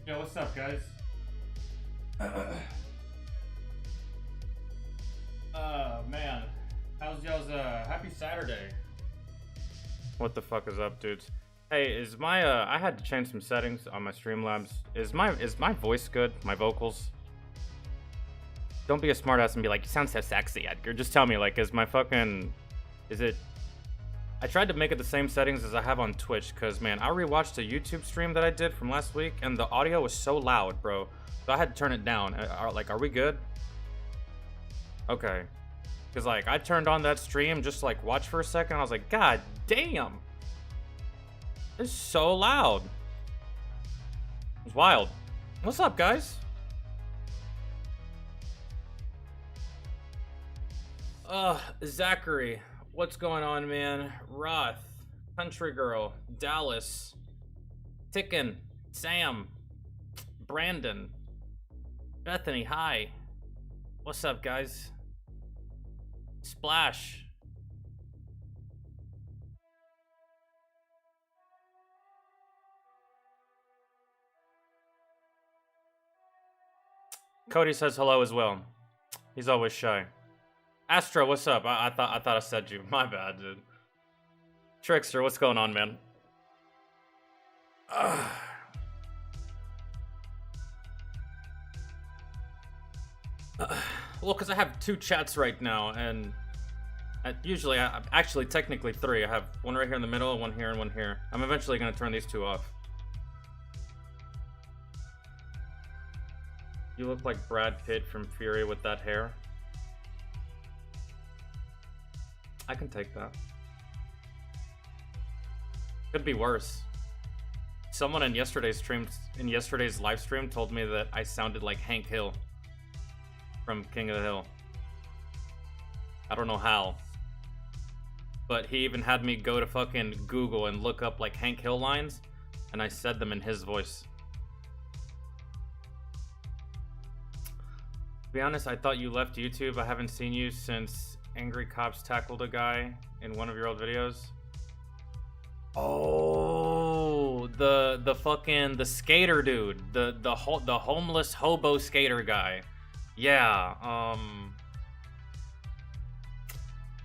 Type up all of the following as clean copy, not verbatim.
Yo, what's up, guys? Man. How's y'all's, happy Saturday? What the fuck is up, dudes? Hey, is my, I had to change some settings on my Streamlabs. Is my voice good? My vocals? Don't be a smartass and be like, you sound so sexy, Edgar. Just tell me, like, is my fucking... Is it... I tried to make it the same settings as I have on Twitch, because, man, I rewatched a YouTube stream that I did from last week, and the audio was so loud, bro. So I had to turn it down. Are we good? Okay. Because, like, I turned on that stream, just, like, watch for a second, I was like, God damn! It's so loud. It's wild. What's up, guys? Zachary. What's going on, man? Roth. Country Girl. Dallas. Ticken. Sam. Brandon. Bethany, hi. What's up, guys? Splash. Cody says hello as well. He's always shy. Astro, what's up? I thought I said you. My bad, dude. Trickster, what's going on, man? Well, because I have two chats right now, and usually, actually, technically three. I have one right here in the middle, one here, and one here. I'm eventually going to turn these two off. You look like Brad Pitt from Fury with that hair. I can take that. Could be worse. Someone in yesterday's live stream told me that I sounded like Hank Hill from King of the Hill. I don't know how. But he even had me go to fucking Google and look up like Hank Hill lines, and I said them in his voice. To be honest, I thought you left YouTube. I haven't seen you since Angry Cops tackled a guy in one of your old videos. Oh, the fucking skater dude, the homeless hobo skater guy. Yeah,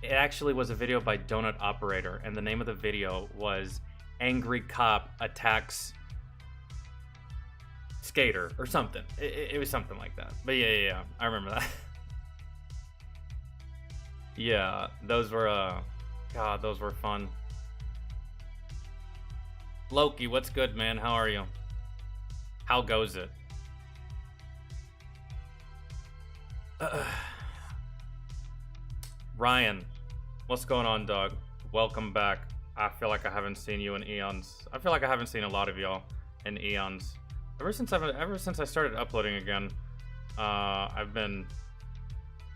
it actually was a video by Donut Operator, and the name of the video was Angry Cop Attacks Skater or something. It was something like that. But yeah, I remember that. Yeah, those were God, those were fun. Loki, what's good, man? How are you? How goes it? Ryan, what's going on, dog? Welcome back. I feel like I haven't seen you in eons. I feel like I haven't seen a lot of y'all in eons. Ever since I started uploading again, I've been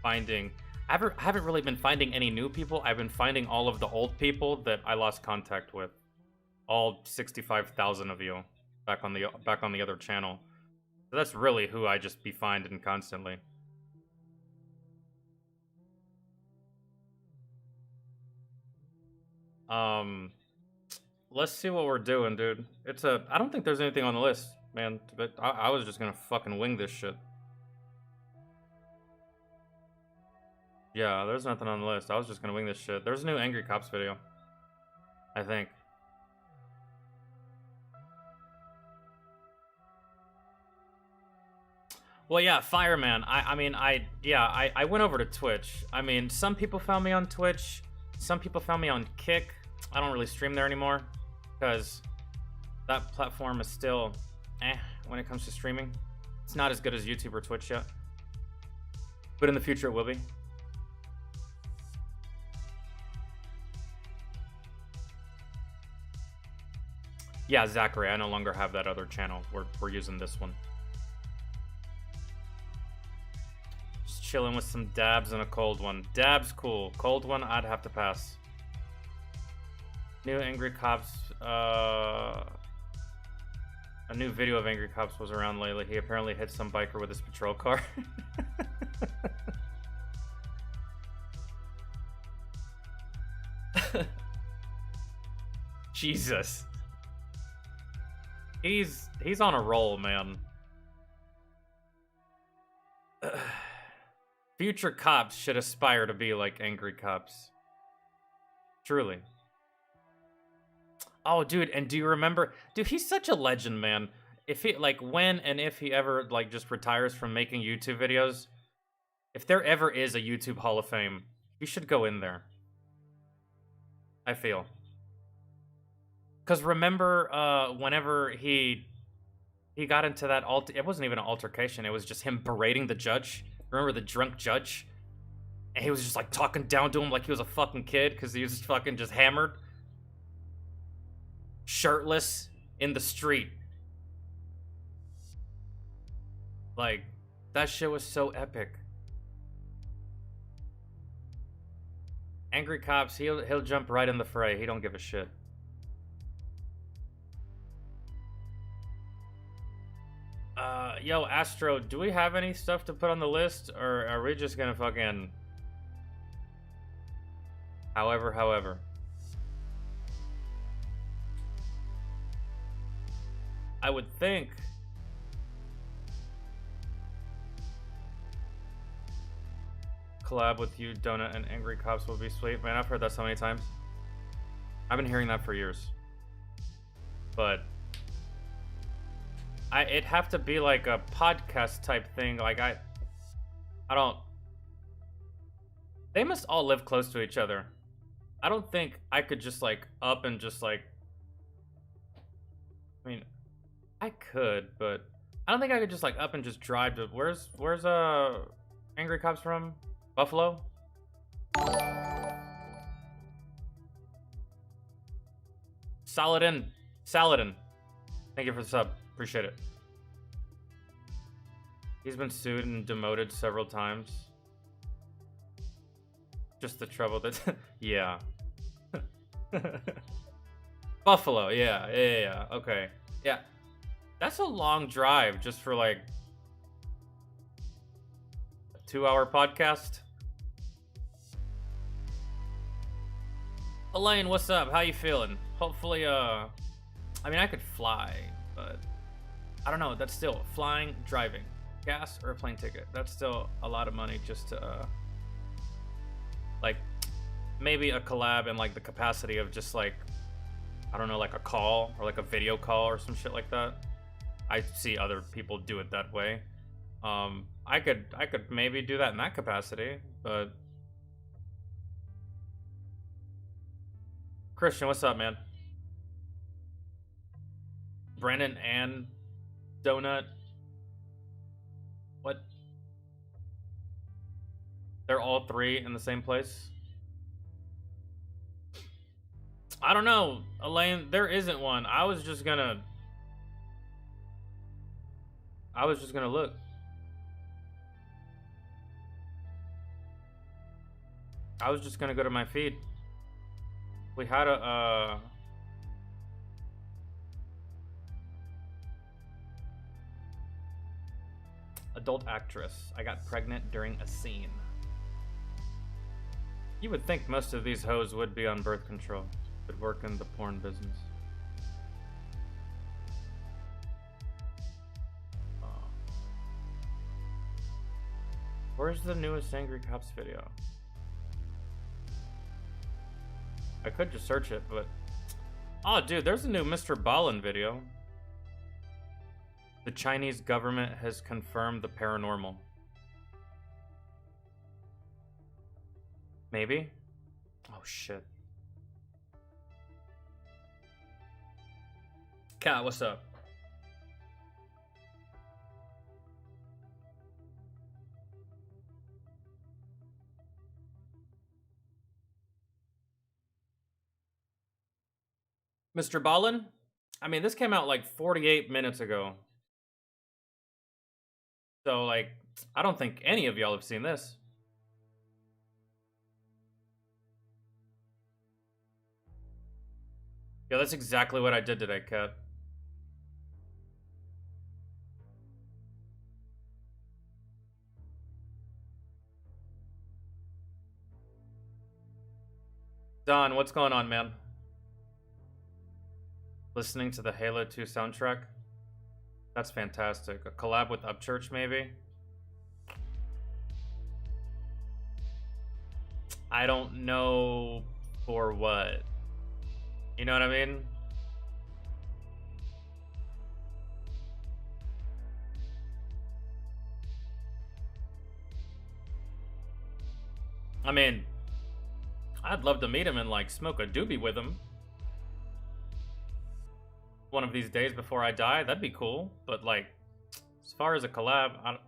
finding. I haven't really been finding any new people. I've been finding all of the old people that I lost contact with. All 65,000 of you back on the other channel. So that's really who I just be finding constantly. Let's see what we're doing, dude. I don't think there's anything on the list, man. But I was just gonna fucking wing this shit. Yeah, there's nothing on the list. I was just gonna wing this shit. There's a new Angry Cops video, I think. Well, yeah, Fireman. I mean, I went over to Twitch. I mean, some people found me on Twitch. Some people found me on Kick. I don't really stream there anymore because that platform is still when it comes to streaming. It's not as good as YouTube or Twitch yet. But in the future, it will be. Yeah, Zachary, I no longer have that other channel. We're using this one. Just chilling with some dabs and a cold one. Dabs, cool. Cold one, I'd have to pass. New Angry Cops, a new video of Angry Cops was around lately. He apparently hit some biker with his patrol car. Jesus. He's on a roll, man. Future cops should aspire to be like angry cops. Truly. Oh, dude, and do you remember? Dude, he's such a legend, man. If he, like, when and if he ever, like, just retires from making YouTube videos, if there ever is a YouTube Hall of Fame, he should go in there. I feel. Because remember, whenever he got into that it wasn't even an altercation, it was just him berating the judge. Remember the drunk judge? And he was just, like, talking down to him like he was a fucking kid because he was fucking just hammered. Shirtless in the street. Like, that shit was so epic. Angry cops, he'll jump right in the fray. He don't give a shit. Yo, Astro, do we have any stuff to put on the list, or are we just gonna fucking... However. I would think... collab with you, Donut, and Angry Cops will be sweet. Man, I've heard that so many times. I've been hearing that for years. But... it'd have to be like a podcast type thing. Like, I don't... They must all live close to each other. I don't think I could just, like, up and just, like... I mean, I could, but... I don't think I could just, like, up and just drive to... Where's Angry Cops from? Buffalo? Saladin. Thank you for the sub. Appreciate it. He's been sued and demoted several times. Just the trouble that... yeah. Buffalo, yeah. Okay. Yeah. That's a long drive just for, like... a 2-hour podcast. Elaine, what's up? How you feeling? Hopefully, I mean, I could fly, but... I don't know, that's still flying, driving, gas, or a plane ticket. That's still a lot of money just to, like, maybe a collab in, like, the capacity of just, like, I don't know, like a call or, like, a video call or some shit like that. I see other people do it that way. I could maybe do that in that capacity, but... Christian, what's up, man? Brandon and... Donut. What? They're all three in the same place? I don't know, Elaine. There isn't one. I was just gonna look. I was just gonna go to my feed. We had a adult actress. I got pregnant during a scene. You would think most of these hoes would be on birth control, would work in the porn business. Where's the newest Angry Cops video? I could just search it, but... Oh, dude, there's a new Mr. Ballen video. The Chinese government has confirmed the paranormal. Maybe? Oh, shit. Kat, what's up? Mr. Ballen? I mean, this came out like 48 minutes ago. So, like, I don't think any of y'all have seen this. Yeah, that's exactly what I did today, Kat. Don, what's going on, man? Listening to the Halo 2 soundtrack? That's fantastic. A collab with Upchurch, maybe? I don't know for what. You know what I mean? I mean, I'd love to meet him and like smoke a doobie with him. One of these days before I die, that'd be cool. But like, as far as a collab, I don't...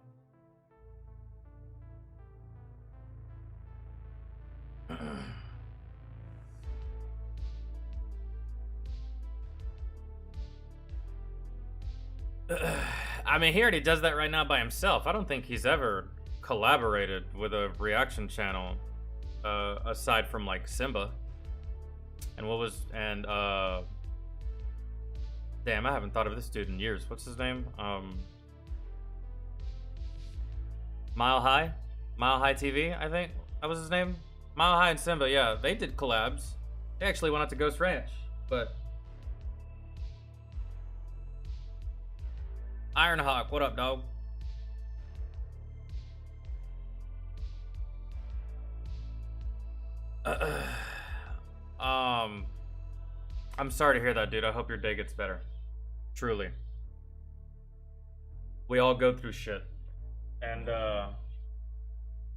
I mean, he already does that right now by himself. I don't think he's ever collaborated with a reaction channel aside from like Simba. And what was damn, I haven't thought of this dude in years. What's his name? Mile High TV, I think that was his name. Mile High and Simba, yeah, they did collabs. They actually went out to Ghost Ranch, but Ironhawk, what up, dog? I'm sorry to hear that, dude. I hope your day gets better. Truly. We all go through shit. And,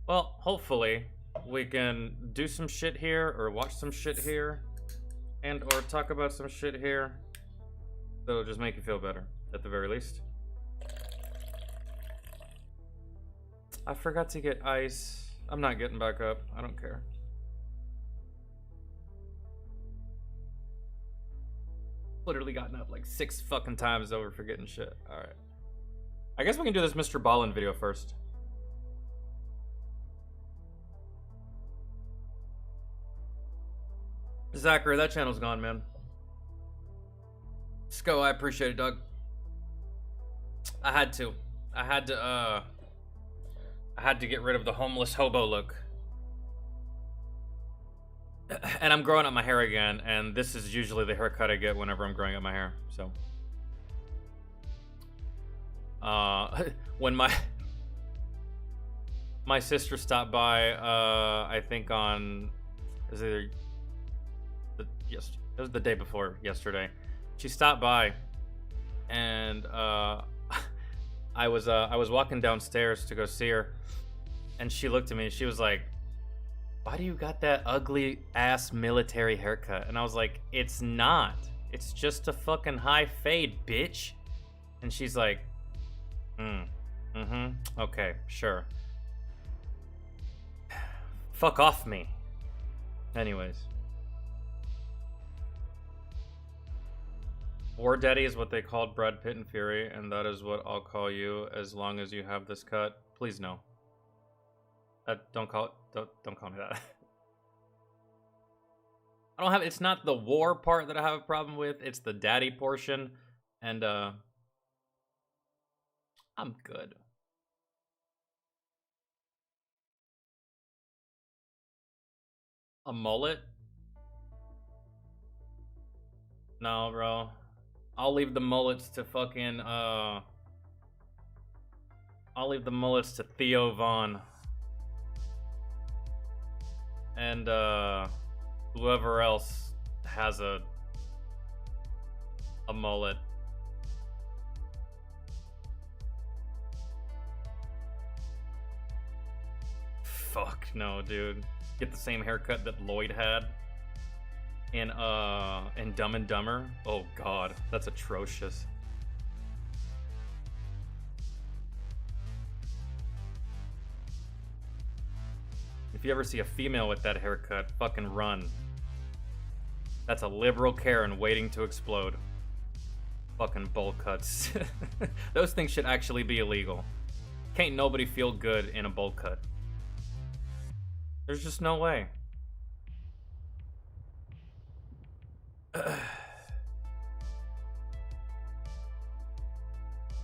well, hopefully we can do some shit here or watch some shit here and or talk about some shit here that'll just make you feel better, at the very least. I forgot to get ice. I'm not getting back up. I don't care. Literally gotten up like 6 fucking times over forgetting shit. Alright. I guess we can do this Mr. Ballin video first. Zachary, that channel's gone, man. Sco, I appreciate it, Doug. I had to get rid of the homeless hobo look. And I'm growing up my hair again, and this is usually the haircut I get whenever I'm growing up my hair, so. When my sister stopped by, I think on, it was either, it was the day before yesterday. She stopped by, and I was walking downstairs to go see her, and she looked at me and she was like, "Why do you got that ugly ass military haircut?" And I was like, "It's not. It's just a fucking high fade, bitch." And she's like, okay, sure. Fuck off me. Anyways. War Daddy is what they called Brad Pitt and Fury, and that is what I'll call you as long as you have this cut. Please no. Don't call me that. I don't have, it's not the war part that I have a problem with, it's the daddy portion, and I'm good. A mullet? No, bro. I'll leave the mullets to fucking I'll leave the mullets to Theo Von. And whoever else has a mullet. Fuck no, dude. Get the same haircut that Lloyd had in Dumb and Dumber. Oh god, that's atrocious. If you ever see a female with that haircut, fucking run. That's a liberal Karen waiting to explode. Fucking bowl cuts. Those things should actually be illegal. Can't nobody feel good in a bowl cut. There's just no way.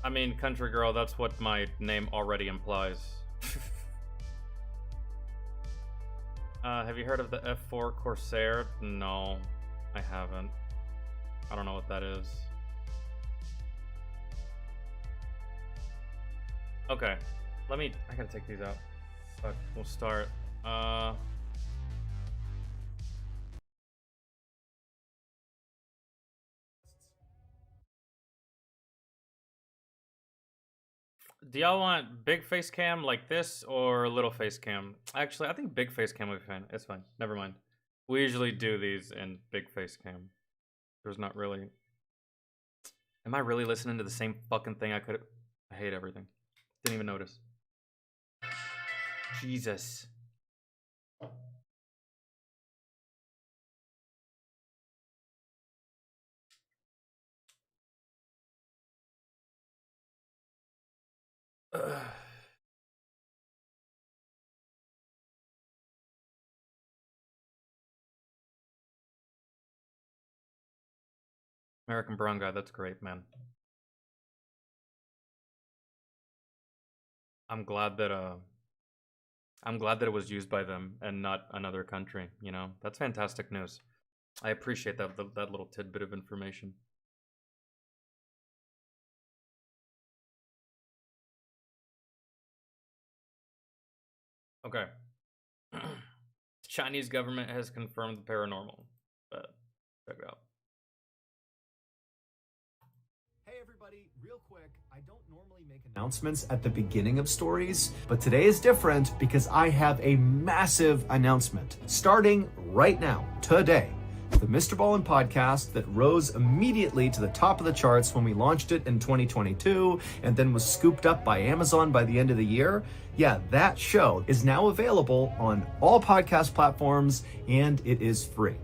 I mean, country girl, that's what my name already implies. Have you heard of the F4 Corsair? No, I haven't. I don't know what that is. Okay. I gotta take these out. Fuck, we'll start. Do y'all want big face cam like this or little face cam? Actually, I think big face cam would be fine. It's fine. Never mind. We usually do these in big face cam. There's not really... Am I really listening to the same fucking thing I could... I hate everything. Didn't even notice. Jesus. American Brown Guy, that's great, man. I'm glad that it was used by them and not another country, you know? That's fantastic news. I appreciate that little tidbit of information. Okay. Chinese government has confirmed the paranormal. Check it out. Hey everybody, real quick, I don't normally make announcements at the beginning of stories, but today is different because I have a massive announcement starting right now, today. The Mr. Ballin podcast that rose immediately to the top of the charts when we launched it in 2022 and then was scooped up by Amazon by the end of the year. Yeah, that show is now available on all podcast platforms and it is free.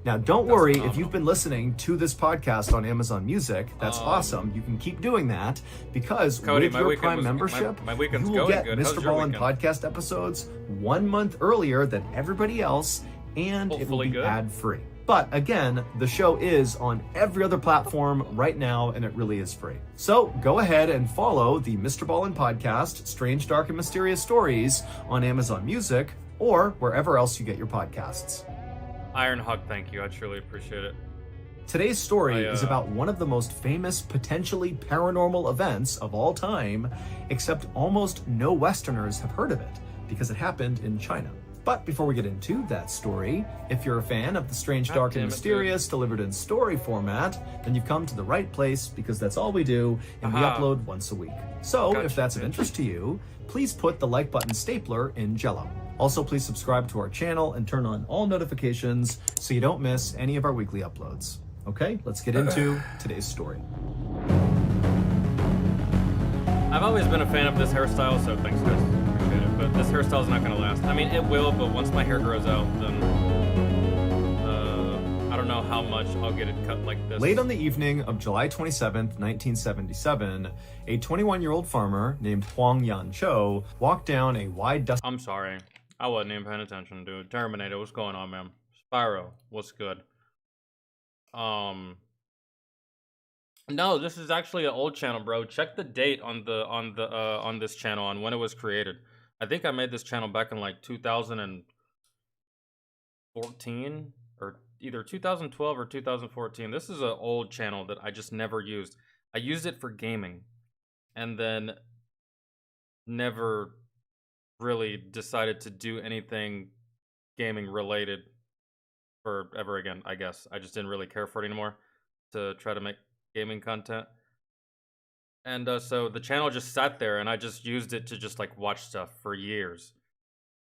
Now, don't worry if you've been listening to this podcast on Amazon Music. That's awesome. You can keep doing that because Cody, with your Prime membership, you will get Mr. Ballin podcast episodes 1 month earlier than everybody else, and it will be ad-free. But again, the show is on every other platform right now, and it really is free. So go ahead and follow the Mr. Ballin podcast, Strange, Dark, and Mysterious Stories on Amazon Music or wherever else you get your podcasts. Iron Hug, thank you. I truly appreciate it. Today's story is about one of the most famous, potentially paranormal events of all time, except almost no Westerners have heard of it because it happened in China. But before we get into that story, if you're a fan of the Strange, Dark, and Mysterious delivered in story format, then you've come to the right place because that's all we do, and we upload once a week. So if that's of interest to you, please put the like button stapler in Jello. Also, please subscribe to our channel and turn on all notifications so you don't miss any of our weekly uploads. Okay, let's get into today's story. I've always been a fan of this hairstyle, so thanks guys, appreciate it. But this hairstyle's not gonna last. I mean, it will, but once my hair grows out, then I don't know how much I'll get it cut like this. Late on the evening of July 27th, 1977, a 21-year-old farmer named Huang Yan Cho walked down a wide dusty... I'm sorry. I wasn't even paying attention, dude. Terminator, what's going on, man? Spyro, what's good? No, this is actually an old channel, bro. Check the date on this channel on when it was created. I think I made this channel back in like 2014 or either 2012 or 2014. This is an old channel that I just never used. I used it for gaming and then never really decided to do anything gaming related forever again, I guess. I just didn't really care for it anymore to try to make gaming content. And so the channel just sat there and I just used it to just like watch stuff for years.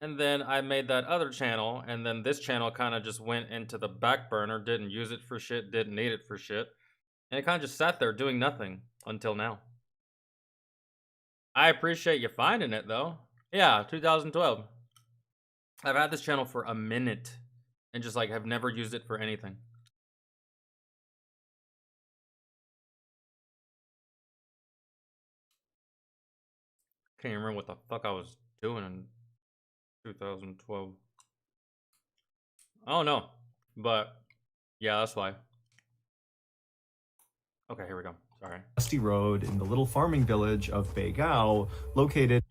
And then I made that other channel, and then this channel kind of just went into the back burner, didn't use it for shit, didn't need it for shit. And it kind of just sat there doing nothing until now. I appreciate you finding it though. Yeah, 2012. I've had this channel for a minute and just like have never used it for anything. Can't remember what the fuck I was doing in 2012. I don't know, but yeah, that's why. Okay, here we go. Sorry. Dusty road in the little farming village of Beigao, located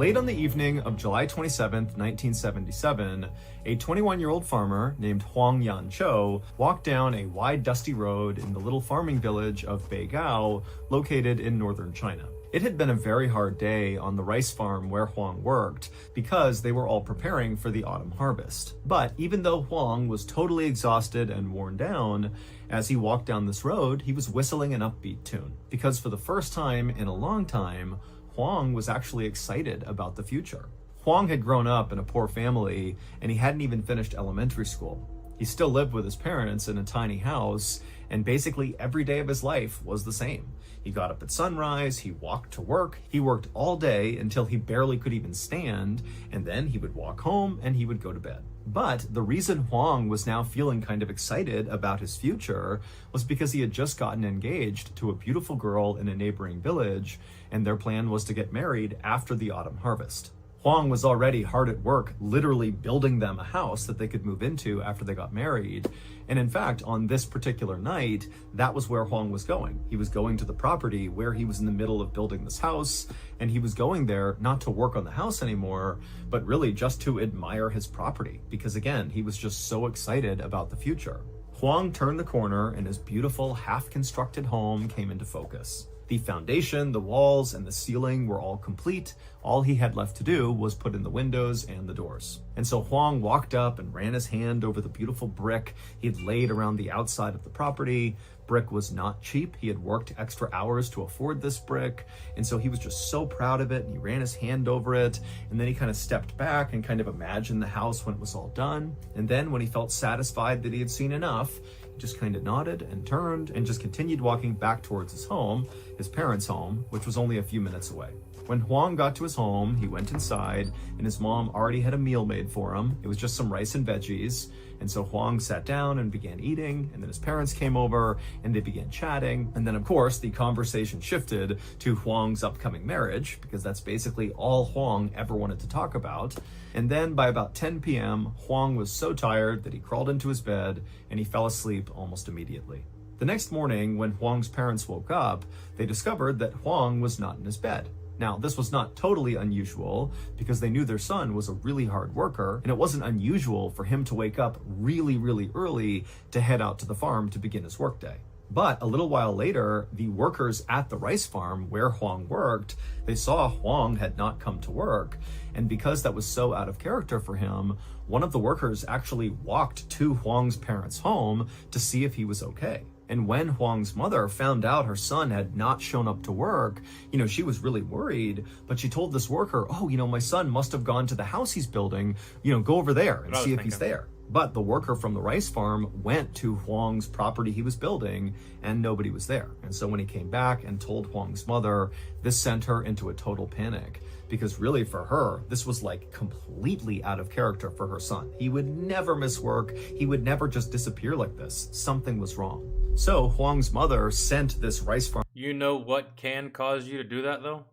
late on the evening of July 27th, 1977, a 21-year-old farmer named Huang Yanqiu walked down a wide, dusty road in the little farming village of Beigao, located in northern China. It had been a very hard day on the rice farm where Huang worked because they were all preparing for the autumn harvest. But even though Huang was totally exhausted and worn down, as he walked down this road, he was whistling an upbeat tune. Because for the first time in a long time, Huang was actually excited about the future. Huang had grown up in a poor family and he hadn't even finished elementary school. He still lived with his parents in a tiny house, and basically every day of his life was the same. He got up at sunrise, he walked to work, he worked all day until he barely could even stand, and then he would walk home and he would go to bed. But the reason Huang was now feeling kind of excited about his future was because he had just gotten engaged to a beautiful girl in a neighboring village, and their plan was to get married after the autumn harvest. Huang was already hard at work, literally building them a house that they could move into after they got married. And in fact, on this particular night, that was where Huang was going. He was going to the property where he was in the middle of building this house, and he was going there not to work on the house anymore, but really just to admire his property, because again, he was just so excited about the future. Huang turned the corner and his beautiful half-constructed home came into focus. The foundation, the walls, and the ceiling were all complete. All he had left to do was put in the windows and the doors. And so Huang walked up and ran his hand over the beautiful brick he had laid around the outside of the property. Brick was not cheap. He had worked extra hours to afford this brick. And so he was just so proud of it. And he ran his hand over it. And then he kind of stepped back and kind of imagined the house when it was all done. And then when he felt satisfied that he had seen enough, just kind of nodded and turned and just continued walking back towards his home, his parents' home, which was only a few minutes away. When Huang got to his home, he went inside and his mom already had a meal made for him. It was just some rice and veggies. And so Huang sat down and began eating, and then his parents came over and they began chatting. And then of course the conversation shifted to Huang's upcoming marriage, because that's basically all Huang ever wanted to talk about. And then by about 10 p.m., Huang was so tired that he crawled into his bed and he fell asleep almost immediately. The next morning, when Huang's parents woke up, they discovered that Huang was not in his bed. Now, this was not totally unusual because they knew their son was a really hard worker, and it wasn't unusual for him to wake up really, really early to head out to the farm to begin his workday. But a little while later, the workers at the rice farm where Huang worked, they saw Huang had not come to work. And because that was so out of character for him, one of the workers actually walked to Huang's parents' home to see if he was okay. And when Huang's mother found out her son had not shown up to work, she was really worried, but she told this worker, my son must have gone to the house he's building, go over there and see if he's there. But the worker from the rice farm went to Huang's property he was building and nobody was there. And so when he came back and told Huang's mother, this sent her into a total panic, because really for her, this was like completely out of character for her son. He would never miss work. He would never just disappear like this. Something was wrong. So Huang's mother sent this rice farm. You know what can cause you to do that though?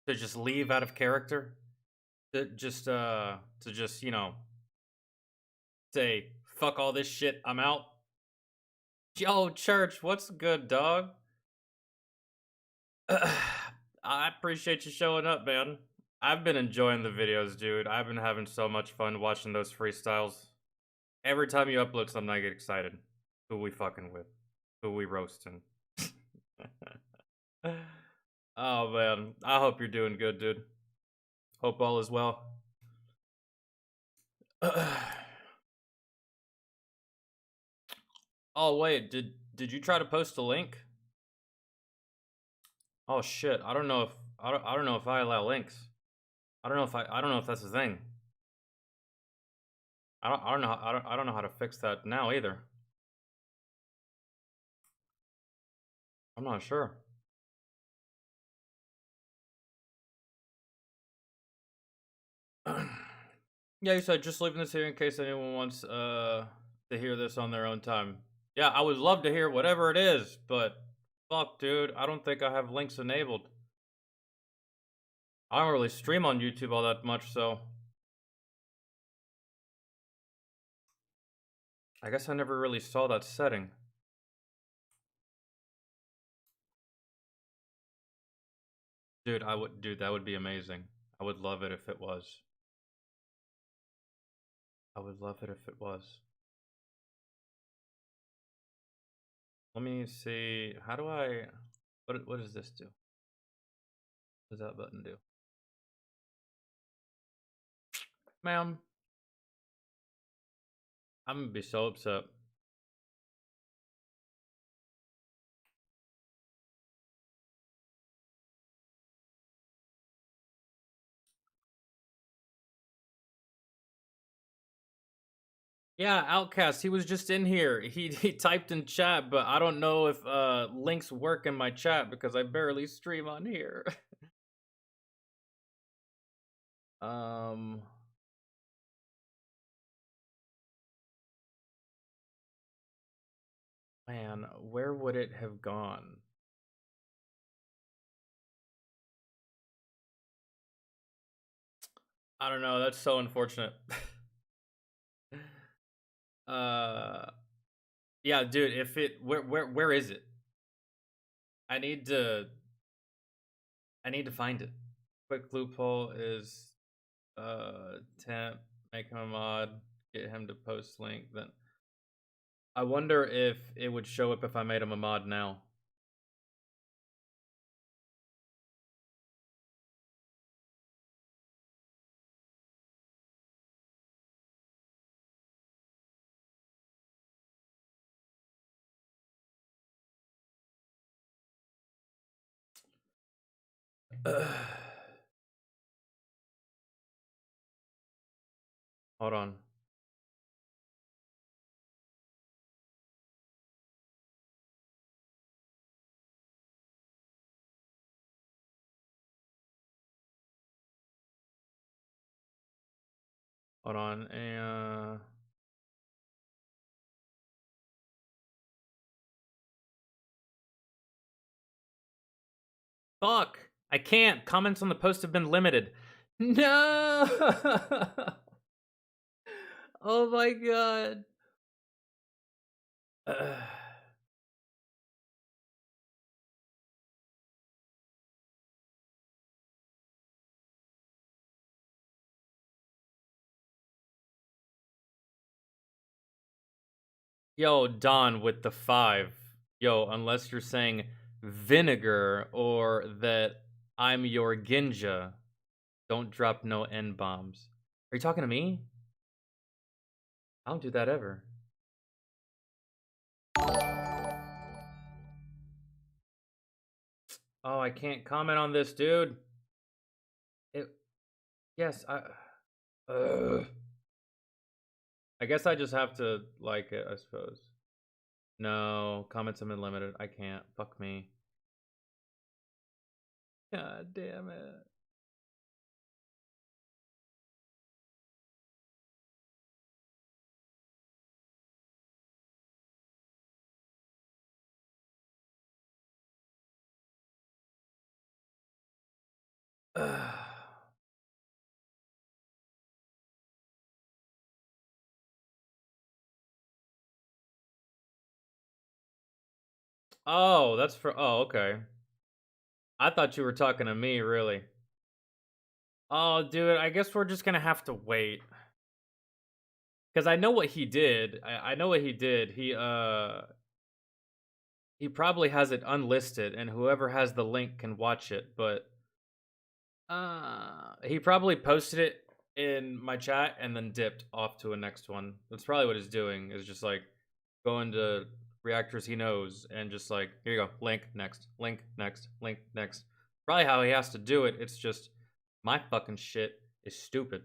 To just leave out of character? To just say, fuck all this shit, I'm out. Yo, Church, what's good, dog? I appreciate you showing up, man. I've been enjoying the videos, dude. I've been having so much fun watching those freestyles. Every time you upload something, I get excited. Who we fucking with? Who we roasting? Oh, man. I hope you're doing good, dude. Hope all is well. Oh, wait. Did you try to post a link? Oh shit! I don't know if I allow links. I don't know if that's a thing. I don't know how to fix that now either. I'm not sure. Yeah, you said just leaving this here in case anyone wants to hear this on their own time. Yeah, I would love to hear whatever it is, but fuck, dude, I don't think I have links enabled. I don't really stream on YouTube all that much, so I guess I never really saw that setting. Dude, dude, that would be amazing. I would love it if it was. I would love it if it was. Let me see. How do I? What does this do? What does that button do? Ma'am, I'm gonna be so upset. Yeah, Outcast, he was just in here. He typed in chat, but I don't know if links work in my chat because I barely stream on here. um Man, where would it have gone? I don't know, that's so unfortunate. uh yeah, dude, if it where is it? I need to find it. Quick loophole is temp, make him a mod, get him to post link, then I wonder if it would show up if I made him a mod now. Hold on. Hold on. Fuck! I can't. Comments on the post have been limited. No! Oh my god. Yo, Don with the 5. Yo, unless you're saying vinegar or that I'm your Ginja, don't drop no N-bombs. Are you talking to me? I don't do that ever. Oh, I can't comment on this, dude. Yes, I guess I just have to like it, I suppose. No, comments have been limited. I can't. Fuck me. God damn it. Oh, that's for. Oh, okay. I thought you were talking to me, really. Oh, dude, I guess we're just gonna have to wait. Because I know what he did. I know what he did. He probably has it unlisted, and whoever has the link can watch it, but he probably posted it in my chat and then dipped off to a next one. That's probably what he's doing, is just like going to reactors he knows and just like, here you go, link, next, link, next, link, next. Probably how he has to do it. It's just my fucking shit is stupid.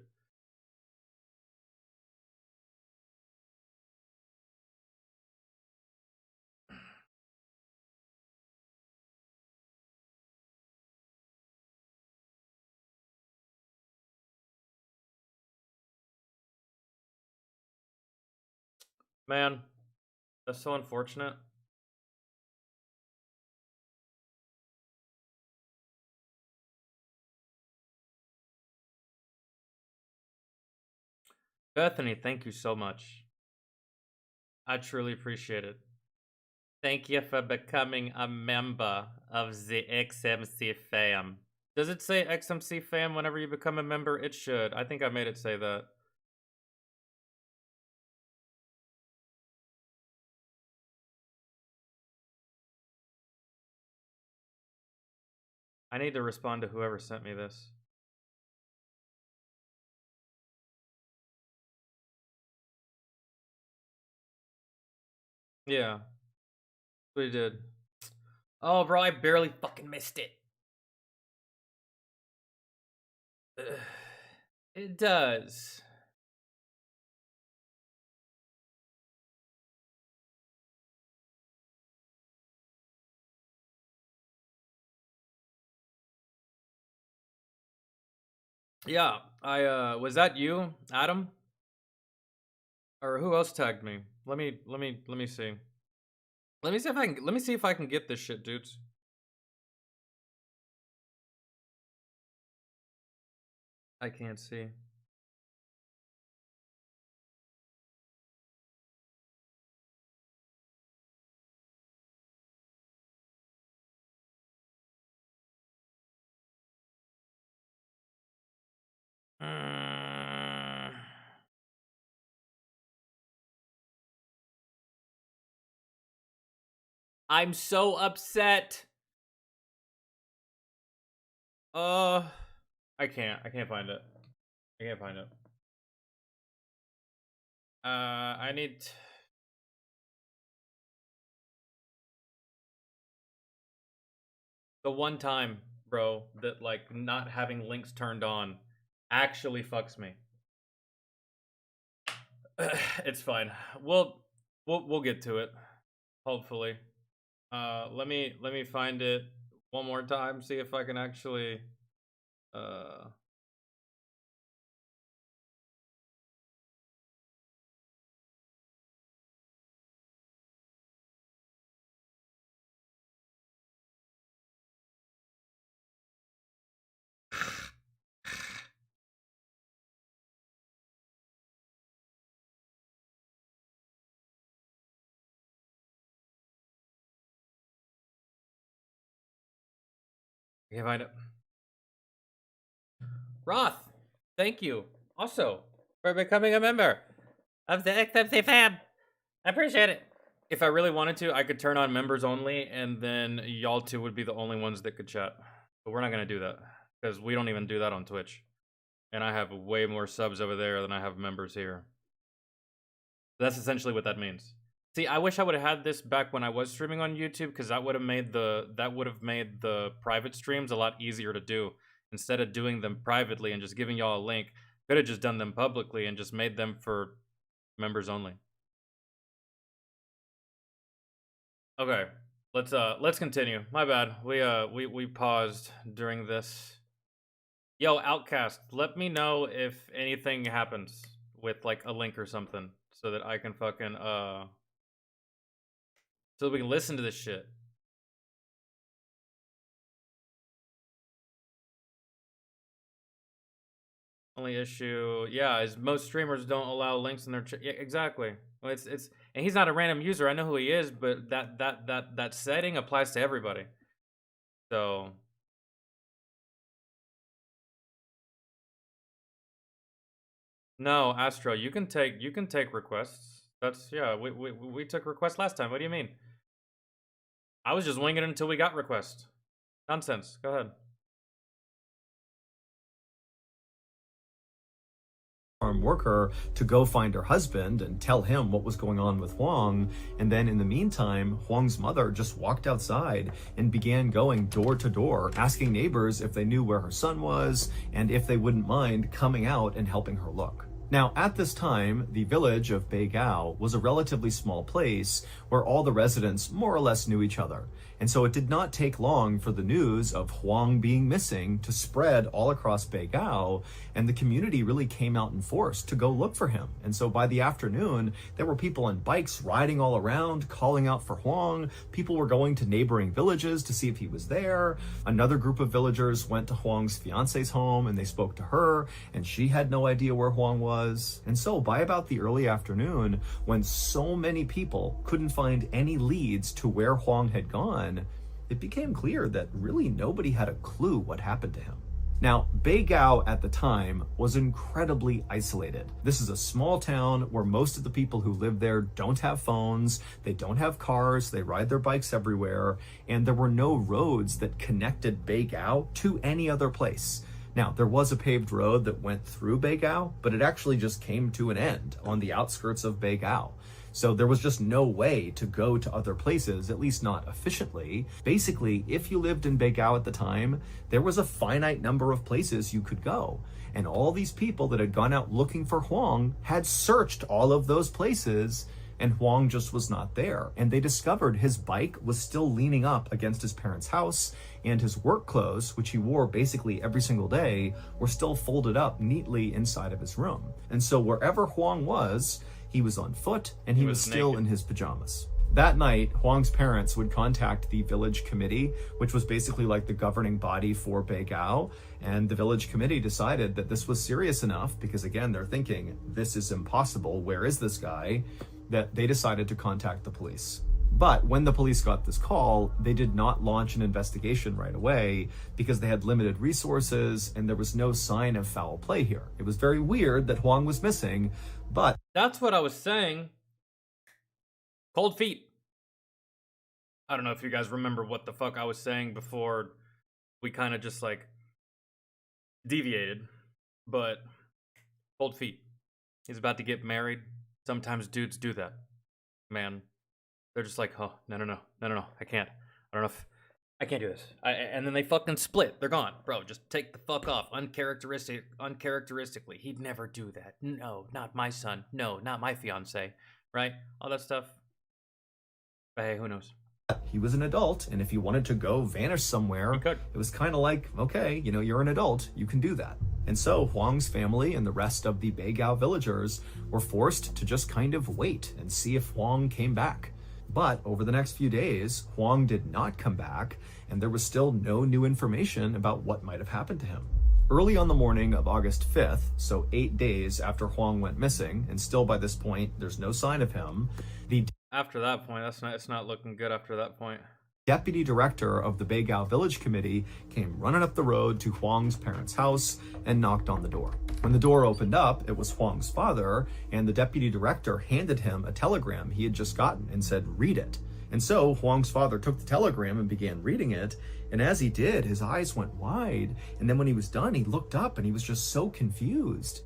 Man, that's so unfortunate. Bethany, thank you so much. I truly appreciate it. Thank you for becoming a member of the XMC fam. Does it say XMC fam whenever you become a member? It should. I think I made it say that. I need to respond to whoever sent me this. Yeah. What he did. Oh, bro, I barely fucking missed it. It does. Yeah, was that you, Adam? Or who else tagged me? Let me see. Let me see if I can get this shit, dudes. I can't see. I'm so upset. I can't find it. I can't find it. I need... The one time, bro, that, like, not having links turned on actually fucks me. It's fine. We'll get to it. Hopefully. Let me find it one more time, see if I can actually I can't find it. Roth, thank you also for becoming a member of the XMC fam. I appreciate it. If I really wanted to, I could turn on members only, and then y'all two would be the only ones that could chat. But we're not gonna do that because we don't even do that on Twitch, and I have way more subs over there than I have members here. That's essentially what that means. See, I wish I would have had this back when I was streaming on YouTube, because that would have made the private streams a lot easier to do. Instead of doing them privately and just giving y'all a link, could have just done them publicly and just made them for members only. Okay, let's continue. My bad. We paused during this. Yo, Outcast, let me know if anything happens with, like, a link or something, so that I can fucking so that we can listen to this shit. Only issue, yeah, is most streamers don't allow links in their yeah, exactly. Well, it's and he's not a random user. I know who he is, but that setting applies to everybody. So no, Astro, you can take requests. That's, yeah, we took requests last time. What do you mean? I was just winging it until we got requests. Nonsense. Go ahead. Farm worker to go find her husband and tell him what was going on with Huang. And then in the meantime, Huang's mother just walked outside and began going door to door, asking neighbors if they knew where her son was and if they wouldn't mind coming out and helping her look. Now, at this time, the village of Beigao was a relatively small place where all the residents more or less knew each other. And so it did not take long for the news of Huang being missing to spread all across Beigao, and the community really came out in force to go look for him. And so by the afternoon, there were people on bikes riding all around, calling out for Huang. People were going to neighboring villages to see if he was there. Another group of villagers went to Huang's fiance's home and they spoke to her, and she had no idea where Huang was. And so by about the early afternoon, when so many people couldn't find any leads to where Huang had gone, it became clear that really nobody had a clue what happened to him. Now, Beigao at the time was incredibly isolated. This is a small town where most of the people who live there don't have phones, they don't have cars, they ride their bikes everywhere, and there were no roads that connected Beigao to any other place. Now, there was a paved road that went through Beigao, but it actually just came to an end on the outskirts of Beigao. So there was just no way to go to other places, at least not efficiently. Basically, if you lived in Beigao at the time, there was a finite number of places you could go. And all these people that had gone out looking for Huang had searched all of those places, and Huang just was not there. And they discovered his bike was still leaning up against his parents' house, and his work clothes, which he wore basically every single day, were still folded up neatly inside of his room. And so wherever Huang was, he was on foot, and he was still in his pajamas. That night, Huang's parents would contact the village committee, which was basically like the governing body for Beigao, and the village committee decided that this was serious enough, because again, they're thinking, this is impossible, where is this guy? That they decided to contact the police. But when the police got this call, they did not launch an investigation right away because they had limited resources and there was no sign of foul play here. It was very weird that Huang was missing, but... That's what I was saying. Cold feet. I don't know if you guys remember what the fuck I was saying before we kind of just like deviated, but cold feet. He's about to get married. Sometimes dudes do that. Man, they're just like, oh, no, I can't. I don't know if I can't do this. And then they fucking split. They're gone. Bro, just take the fuck off. Uncharacteristically. He'd never do that. No, not my son. No, not my fiance. Right? All that stuff. But hey, who knows? He was an adult, and if he wanted to go vanish somewhere, it was kind of like, okay, you know, you're an adult, you can do that. And so Huang's family and the rest of the Beigao villagers were forced to just kind of wait and see if Huang came back. But over the next few days, Huang did not come back, and there was still no new information about what might have happened to him. Early on the morning of August 5th, so 8 days after Huang went missing, and still by this point, there's no sign of him, After that point, it's not looking good after that point. Deputy director of the Beigao Village Committee came running up the road to Huang's parents' house and knocked on the door. When the door opened up, it was Huang's father, and the deputy director handed him a telegram he had just gotten and said, read it. And so Huang's father took the telegram and began reading it, and as he did, his eyes went wide, and then when he was done, he looked up and he was just so confused.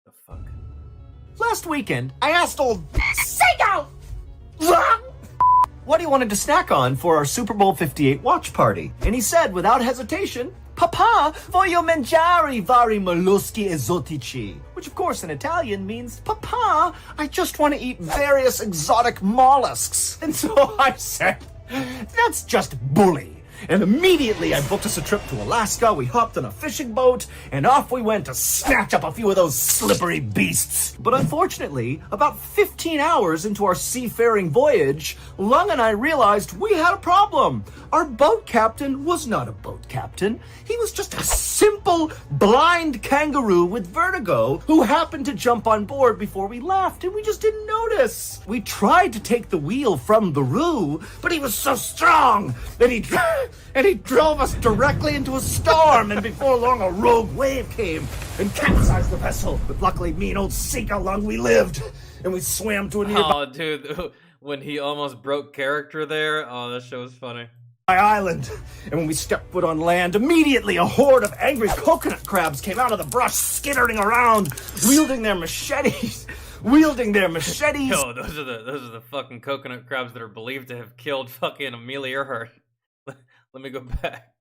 The fuck? Last weekend, I asked old Seiko, what he wanted to snack on for our Super Bowl 58 watch party. And he said, without hesitation, Papa, voglio mangiare vari molluschi esotici. Which of course in Italian means, Papa, I just want to eat various exotic mollusks. And so I said, that's just bully. And immediately I booked us a trip to Alaska, we hopped on a fishing boat, and off we went to snatch up a few of those slippery beasts. But unfortunately, about 15 hours into our seafaring voyage, Lung and I realized we had a problem. Our boat captain was not a boat captain. He was just a simple, blind kangaroo with vertigo who happened to jump on board before we left, and we just didn't notice. We tried to take the wheel from the roo, but he was so strong that he drove us directly into a storm, and before long a rogue wave came and capsized the vessel. But luckily me and old Sika Lung, we lived, and we swam to a nearby... Oh, dude, when he almost broke character there, oh, that show was funny. ...island. And when we stepped foot on land, immediately a horde of angry coconut crabs came out of the brush, skittering around, wielding their machetes. Yo, those are the fucking coconut crabs that are believed to have killed fucking Amelia Earhart. Let me go back.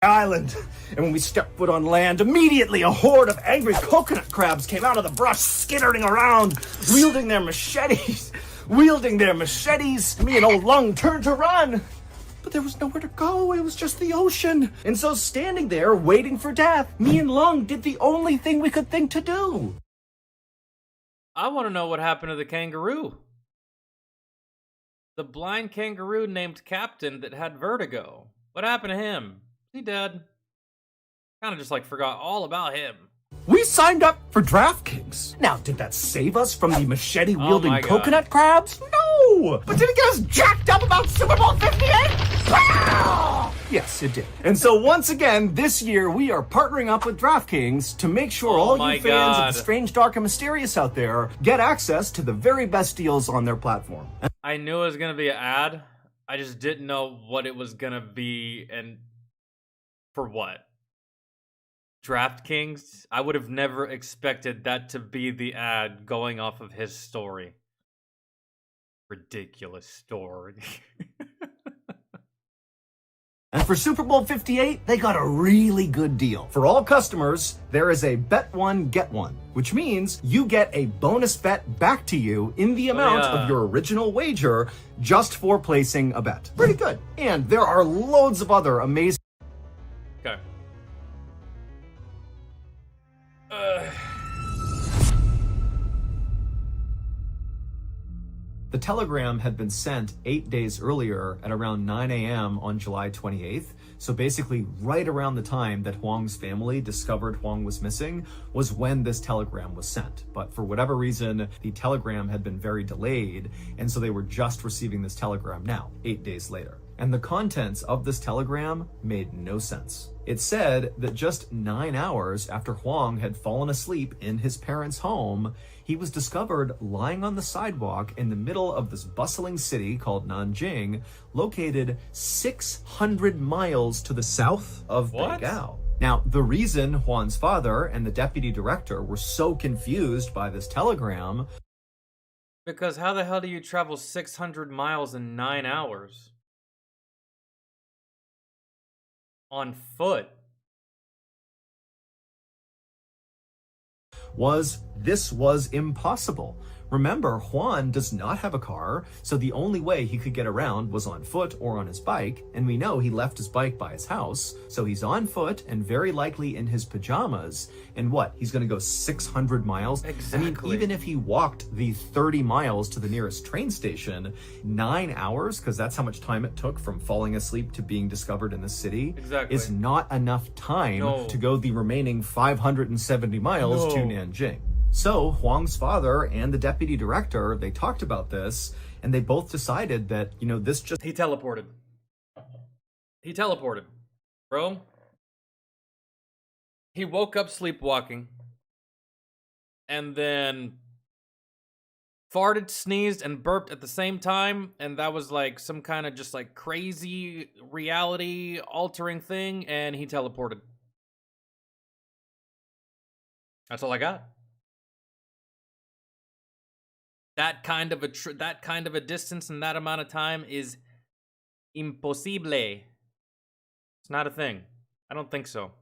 Island. And when we stepped foot on land, immediately a horde of angry coconut crabs came out of the brush, skittering around, wielding their machetes. Me and old Lung turned to run. But there was nowhere to go, it was just the ocean. And so standing there, waiting for death, me and Lung did the only thing we could think to do. I want to know what happened to the kangaroo. The blind kangaroo named Captain that had vertigo. What happened to him? Is he dead? Kind of just like forgot all about him. We signed up for DraftKings. Now, did that save us from the machete-wielding my God. coconut crabs? No! But did it get us jacked up about Super Bowl 58? Yes, it did. And so once again, this year, we are partnering up with DraftKings to make sure all my you fans God. of the strange, dark, and mysterious out there get access to the very best deals on their platform. I knew it was gonna be an ad. I just didn't know what it was gonna be and for what. DraftKings? I would have never expected that to be the ad going off of his story. Ridiculous story. And for Super Bowl 58, they got a really good deal. For all customers, there is a bet one, get one, which means you get a bonus bet back to you in the amount of your original wager just for placing a bet. Pretty good. And there are loads of other amazing... Okay. The telegram had been sent 8 days earlier at around 9 a.m. on July 28th. So basically right around the time that Huang's family discovered Huang was missing was when this telegram was sent. But for whatever reason, the telegram had been very delayed. And so they were just receiving this telegram now, 8 days later. And the contents of this telegram made no sense. It said that just 9 hours after Huang had fallen asleep in his parents' home, he was discovered lying on the sidewalk in the middle of this bustling city called Nanjing, located 600 miles to the south of Beigao. Now, the reason Huang's father and the deputy director were so confused by this telegram... Because how the hell do you travel 600 miles in 9 hours? On foot? This was impossible. Remember, Huan does not have a car, so the only way he could get around was on foot or on his bike, and we know he left his bike by his house, so he's on foot and very likely in his pajamas, and what, he's gonna go 600 miles? Exactly. I mean, even if he walked the 30 miles to the nearest train station, 9 hours, because that's how much time it took from falling asleep to being discovered in the city, is not enough time to go the remaining 570 miles to Nanjing. So Huang's father and the deputy director, they talked about this, and they both decided that, you know, this just... He teleported. He teleported, bro. He woke up sleepwalking, and then farted, sneezed, and burped at the same time, and that was like some kind of just like crazy reality-altering thing, and he teleported. That's all I got. That kind of a distance and that amount of time is impossible. It's not a thing. I don't think so.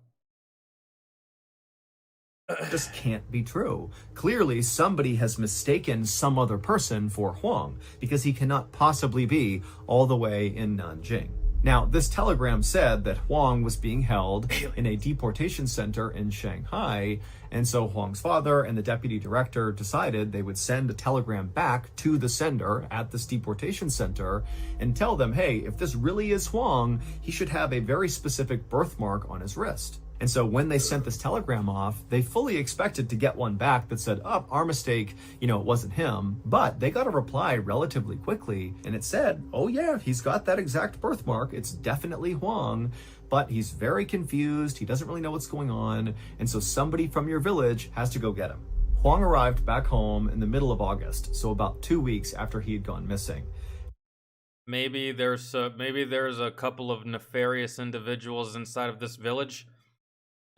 This can't be true. Clearly, somebody has mistaken some other person for Huang, because he cannot possibly be all the way in Nanjing. Now, this telegram said that Huang was being held in a deportation center in Shanghai, and so Huang's father and the deputy director decided they would send a telegram back to the sender at this deportation center and tell them, hey, if this really is Huang, he should have a very specific birthmark on his wrist. And so when they sent this telegram off, they fully expected to get one back that said, oh, our mistake, you know, it wasn't him. But they got a reply relatively quickly, and it said, oh yeah, he's got that exact birthmark. It's definitely Huang, but he's very confused. He doesn't really know what's going on. And so somebody from your village has to go get him. Huang arrived back home in the middle of August, so about 2 weeks after he had gone missing. Maybe there's a couple of nefarious individuals inside of this village,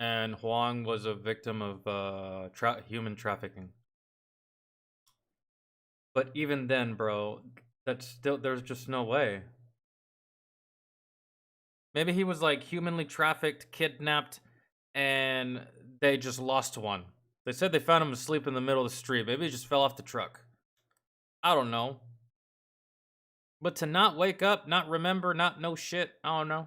and Huang was a victim of human trafficking. But even then, bro, there's just no way. Maybe he was like humanly trafficked, kidnapped, and they just lost one. They said they found him asleep in the middle of the street. Maybe he just fell off the truck. I don't know. But to not wake up, not remember, not know shit, I don't know.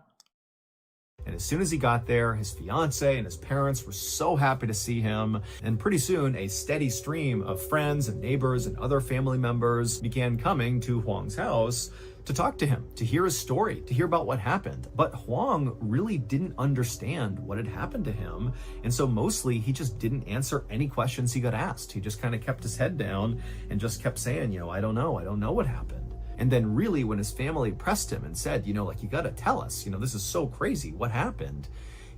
And as soon as he got there, his fiance and his parents were so happy to see him. And pretty soon, a steady stream of friends and neighbors and other family members began coming to Huang's house to talk to him, to hear his story, to hear about what happened. But Huang really didn't understand what had happened to him. And so mostly he just didn't answer any questions he got asked. He just kind of kept his head down and just kept saying, I don't know what happened. And then really when his family pressed him and said, you got to tell us, this is so crazy, what happened?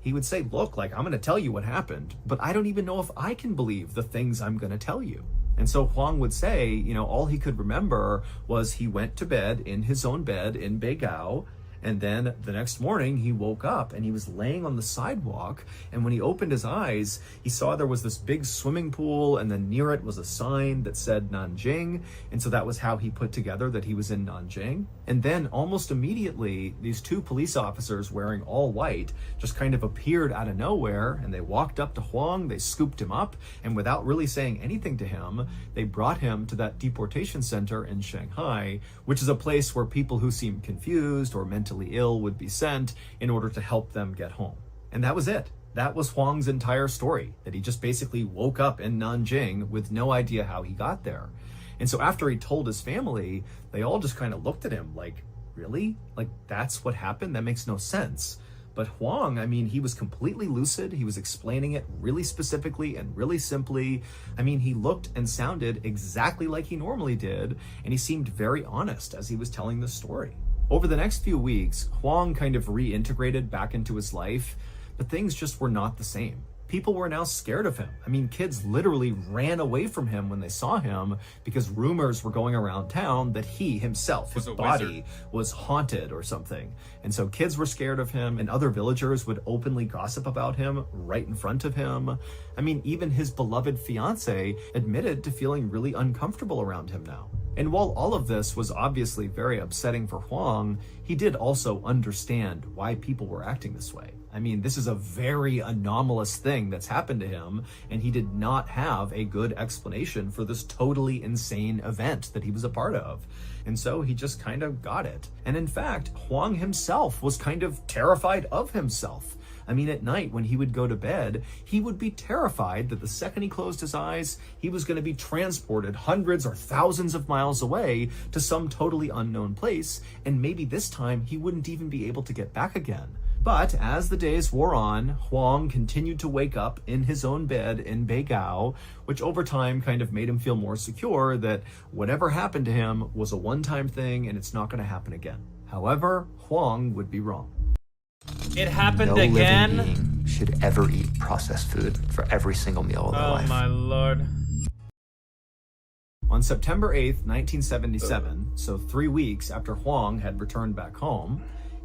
He would say, look, I'm going to tell you what happened, but I don't even know if I can believe the things I'm going to tell you. And so Huang would say, all he could remember was he went to bed in his own bed in Beigao. And then the next morning he woke up and he was laying on the sidewalk. And when he opened his eyes, he saw there was this big swimming pool, and then near it was a sign that said Nanjing. And so that was how he put together that he was in Nanjing. And then almost immediately, these two police officers wearing all white just kind of appeared out of nowhere, and they walked up to Huang, they scooped him up, and without really saying anything to him, they brought him to that deportation center in Shanghai, which is a place where people who seem confused or mentally ill would be sent in order to help them get home. And that was it. That was Huang's entire story, that he just basically woke up in Nanjing with no idea how he got there. And so after he told his family, they all just kind of looked at him like, really? That's what happened? That makes no sense. But Huang, he was completely lucid. He was explaining it really specifically and really simply. He looked and sounded exactly like he normally did, and he seemed very honest as he was telling the story. Over the next few weeks, Huang kind of reintegrated back into his life, but things just were not the same. People were now scared of him. Kids literally ran away from him when they saw him because rumors were going around town that he himself, his body, was haunted or something. And so kids were scared of him, and other villagers would openly gossip about him right in front of him. Even his beloved fiance admitted to feeling really uncomfortable around him now. And while all of this was obviously very upsetting for Huang, he did also understand why people were acting this way. This is a very anomalous thing that's happened to him, and he did not have a good explanation for this totally insane event that he was a part of. And so he just kind of got it. And in fact, Huang himself was kind of terrified of himself. At night when he would go to bed, he would be terrified that the second he closed his eyes, he was going to be transported hundreds or thousands of miles away to some totally unknown place, and maybe this time he wouldn't even be able to get back again. But as the days wore on, Huang continued to wake up in his own bed in Beigao, which over time kind of made him feel more secure that whatever happened to him was a one-time thing and it's not going to happen again. However, Huang would be wrong. It happened no again? Living being should ever eat processed food for every single meal of their life. Oh my lord. On September 8th, 1977, so 3 weeks after Huang had returned back home,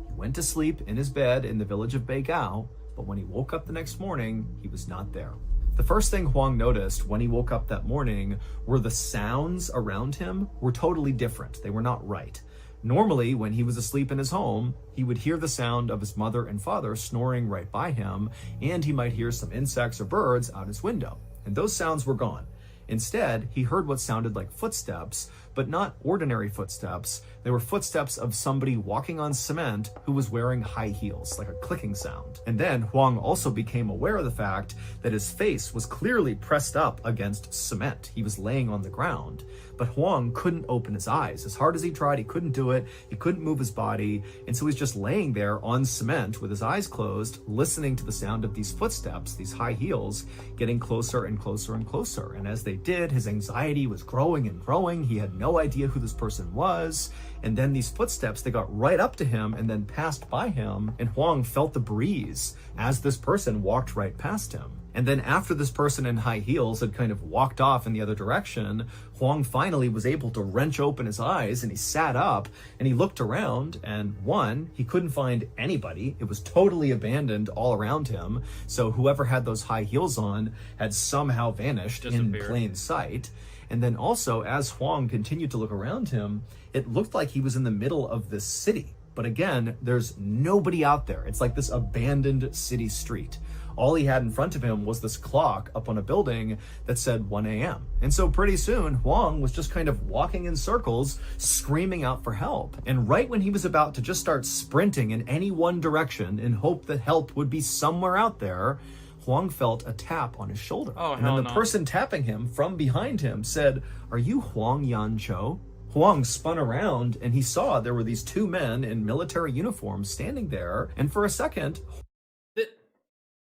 he went to sleep in his bed in the village of Beigao, but when he woke up the next morning, he was not there. The first thing Huang noticed when he woke up that morning were the sounds around him were totally different. They were not right. Normally, when he was asleep in his home, he would hear the sound of his mother and father snoring right by him, and he might hear some insects or birds out his window. And those sounds were gone. Instead, he heard what sounded like footsteps, but not ordinary footsteps. They were footsteps of somebody walking on cement who was wearing high heels, like a clicking sound. And then Huang also became aware of the fact that his face was clearly pressed up against cement. He was laying on the ground. But Huang couldn't open his eyes. As hard as he tried, he couldn't do it. He couldn't move his body. And so he's just laying there on cement with his eyes closed, listening to the sound of these footsteps, these high heels, getting closer and closer and closer. And as they did, his anxiety was growing and growing. He had no idea who this person was. And then these footsteps, they got right up to him and then passed by him. And Huang felt the breeze as this person walked right past him. And then after this person in high heels had kind of walked off in the other direction, Huang finally was able to wrench open his eyes, and he sat up and he looked around, and one, he couldn't find anybody. It was totally abandoned all around him. So whoever had those high heels on had somehow vanished in plain sight. And then also, as Huang continued to look around him, it looked like he was in the middle of this city. But again, there's nobody out there. It's like this abandoned city street. All he had in front of him was this clock up on a building that said 1 a.m. And so pretty soon, Huang was just kind of walking in circles, screaming out for help. And right when he was about to just start sprinting in any one direction in hope that help would be somewhere out there, Huang felt a tap on his shoulder. Oh, and then the person tapping him from behind him said, "Are you Huang Yanqiu?" Huang spun around and he saw there were these two men in military uniforms standing there. And for a second...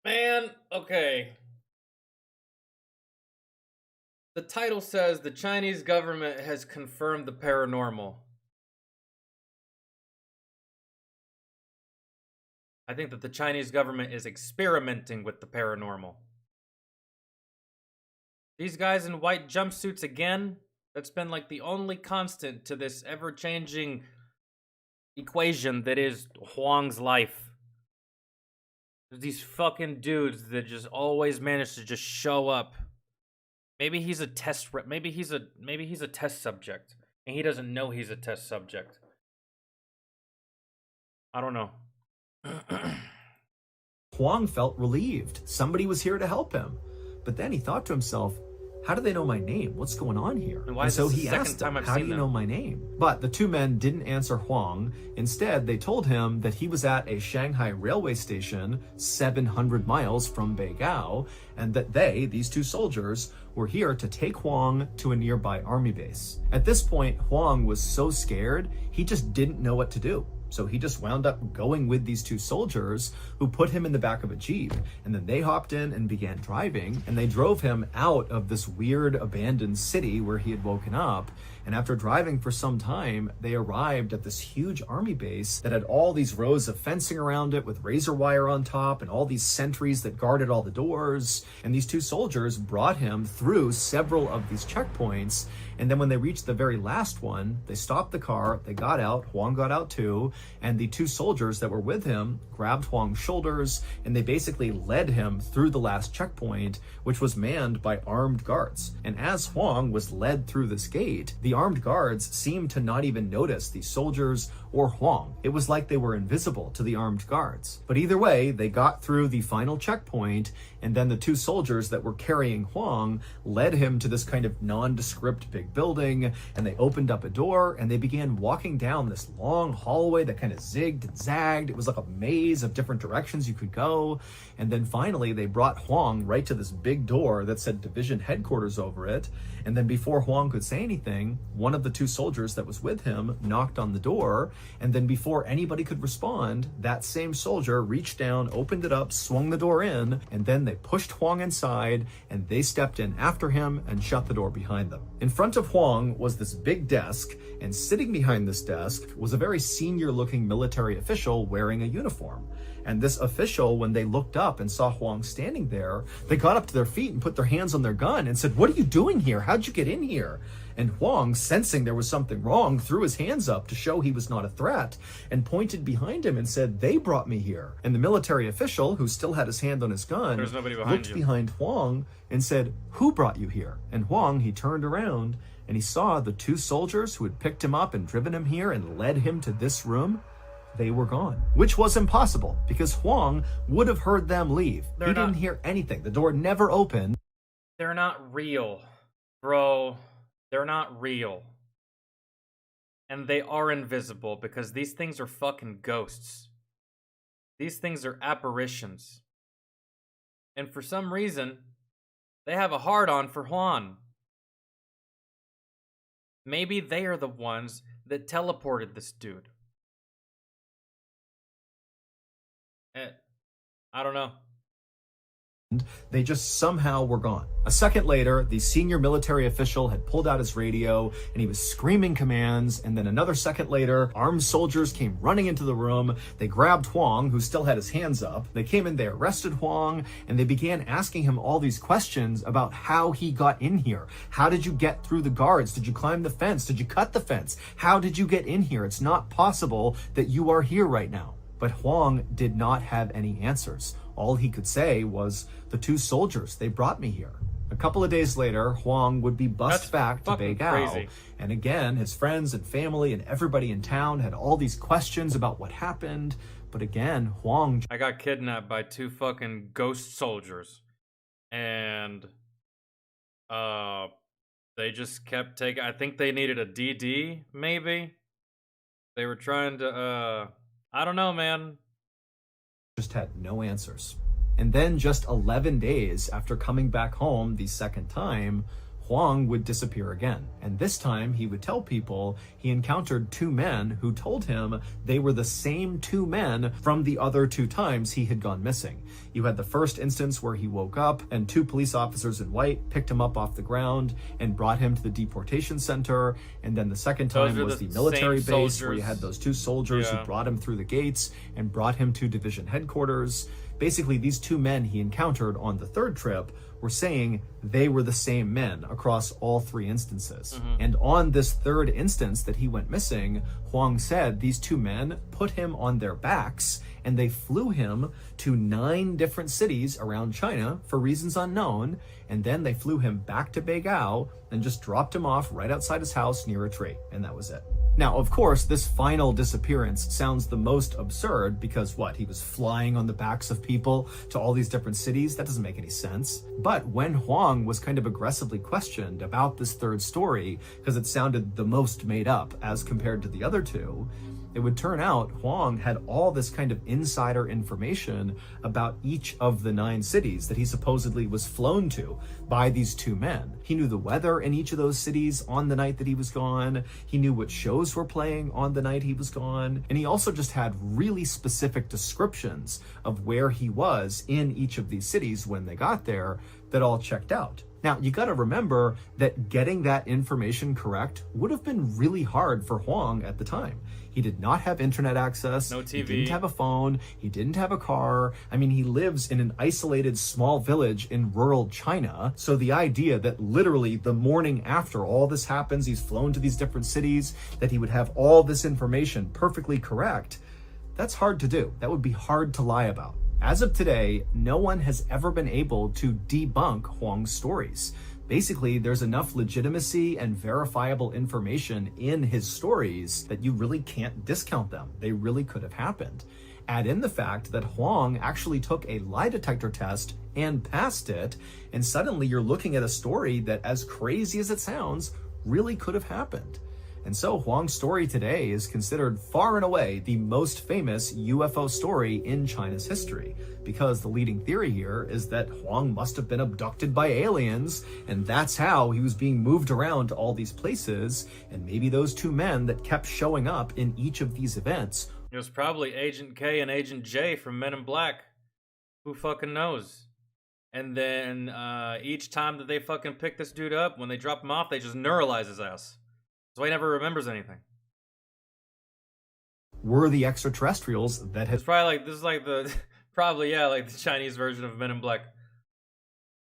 Man, okay. The title says the Chinese government has confirmed the paranormal. I think that the Chinese government is experimenting with the paranormal. These guys in white jumpsuits again? That's been like the only constant to this ever-changing equation that is Huang's life. These fucking dudes that just always manage to just show up. Maybe he's a test maybe he's a test subject and he doesn't know he's a test subject. I don't know. Huang felt relieved. Somebody was here to help him. But then he thought to himself, how do they know my name? What's going on here? And so he asked them, how do you know my name? But the two men didn't answer Huang. Instead, they told him that he was at a Shanghai railway station 700 miles from Beigao, and that these two soldiers, were here to take Huang to a nearby army base. At this point, Huang was so scared, he just didn't know what to do. So he just wound up going with these two soldiers who put him in the back of a Jeep. And then they hopped in and began driving, and they drove him out of this weird abandoned city where he had woken up. And after driving for some time, they arrived at this huge army base that had all these rows of fencing around it with razor wire on top and all these sentries that guarded all the doors. And these two soldiers brought him through several of these checkpoints. And then when they reached the very last one, they stopped the car, they got out, Huang got out too, and the two soldiers that were with him grabbed Huang's shoulders, and they basically led him through the last checkpoint, which was manned by armed guards. And as Huang was led through this gate, the armed guards seemed to not even notice these soldiers or Huang. It was like they were invisible to the armed guards. But either way, they got through the final checkpoint, and then the two soldiers that were carrying Huang led him to this kind of nondescript big building, and they opened up a door, and they began walking down this long hallway that kind of zigged and zagged. It was like a maze of different directions you could go. And then finally, they brought Huang right to this big door that said division headquarters over it. And then before Huang could say anything, one of the two soldiers that was with him knocked on the door. And then before anybody could respond, that same soldier reached down, opened it up, swung the door in, and then they pushed Huang inside, and they stepped in after him and shut the door behind them. In front of Huang was this big desk, and sitting behind this desk was a very senior-looking military official wearing a uniform. And this official, when they looked up and saw Huang standing there, they got up to their feet and put their hands on their gun and said, "What are you doing here? How'd you get in here?" And Huang, sensing there was something wrong, threw his hands up to show he was not a threat and pointed behind him and said, "They brought me here." And the military official, who still had his hand on his gun, There's nobody behind looked you. behind Huang and said, "Who brought you here?" And Huang, he turned around and he saw the two soldiers who had picked him up and driven him here and led him to this room. They were gone, which was impossible because Huang would have heard them leave. He didn't hear anything. The door never opened. They're not real, bro. They're not real. And they are invisible because these things are fucking ghosts. These things are apparitions. And for some reason, they have a hard-on for Huang. Maybe they are the ones that teleported this dude. I don't know. They just somehow were gone. A second later, the senior military official had pulled out his radio and he was screaming commands. And then another second later, armed soldiers came running into the room. They grabbed Huang, who still had his hands up. They came in, they arrested Huang, and they began asking him all these questions about how he got in here. How did you get through the guards? Did you climb the fence? Did you cut the fence? How did you get in here? It's not possible that you are here right now. But Huang did not have any answers. All he could say was, "The two soldiers, they brought me here." A couple of days later, Huang would be bussed back to Beigao. Crazy. And again, his friends and family and everybody in town had all these questions about what happened. But again, Huang... I got kidnapped by two fucking ghost soldiers. And, they just kept taking... I think they needed a DD, maybe? They were trying to, I don't know, man. Just had no answers. And then just 11 days after coming back home the second time, Huang would disappear again. And this time he would tell people he encountered two men who told him they were the same two men from the other two times he had gone missing. You had the first instance where he woke up and two police officers in white picked him up off the ground and brought him to the deportation center. And then the second time was the military base where you had those two soldiers who brought him through the gates and brought him to division headquarters. Basically, these two men he encountered on the third trip were saying they were the same men across all three instances. And on this third instance that he went missing, Huang said these two men put him on their backs and they flew him to 9 different cities around China for reasons unknown. And then they flew him back to Beigao and just dropped him off right outside his house near a tree. And that was it. Now, of course, this final disappearance sounds the most absurd because what? He was flying on the backs of people to all these different cities? That doesn't make any sense. But when Huang was kind of aggressively questioned about this third story, because it sounded the most made up as compared to the other two, it would turn out Huang had all this kind of insider information about each of the 9 cities that he supposedly was flown to by these two men. He knew the weather in each of those cities on the night that he was gone. He knew what shows were playing on the night he was gone. And he also just had really specific descriptions of where he was in each of these cities when they got there that all checked out. Now, you got to remember that getting that information correct would have been really hard for Huang at the time. He did not have internet access. No TV. He didn't have a phone. He didn't have a car. I mean, he lives in an isolated small village in rural China. So the idea that literally the morning after all this happens, he's flown to these different cities, that he would have all this information perfectly correct, that's hard to do. That would be hard to lie about. As of today, no one has ever been able to debunk Huang's stories. Basically, there's enough legitimacy and verifiable information in his stories that you really can't discount them. They really could have happened. Add in the fact that Huang actually took a lie detector test and passed it, and suddenly you're looking at a story that, as crazy as it sounds, really could have happened. And so Huang's story today is considered far and away the most famous UFO story in China's history, because the leading theory here is that Huang must have been abducted by aliens, and that's how he was being moved around to all these places, and maybe those two men that kept showing up in each of these events. It was probably Agent K and Agent J from Men in Black. Who fucking knows? And then each time that they fucking pick this dude up, when they drop him off, they just neuralize his ass. So he never remembers anything. Were the extraterrestrials that had It's probably like, this is like the, probably, yeah, like the Chinese version of Men in Black.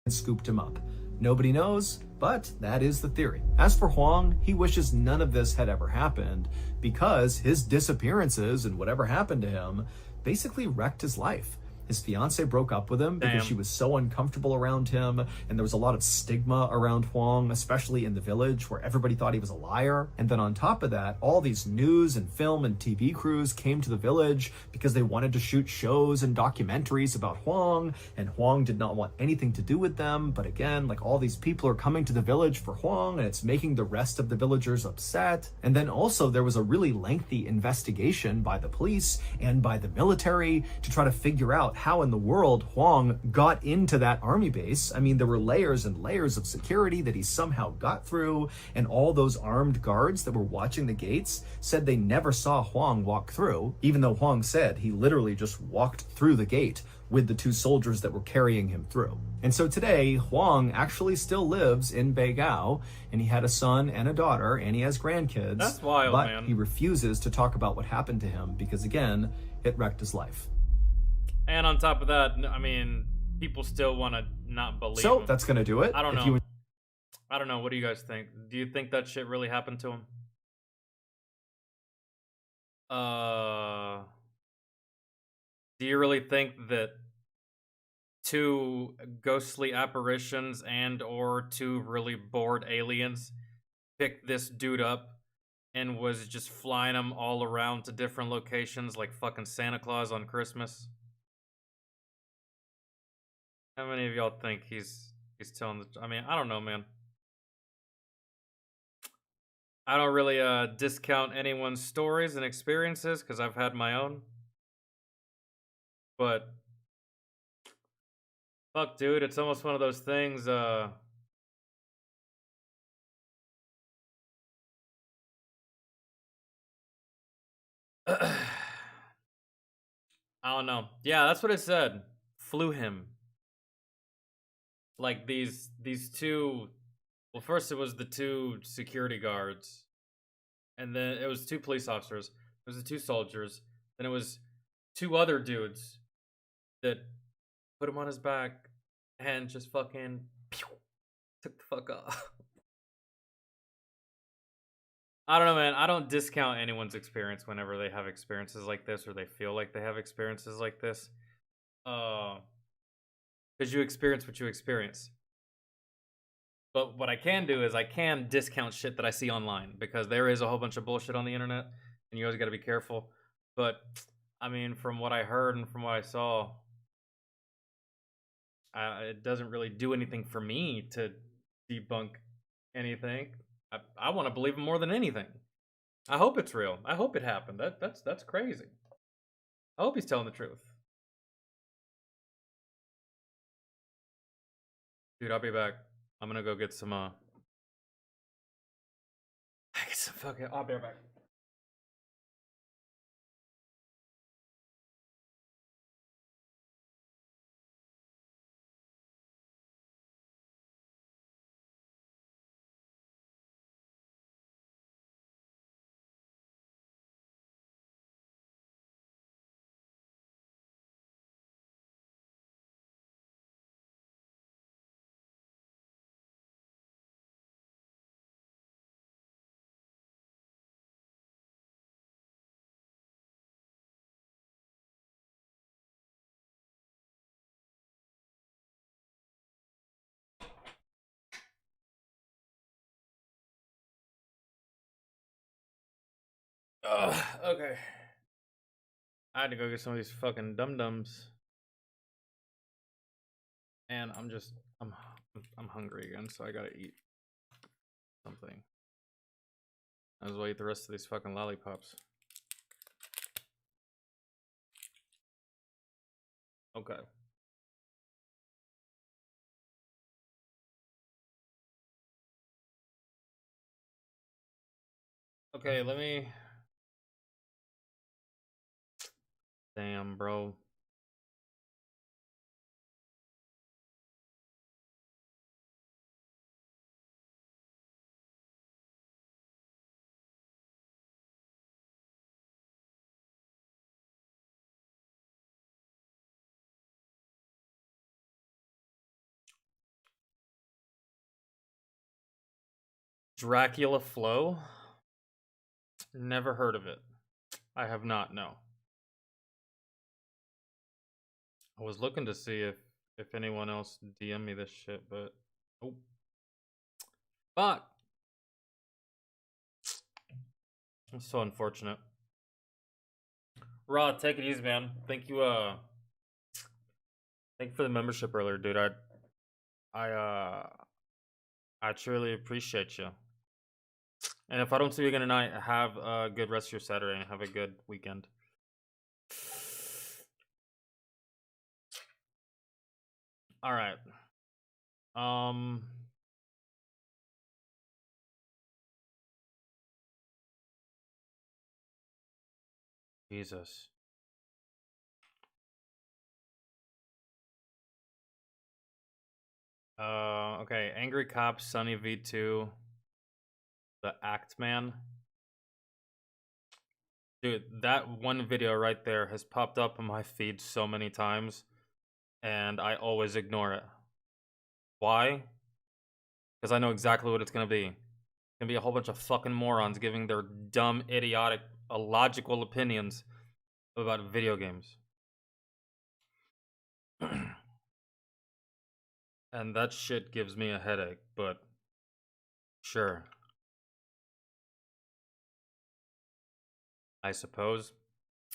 scooped him up. Nobody knows, but that is the theory. As for Huang, he wishes none of this had ever happened because his disappearances and whatever happened to him basically wrecked his life. His fiance broke up with him because she was so uncomfortable around him, and there was a lot of stigma around Huang, especially in the village where everybody thought he was a liar. And then on top of that, all these news and film and TV crews came to the village because they wanted to shoot shows and documentaries about Huang, and Huang did not want anything to do with them. But again, like, all these people are coming to the village for Huang, and it's making the rest of the villagers upset. And then also there was a really lengthy investigation by the police and by the military to try to figure out how in the world Huang got into that army base. I mean, there were layers and layers of security that he somehow got through, and all those armed guards that were watching the gates said they never saw Huang walk through, even though Huang said he literally just walked through the gate with the two soldiers that were carrying him through. And so today, Huang actually still lives in Beigao, and he had a son and a daughter, and he has grandkids. That's wild, but man. He refuses to talk about what happened to him because, again, it wrecked his life. And on top of that, I mean, people still want to not believe So him. that's gonna do it. I don't If know. you I don't know. What do you guys think? Do you think that shit really happened to him? Do you really think that two ghostly apparitions and or two really bored aliens picked this dude up and was just flying him all around to different locations like fucking Santa Claus on Christmas? How many of y'all think he's telling the... I mean, I don't know, man. I don't really discount anyone's stories and experiences because I've had my own. But fuck, dude, it's almost one of those things. I don't know. Yeah, that's what it said. Flew him. Like these two. Well, first it was the two security guards, and then it was two police officers. It was the two soldiers. Then it was two other dudes that put him on his back and just fucking pew, took the fuck off. I don't know, man. I don't discount anyone's experience whenever they have experiences like this or they feel like they have experiences like this. Because you experience what you experience. But what I can do is I can discount shit that I see online because there is a whole bunch of bullshit on the internet and you always got to be careful. But I mean, from what I heard and from what I saw, it doesn't really do anything for me to debunk anything. I want to believe him more than anything. I hope it's real. I hope it happened. That's crazy. I hope he's telling the truth. Dude, I'll be back. I'm gonna go get some get some fucking. I'll be right back. Okay. I had to go get some of these fucking dum-dums. And I'm hungry again, so I gotta eat something. As well eat the rest of these fucking lollipops. Okay. Okay, let me... Damn, bro. Dracula Flow? Never heard of it. I have not, no. I was looking to see if anyone else DM me this shit, but oh, fuck. That's so unfortunate. Rod, take it easy, man. Thank you for the membership earlier, dude. I truly appreciate you. And if I don't see you again tonight, have a good rest of your Saturday and have a good weekend. All right. Jesus. Okay. Angry Cop, Sunny V2, The Act Man. Dude, that one video right there has popped up on my feed so many times, and I always ignore it. Why? Because I know exactly what it's gonna be. It's gonna be a whole bunch of fucking morons giving their dumb, idiotic, illogical opinions about video games. And that shit gives me a headache, but sure. I suppose.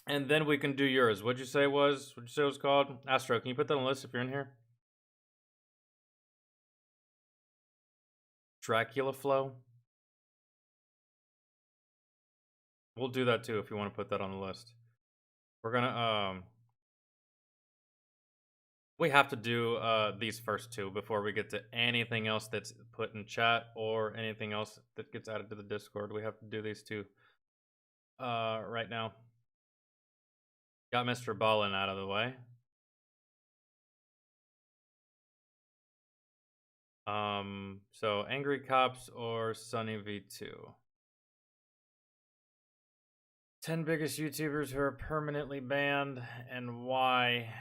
And then we can do yours. What'd you say it was called? Astro, can you put that on the list if you're in here? Dracula Flow? We'll do that too if you want to put that on the list. We're gonna, we have to do these first two before we get to anything else that's put in chat or anything else that gets added to the Discord. We have to do these two right now. Got Mr. Ballin out of the way. So Angry Cops or Sunny V2. 10 biggest YouTubers who are permanently banned and why.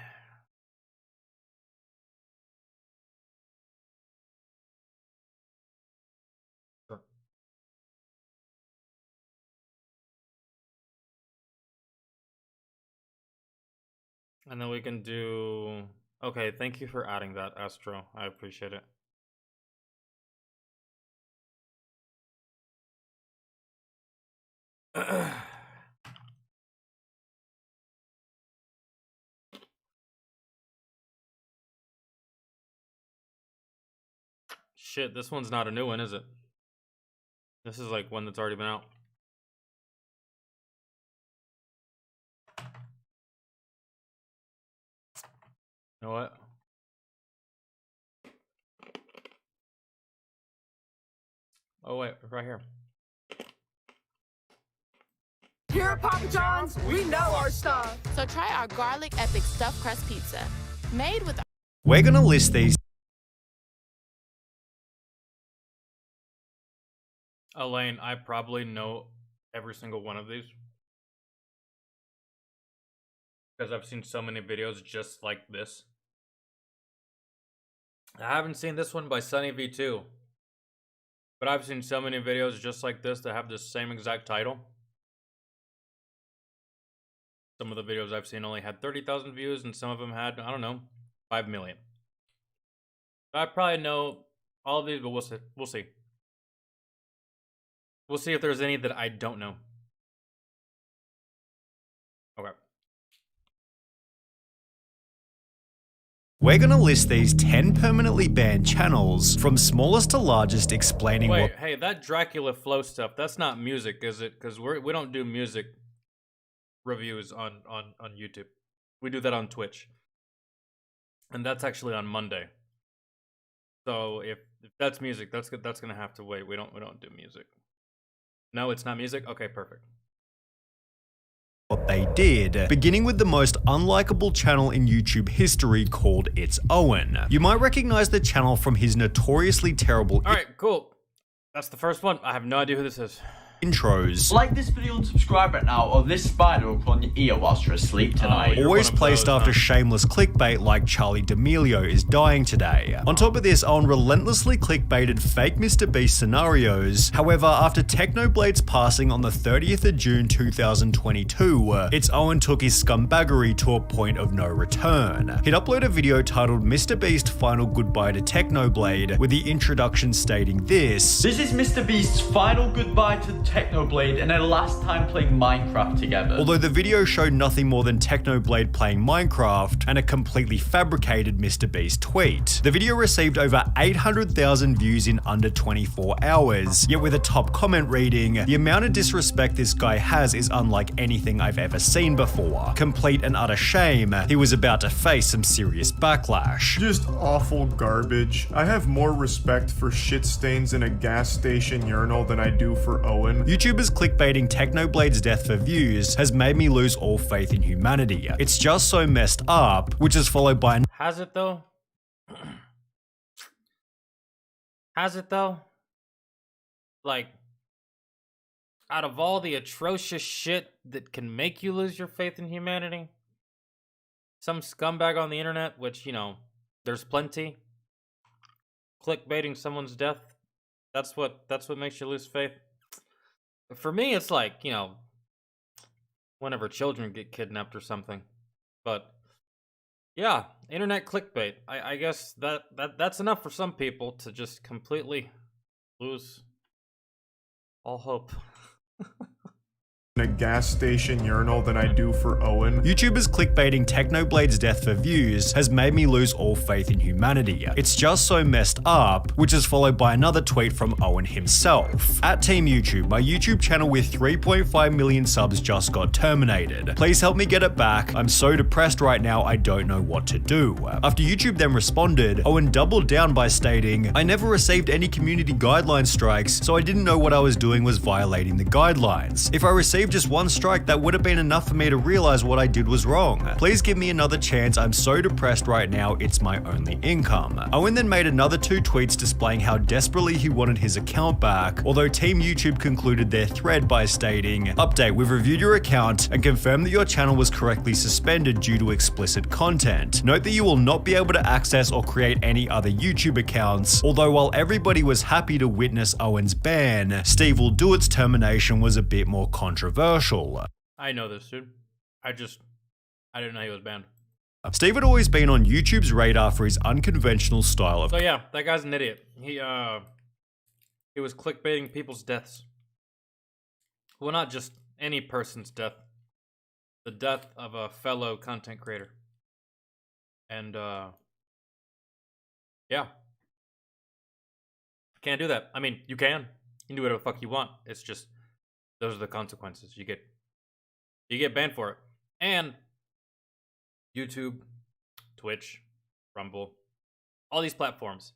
And then we can do... Okay, thank you for adding that, Astro. I appreciate it. Shit, this one's not a new one, is it? This is like one that's already been out. You know what? Oh wait, right here. Here at Papa John's, we know our stuff. So try our garlic epic stuffed crust pizza, made with. We're gonna list these. Elaine, I probably know every single one of these. Because I've seen so many videos just like this. I haven't seen this one by Sunny V2. But I've seen so many videos just like this that have the same exact title. Some of the videos I've seen only had 30,000 views and some of them had, I don't know, 5 million. I probably know all of these, but we'll see. We'll see. We'll see if there's any that I don't know. Okay. We're gonna list these 10 permanently banned channels, from smallest to largest, explaining Wait, what- hey, that Dracula Flow stuff, that's not music, is it? Because we don't do music reviews on YouTube. We do that on Twitch. And that's actually on Monday. So if that's music, that's gonna have to wait. We don't do music. No, it's not music? Okay, perfect. What they did, beginning with the most unlikable channel in YouTube history called It's Owen. You might recognize the channel from his notoriously terrible Alright, cool. That's the first one. I have no idea who this is. intros. Like this video and subscribe right now, or this spider will crawl in your ear whilst you're asleep tonight. You're Always one of placed those, after huh? shameless clickbait like Charlie D'Amelio is dying today. On top of this, Owen relentlessly clickbaited fake Mr. Beast scenarios. However, after Technoblade's passing on the 30th of June 2022, It's Owen took his scumbaggery to a point of no return. He'd upload a video titled Mr. Beast Final Goodbye to Technoblade, with the introduction stating this. This is Mr. Beast's final goodbye to Technoblade and their last time playing Minecraft together. Although the video showed nothing more than Technoblade playing Minecraft and a completely fabricated Mr. Beast tweet. The video received over 800,000 views in under 24 hours, yet with a top comment reading, "The amount of disrespect this guy has is unlike anything I've ever seen before. Complete and utter shame. He was about to face some serious backlash." Just awful garbage. I have more respect for shit stains in a gas station urinal than I do for Owen. YouTubers clickbaiting Technoblade's death for views has made me lose all faith in humanity. It's just so messed up, which is followed by Has it though? Has it though? Like, out of all the atrocious shit that can make you lose your faith in humanity, some scumbag on the internet, which, you know, there's plenty, clickbaiting someone's death, that's what makes you lose faith. For me, it's like, you know, whenever children get kidnapped or something. But yeah, internet clickbait. I guess that's enough for some people to just completely lose all hope. In a gas station urinal than I do for Owen. YouTubers clickbaiting Technoblade's death for views has made me lose all faith in humanity. It's just so messed up, which is followed by another tweet from Owen himself. At Team YouTube, my YouTube channel with 3.5 million subs just got terminated. Please help me get it back. I'm so depressed right now, I don't know what to do. After YouTube then responded, Owen doubled down by stating, "I never received any community guideline strikes, so I didn't know what I was doing was violating the guidelines. If I received Steve, just one strike, that would have been enough for me to realize what I did was wrong. Please give me another chance, I'm so depressed right now, it's my only income. Owen then made another 2 tweets displaying how desperately he wanted his account back, although Team YouTube concluded their thread by stating, "Update, we've reviewed your account and confirmed that your channel was correctly suspended due to explicit content. Note that you will not be able to access or create any other YouTube accounts, although while everybody was happy to witness Owen's ban, Steve Will Do It's termination was a bit more controversial." I know this, dude. I didn't know he was banned. Steve had always been on YouTube's radar for his unconventional style of— So yeah, that guy's an idiot. He was clickbaiting people's deaths. Well, not just any person's death. The death of a fellow content creator. And yeah. Can't do that. I mean, you can. You can do whatever the fuck you want. It's just those are the consequences. You get banned for it. And YouTube, Twitch, Rumble, all these platforms,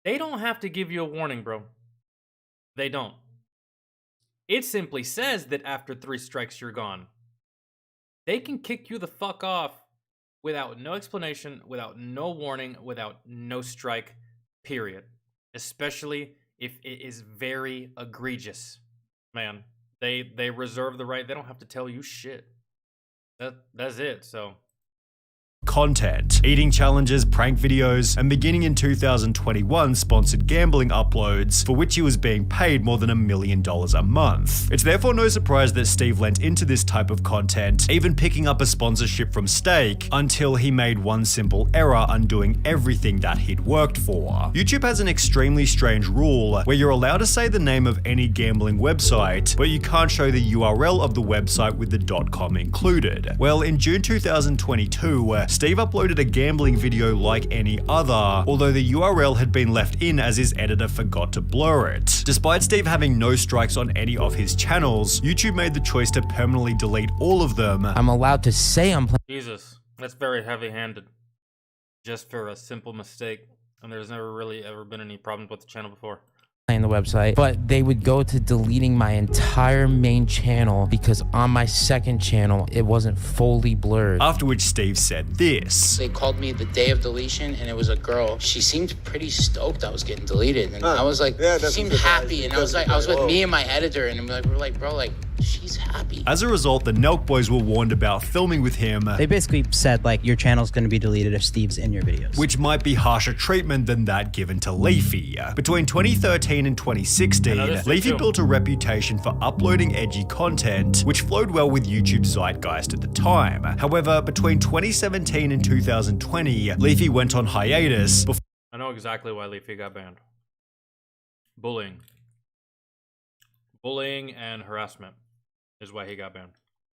they don't have to give you a warning, bro. They don't. It simply says that after 3 strikes, you're gone. They can kick you the fuck off without no explanation, without no warning, without no strike, period. Especially if it is very egregious. Man, they reserve the right. They don't have to tell you shit. That's it, so... content, eating challenges, prank videos, and beginning in 2021 sponsored gambling uploads, for which he was being paid more than $1 million a month. It's therefore no surprise that Steve lent into this type of content, even picking up a sponsorship from Stake, until he made one simple error undoing everything that he'd worked for. YouTube has an extremely strange rule where you're allowed to say the name of any gambling website, but you can't show the URL of the website with the .com included. Well, in June 2022, Steve uploaded a gambling video like any other, although the URL had been left in as his editor forgot to blur it. Despite Steve having no strikes on any of his channels, YouTube made the choice to permanently delete all of them. I'm allowed to say I'm playing. Jesus, that's very heavy-handed. Just for a simple mistake. And there's never really ever been any problems with the channel before. The website, but they would go to deleting my entire main channel because on my second channel it wasn't fully blurred. After which Steve said this. They called me the day of deletion and it was a girl. She seemed pretty stoked I was getting deleted, and I was like, she seemed happy, and I was with me and my editor, and we're like, bro, like, she's happy. As a result, the Nelk boys were warned about filming with him. They basically said, like, your channel's going to be deleted if Steve's in your videos. Which might be harsher treatment than that given to Leafy. Between 2013 and 2016, Leafy built a reputation for uploading edgy content, which flowed well with YouTube's zeitgeist at the time. However, between 2017 and 2020, Leafy went on hiatus. I know exactly why Leafy got banned. Bullying. Bullying and harassment is why he got banned.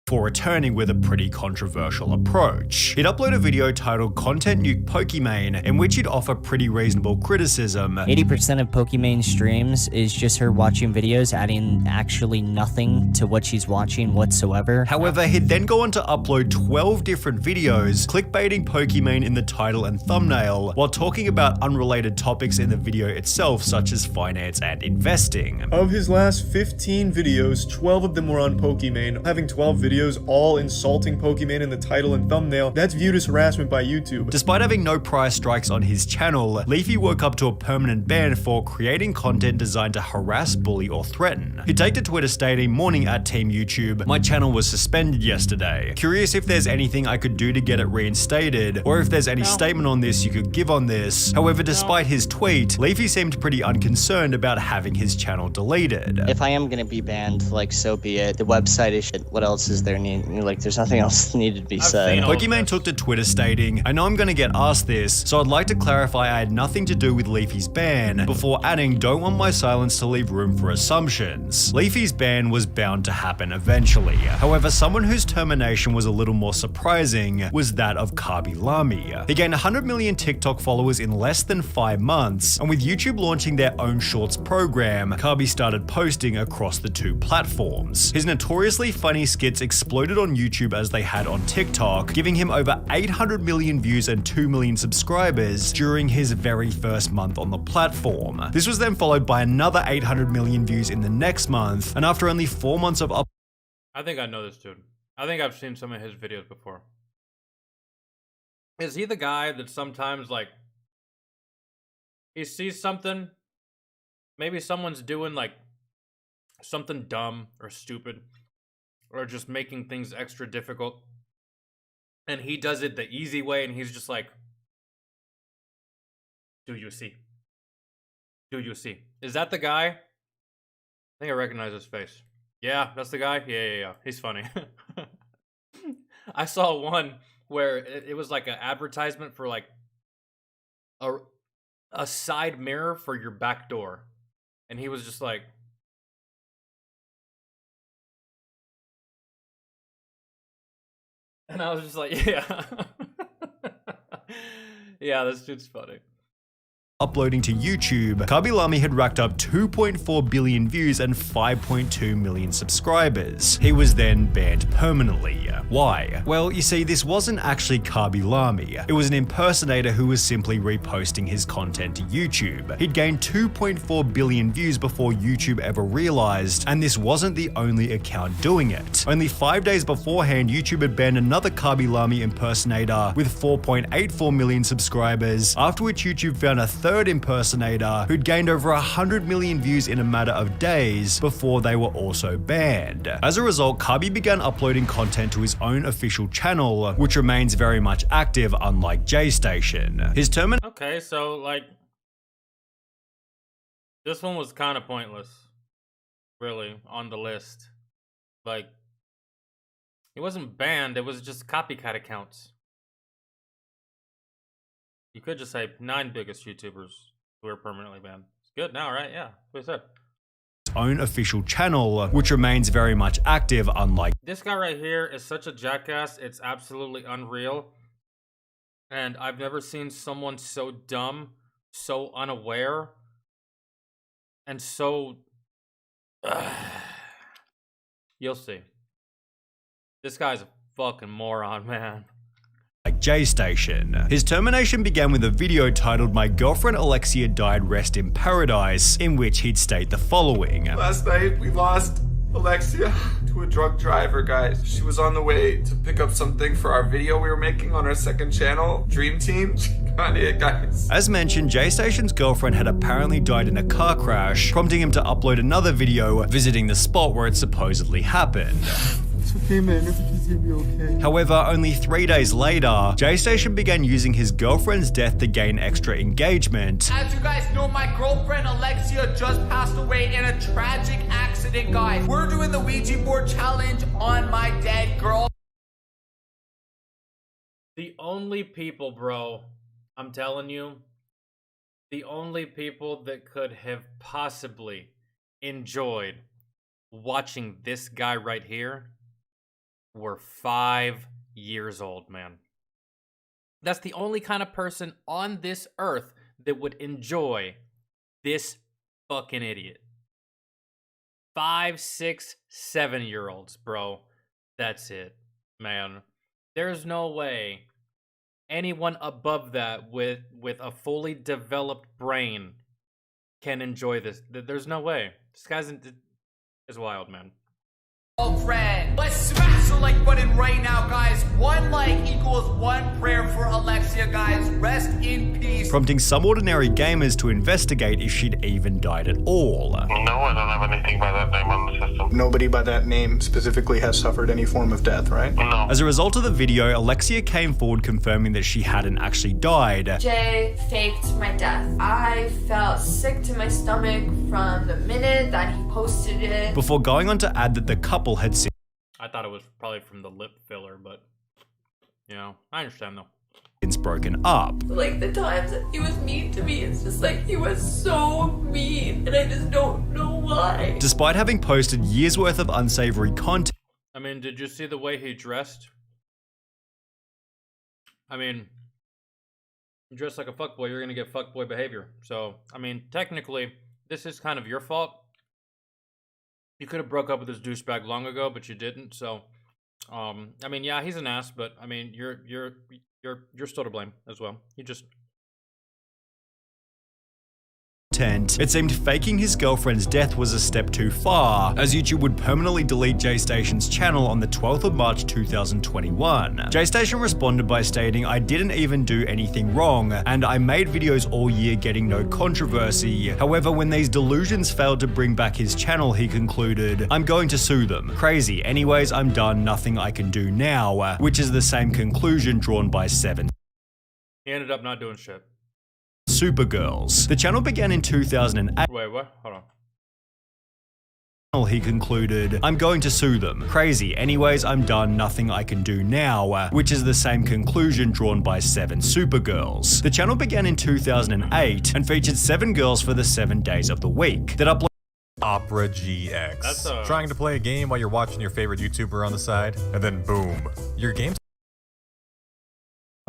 Before returning with a pretty controversial approach. He'd upload a video titled Content Nuke Pokimane, in which he'd offer pretty reasonable criticism. 80% of Pokimane streams is just her watching videos, adding actually nothing to what she's watching whatsoever. However, he'd then go on to upload 12 different videos, clickbaiting Pokimane in the title and thumbnail, while talking about unrelated topics in the video itself, such as finance and investing. Of his last 15 videos, 12 of them were on Pokimane. Having 12 videos all insulting Pokimane in the title and thumbnail, that's viewed as harassment by YouTube. Despite having no prior strikes on his channel, Leafy woke up to a permanent ban for creating content designed to harass, bully, or threaten. He'd take to Twitter stating, "Morning at Team YouTube, my channel was suspended yesterday. Curious if there's anything I could do to get it reinstated, or if there's any statement on this you could give on this." However, despite his tweet, Leafy seemed pretty unconcerned about having his channel deleted. If I am gonna be banned, like, so be it. The website is shit. What else is there? Like, there's nothing else needed to be said. Pokimane took to Twitter stating, "I know I'm gonna get asked this, so I'd like to clarify I had nothing to do with Leafy's ban," before adding, "Don't want my silence to leave room for assumptions." Leafy's ban was bound to happen eventually. However, someone whose termination was a little more surprising was that of Kabi Lami. He gained 100 million TikTok followers in less than 5 months, and with YouTube launching their own Shorts program, Kabi started posting across the 2 platforms. His notoriously funny skits exploded on YouTube as they had on TikTok, giving him over 800 million views and 2 million subscribers during his very first month on the platform. This was then followed by another 800 million views in the next month, and after only 4 months of I think I know this dude. I think I've seen some of his videos before. Is he the guy that sometimes, like, he sees something, maybe someone's doing, like, something dumb or stupid, or just making things extra difficult, and he does it the easy way, and he's just like, do you see? Do you see? Is that the guy? I think I recognize his face. Yeah, that's the guy? Yeah. He's funny. I saw one where it was like an advertisement for like a side mirror for your back door. And he was just like, and I was just like, yeah. Yeah, this dude's funny. Uploading to YouTube, Kabilami had racked up 2.4 billion views and 5.2 million subscribers. He was then banned permanently. Why? Well, you see, this wasn't actually Kabilami. It was an impersonator who was simply reposting his content to YouTube. He'd gained 2.4 billion views before YouTube ever realized, and this wasn't the only account doing it. Only 5 days beforehand, YouTube had banned another Kabilami impersonator with 4.84 million subscribers, after which YouTube found a third impersonator who'd gained over 100 million views in a matter of days before they were also banned. As a result, Kabi began uploading content to his own official channel, which remains very much active, unlike JStation. His termination. Okay, so like, this one was kind of pointless, really, on the list. Like, he wasn't banned, it was just copycat accounts. You could just say 9 biggest YouTubers who are permanently banned. It's good now, right? Yeah, that's what I said. Own official channel, which remains very much active, unlike this guy right here is such a jackass, it's absolutely unreal. And I've never seen someone so dumb, so unaware, and so you'll see. This guy's a fucking moron, man. Like JStation. His termination began with a video titled "My Girlfriend Alexia Died Rest in Paradise," in which he'd state the following. Last night, we lost Alexia to a drunk driver, guys. She was on the way to pick up something for our video we were making on our second channel, Dream Team. She got it, guys. As mentioned, JStation's girlfriend had apparently died in a car crash, prompting him to upload another video visiting the spot where it supposedly happened. It's okay, man. Everything's gonna be okay. However, only 3 days later, JStation began using his girlfriend's death to gain extra engagement. As you guys know, my girlfriend Alexia just passed away in a tragic accident, guys. We're doing the Ouija board challenge on my dead girl. The only people, bro, I'm telling you, the only people that could have possibly enjoyed watching this guy right here were 5 years old, man. That's the only kind of person on this earth that would enjoy this fucking idiot. 5, 6, 7-year-olds, bro. That's it, man. There's no way anyone above that with a fully developed brain can enjoy this. There's no way. This guy's is wild, man. Girlfriend. Let's smash the like button right now, guys. 1 like equals 1 prayer for Alexia, guys. Rest in peace. Prompting some ordinary gamers to investigate if she'd even died at all. No, I don't have anything by that name on the system. Nobody by that name specifically has suffered any form of death, right? No. As a result of the video, Alexia came forward confirming that she hadn't actually died. Jay faked my death. I felt sick to my stomach from the minute that he posted it. Before going on to add that the couple had since I thought it was probably from the lip filler, but, you know, I understand though. Broken up. Like the times that he was mean to me, it's just like he was so mean and I just don't know why. Despite having posted years worth of unsavory content. I mean, did you see the way he dressed? I mean, you dress like a fuckboy, you're gonna get fuckboy behavior. So, I mean, technically, this is kind of your fault. You could have broke up with this douchebag long ago, but you didn't. So, I mean, yeah, he's an ass, but I mean, you're still to blame as well. You just point, it seemed faking his girlfriend's death was a step too far, as YouTube would permanently delete JStation's channel on the 12th of March 2021. JStation responded by stating, "I didn't even do anything wrong, and I made videos all year getting no controversy. However, when these delusions failed to bring back his channel, he concluded, I'm going to sue them. Crazy. Anyways, I'm done. Nothing I can do now," which is the same conclusion drawn by 7 He ended up not doing shit. Supergirls. The channel began in 2008. Wait, what? Hold on. He concluded, "I'm going to sue them. Crazy. Anyways, I'm done. Nothing I can do now," which is the same conclusion drawn by 7 Supergirls. The channel began in 2008 and featured 7 girls for the 7 days of the week that uploaded Opera GX. Trying to play a game while you're watching your favorite YouTuber on the side, and then boom, your game's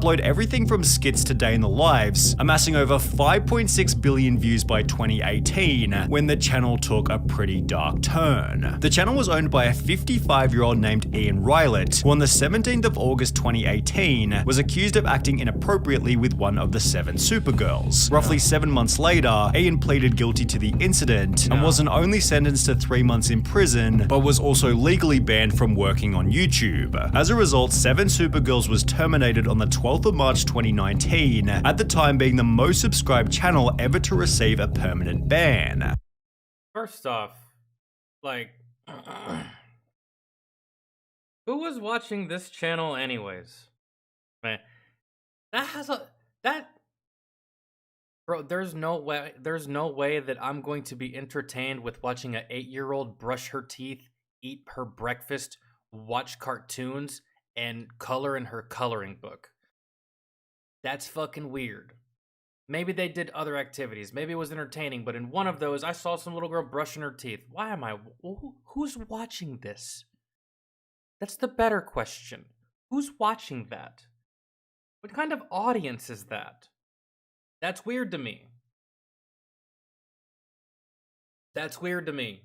upload everything from skits to day in the lives, amassing over 5.6 billion views by 2018, when the channel took a pretty dark turn. The channel was owned by a 55-year-old named Ian Rylett, who on the 17th of August 2018 was accused of acting inappropriately with one of the 7 Supergirls. Roughly 7 months later, Ian pleaded guilty to the incident and wasn't only sentenced to 3 months in prison, but was also legally banned from working on YouTube. As a result, 7 Supergirls was terminated on the 12th of March 2019, at the time being the most subscribed channel ever to receive a permanent ban. First off, like, who was watching this channel anyways? Man, bro, there's no way that I'm going to be entertained with watching an 8-year-old brush her teeth, eat her breakfast, watch cartoons, and color in her coloring book. That's fucking weird. Maybe they did other activities. Maybe it was entertaining, but in one of those, I saw some little girl brushing her teeth. Why am I... Who's watching this? That's the better question. Who's watching that? What kind of audience is that? That's weird to me. That's weird to me.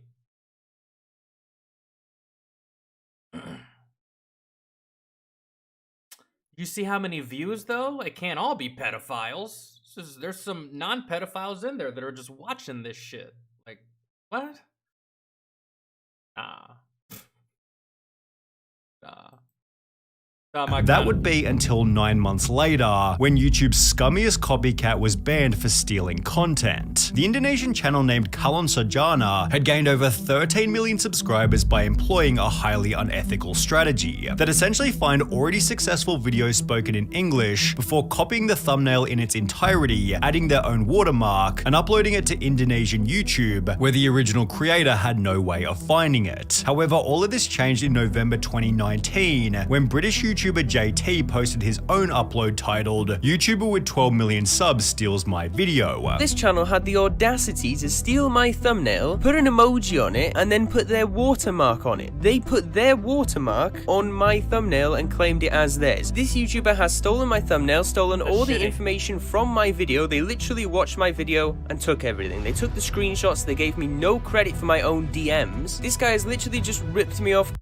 You see how many views, though? It can't all be pedophiles. There's some non-pedophiles in there that are just watching this shit. Like, what? That would be until 9 months later, when YouTube's scummiest copycat was banned for stealing content. The Indonesian channel named Kalon Sarjana had gained over 13 million subscribers by employing a highly unethical strategy that essentially find already successful videos spoken in English before copying the thumbnail in its entirety, adding their own watermark, and uploading it to Indonesian YouTube, where the original creator had no way of finding it. However, all of this changed in November 2019, when British YouTuber JT posted his own upload titled, "YouTuber with 12 million subs steals my video." This channel had the audacity to steal my thumbnail, put an emoji on it, and then put their watermark on it. They put their watermark on my thumbnail and claimed it as theirs. This YouTuber has stolen my thumbnail, stolen all the information from my video. They literally watched my video and took everything. They took the screenshots, they gave me no credit for my own DMs. This guy has literally just ripped me off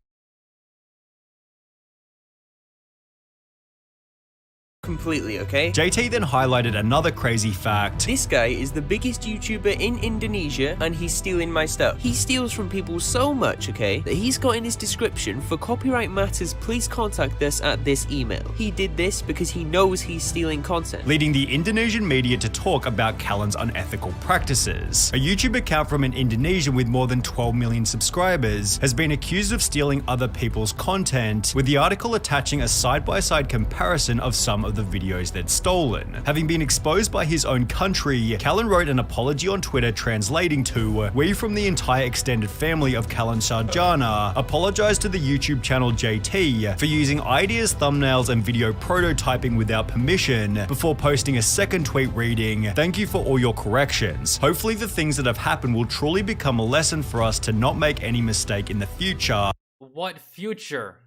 completely, okay? JT then highlighted another crazy fact. This guy is the biggest YouTuber in Indonesia and he's stealing my stuff. He steals from people so much, okay, that he's got in his description, "For copyright matters, please contact us at this email." He did this because he knows he's stealing content. Leading the Indonesian media to talk about Kalon's unethical practices. A YouTube account from an Indonesia with more than 12 million subscribers has been accused of stealing other people's content, with the article attaching a side-by-side comparison of some of the videos they'd stolen. Having been exposed by his own country, Kalon wrote an apology on Twitter translating to, "We from the entire extended family of Kalon Sarjana apologize to the YouTube channel JT for using ideas, thumbnails, and video prototyping without permission," before posting a second tweet reading, "Thank you for all your corrections. Hopefully the things that have happened will truly become a lesson for us to not make any mistake in the future." What future?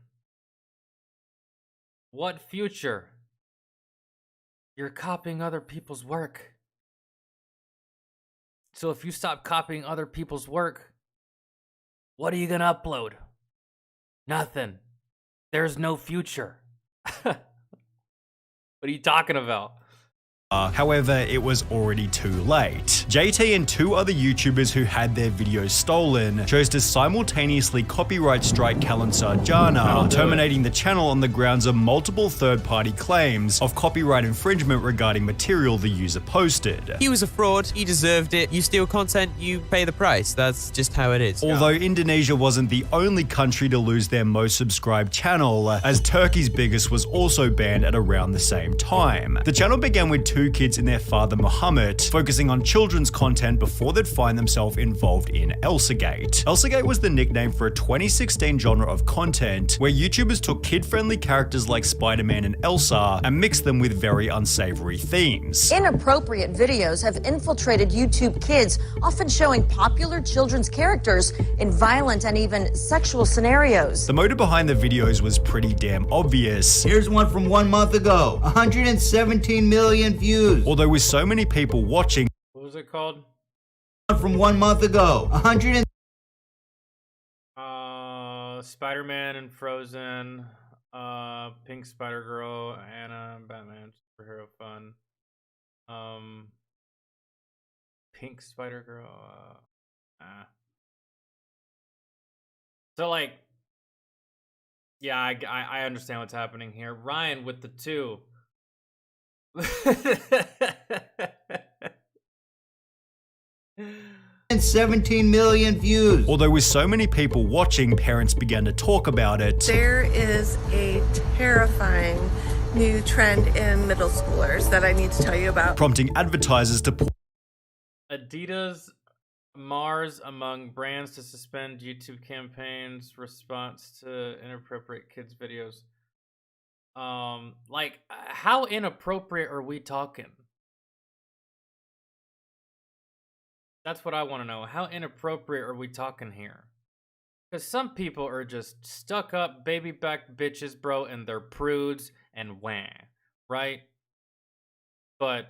What future? You're copying other people's work. So if you stop copying other people's work, what are you gonna upload? Nothing. There's no future. What are you talking about? However, it was already too late. JT and 2 other YouTubers who had their videos stolen chose to simultaneously copyright strike Kalan Sarjana, terminating the channel on the grounds of multiple third-party claims of copyright infringement regarding material the user posted. He was a fraud, he deserved it. You steal content, you pay the price. That's just how it is. Although Indonesia wasn't the only country to lose their most subscribed channel, as Turkey's biggest was also banned at around the same time. The channel began with 2 kids and their father Muhammad, focusing on children's content before they'd find themselves involved in Elsagate. Elsagate was the nickname for a 2016 genre of content where YouTubers took kid-friendly characters like Spider-Man and Elsa and mixed them with very unsavory themes. Inappropriate videos have infiltrated YouTube Kids, often showing popular children's characters in violent and even sexual scenarios. The motive behind the videos was pretty damn obvious. Here's one from 1 month ago. 117 million views. Although with so many people watching, what was it called? From 1 month ago. Spider-Man and Frozen, Pink Spider-Girl, Anna, Batman, Superhero Fun, Pink Spider-Girl, So like, yeah, I understand what's happening here. Ryan with the 2. 17 million views. Although with so many people watching, parents began to talk about it. There is a terrifying new trend in middle schoolers that I need to tell you about. Prompting advertisers to Adidas, Mars among brands to suspend YouTube campaigns response to inappropriate kids videos. Like, how inappropriate are we talking? That's what I want to know. How inappropriate are we talking here? Because some people are just stuck up baby back bitches, bro, and they're prudes and wah, right? But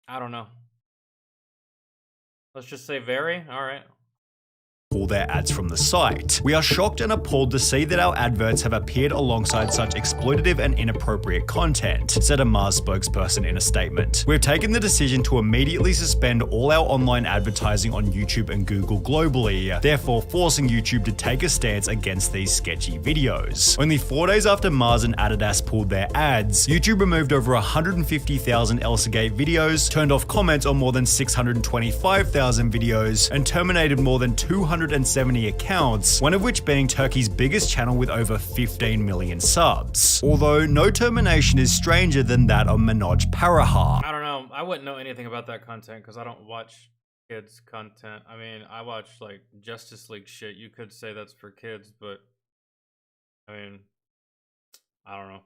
I don't know. Let's just say very. All right. All their ads from the site. We are shocked and appalled to see that our adverts have appeared alongside such exploitative and inappropriate content, said a Mars spokesperson in a statement. We've taken the decision to immediately suspend all our online advertising on YouTube and Google globally, therefore forcing YouTube to take a stance against these sketchy videos. Only 4 days after Mars and Adidas pulled their ads, YouTube removed over 150,000 Elsagate videos, turned off comments on more than 625,000 videos, and terminated more than 270 accounts, one of which being Turkey's biggest channel with over 15 million subs. Although no termination is stranger than that of Manoj Parahar. I don't know. I wouldn't know anything about that content because I don't watch kids content. I mean, I watch like Justice League shit. You could say that's for kids, but I mean, I don't know.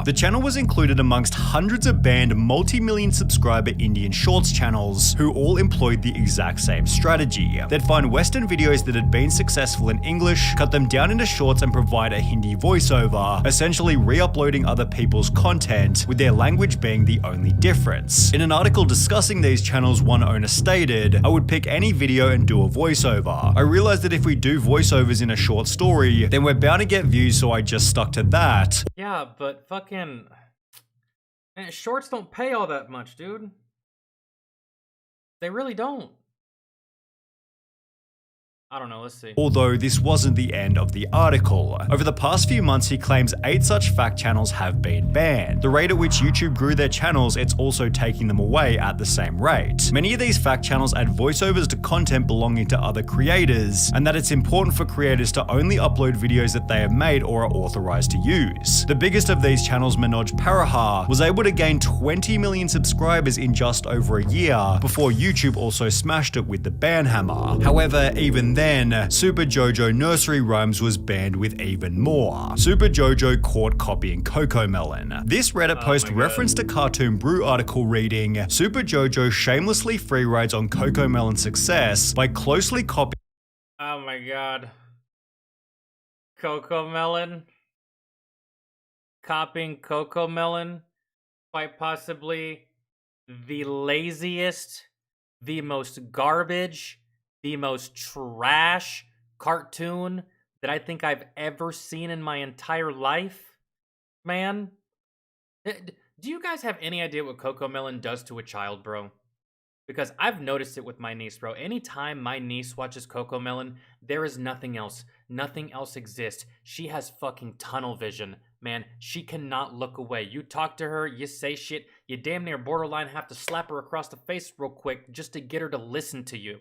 The channel was included amongst hundreds of banned multi-million subscriber Indian Shorts channels who all employed the exact same strategy. They'd find Western videos that had been successful in English, cut them down into shorts and provide a Hindi voiceover, essentially re-uploading other people's content, with their language being the only difference. In an article discussing these channels, one owner stated, "I would pick any video and do a voiceover. I realized that if we do voiceovers in a short story, then we're bound to get views, so I just stuck to that." Yeah, but fucking shorts don't pay all that much, dude. They really don't. I don't know, let's see. Although this wasn't the end of the article. Over the past few months, he claims 8 such fact channels have been banned. The rate at which YouTube grew their channels, it's also taking them away at the same rate. Many of these fact channels add voiceovers to content belonging to other creators, and that it's important for creators to only upload videos that they have made or are authorized to use. The biggest of these channels, Manoj Parahar, was able to gain 20 million subscribers in just over a year, before YouTube also smashed it with the ban hammer. However, even then, Super Jojo Nursery Rhymes was banned with even more. Super Jojo caught copying Cocomelon. This Reddit post referenced a Cartoon Brew article reading, "Super Jojo shamelessly free rides on Cocomelon's success by closely copying..." Oh my god. Cocomelon? Copying Cocomelon? Quite possibly the laziest, the most garbage, the most trash cartoon that I think I've ever seen in my entire life, man. Do you guys have any idea what CoComelon does to a child, bro? Because I've noticed it with my niece, bro. Anytime my niece watches CoComelon, there is nothing else. Nothing else exists. She has fucking tunnel vision, man. She cannot look away. You talk to her, you say shit, you damn near borderline have to slap her across the face real quick just to get her to listen to you.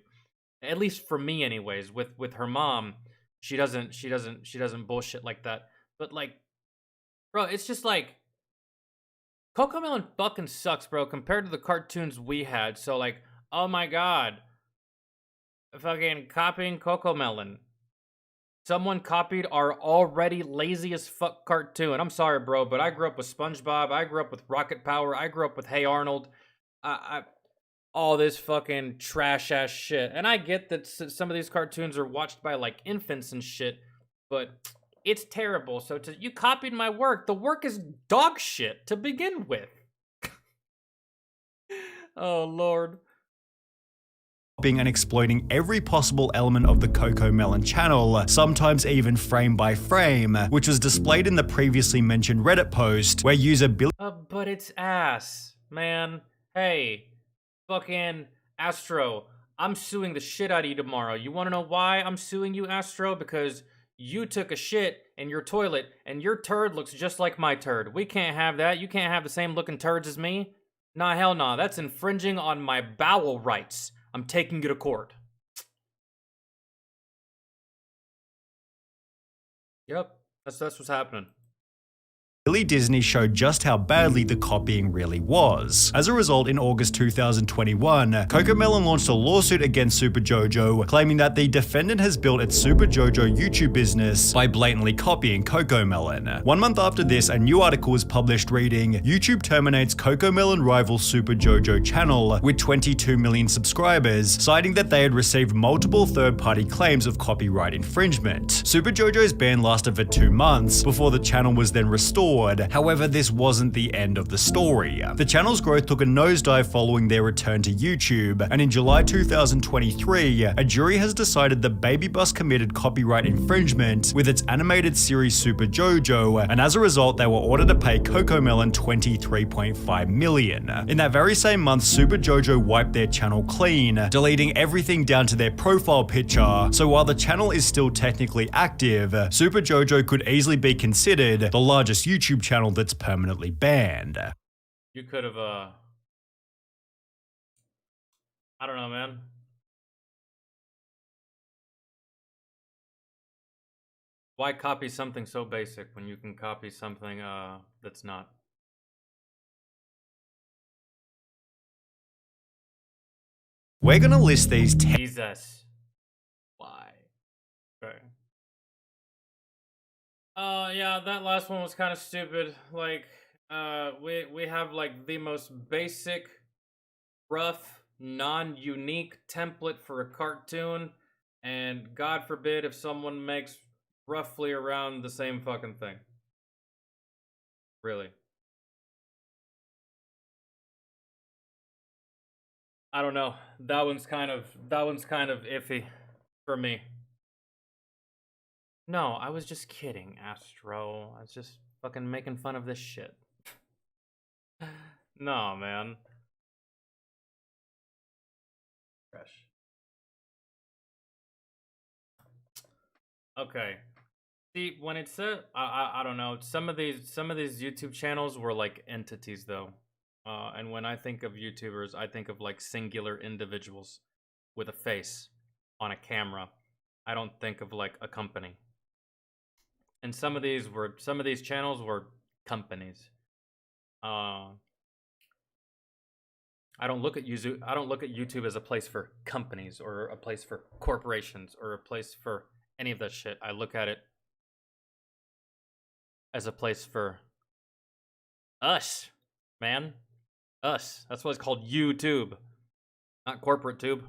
At least for me, anyways. With her mom, she doesn't bullshit like that. But like, bro, it's just like, CoComelon fucking sucks, bro, compared to the cartoons we had. So, like, oh my god. Fucking copying CoComelon. Someone copied our already lazy as fuck cartoon. I'm sorry, bro, but I grew up with SpongeBob. I grew up with Rocket Power. I grew up with Hey Arnold. All this fucking trash-ass shit. And I get that some of these cartoons are watched by, like, infants and shit, but it's terrible. So you copied my work. The work is dog shit to begin with. Oh, Lord. And exploiting every possible element of the CoComelon channel, sometimes even frame by frame, which was displayed in the previously mentioned Reddit post where user Billy. But it's ass, man. Hey, fucking Astro, I'm suing the shit out of you tomorrow. You want to know why I'm suing you, Astro? Because you took a shit in your toilet, and your turd looks just like my turd. We can't have that. You can't have the same looking turds as me. Nah, hell nah. That's infringing on my bowel rights. I'm taking you to court. Yep, that's what's happening. Billy Disney showed just how badly the copying really was. As a result, in August 2021, CoComelon launched a lawsuit against Super JoJo, claiming that the defendant has built its Super JoJo YouTube business by blatantly copying CoComelon. 1 month after this, a new article was published reading, YouTube terminates CoComelon rival Super JoJo channel with 22 million subscribers, citing that they had received multiple third-party claims of copyright infringement. Super JoJo's ban lasted for 2 months before the channel was then restored. However, this wasn't the end of the story. The channel's growth took a nosedive following their return to YouTube, and in July 2023, a jury has decided that Baby Bus committed copyright infringement with its animated series Super JoJo, and as a result, they were ordered to pay CoComelon $23.5 million. In that very same month, Super JoJo wiped their channel clean, deleting everything down to their profile picture, so while the channel is still technically active, Super JoJo could easily be considered the largest YouTube channel that's permanently banned. You could have, I don't know, man. Why copy something so basic when you can copy something, that's not? We're gonna list these 10. Jesus. Why? Okay. Yeah, that last one was kind of stupid. Like, we have like the most basic, rough, non-unique template for a cartoon, and God forbid if someone makes roughly around the same fucking thing. Really. I don't know. That one's kind of iffy for me. No, I was just kidding, Astro. I was just fucking making fun of this shit. No, man. Fresh. Okay. See, when it said, I don't know. Some of these YouTube channels were like entities, though. And when I think of YouTubers, I think of like singular individuals with a face on a camera. I don't think of like a company. And some of these channels were companies. I don't look at YouTube as a place for companies or a place for corporations or a place for any of that shit. I look at it as a place for us, man. Us. That's why it's called YouTube, not corporate tube.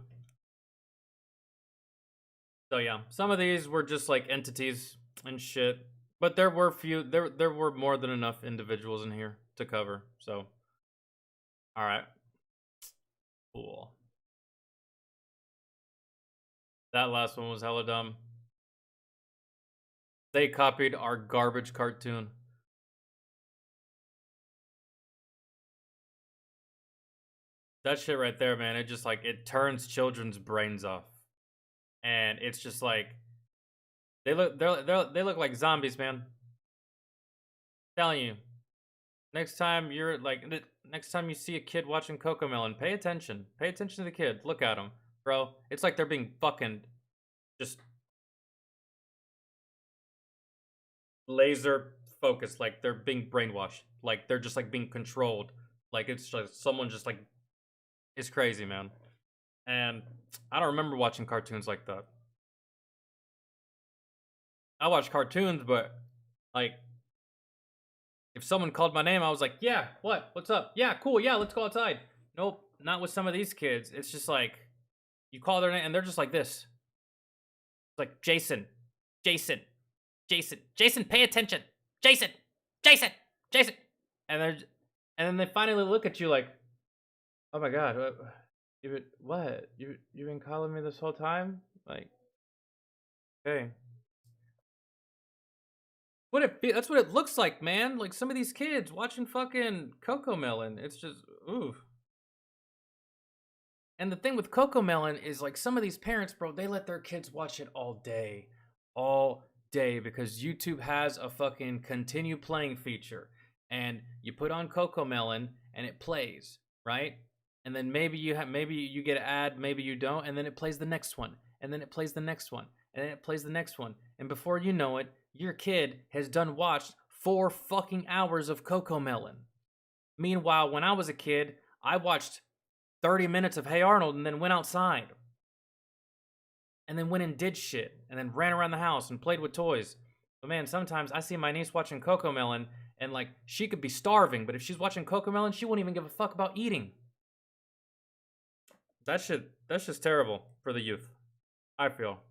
So yeah, some of these were just like entities and shit, but there were there were more than enough individuals in here to cover. So, all right, cool. That last one was hella dumb. They copied our garbage cartoon. That shit right there, man, it just like it turns children's brains off. And it's just like they look like zombies, man. Telling you. Next time you see a kid watching CoComelon, pay attention. Pay attention to the kid. Look at them, bro. It's like they're being fucking just laser focused, like they're being brainwashed, like they're just like being controlled, like it's just someone just like, it's crazy, man. And I don't remember watching cartoons like that. I watch cartoons, but like if someone called my name, I was like, yeah, what's up, yeah, cool, yeah, let's go outside. Nope, not with some of these kids. It's just like you call their name and they're just like this. It's like Jason, pay attention. Jason. And then they finally look at you like, oh my god, what? You've been calling me this whole time? Like, okay. That's what it looks like, man. Like some of these kids watching fucking CoComelon. It's just, ooh. And the thing with CoComelon is like some of these parents, bro, they let their kids watch it all day. Because YouTube has a fucking continue playing feature, and you put on CoComelon and it plays, right? And then maybe you get an ad, maybe you don't, and then it plays the next one, and then it plays the next one, and then it plays the next one, and before you know it, your kid has done watched 4 fucking hours of CoComelon. Meanwhile, when I was a kid, I watched 30 minutes of Hey Arnold and then went outside. And then went and did shit, and then ran around the house and played with toys. But man, sometimes I see my niece watching CoComelon, and like, she could be starving, but if she's watching CoComelon, she won't even give a fuck about eating. That's just terrible for the youth, I feel.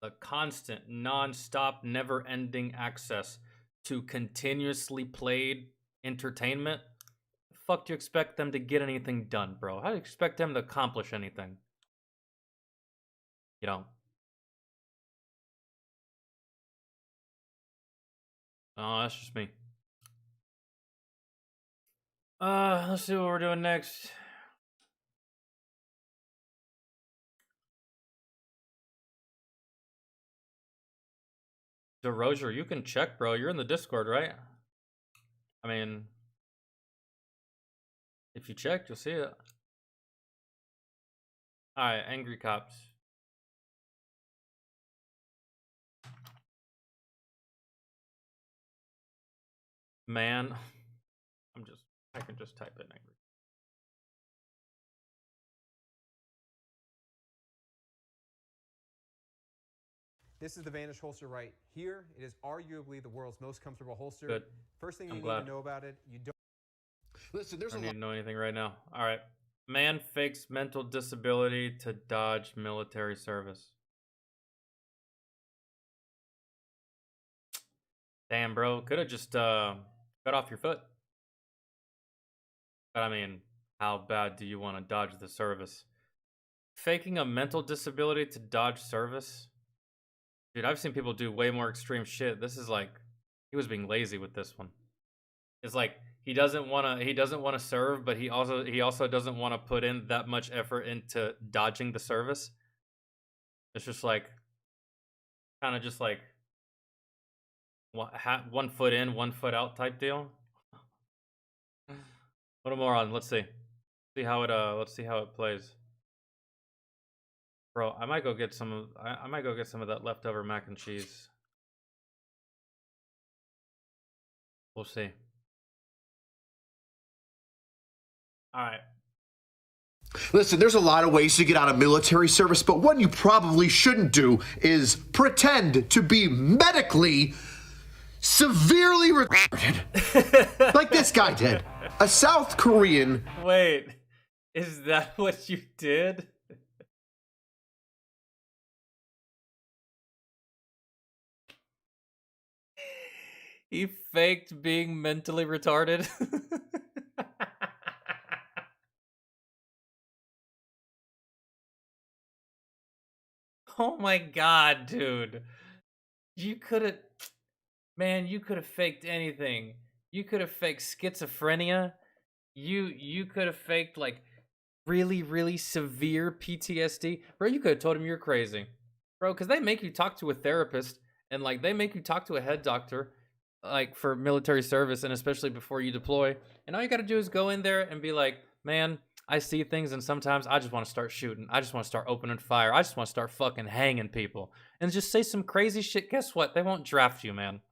The constant, non-stop, never-ending access to continuously played entertainment. How the fuck do you expect them to get anything done, bro? How do you expect them to accomplish anything? You know. Oh, that's just me. Let's see what we're doing next. DeRozier, you can check, bro. You're in the Discord, right? I mean, if you checked, you'll see it. Alright, Angry Cops. Man, I can just type in angry. This is the Vanish holster right here. It is arguably the world's most comfortable holster. Good. First thing you need glad. to know about it, you don't. Listen, there's I don't need to know anything right now. All right. Man fakes mental disability to dodge military service. Damn, bro. Could have just cut off your foot. But I mean, how bad do you want to dodge the service? Faking a mental disability to dodge service? Dude, I've seen people do way more extreme shit. This is like, he was being lazy with this one. It's like he doesn't want to serve, but he also doesn't want to put in that much effort into dodging the service. It's just like, kind of just like one foot in, 1 foot out type deal. What a moron. Let's see. Let's see how it plays. Bro, I might go get some of that leftover mac and cheese. We'll see. All right. Listen, there's a lot of ways to get out of military service, but one you probably shouldn't do is pretend to be medically severely retarded. Like this guy did. A South Korean. Wait, is that what you did? He faked being mentally retarded. Oh my god, dude. You could have... Man, you could have faked anything. You could have faked schizophrenia. You could have faked like really severe PTSD, bro. You could have told him you're crazy, bro, because they make you talk to a therapist and like they make you talk to a head doctor, like for military service and especially before you deploy. And all you got to do is go in there and be like, man, I see things and sometimes I just want to start shooting. I just want to start opening fire. I just want to start fucking hanging people and just say some crazy shit. Guess what? They won't draft you, man.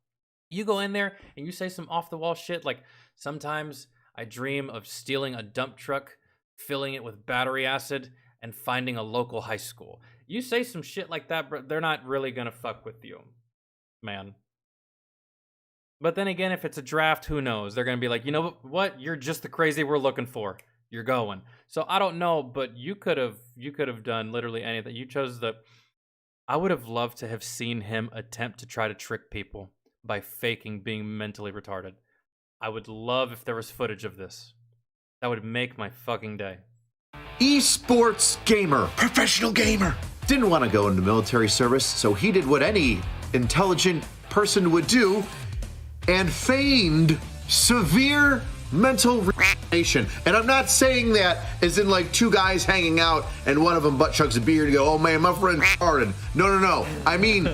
You go in there and you say some off the wall shit like, sometimes I dream of stealing a dump truck, filling it with battery acid, and finding a local high school. You say some shit like that, bro, they're not really gonna fuck with you, man. But then again, if it's a draft, who knows? They're gonna be like, you know what? You're just the crazy we're looking for. You're going. So I don't know, but you could have done literally anything. You chose the. I would have loved to have seen him attempt to try to trick people by faking being mentally retarded. I would love if there was footage of this. That would make my fucking day. Esports gamer, professional gamer, didn't want to go into military service, so he did what any intelligent person would do and feigned severe mental retardation. And I'm not saying that as in like two guys hanging out and one of them butt chugs a beer and go, oh man, my friend's retarded. No. I mean,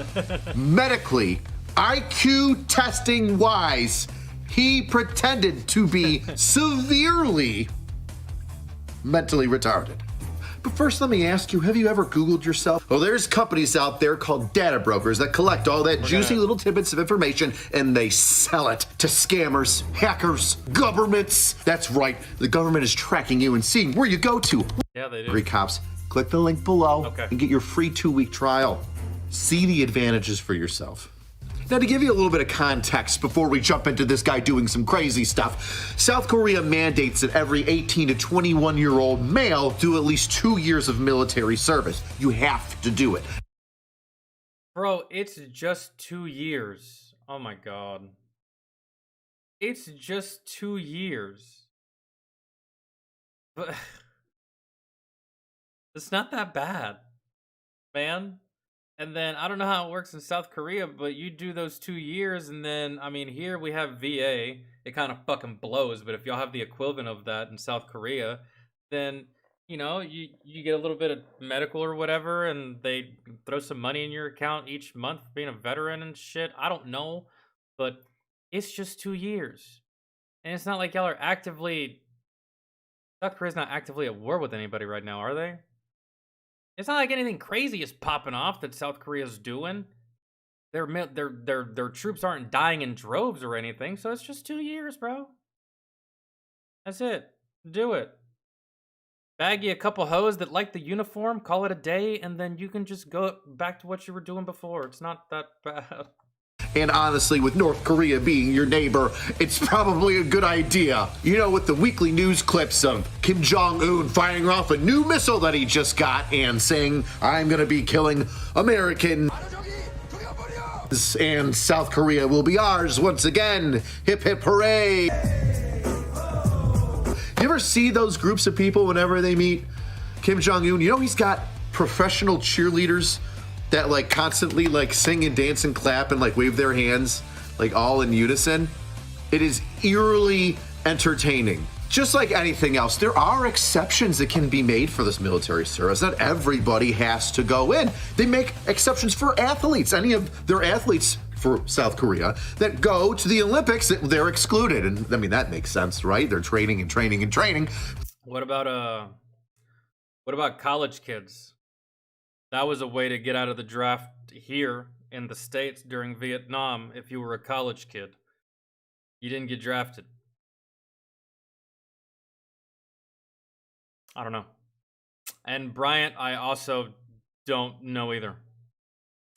medically, IQ testing wise, he pretended to be severely mentally retarded. But first, let me ask you, have you ever Googled yourself? Well, there's companies out there called data brokers that collect all that juicy little tidbits of information and they sell it to scammers, hackers, governments. That's right, the government is tracking you and seeing where you go to. Yeah, they do. Free cops, click the link below and get your free 2-week trial. See the advantages for yourself. Now, to give you a little bit of context before we jump into this guy doing some crazy stuff, South Korea mandates that every 18 to 21-year-old male do at least 2 years of military service. You have to do it. Bro, it's just 2 years. Oh my god. It's just 2 years. But it's not that bad, man. And then, I don't know how it works in South Korea, but you do those 2 years, and then, I mean, here we have VA. It kind of fucking blows, but if y'all have the equivalent of that in South Korea, then, you know, you get a little bit of medical or whatever, and they throw some money in your account each month for being a veteran and shit. I don't know, but it's just 2 years. And it's not like y'all are actively... South Korea's not actively at war with anybody right now, are they? It's not like anything crazy is popping off that South Korea's doing. Their troops aren't dying in droves or anything, so it's just 2 years, bro. That's it. Do it. Bag you a couple hoes that like the uniform, call it a day, and then you can just go back to what you were doing before. It's not that bad. And honestly, with North Korea being your neighbor, it's probably a good idea. You know, with the weekly news clips of Kim Jong-un firing off a new missile that he just got and saying, I'm gonna be killing Americans and South Korea will be ours once again. Hip hip hooray. You ever see those groups of people whenever they meet Kim Jong-un? You know, he's got professional cheerleaders that like constantly like sing and dance and clap and like wave their hands like all in unison. It is eerily entertaining. Just like anything else, there are exceptions that can be made for this military service. Not everybody has to go in. They make exceptions for athletes. Any of their athletes for South Korea that go to the Olympics, they're excluded. And I mean, that makes sense, right? They're training and training and training. What about college kids? That was a way to get out of the draft here in the States during Vietnam if you were a college kid. You didn't get drafted. I don't know. And Bryant, I also don't know either.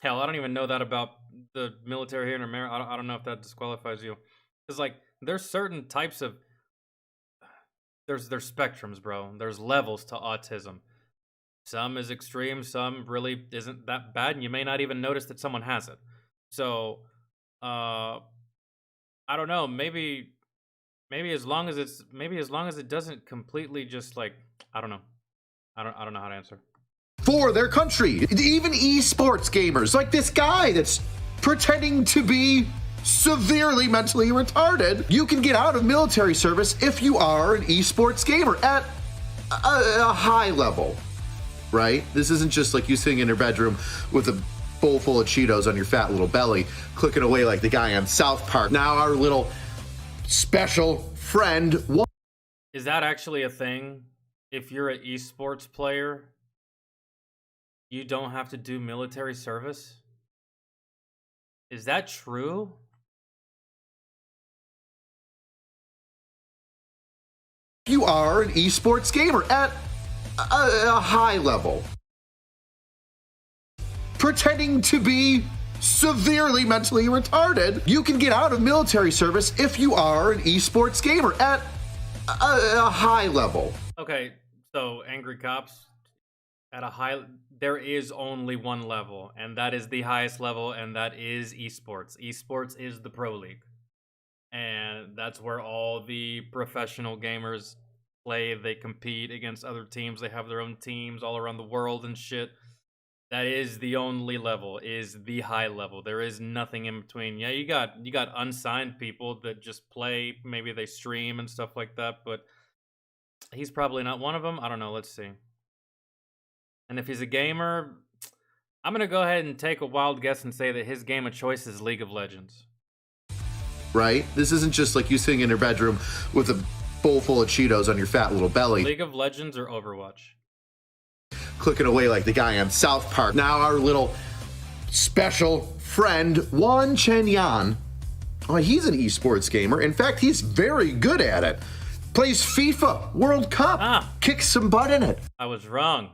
Hell, I don't even know that about the military here in America. I don't know if that disqualifies you. Because, like, there's certain types of... There's spectrums, bro. There's levels to autism. Some is extreme, some really isn't that bad, and you may not even notice that someone has it. So, I don't know. Maybe as long as it doesn't completely just like, I don't know. I don't know how to answer. For their country, even esports gamers like this guy that's pretending to be severely mentally retarded. You can get out of military service if you are an esports gamer at a high level, right? This isn't just like you sitting in your bedroom with a bowl full of Cheetos on your fat little belly, clicking away like the guy on South Park. Now our little special friend. Is that actually a thing? If you're an esports player, you don't have to do military service? Is that true? You are an esports gamer at a high level, pretending to be severely mentally retarded. You can get out of military service if you are an esports gamer at a high level. Okay, so angry cops at a high, there is only one level, and that is the highest level, and that is esports. Esports is the pro league, and that's where all the professional gamers play. They compete against other teams. They have their own teams all around the world and shit. That is the only level, is the high level. There is nothing in between. Yeah, you got unsigned people that just play. Maybe they stream and stuff like that, but he's probably not one of them. I don't know. Let's see. And if he's a gamer, I'm going to go ahead and take a wild guess and say that his game of choice is League of Legends. Right? This isn't just like you sitting in your bedroom with a bowl full of Cheetos on your fat little belly. League of Legends or Overwatch? Clicking away like the guy on South Park. Now our little special friend, Juan Chen Yan. Oh, he's an esports gamer. In fact, he's very good at it. Plays FIFA World Cup. Kicks some butt in it. I was wrong.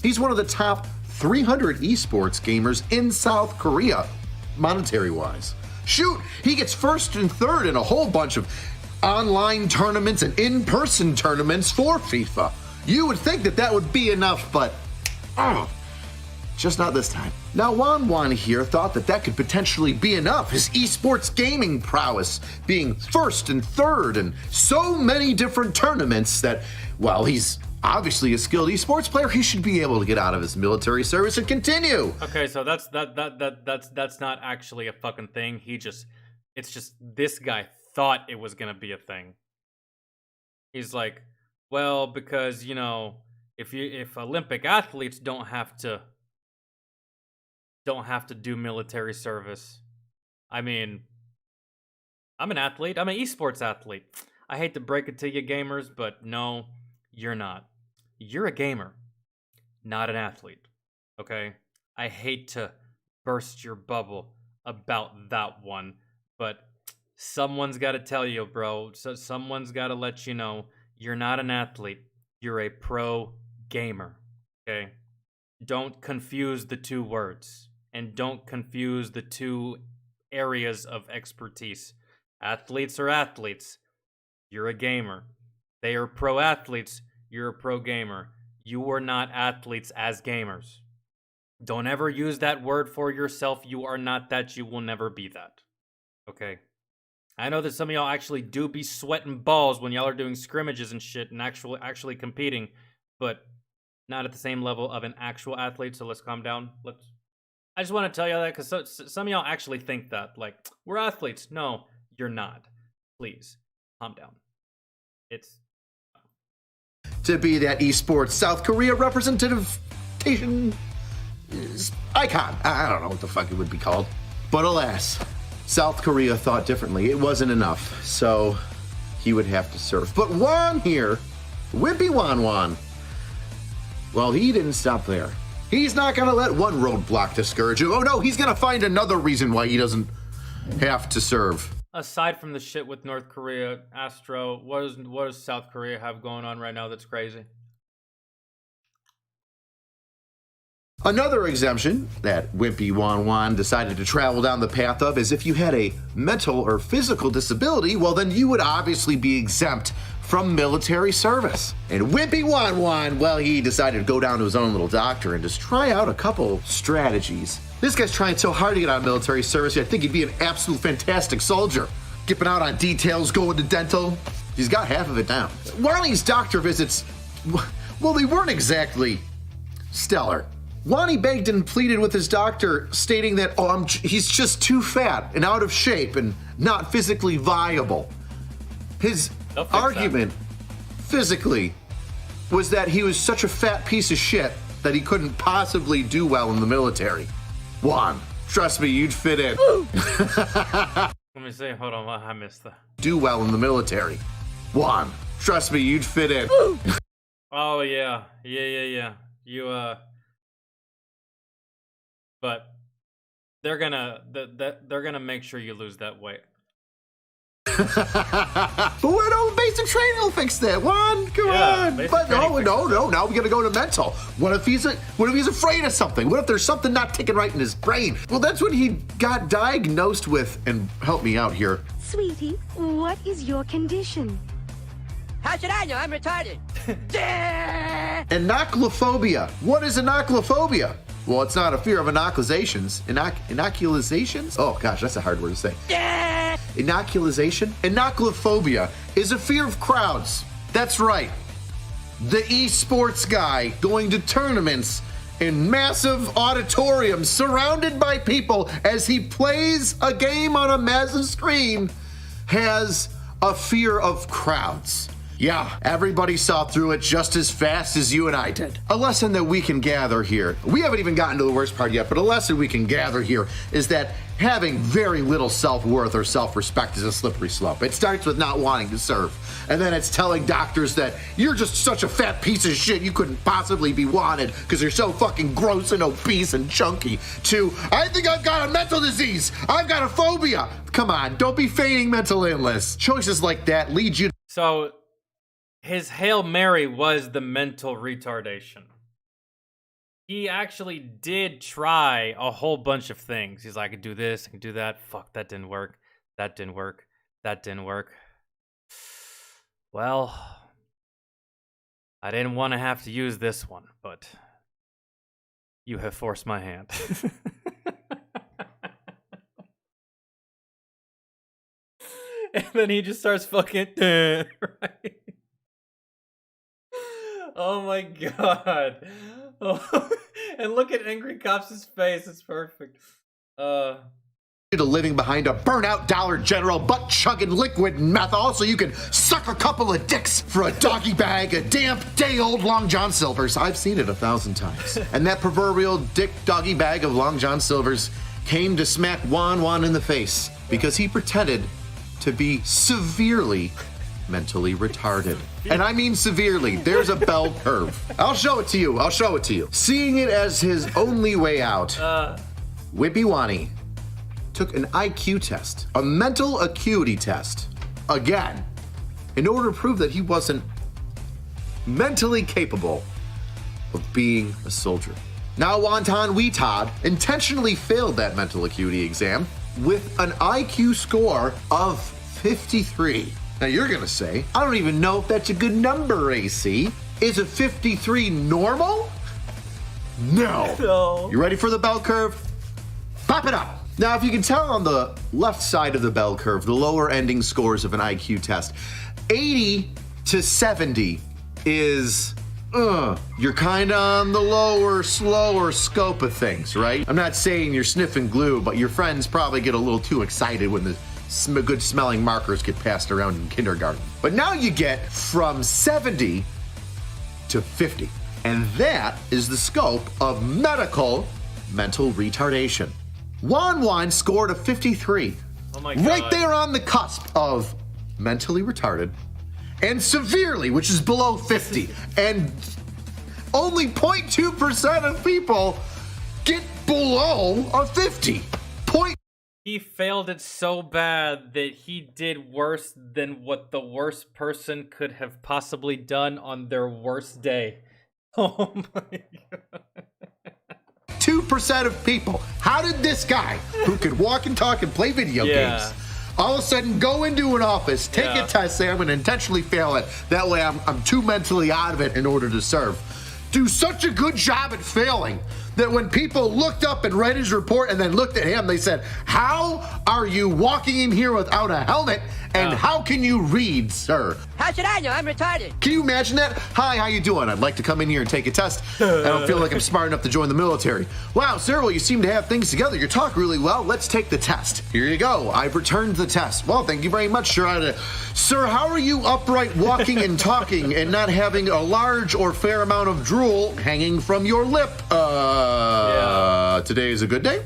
He's one of the top 300 esports gamers in South Korea, monetary-wise. Shoot, he gets first and third in a whole bunch of online tournaments and in-person tournaments for FIFA. You would think that that would be enough, but just not this time. Now, Juan here thought that that could potentially be enough. His esports gaming prowess being first and third in so many different tournaments that, well, he's obviously a skilled esports player. He should be able to get out of his military service and continue. Okay, so that's not actually a fucking thing. It's just this guy thought it was gonna be a thing. He's like, well, because, you know, if Olympic athletes don't have to do military service. I mean, I'm an athlete. I'm an esports athlete. I hate to break it to you gamers, but no, you're not. You're a gamer, not an athlete. Okay? I hate to burst your bubble about that one, but someone's got to tell you, bro. So someone's got to let you know you're not an athlete. You're a pro gamer. Okay? Don't confuse the two words. And don't confuse the two areas of expertise. Athletes are athletes. You're a gamer. They are pro athletes. You're a pro gamer. You are not athletes as gamers. Don't ever use that word for yourself. You are not that. You will never be that. Okay? I know that some of y'all actually do be sweating balls when y'all are doing scrimmages and shit and actually competing, but not at the same level of an actual athlete, so let's calm down. I just want to tell y'all that because some of y'all actually think that. Like, we're athletes. No, you're not. Please, calm down. To be that esports South Korea representation icon. I don't know what the fuck it would be called. But alas, South Korea thought differently. It wasn't enough, so he would have to serve. But Juan here, Wimpy Juan, well, he didn't stop there. He's not going to let one roadblock discourage him. Oh no, he's going to find another reason why he doesn't have to serve. Aside from the shit with North Korea, Astro, what does South Korea have going on right now that's crazy? Another exemption that Wimpy Juan decided to travel down the path of is if you had a mental or physical disability, well then you would obviously be exempt from military service. And Wimpy Juan, well, he decided to go down to his own little doctor and just try out a couple strategies. This guy's trying so hard to get out of military service, I think he'd be an absolute fantastic soldier. Skipping out on details, going to dental. He's got half of it down. While these doctor visits, well, they weren't exactly stellar. Wani begged and pleaded with his doctor, stating that, he's just too fat and out of shape and not physically viable. His argument, physically, was that he was such a fat piece of shit that he couldn't possibly do well in the military. Juan, trust me, you'd fit in. Let me see, hold on, I missed that. Do well in the military. Juan, trust me, you'd fit in. Oh, yeah. You, but they're gonna make sure you lose that weight. But what basic training will fix that? Juan, come on. But no. Now we gotta go to mental. What if he's afraid of something? What if there's something not ticking right in his brain? Well, that's what he got diagnosed with. And help me out here, sweetie. What is your condition? How should I know? I'm retarded. Inoculophobia. What is inoculophobia? Well, it's not a fear of inoculations. Inoculations? Oh gosh, that's a hard word to say. Inoculation? Inoculophobia is a fear of crowds. That's right. The esports guy going to tournaments in massive auditoriums surrounded by people as he plays a game on a massive screen has a fear of crowds. Yeah, everybody saw through it just as fast as you and I did. A lesson that we can gather here, we haven't even gotten to the worst part yet, but a lesson we can gather here is that having very little self-worth or self-respect is a slippery slope. It starts with not wanting to serve, and then it's telling doctors that you're just such a fat piece of shit you couldn't possibly be wanted because you're so fucking gross and obese and chunky, to, I think I've got a mental disease, I've got a phobia. Come on, don't be feigning mental illness. Choices like that lead you to... So... his Hail Mary was the mental retardation. He actually did try a whole bunch of things. He's like, I could do this, I can do that. Fuck, that didn't work. That didn't work. That didn't work. Well, I didn't want to have to use this one, but you have forced my hand. And then he just starts fucking... right? Oh my god. Oh, and look at Angry Cops' face. It's perfect. To living behind a burnout Dollar General butt-chugging liquid meth, so you can suck a couple of dicks for a doggy bag of damp, day-old Long John Silvers. I've seen it 1,000 times. And that proverbial dick doggy bag of Long John Silvers came to smack Juan in the face because he pretended to be severely mentally retarded. And I mean severely. There's a bell curve. I'll show it to you. Seeing it as his only way out, Wimpy Wani took an IQ test, a mental acuity test, again, in order to prove that he wasn't mentally capable of being a soldier. Now, Wonton Weetod intentionally failed that mental acuity exam with an IQ score of 53. Now you're gonna say, I don't even know if that's a good number, AC. Is a 53 normal? No. You ready for the bell curve? Pop it up. Now, if you can tell on the left side of the bell curve, the lower ending scores of an IQ test, 80 to 70 is, you're kind of on the lower, slower scope of things, right? I'm not saying you're sniffing glue, but your friends probably get a little too excited when the good smelling markers get passed around in kindergarten. But now you get from 70 to 50. And that is the scope of medical mental retardation. Juan scored a 53. Oh my God. Right there on the cusp of mentally retarded and severely, which is below 50. And only 0.2% of people get below a 50. He failed it so bad that he did worse than what the worst person could have possibly done on their worst day. Oh my God. 2% of people. How did this guy, who could walk and talk and play video games, all of a sudden go into an office, take a test, say I'm going to intentionally fail it, that way I'm too mentally out of it in order to serve, do such a good job at failing that when people looked up and read his report and then looked at him, they said, how are you walking in here without a helmet? And how can you read, sir? How should I know? I'm retarded. Can you imagine that? Hi, how you doing? I'd like to come in here and take a test. I don't feel like I'm smart enough to join the military. Wow, sir, well, you seem to have things together. You talk really well. Let's take the test. Here you go. I've returned the test. Well, thank you very much, sir. Sir, how are you upright walking and talking and not having a large or fair amount of drool hanging from your lip? Today is a good day?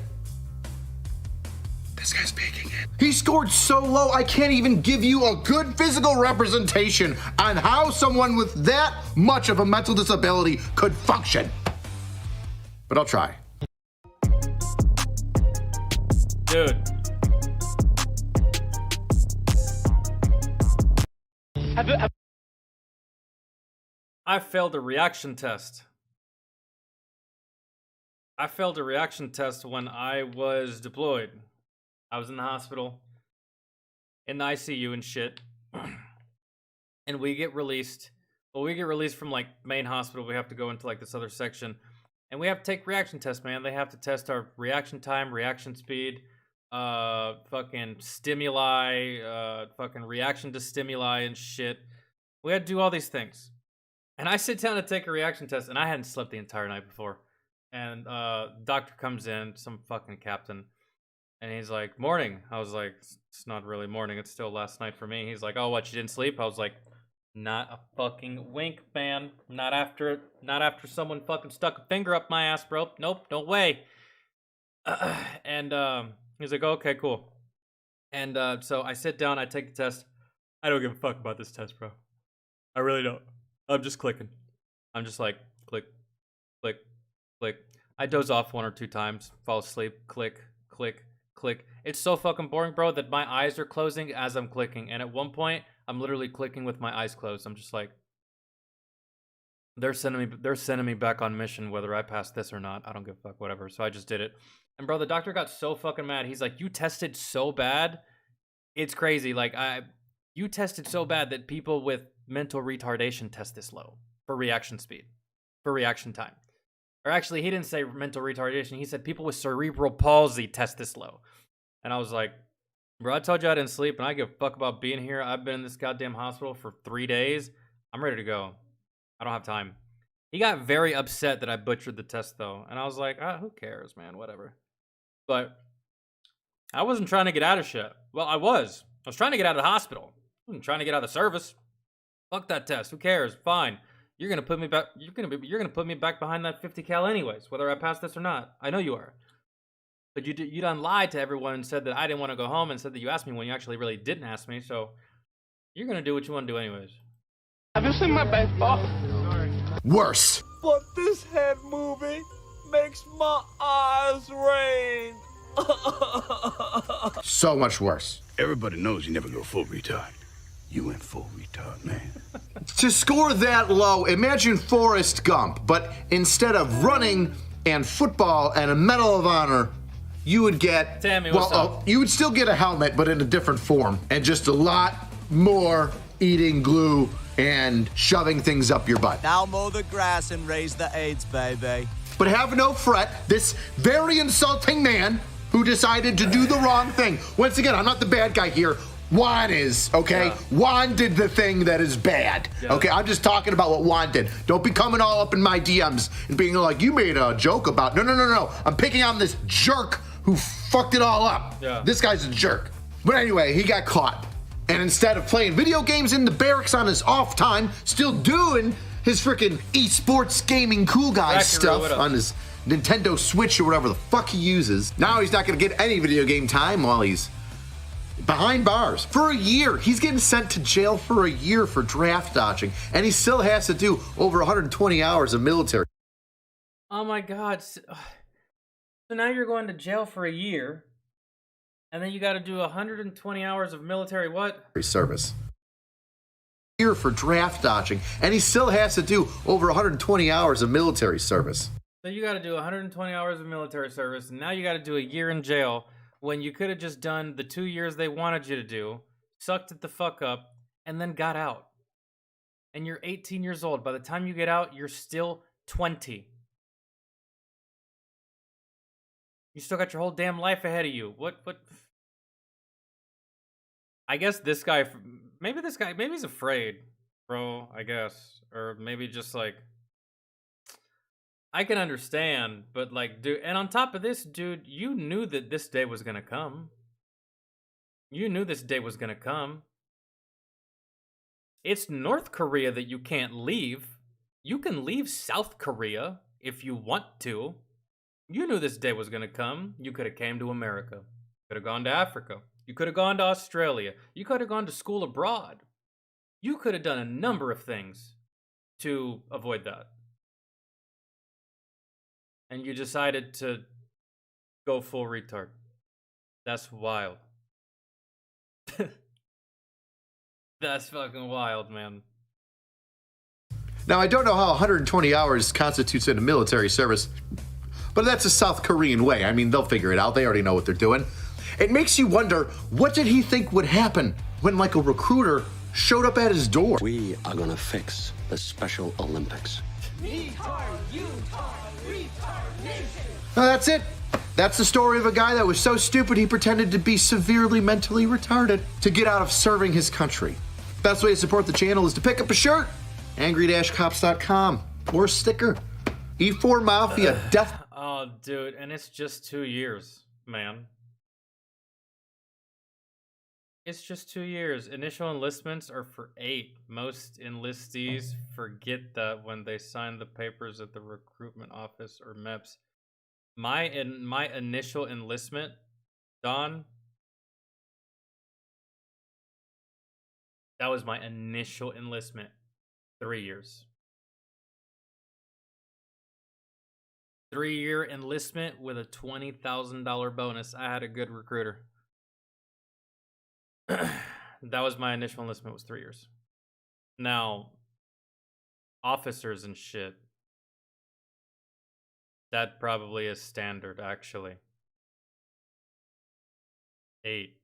This guy's peeking it. He scored so low, I can't even give you a good physical representation on how someone with that much of a mental disability could function. But I'll try. Dude. I failed a reaction test. I failed a reaction test when I was deployed. I was in the hospital, in the ICU and shit. And we get released. Well, we get released from like main hospital. We have to go into like this other section. And we have to take reaction tests, man. They have to test our reaction time, reaction speed, fucking stimuli, fucking reaction to stimuli and shit. We had to do all these things. And I sit down to take a reaction test, and I hadn't slept the entire night before. And doctor comes in, some fucking captain, and he's like, morning. I was like, it's not really morning, it's still last night for me. He's like, oh, what, you didn't sleep? I was like, not a fucking wink, man. Not after someone fucking stuck a finger up my ass, bro. Nope, no way. And he's like, okay, cool. And so I sit down, I take the test. I don't give a fuck about this test, bro. I really don't. I'm just clicking. I'm just like, click, click, click. I doze off 1 or 2 times, fall asleep, click, click, click. It's so fucking boring, bro, that my eyes are closing as I'm clicking. And at one point, I'm literally clicking with my eyes closed. I'm just like, they're sending me back on mission whether I pass this or not. I don't give a fuck, whatever. So I just did it. And bro, the doctor got so fucking mad. He's like, you tested so bad. It's crazy. Like, you tested so bad that people with mental retardation test this low for reaction speed, for reaction time. Or actually, he didn't say mental retardation. He said people with cerebral palsy test this low. And I was like, bro, I told you I didn't sleep, and I give a fuck about being here. I've been in this goddamn hospital for 3 days. I'm ready to go. I don't have time. He got very upset that I butchered the test, though. And I was like, who cares, man? Whatever. But I wasn't trying to get out of shit. Well, I was. I was trying to get out of the hospital. I wasn't trying to get out of the service. Fuck that test. Who cares? Fine. You're gonna put me back. You're gonna put me back behind that 50 cal anyways, whether I pass this or not. I know you are. But you done lied to everyone and said that I didn't want to go home and said that you asked me when you actually really didn't ask me. So you're gonna do what you want to do anyways. Have you seen my baseball? Worse. But this head movie makes my eyes rain. So much worse. Everybody knows you never go full retard. You went full retard, man. To score that low, imagine Forrest Gump, but instead of running and football and a Medal of Honor, you would get, Tammy, what's up? You would still get a helmet, but in a different form, and just a lot more eating glue and shoving things up your butt. Now mow the grass and raise the AIDS, baby. But have no fret, this very insulting man who decided to do the wrong thing. Once again, I'm not the bad guy here. Juan is, okay? Yeah. Juan did the thing that is bad, okay? I'm just talking about what Juan did. Don't be coming all up in my DMs and being like, you made a joke about... No. I'm picking on this jerk who fucked it all up. Yeah. This guy's a jerk. But anyway, he got caught. And instead of playing video games in the barracks on his off time, still doing his freaking esports gaming cool guy stuff on his Nintendo Switch or whatever the fuck he uses. Now he's not gonna get any video game time while he's behind bars for a year. He's getting sent to jail for a year for draft dodging, and he still has to do over 120 hours of military. Oh my God. So now you're going to jail for a year, and then you got to do 120 hours of military what? Service. Here for draft dodging, and he still has to do over 120 hours of military service. So you got to do 120 hours of military service, and now you got to do a year in jail when you could have just done the 2 years they wanted you to do, sucked it the fuck up, and then got out. And you're 18 years old. By the time you get out, you're still 20. You still got your whole damn life ahead of you. What? I guess this guy, maybe he's afraid, bro, I guess. Or maybe just like, I can understand, but like, dude, and on top of this, dude, you knew that this day was gonna come. You knew this day was gonna come. It's North Korea that you can't leave. You can leave South Korea if you want to. You knew this day was gonna come. You could have came to America. Could have gone to Africa. You could have gone to Australia. You could have gone to school abroad. You could have done a number of things to avoid that. And you decided to go full retard. That's wild. That's fucking wild, man. Now, I don't know how 120 hours constitutes in a military service, but that's a South Korean way. I mean, they'll figure it out. They already know what they're doing. It makes you wonder, what did he think would happen when, like, a recruiter showed up at his door? We are gonna fix the Special Olympics. Now, that's it. That's the story of a guy that was so stupid he pretended to be severely mentally retarded to get out of serving his country. Best way to support the channel is to pick up a shirt, angry-cops.com, or a sticker. E4 Mafia Death. Oh, dude, and it's just 2 years, man. It's just 2 years. Initial enlistments are for 8. Most enlistees forget that when they sign the papers at the recruitment office or MEPS. My initial enlistment, Don, that was my initial enlistment. 3 years. 3-year enlistment with a $20,000 bonus. I had a good recruiter. That was my initial enlistment, was 3 years. Now, officers and shit, that probably is standard, actually. 8.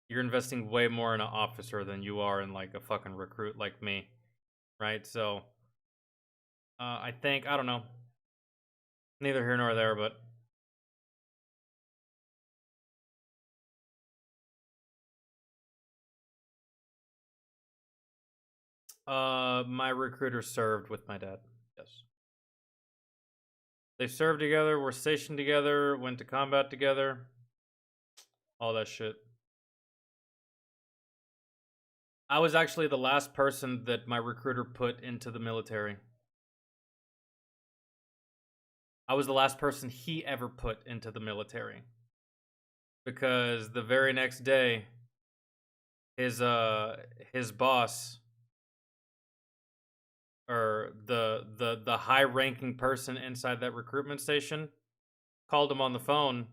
You're investing way more in an officer than you are in, like, a fucking recruit like me. Right? So, I think, I don't know. Neither here nor there, but... my recruiter served with my dad. Yes. They served together, were stationed together, went to combat together. All that shit. I was actually the last person that my recruiter put into the military. I was the last person he ever put into the military. Because the very next day, his boss, or the high-ranking person inside that recruitment station, called him on the phone,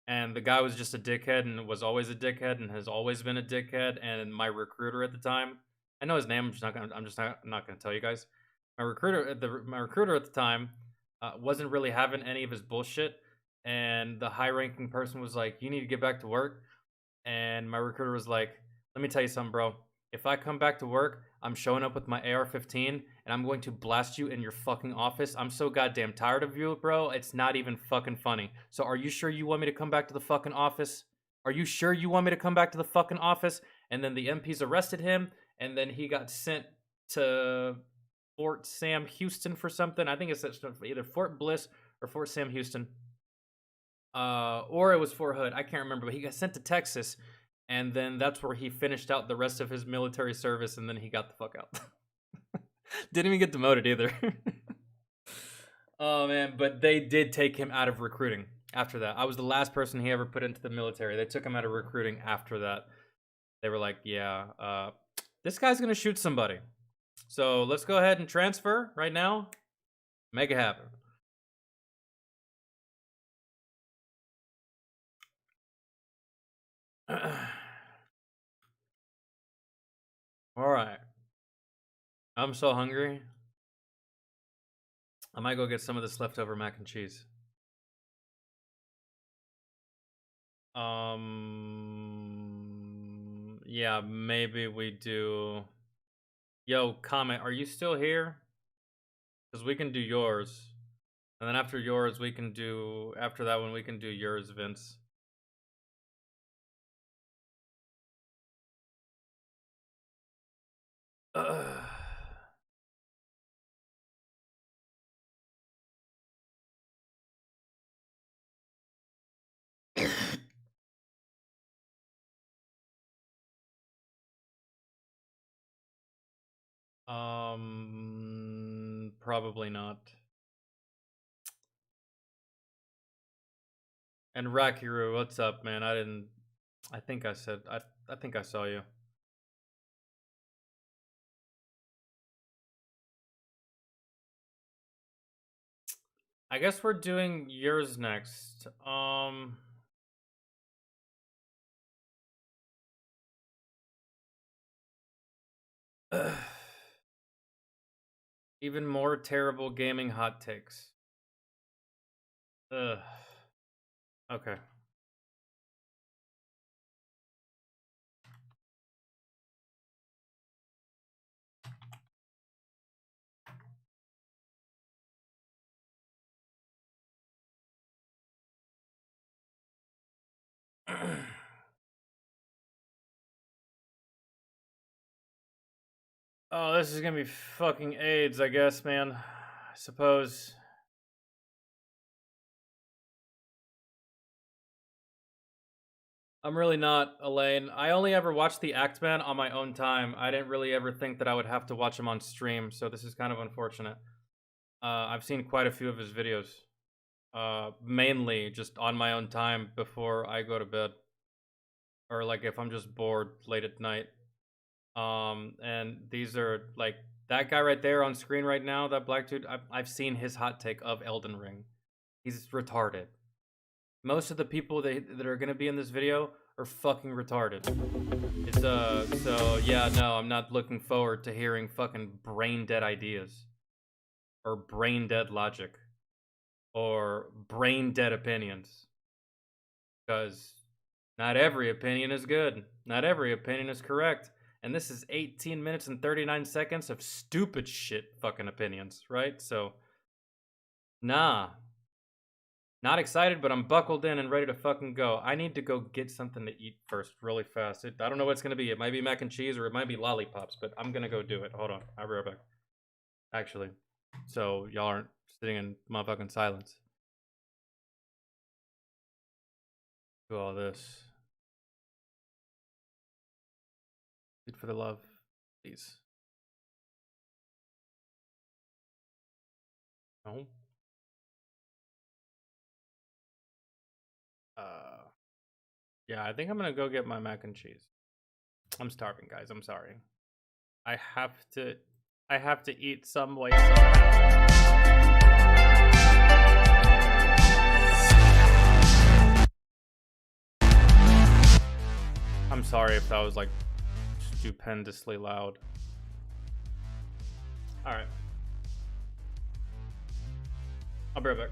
and the guy was just a dickhead and was always a dickhead and has always been a dickhead. And my recruiter at the time, I know his name, I'm just not gonna tell you guys. My recruiter at the time wasn't really having any of his bullshit, and the high-ranking person was like, "You need to get back to work." And my recruiter was like, "Let me tell you something, bro. If I come back to work, I'm showing up with my AR-15 and I'm going to blast you in your fucking office. I'm so goddamn tired of you, bro. It's not even fucking funny. So are you sure you want me to come back to the fucking office? Are you sure you want me to come back to the fucking office?" And then the MPs arrested him, and then he got sent to Fort Sam Houston for something. I think it's either Fort Bliss or Fort Sam Houston. Or it was Fort Hood. I can't remember, but he got sent to Texas. And then that's where he finished out the rest of his military service, and then he got the fuck out. Didn't even get demoted either. Oh, man. But they did take him out of recruiting after that. I was the last person he ever put into the military. They took him out of recruiting after that. They were like, yeah, this guy's going to shoot somebody. So let's go ahead and transfer right now. Make it happen. All right. I'm so hungry. I might go get some of this leftover mac and cheese. Yeah, maybe we do. Yo, comment, are you still here? Because we can do yours. And then after yours, we can do, after that one, we can do yours, Vince. Probably not. And Rakiru, what's up, man? I think I think I saw you. I guess we're doing yours next. Even more terrible gaming hot takes. Ugh. Okay. Oh, this is gonna be fucking AIDS, I guess, man. I suppose. I'm really not, Elaine. I only ever watched the Act-Man on my own time. I didn't really ever think that I would have to watch him on stream, so this is kind of unfortunate. I've seen quite a few of his videos. Mainly just on my own time before I go to bed. Or like if I'm just bored late at night. And these are like that guy right there on screen right now, that black dude. I've seen his hot take of Elden Ring. He's retarded. Most of the people that are gonna be in this video are fucking retarded. It's so yeah, no, I'm not looking forward to hearing fucking brain dead ideas. Or brain dead logic. Or brain dead opinions. Because not every opinion is good. Not every opinion is correct. And this is 18 minutes and 39 seconds of stupid shit fucking opinions, right? So, nah. Not excited, but I'm buckled in and ready to fucking go. I need to go get something to eat first really fast. I don't know what it's going to be. It might be mac and cheese or it might be lollipops, but I'm going to go do it. Hold on. I'll be right back. Actually, so y'all aren't sitting in motherfucking silence. Do all this. Eat for the love, please. No. Yeah, I think I'm gonna go get my mac and cheese. I'm starving, guys. I'm sorry. I have to eat some way somehow. I'm sorry if that was like stupendously loud. All right. I'll be right back.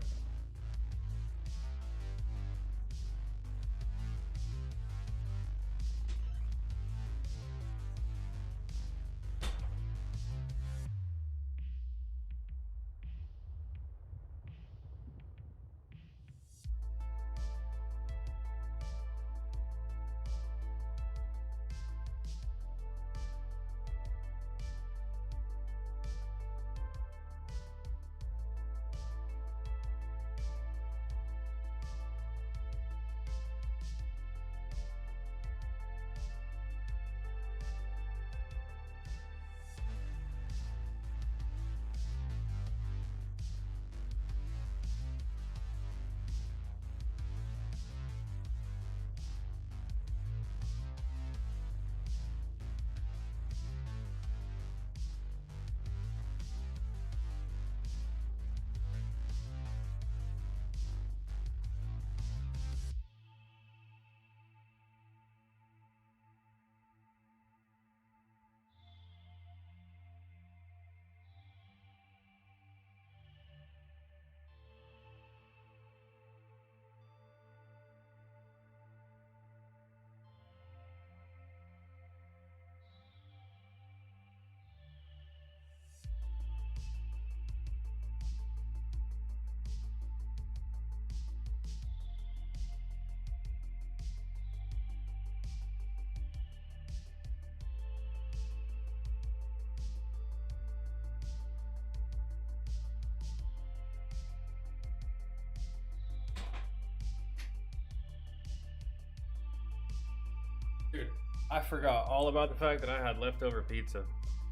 Dude, I forgot all about the fact that I had leftover pizza.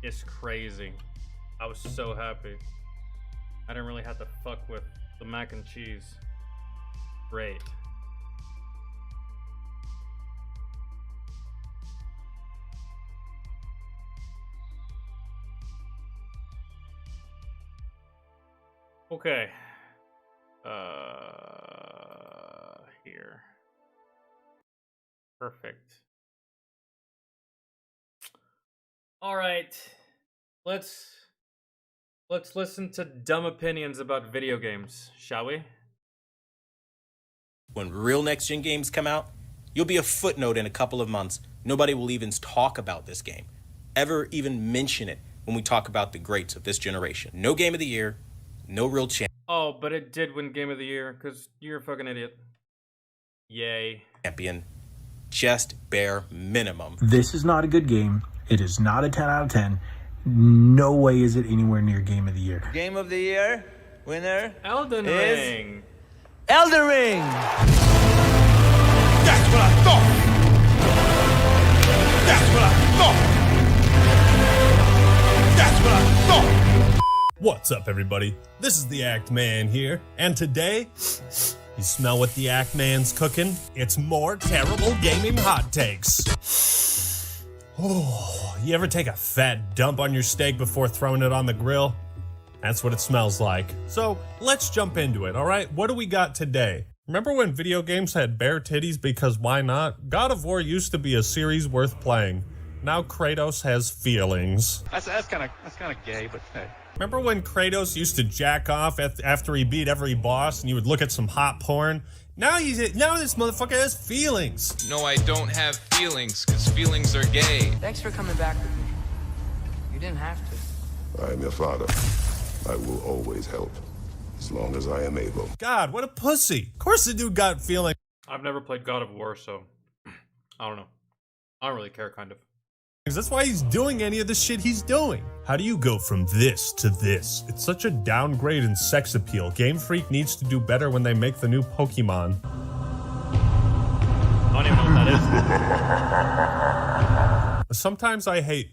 It's crazy. I was so happy. I didn't really have to fuck with the mac and cheese. Great. Okay. Here. Perfect. All right. Let's listen to dumb opinions about video games, shall we? When real next-gen games come out, you'll be a footnote in a couple of months. Nobody will even talk about this game, ever even mention it when we talk about the greats of this generation. No game of the year, no real champion. Oh, but it did win Game of the Year, because you're a fucking idiot. Yay. Champion, just bare minimum. This is not a good game. It is not a 10 out of 10. No way is it anywhere near Game of the Year. Game of the year winner Elden is Ring. Elden Ring. That's what I thought. That's what I thought. That's what I thought. What's up, everybody? This is the Act Man here, and today, you smell what the Act Man's cooking? It's more terrible gaming hot takes. Oh, you ever take a fat dump on your steak before throwing it on the grill? That's what it smells like. So let's jump into it, all right? What do we got today? Remember when video games had bare titties because why not? God of War used to be a series worth playing. Now Kratos has feelings. That's kind of gay, but hey. Remember when Kratos used to jack off after he beat every boss and you would look at some hot porn? Now this motherfucker has feelings. No, I don't have feelings, because feelings are gay. Thanks for coming back with me. You didn't have to. I am your father. I will always help, as long as I am able. God, what a pussy. Of course the dude got feelings. I've never played God of War, so I don't know. I don't really care, kind of. That's why he's doing any of the shit he's doing. How do you go from this to this? It's such a downgrade in sex appeal. Game Freak needs to do better when they make the new Pokemon. I don't even know what that is. Sometimes I hate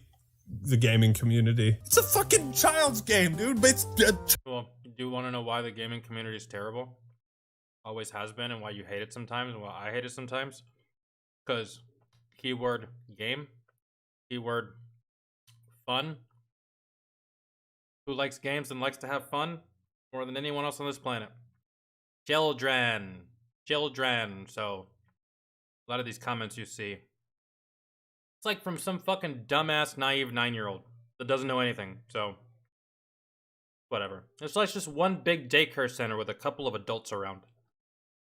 the gaming community. It's a fucking child's game, dude. But it's well, do you want to know why the gaming community is terrible? Always has been, and why you hate it sometimes, and why I hate it sometimes? Because keyword game. Keyword fun. Who likes games and likes to have fun more than anyone else on this planet? Children. So a lot of these comments you see, it's like from some fucking dumbass naive 9-year-old that doesn't know anything. So whatever. It's like just one big daycare center with a couple of adults around.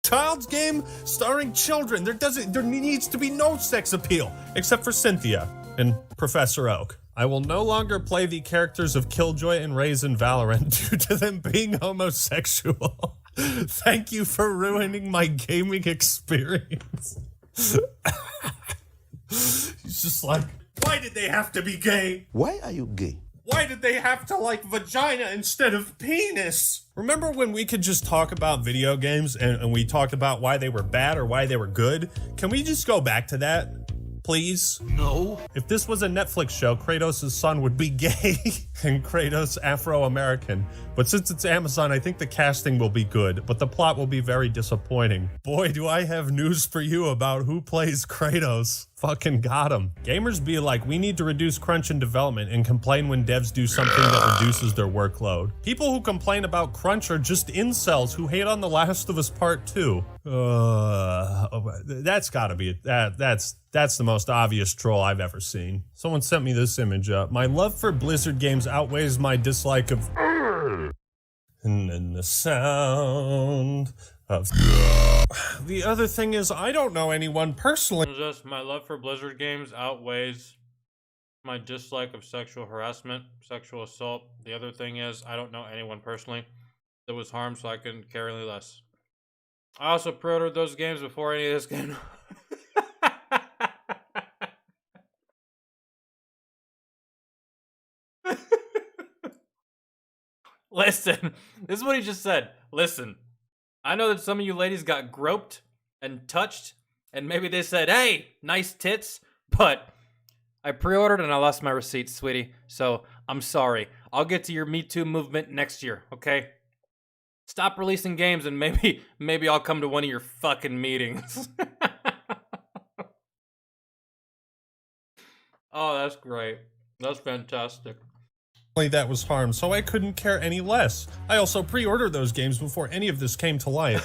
Child's game starring children. There needs to be no sex appeal except for Cynthia and Professor Oak. I will no longer play the characters of Killjoy and Raze in Valorant due to them being homosexual. Thank you for ruining my gaming experience. He's just like, why did they have to be gay? Why are you gay? Why did they have to like vagina instead of penis? Remember when we could just talk about video games and we talked about why they were bad or why they were good? Can we just go back to that, please? No. If this was a Netflix show, Kratos' son would be gay and Kratos Afro-American. But since it's Amazon, I think the casting will be good, but the plot will be very disappointing. Boy, do I have news for you about who plays Kratos. Fucking got him. Gamers be like, we need to reduce crunch in development and complain when devs do something that reduces their workload. People who complain about crunch are just incels who hate on The Last of Us Part 2. That's gotta be it. That's the most obvious troll I've ever seen. Someone sent me this image up. My love for Blizzard games outweighs my dislike of... And then the sound of... The other thing is, I don't know anyone personally. Just my love for Blizzard games outweighs my dislike of sexual harassment, sexual assault. The other thing is, I don't know anyone personally that was harmed, so I couldn't care any less. I also pre-ordered those games before any of this came. Listen, this is what he just said. Listen, I know that some of you ladies got groped and touched And maybe they said, hey, nice tits, but I pre-ordered and I lost my receipt, sweetie. So I'm sorry. I'll get to your Me Too movement next year, okay? Stop releasing games and maybe I'll come to one of your fucking meetings. Oh, that's great. That's fantastic. That was harmed, so I couldn't care any less. I also pre-ordered those games before any of this came to light.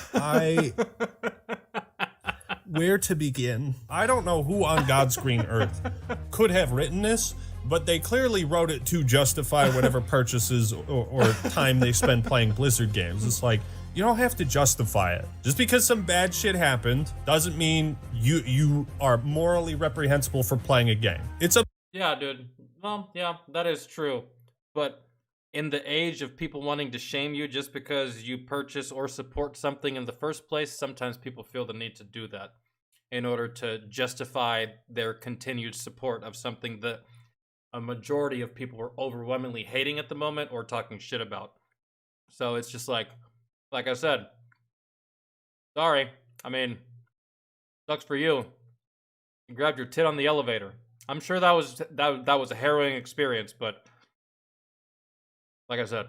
Where to begin? I don't know who on God's green earth could have written this, but they clearly wrote it to justify whatever purchases or time they spend playing Blizzard games. It's like, you don't have to justify it. Just because some bad shit happened doesn't mean you are morally reprehensible for playing a game. Yeah, dude. Well, yeah, that is true. But in the age of people wanting to shame you just because you purchase or support something in the first place, sometimes people feel the need to do that in order to justify their continued support of something that a majority of people are overwhelmingly hating at the moment or talking shit about. So it's just like I said, sorry. I mean, sucks for you. You grabbed your tit on the elevator. I'm sure that was a harrowing experience, but like I said,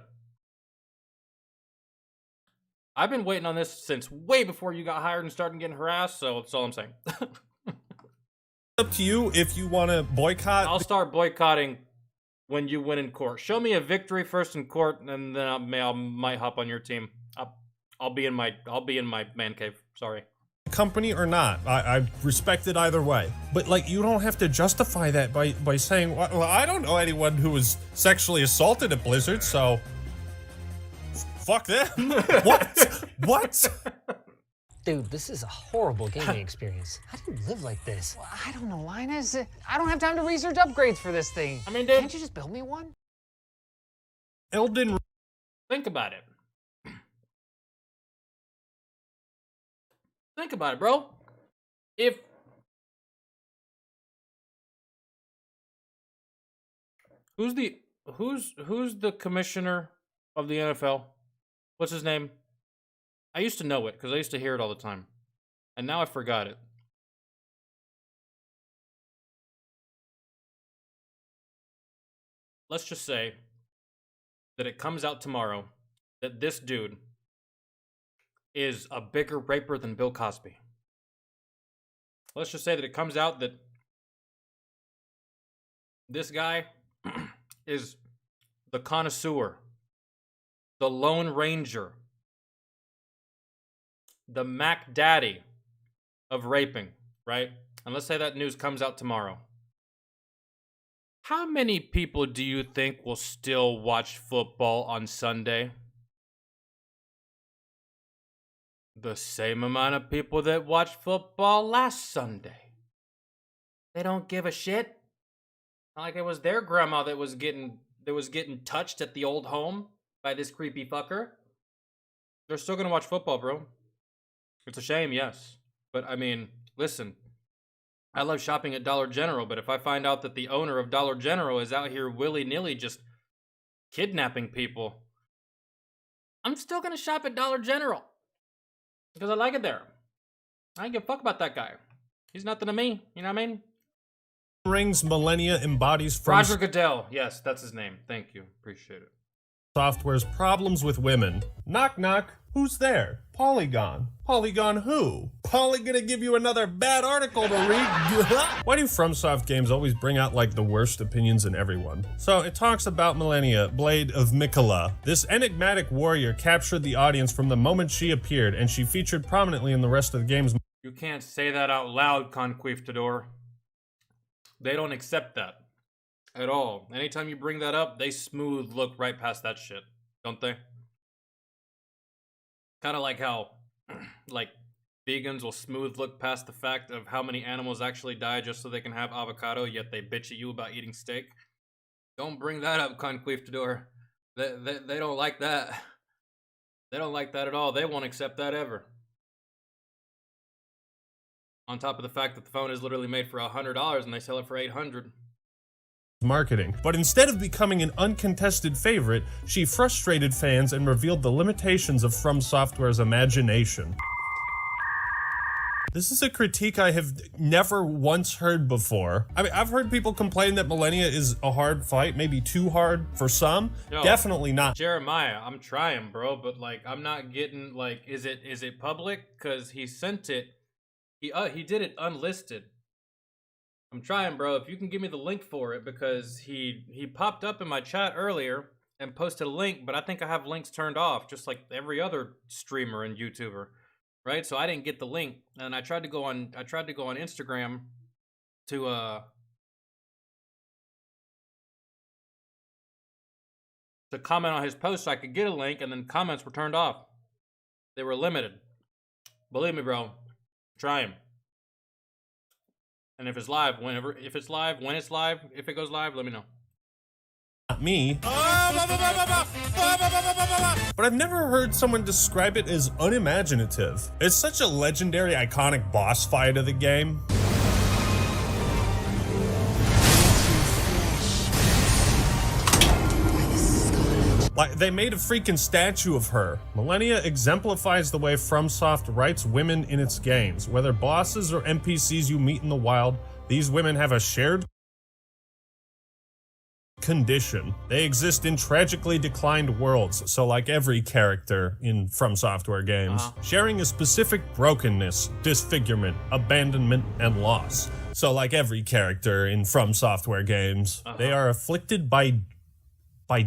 I've been waiting on this since way before you got hired and started getting harassed, so that's all I'm saying. Up to you if you want to boycott. I'll start boycotting when you win in court. Show me a victory first in court, and then I might hop on your team. I'll be in my man cave. Sorry. Company or not, I respect it either way. But like, you don't have to justify that by saying, well, I don't know anyone who was sexually assaulted at Blizzard, so fuck them. What? Dude, this is a horrible gaming experience. How do you live like this? Well, I don't know, Linus. I don't have time to research upgrades for this thing. I mean, dude, can't you just build me one? Elden. Think about it. Think about it, bro. Who's the commissioner of the NFL? What's his name? I used to know it because I used to hear it all the time. And now I forgot it. Let's just say that it comes out tomorrow that this dude is a bigger raper than Bill Cosby. Let's just say that it comes out that this guy is the connoisseur, the Lone Ranger, the Mac Daddy of raping, right? And let's say that news comes out tomorrow. How many people do you think will still watch football on Sunday? The same amount of people that watched football last Sunday. They don't give a shit. Not like it was their grandma that was getting touched at the old home by this creepy fucker. They're still gonna watch football, bro. It's a shame, yes. But I mean, listen, I love shopping at Dollar General, but if I find out that the owner of Dollar General is out here willy-nilly just kidnapping people, I'm still gonna shop at Dollar General. Because I like it there. I don't give a fuck about that guy. He's nothing to me, you know what I mean? Rings Millennia embodies from Roger Goodell. Yes, that's his name. Thank you. Appreciate it. Software's problems with women. Knock knock. Who's there? Polygon. Polygon who? Poly gonna give you another bad article to read? Why do FromSoft games always bring out like the worst opinions in everyone? So it talks about Millennia, Blade of Mikola. This enigmatic warrior captured the audience from the moment she appeared, and she featured prominently in the rest of the game's. You can't say that out loud, Conquistador. They don't accept that at all. Anytime you bring that up, they smooth look right past that shit, don't they? Kind of like how, like, vegans will smooth look past the fact of how many animals actually die just so they can have avocado, yet they bitch at you about eating steak. Don't bring that up, Conquistador. They don't like that. They don't like that at all. They won't accept that ever. On top of the fact that the phone is literally made for $100 and they sell it for $800. Marketing. But instead of becoming an uncontested favorite, she frustrated fans and revealed the limitations of From Software's imagination. This is a critique I have never once heard before. I mean, I've heard people complain that Millennia is a hard fight, maybe too hard for some. Yo, Definitely not. Jeremiah, I'm trying, bro, but like I'm not getting like is it public? Cause he sent it. He did it unlisted. I'm trying, bro. If you can give me the link for it, because he popped up in my chat earlier and posted a link, but I think I have links turned off, just like every other streamer and YouTuber. Right, so I didn't get the link, and I tried to go on Instagram to comment on his post so I could get a link, and then comments were turned off. They were limited. Believe me, bro. Try him. And if it's live, when it's live, if it goes live, let me know. Not me. But I've never heard someone describe it as unimaginative. It's such a legendary, iconic boss fight of the game. Like, they made a freaking statue of her. Millennia exemplifies the way FromSoft writes women in its games. Whether bosses or NPCs you meet in the wild, these women have a shared condition. They exist in tragically declined worlds, so like every character in From Software games, sharing a specific brokenness, disfigurement, abandonment, and loss. So like every character in From Software games, they are afflicted by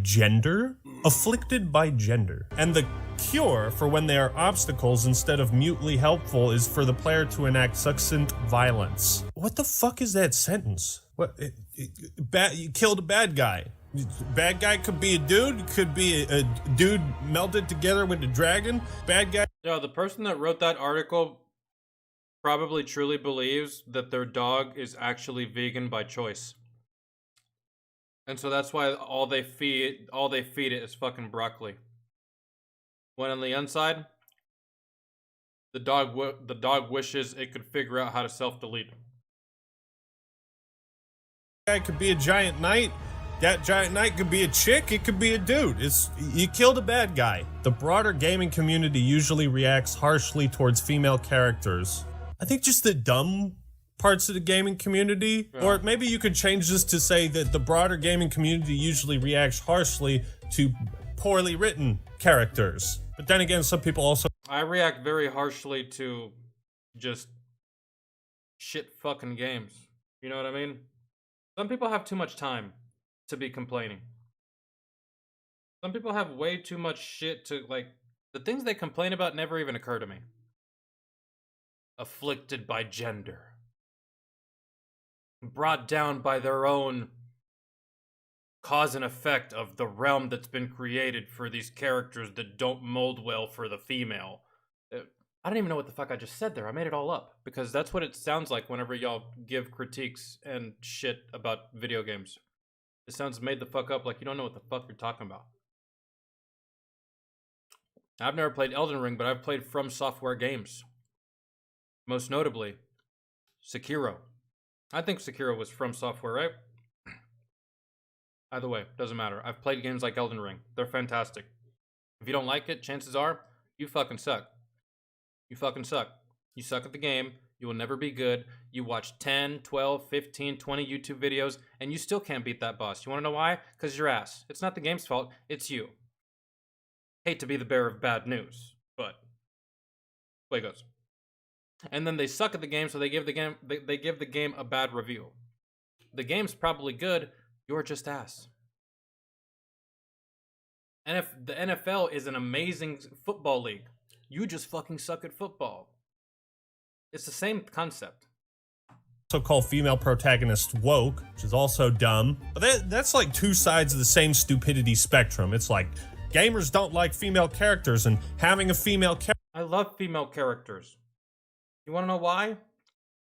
gender? Afflicted by gender. And the cure for when they are obstacles instead of mutely helpful is for the player to enact succinct violence. What the fuck is that sentence? What? You killed a bad guy. Bad guy could be a dude, could be a dude melded together with a dragon. Bad guy. Yo, the person that wrote that article probably truly believes that their dog is actually vegan by choice. And so that's why all they feed it is fucking broccoli. When on the inside, the dog wishes it could figure out how to self-delete. Guy could be a giant knight. That giant knight could be a chick. It could be a dude. You killed a bad guy. The broader gaming community usually reacts harshly towards female characters. I think just the dumb parts of the gaming community, or maybe you could change this to say that the broader gaming community usually reacts harshly to poorly written characters. But then again, some people also... I react very harshly to just shit fucking games. You know what I mean? Some people have too much time to be complaining. Some people have way too much shit to, like, the things they complain about never even occur to me. Afflicted by gender. Brought down by their own cause and effect of the realm that's been created for these characters that don't mold well for the female. I don't even know what the fuck I just said there. I made it all up because that's what it sounds like whenever y'all give critiques and shit about video games. It sounds made the fuck up, like you don't know what the fuck you're talking about. I've never played Elden Ring, but I've played From Software games. Most notably, Sekiro. I think Sekiro was From Software, right? Either way, doesn't matter. I've played games like Elden Ring. They're fantastic. If you don't like it, chances are, you fucking suck. You fucking suck. You suck at the game. You will never be good. You watch 10, 12, 15, 20 YouTube videos, and you still can't beat that boss. You want to know why? Because your ass. It's not the game's fault. It's you. Hate to be the bearer of bad news, but way it goes. And then they suck at the game, so they give the game a bad review. The game's probably good. You're just ass. And if the NFL is an amazing football league, you just fucking suck at football. It's the same concept. Also call female protagonist woke, which is also dumb. But that's like two sides of the same stupidity spectrum. It's like gamers don't like female characters, and having a female character. I love female characters. You want to know why?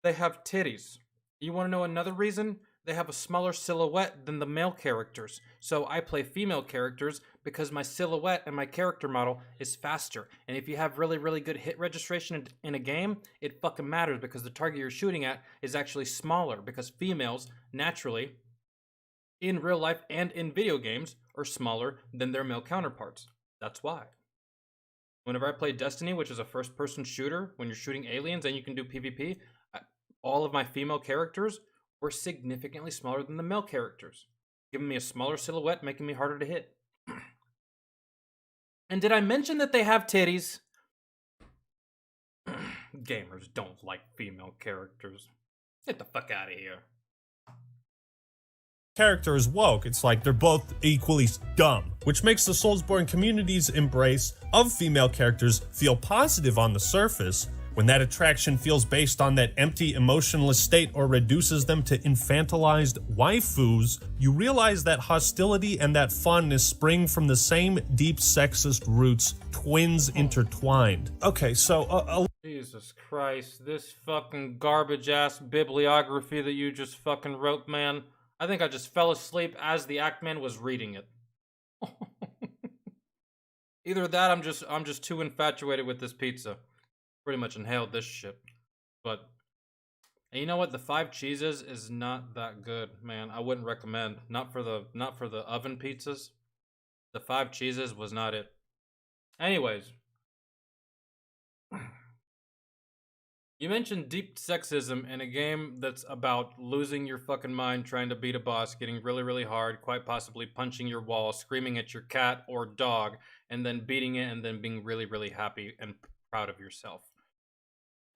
They have titties. You want to know another reason? They have a smaller silhouette than the male characters. So I play female characters because my silhouette and my character model is faster. And if you have really, really good hit registration in a game, it fucking matters because the target you're shooting at is actually smaller because females, naturally, in real life and in video games, are smaller than their male counterparts. That's why. Whenever I played Destiny, which is a first-person shooter, when you're shooting aliens and you can do PvP, all of my female characters were significantly smaller than the male characters, giving me a smaller silhouette, making me harder to hit. And did I mention that they have titties? Gamers don't like female characters. Get the fuck out of here. Character is woke. It's like they're both equally dumb, which makes the Soulsborne community's embrace of female characters feel positive on the surface. When that attraction feels based on that empty, emotionless state or reduces them to infantilized waifus, you realize that hostility and that fondness spring from the same deep sexist roots, twins intertwined. Okay, so Jesus Christ, this fucking garbage-ass bibliography that you just fucking wrote, man. I think I just fell asleep as the Actman was reading it. Either that, I'm just too infatuated with this pizza. Pretty much inhaled this shit. But and you know what? The 5 cheeses is not that good, man. I wouldn't recommend. Not for the oven pizzas. The 5 cheeses was not it. Anyways. You mentioned deep sexism in a game that's about losing your fucking mind, trying to beat a boss, getting really, really hard, quite possibly punching your wall, screaming at your cat or dog, and then beating it, and then being really, really happy and proud of yourself.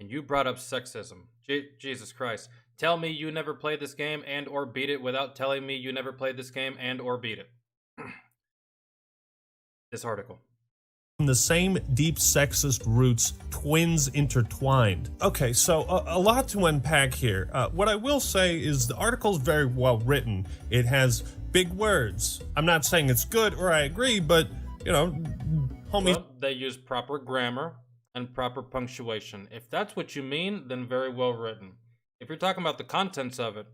And you brought up sexism. Jesus Christ. Tell me you never played this game and or beat it without telling me you never played this game and or beat it. This article. From the same deep sexist roots, twins intertwined. Okay, so a lot to unpack here. What I will say is the article's very well written. It has big words. I'm not saying it's good or I agree, but, you know, homies... Well, they use proper grammar and proper punctuation. If that's what you mean, then very well written. If you're talking about the contents of it,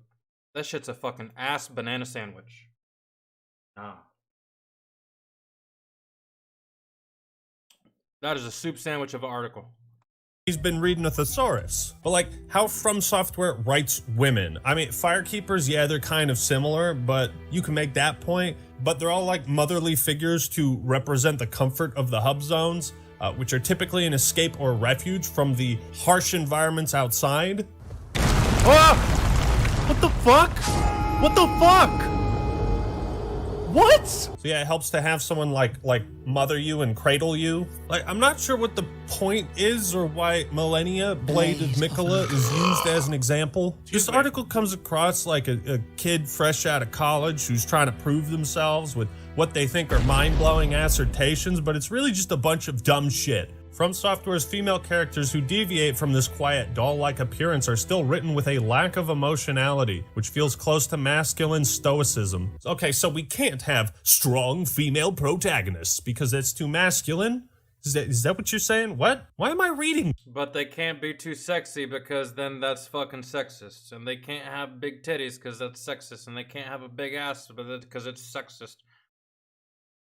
that shit's a fucking ass banana sandwich. Ah. That is a soup sandwich of an article. He's been reading a thesaurus. But like, how From Software writes women. I mean, Firekeepers, yeah, they're kind of similar, but you can make that point. But they're all like motherly figures to represent the comfort of the hub zones, which are typically an escape or refuge from the harsh environments outside. Ah! What the fuck? What the fuck? What? So yeah, it helps to have someone like mother you and cradle you. Like, I'm not sure what the point is or why Millennia, Blade of Mikola, is used as an example. This article comes across like a kid fresh out of college who's trying to prove themselves with what they think are mind-blowing assertions, but it's really just a bunch of dumb shit. From Software's female characters who deviate from this quiet, doll-like appearance are still written with a lack of emotionality, which feels close to masculine stoicism. Okay, so we can't have strong female protagonists because it's too masculine? Is that what you're saying? What? Why am I reading? But they can't be too sexy because then that's fucking sexist. And they can't have big titties because that's sexist. And they can't have a big ass because it's sexist.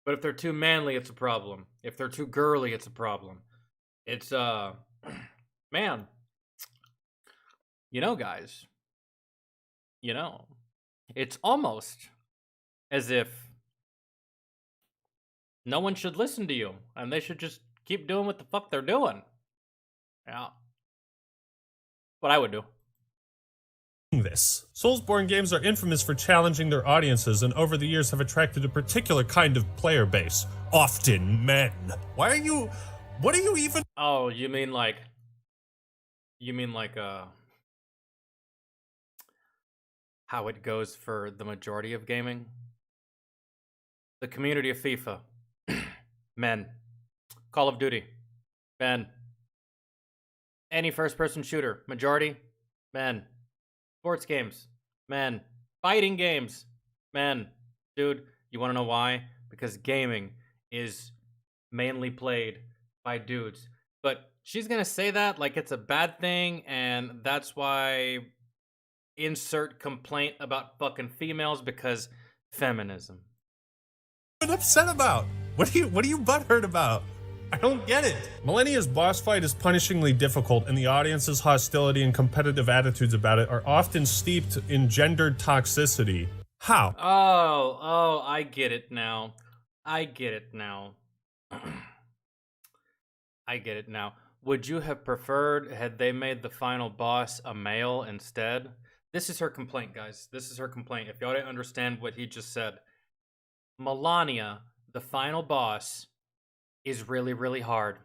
But if they're too manly, it's a problem. If they're too girly, it's a problem. It's, man, you know, guys, you know, it's almost as if no one should listen to you and they should just keep doing what the fuck they're doing. Yeah. What I would do. This. Soulsborne games are infamous for challenging their audiences and over the years have attracted a particular kind of player base, often men. What are you even? Oh, you mean like how it goes for the majority of gaming? The community of FIFA. Men. Call of Duty. Men. Any first-person shooter. Majority. Men. Sports games. Men. Fighting games. Men. Dude, you want to know why? Because gaming is mainly played by dudes. But she's gonna say that like it's a bad thing, and that's why insert complaint about fucking females because feminism. What are you upset about? What are you butthurt about? I don't get it. Millennia's boss fight is punishingly difficult, and the audience's hostility and competitive attitudes about it are often steeped in gendered toxicity. How? Oh, I get it now. I get it now. Would you have preferred had they made the final boss a male instead? This is her complaint, guys. This is her complaint. If y'all didn't understand what he just said. Melania, the final boss, is really, really hard.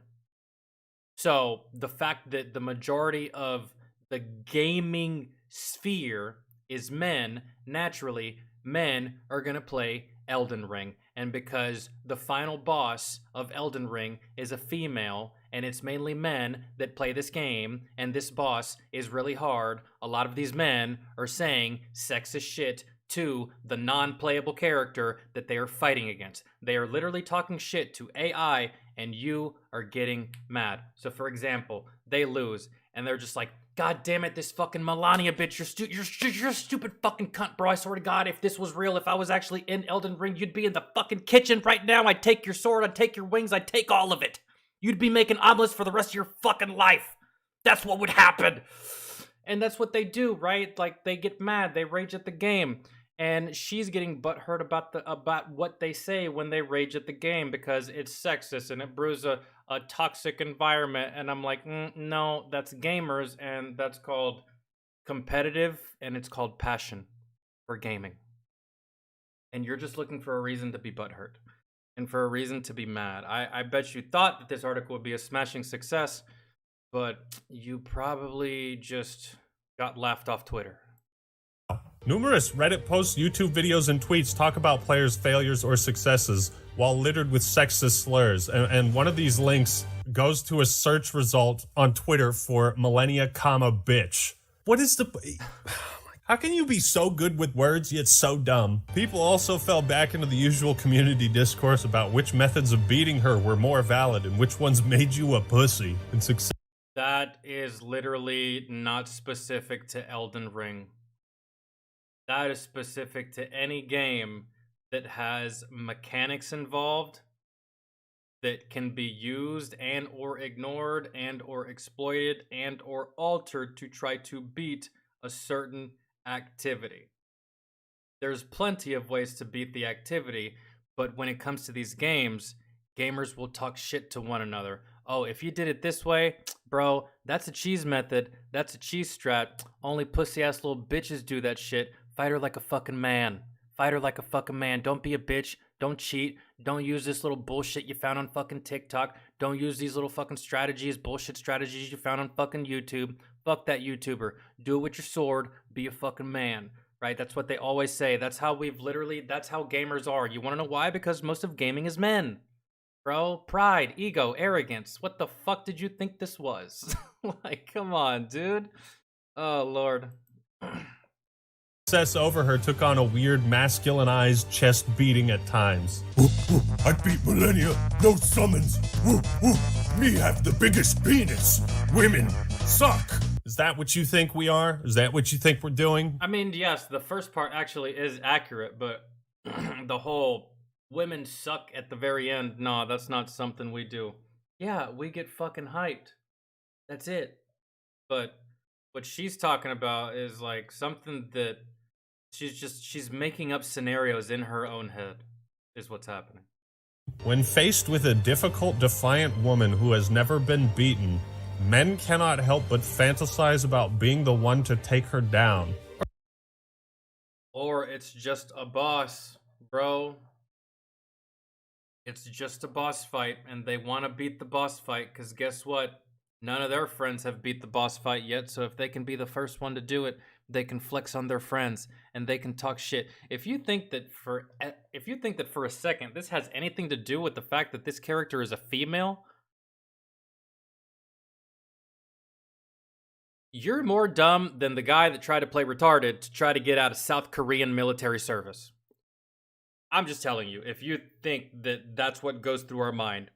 So the fact that the majority of the gaming sphere is men, naturally, men are going to play Elden Ring. And because the final boss of Elden Ring is a female, and it's mainly men that play this game, and this boss is really hard, a lot of these men are saying sexist shit to the non-playable character that they are fighting against. They are literally talking shit to AI, and you are getting mad. So for example, they lose, and they're just like, God damn it, this fucking Melania bitch, you're a stupid fucking cunt, bro. I swear to God, if this was real, if I was actually in Elden Ring, you'd be in the fucking kitchen right now. I'd take your sword, I'd take your wings, I'd take all of it. You'd be making omelets for the rest of your fucking life. That's what would happen. And that's what they do, right? Like, they get mad, they rage at the game. And she's getting butthurt about what they say when they rage at the game because it's sexist and it brews a toxic environment. And I'm like, no, that's gamers, and that's called competitive, and it's called passion for gaming. And you're just looking for a reason to be butthurt and for a reason to be mad. I bet you thought that this article would be a smashing success, but you probably just got laughed off Twitter. Numerous Reddit posts, YouTube videos, and tweets talk about players' failures or successes while littered with sexist slurs. And one of these links goes to a search result on Twitter for Melania, bitch. What is the... How can you be so good with words yet so dumb? People also fell back into the usual community discourse about which methods of beating her were more valid and which ones made you a pussy. And success. That is literally not specific to Elden Ring. That is specific to any game that has mechanics involved that can be used and or ignored and or exploited and or altered to try to beat a certain activity. There's plenty of ways to beat the activity, but when it comes to these games, gamers will talk shit to one another. Oh, if you did it this way, bro, that's a cheese method. That's a cheese strat. Only pussy-ass little bitches do that shit. Fight her like a fucking man. Fight her like a fucking man. Don't be a bitch. Don't cheat. Don't use this little bullshit you found on fucking TikTok. Don't use these little fucking strategies, bullshit strategies you found on fucking YouTube. Fuck that YouTuber. Do it with your sword. Be a fucking man. Right? That's what they always say. That's how that's how gamers are. You want to know why? Because most of gaming is men. Bro, pride, ego, arrogance. What the fuck did you think this was? Like, come on, dude. Oh, Lord. Success over her took on a weird masculinized chest beating at times. I beat Melania, no summons. Me have the biggest penis. Women suck. Is that what you think we are? Is that what you think we're doing? I mean, yes, the first part actually is accurate, but the whole women suck at the very end, nah, that's not something we do. Yeah, we get fucking hyped. That's it. But what she's talking about is like something that she's making up scenarios in her own head is what's happening. When faced with a difficult, defiant woman who has never been beaten, men cannot help but fantasize about being the one to take her down. Or it's just a boss, bro. It's just a boss fight, and they want to beat the boss fight, because guess what? None of their friends have beat the boss fight yet, so if they can be the first one to do it, they can flex on their friends, and they can talk shit. If you think that for a second this has anything to do with the fact that this character is a female, you're more dumb than the guy that tried to play retarded to try to get out of South Korean military service. I'm just telling you, if you think that that's what goes through our mind.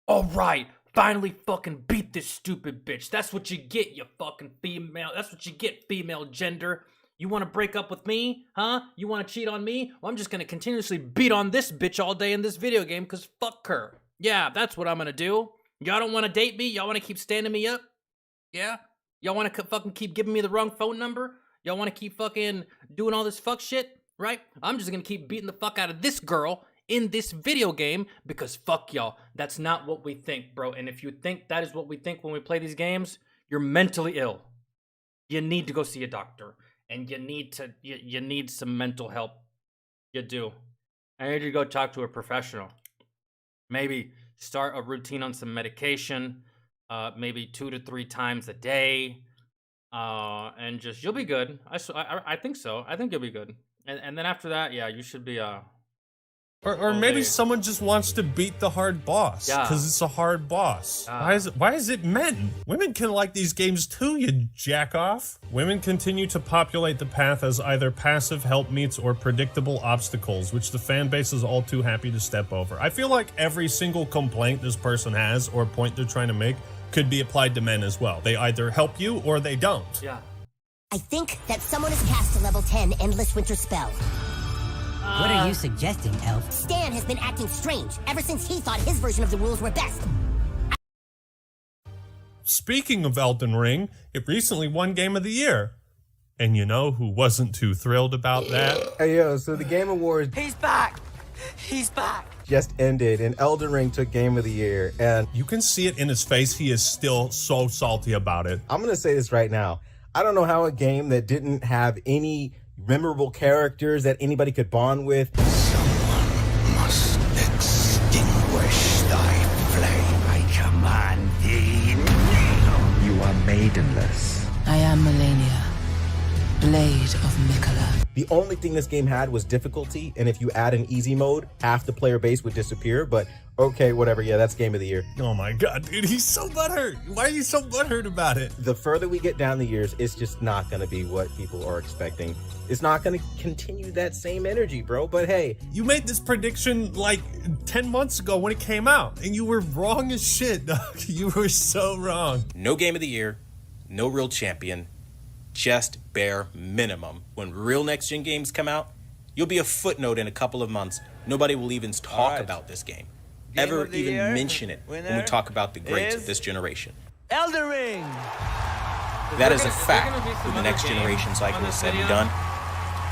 All right, finally fucking beat this stupid bitch. That's what you get, you fucking female. That's what you get, female gender. You want to break up with me? Huh? You want to cheat on me? Well, I'm just going to continuously beat on this bitch all day in this video game because fuck her. Yeah, that's what I'm going to do. Y'all don't want to date me? Y'all want to keep standing me up? Yeah? Y'all want to fucking keep giving me the wrong phone number? Y'all want to keep fucking doing all this fuck shit? Right? I'm just going to keep beating the fuck out of this girl in this video game because fuck y'all. That's not what we think, bro. And if you think that is what we think when we play these games, you're mentally ill. You need to go see a doctor, and you need some mental help. You do. I need you to go talk to a professional. Maybe start a routine on some medication, maybe 2 to 3 times a day, and just you'll be good. I think so. I think you'll be good. And then after that, yeah, you should be Or maybe someone just wants to beat the hard boss because it's a hard boss. Why is it men? Women can like these games too, you jack off. Women continue to populate the path as either passive helpmeets or predictable obstacles, which the fan base is all too happy to step over. I feel like every single complaint this person has or point they're trying to make could be applied to men as well. They either help you or they don't. Yeah. I think that someone has cast a level 10 Endless Winter spell. What are you suggesting, Elf? Stan has been acting strange ever since he thought his version of the rules were best. Speaking of Elden Ring, it recently won Game of the Year. And you know who wasn't too thrilled about that? Hey, yo, so the Game Awards... He's back! He's back! ...just ended, and Elden Ring took Game of the Year, and... You can see it in his face. He is still so salty about it. I'm gonna say this right now. I don't know how a game that didn't have any memorable characters that anybody could bond with. Someone must extinguish thy flame. I command thee now. You are maidenless. I am Melania, Blade of Mikola. The only thing this game had was difficulty, and if you add an easy mode, half the player base would disappear, but okay, whatever, yeah, that's Game of the Year. Oh my god, dude, he's so butthurt. Why are you so butthurt about it? The further we get down the years, it's just not gonna be what people are expecting. It's not gonna continue that same energy, bro, but hey. You made this prediction like 10 months ago when it came out, and you were wrong as shit, dog. You were so wrong. No Game of the Year, no real champion, just bare minimum. When real next-gen games come out, you'll be a footnote in a couple of months. Nobody will even talk about this game. Ever even mention it when we talk about the greats of this generation. Elden Ring! That is a fact. When the next generation cycle is said and done,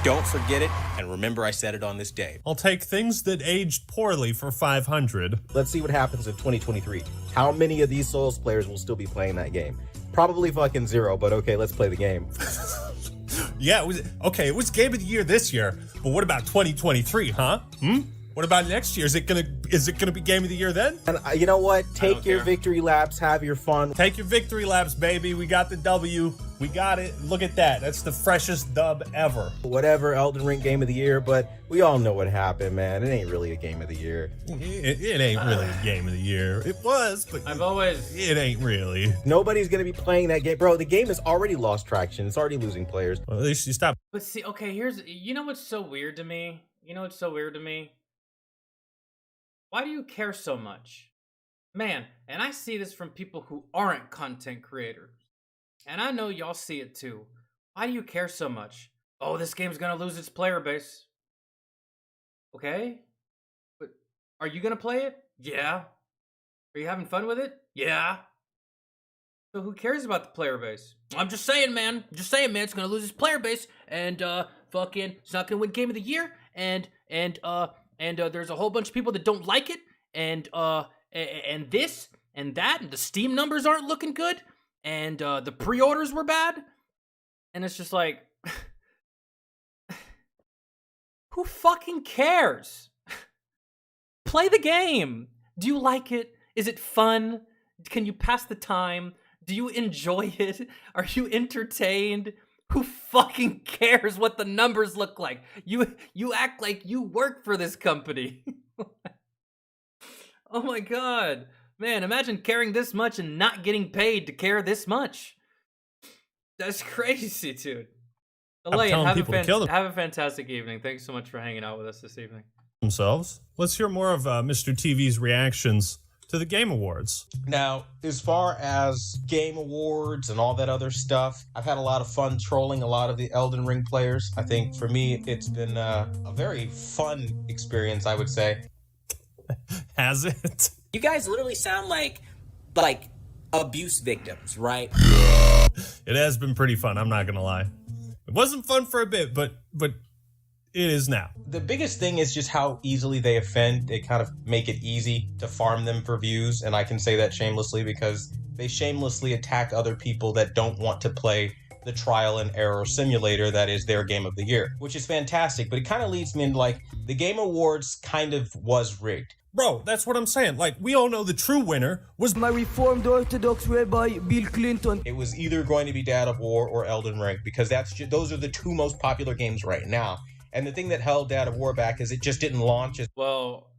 don't forget it, and remember I said it on this day. I'll take things that aged poorly for 500. Let's see what happens in 2023. How many of these Souls players will still be playing that game? Probably fucking 0, but okay, let's play the game. Yeah, it was Game of the Year this year, but what about 2023, huh? What about next year? Is it gonna be Game of the Year then? And you know what? Take your victory laps, have your fun. Take your victory laps, baby. We got the W. We got it. Look at that. That's the freshest dub ever. Whatever, Elden Ring Game of the Year, but we all know what happened, man. It ain't really a Game of the Year. It ain't really a Game of the Year. It was, but it ain't really. Nobody's gonna be playing that game, bro. The game has already lost traction. It's already losing players. Well, at least you stopped. But see, okay, you know what's so weird to me? Why do you care so much? Man, and I see this from people who aren't content creators. And I know y'all see it too. Why do you care so much? Oh, this game's gonna lose its player base. Okay? But are you gonna play it? Yeah. Are you having fun with it? Yeah. So who cares about the player base? I'm just saying, man. It's gonna lose its player base, and fucking, it's not gonna win Game of the Year, and there's a whole bunch of people that don't like it, and this and that, and the Steam numbers aren't looking good, and the pre-orders were bad, and it's just like, who fucking cares? Play the game. Do you like it? Is it fun? Can you pass the time? Do you enjoy it? Are you entertained? Who fucking cares what the numbers look like? You act like you work for this company. Oh my god. Man, imagine caring this much and not getting paid to care this much. That's crazy, dude. Elaine, have a fantastic evening. Thanks so much for hanging out with us this evening. Themselves. Let's hear more of Mr. TV's reactions to the Game Awards. Now, as far as Game Awards and all that other stuff, I've had a lot of fun trolling a lot of the Elden Ring players. I think for me, it's been a very fun experience, I would say. Has it? You guys literally sound like abuse victims, right? It has been pretty fun, I'm not gonna lie. It wasn't fun for a bit, but it is now. The biggest thing is just how easily they offend. They kind of make it easy to farm them for views, and I can say that shamelessly because they shamelessly attack other people that don't want to play the trial and error simulator that is their game of the year, which is fantastic, but it kind of leads me into like, the Game Awards kind of was rigged. Bro, that's what I'm saying. Like, we all know the true winner was my Reformed Orthodox Rabbi Bill Clinton. It was either going to be God of War or Elden Ring, because those are the two most popular games right now. And the thing that held God of War back is it just didn't launch as well.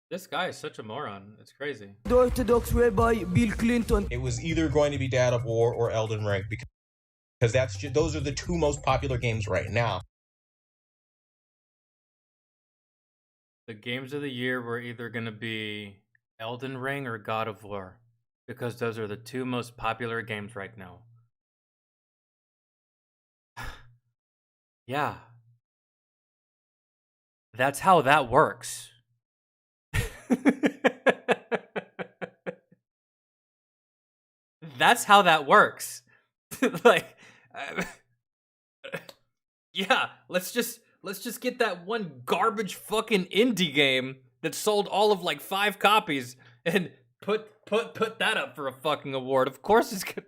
This guy is such a moron. It's crazy. The Orthodox Rabbi Bill Clinton. It was either going to be God of War or Elden Ring, because those are the two most popular games right now. The games of the year were either going to be Elden Ring or God of War, because those are the two most popular games right now. Yeah. That's how that works. That's how that works. Like, yeah, let's just get that one garbage fucking indie game that sold all of like 5 copies and put that up for a fucking award. Of course it's good.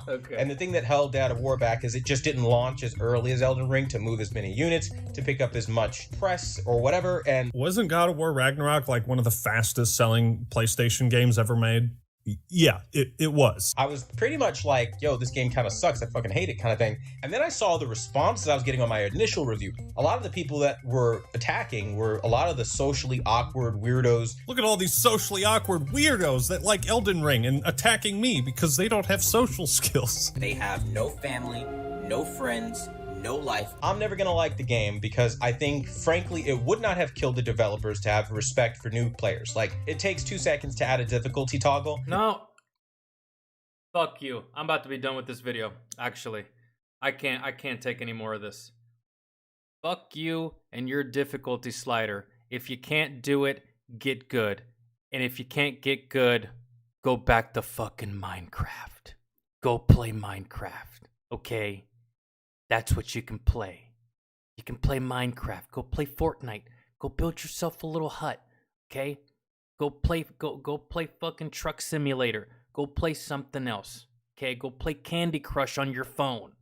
Okay. And the thing that held God of War back is it just didn't launch as early as Elden Ring to move as many units, to pick up as much press or whatever. And wasn't God of War Ragnarok like one of the fastest selling PlayStation games ever made? Yeah, it was. I was pretty much like, yo, this game kind of sucks. I fucking hate it kind of thing. And then I saw the responses I was getting on my initial review. A lot of the people that were attacking were a lot of the socially awkward weirdos. Look at all these socially awkward weirdos that like Elden Ring and attacking me because they don't have social skills. They have no family, no friends, no life. I'm never gonna like the game because I think, frankly, it would not have killed the developers to have respect for new players. Like, it takes 2 seconds to add a difficulty toggle. No. Fuck you. I'm about to be done with this video, actually. I can't take any more of this. Fuck you and your difficulty slider. If you can't do it, get good. And if you can't get good, go back to fucking Minecraft. Go play Minecraft, okay? That's what you can play. You can play Minecraft. Go play Fortnite. Go build yourself a little hut, okay? Go play fucking Truck Simulator. Go play something else, okay? Go play Candy Crush on your phone.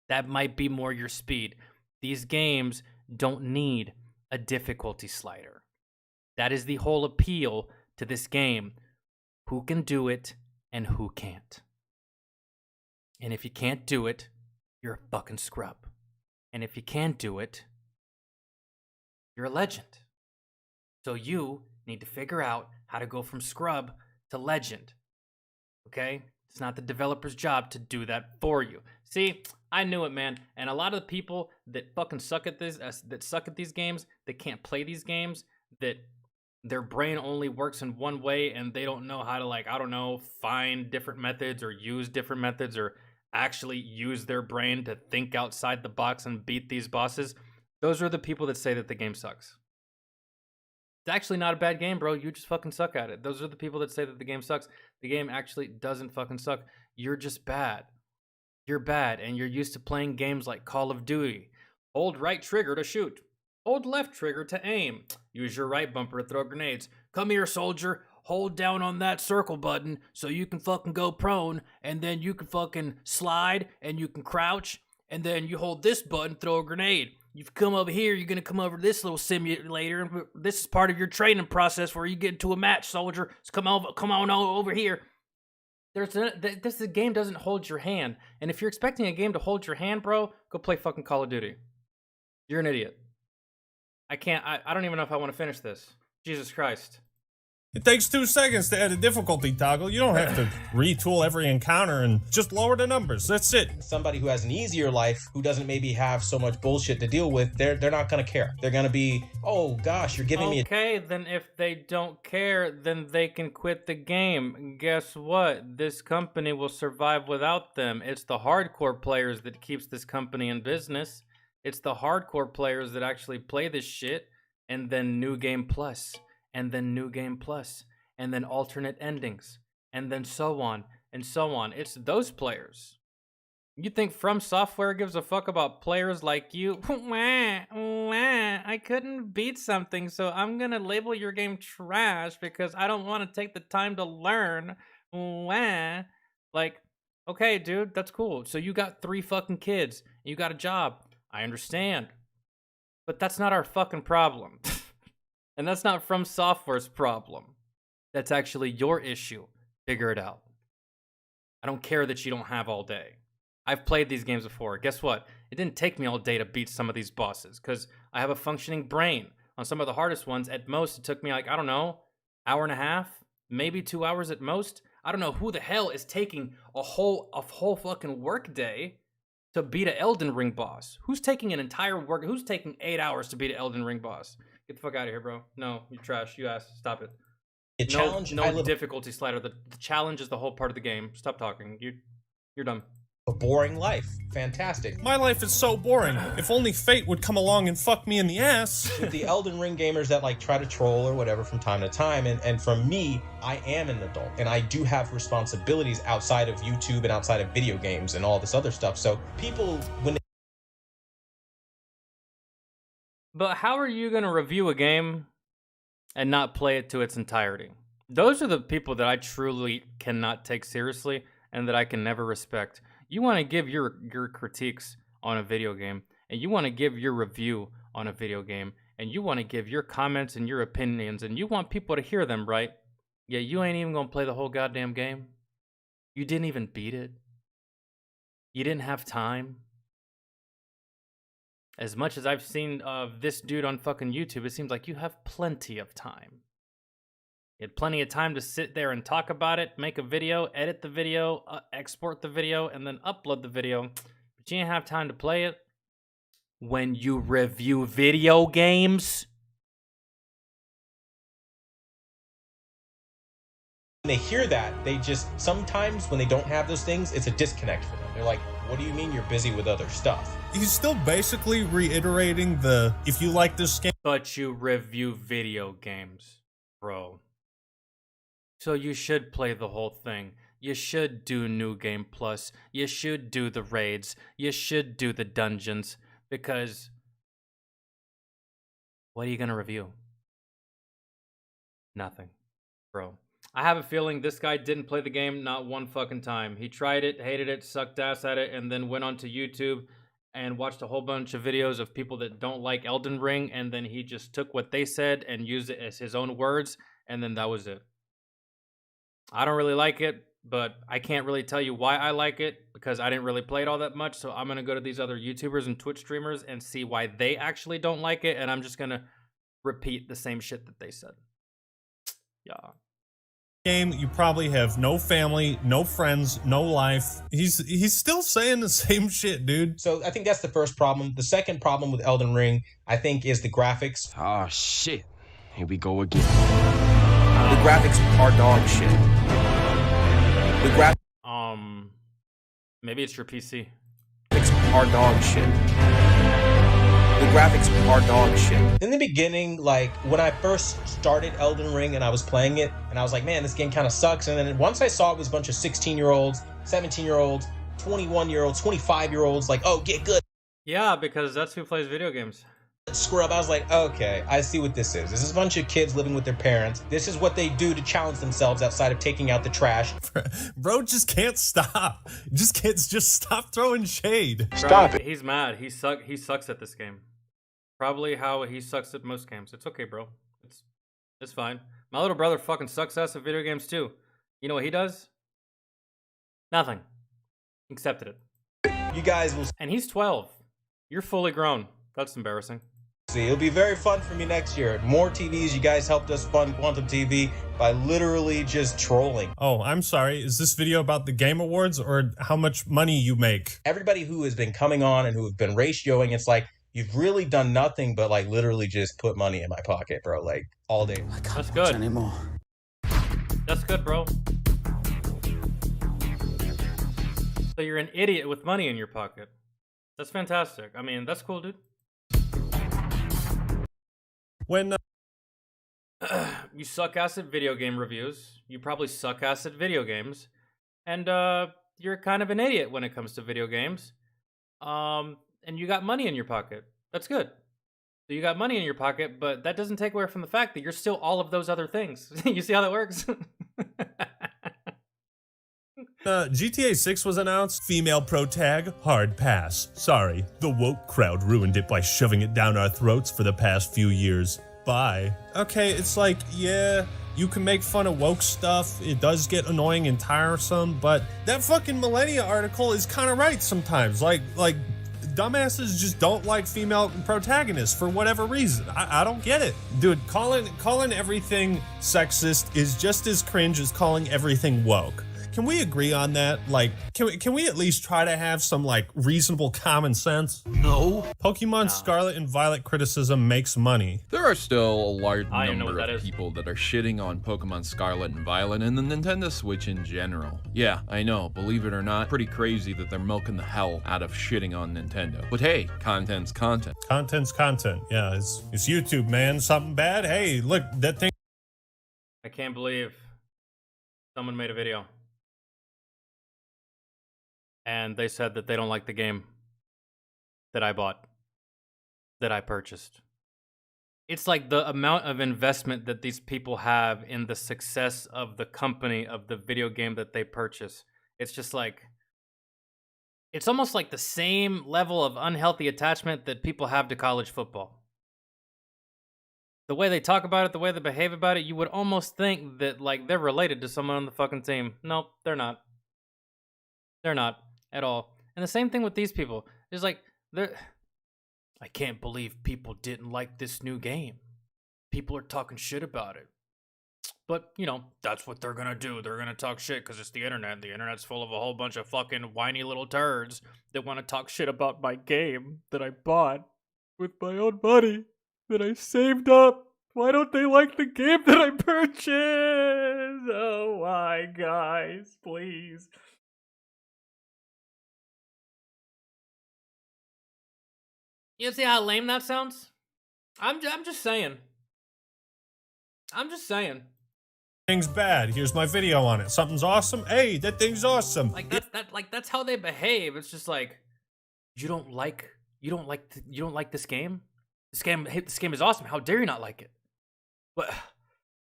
That might be more your speed. These games don't need a difficulty slider. That is the whole appeal to this game. Who can do it and who can't? And if you can't do it, you're a fucking scrub. And if you can't do it, you're a legend. So you need to figure out how to go from scrub to legend. Okay? It's not the developer's job to do that for you. See, I knew it, man. And a lot of the people that fucking suck at this, that suck at these games, that can't play these games, that their brain only works in one way and they don't know how to, like, I don't know, find different methods or use different methods or actually use their brain to think outside the box and beat these bosses. Those are the people that say that the game sucks. It's actually not a bad game, bro. You just fucking suck at it. Those are the people that say that the game sucks. The game actually doesn't fucking suck. You're just bad. You're bad, and you're used to playing games like Call of Duty. Hold right trigger to shoot. Hold left trigger to aim. Use your right bumper to throw grenades. Come here, soldier. Hold down on that circle button so you can fucking go prone, and then you can fucking slide, and you can crouch, and then you hold this button, throw a grenade. You've come over here, you're going to come over to this little simulator, and this is part of your training process where you get into a match, soldier. So come on over here. This game doesn't hold your hand, and if you're expecting a game to hold your hand, bro, go play fucking Call of Duty. You're an idiot. I don't even know if I want to finish this. Jesus Christ. It takes 2 seconds to add a difficulty toggle. You don't have to retool every encounter and just lower the numbers. That's it. Somebody who has an easier life, who doesn't maybe have so much bullshit to deal with, they're not gonna care. They're gonna be, oh gosh, you're giving me Okay, then if they don't care, then they can quit the game. Guess what? This company will survive without them. It's the hardcore players that keeps this company in business. It's the hardcore players that actually play this shit, and then New Game Plus. And then New Game Plus, and then alternate endings, and then so on, and so on. It's those players. You think From Software gives a fuck about players like you? I couldn't beat something, so I'm gonna label your game trash because I don't want to take the time to learn. Like, okay, dude, that's cool. So you got 3 fucking kids, and you got a job. I understand. But that's not our fucking problem. And that's not From Software's problem. That's actually your issue. Figure it out. I don't care that you don't have all day. I've played these games before. Guess what? It didn't take me all day to beat some of these bosses because I have a functioning brain. On some of the hardest ones, at most, it took me like, I don't know, hour and a half, maybe 2 hours at most. I don't know who the hell is taking a whole fucking work day to beat an Elden Ring boss. Who's taking an entire work? Who's taking 8 hours to beat an Elden Ring boss? Get the fuck out of here, bro. No, you're trash. You ass. Stop it. The challenge. No difficulty slider. The challenge is the whole part of the game. Stop talking. You're dumb. A boring life. Fantastic. My life is so boring. If only fate would come along and fuck me in the ass. With the Elden Ring gamers that like try to troll or whatever from time to time, and for me, I am an adult and I do have responsibilities outside of YouTube and outside of video games and all this other stuff. So people, when But how are you gonna review a game and not play it to its entirety? Those are the people that I truly cannot take seriously and that I can never respect. You want to give your critiques on a video game, and you want to give your review on a video game, and you want to give your comments and your opinions, and you want people to hear them, right? Yeah, you ain't even gonna play the whole goddamn game. You didn't even beat it. You didn't have time. As much as I've seen of this dude on fucking YouTube, it seems like you have plenty of time. You had plenty of time to sit there and talk about it, make a video, edit the video, export the video, and then upload the video. But you didn't have time to play it. When you review video games, they hear that, they just, sometimes when they don't have those things, it's a disconnect for them. They're like, what do you mean you're busy with other stuff? He's still basically reiterating the, if you like this game. But you review video games, bro. So you should play the whole thing. You should do New Game Plus. You should do the raids. You should do the dungeons. Because what are you going to review? Nothing, bro. I have a feeling this guy didn't play the game not one fucking time. He tried it, hated it, sucked ass at it, and then went onto YouTube and watched a whole bunch of videos of people that don't like Elden Ring, and then he just took what they said and used it as his own words, and then that was it. I don't really like it, but I can't really tell you why I like it because I didn't really play it all that much, so I'm going to go to these other YouTubers and Twitch streamers and see why they actually don't like it, and I'm just going to repeat the same shit that they said. Yeah. Game, you probably have no family, no friends, no life. He's still saying the same shit, dude. So I think that's the first problem. The second problem with Elden Ring, I think, is the graphics. Oh shit. Here we go again. The graphics are dog shit. The maybe it's your PC. Graphics are dog shit. The graphics are dog shit. In the beginning, like when I first started Elden Ring and I was playing it, and I was like, man, this game kind of sucks. And then once I saw it was a bunch of 16-year-olds, 17-year-olds, 21-year-olds, 25-year-olds, like, oh, get good. Yeah, because that's who plays video games. Scrub. I was like, okay, I see what this is. This is a bunch of kids living with their parents. This is what they do to challenge themselves outside of taking out the trash. Bro just can't stop. Just stop throwing shade. Stop it. He's mad. He sucks at this game. Probably how he sucks at most games. It's okay, bro. It's fine. My little brother fucking sucks ass at video games too. You know what he does? Nothing. Accepted it. You guys will. And he's 12. You're fully grown. That's embarrassing. See, it'll be very fun for me next year. More TVs. You guys helped us fund Quantum TV by literally just trolling. Oh, I'm sorry. Is this video about the Game Awards or how much money you make? Everybody who has been coming on and who have been ratioing, it's like, you've really done nothing but like literally just put money in my pocket, bro, like all day. That's good. Anymore. That's good, bro. So you're an idiot with money in your pocket. That's fantastic. I mean, that's cool, dude. When you suck ass at video game reviews, you probably suck ass at video games, and you're kind of an idiot when it comes to video games. And you got money in your pocket. That's good. So you got money in your pocket, but that doesn't take away from the fact that you're still all of those other things. You see how that works? GTA 6 was announced. Female pro tag, hard pass. Sorry, the woke crowd ruined it by shoving it down our throats for the past few years. Bye. Okay, it's like, yeah, you can make fun of woke stuff. It does get annoying and tiresome, but that fucking Millennia article is kind of right sometimes. Like dumbasses just don't like female protagonists for whatever reason. I don't get it. Dude, calling everything sexist is just as cringe as calling everything woke. Can we agree on that? Like, can we at least try to have some, like, reasonable common sense? No. Pokemon Scarlet and Violet criticism makes money. There are still a large number of people that are shitting on Pokemon Scarlet and Violet and the Nintendo Switch in general. Yeah, I know, believe it or not, pretty crazy that they're milking the hell out of shitting on Nintendo. But hey, content's content. Content's content. Yeah, it's YouTube, man. Something bad? Hey, look, that thing. I can't believe someone made a video. And they said that they don't like the game that I bought, that I purchased. It's like the amount of investment that these people have in the success of the company, of the video game that they purchase. It's just like, it's almost like the same level of unhealthy attachment that people have to college football. The way they talk about it, the way they behave about it, you would almost think that, like, they're related to someone on the fucking team. Nope, they're not. They're not. At all. And the same thing with these people. It's like, I can't believe people didn't like this new game. People are talking shit about it. But, you know, that's what they're gonna do. They're gonna talk shit because it's the internet. The internet's full of a whole bunch of fucking whiny little turds that want to talk shit about my game that I bought with my own money that I saved up. Why don't they like the game that I purchased? Oh, why, guys? Please. You see how lame that sounds? I'm just saying. I'm just saying. Thing's bad. Here's my video on it. Something's awesome. Hey, that thing's awesome. Like that's how they behave. It's just like, you don't like this game? This game is awesome. How dare you not like it? But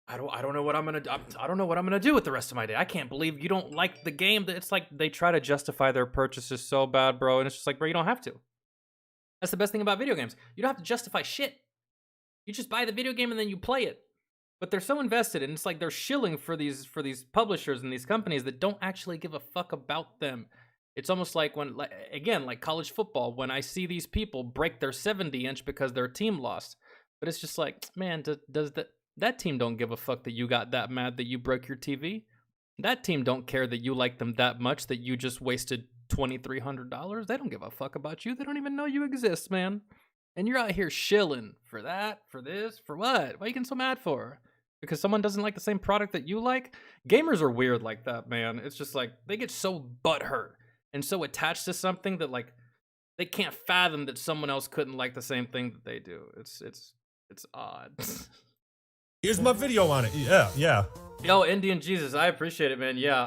I don't know what I'm gonna do with the rest of my day. I can't believe you don't like the game. It's like they try to justify their purchases so bad, bro, and it's just like, bro, you don't have to. That's the best thing about video games. You don't have to justify shit. You just buy the video game and then you play it. But they're so invested, and it's like they're shilling for these publishers and these companies that don't actually give a fuck about them. It's almost like when, like college football, when I see these people break their 70-inch because their team lost. But it's just like, man, does that team don't give a fuck that you got that mad that you broke your TV? That team don't care that you like them that much that you just wasted $2,300. They don't give a fuck about you. They don't even know you exist, man. And you're out here shilling for that, for this, for what? What are you getting so mad for? Because someone doesn't like the same product that you like? Gamers are weird like that, man. It's just like, they get so butthurt and so attached to something that, like, they can't fathom that someone else couldn't like the same thing that they do. It's odd. Here's my video on it. Yeah. Yo, Indian Jesus, I appreciate it, man. Yeah,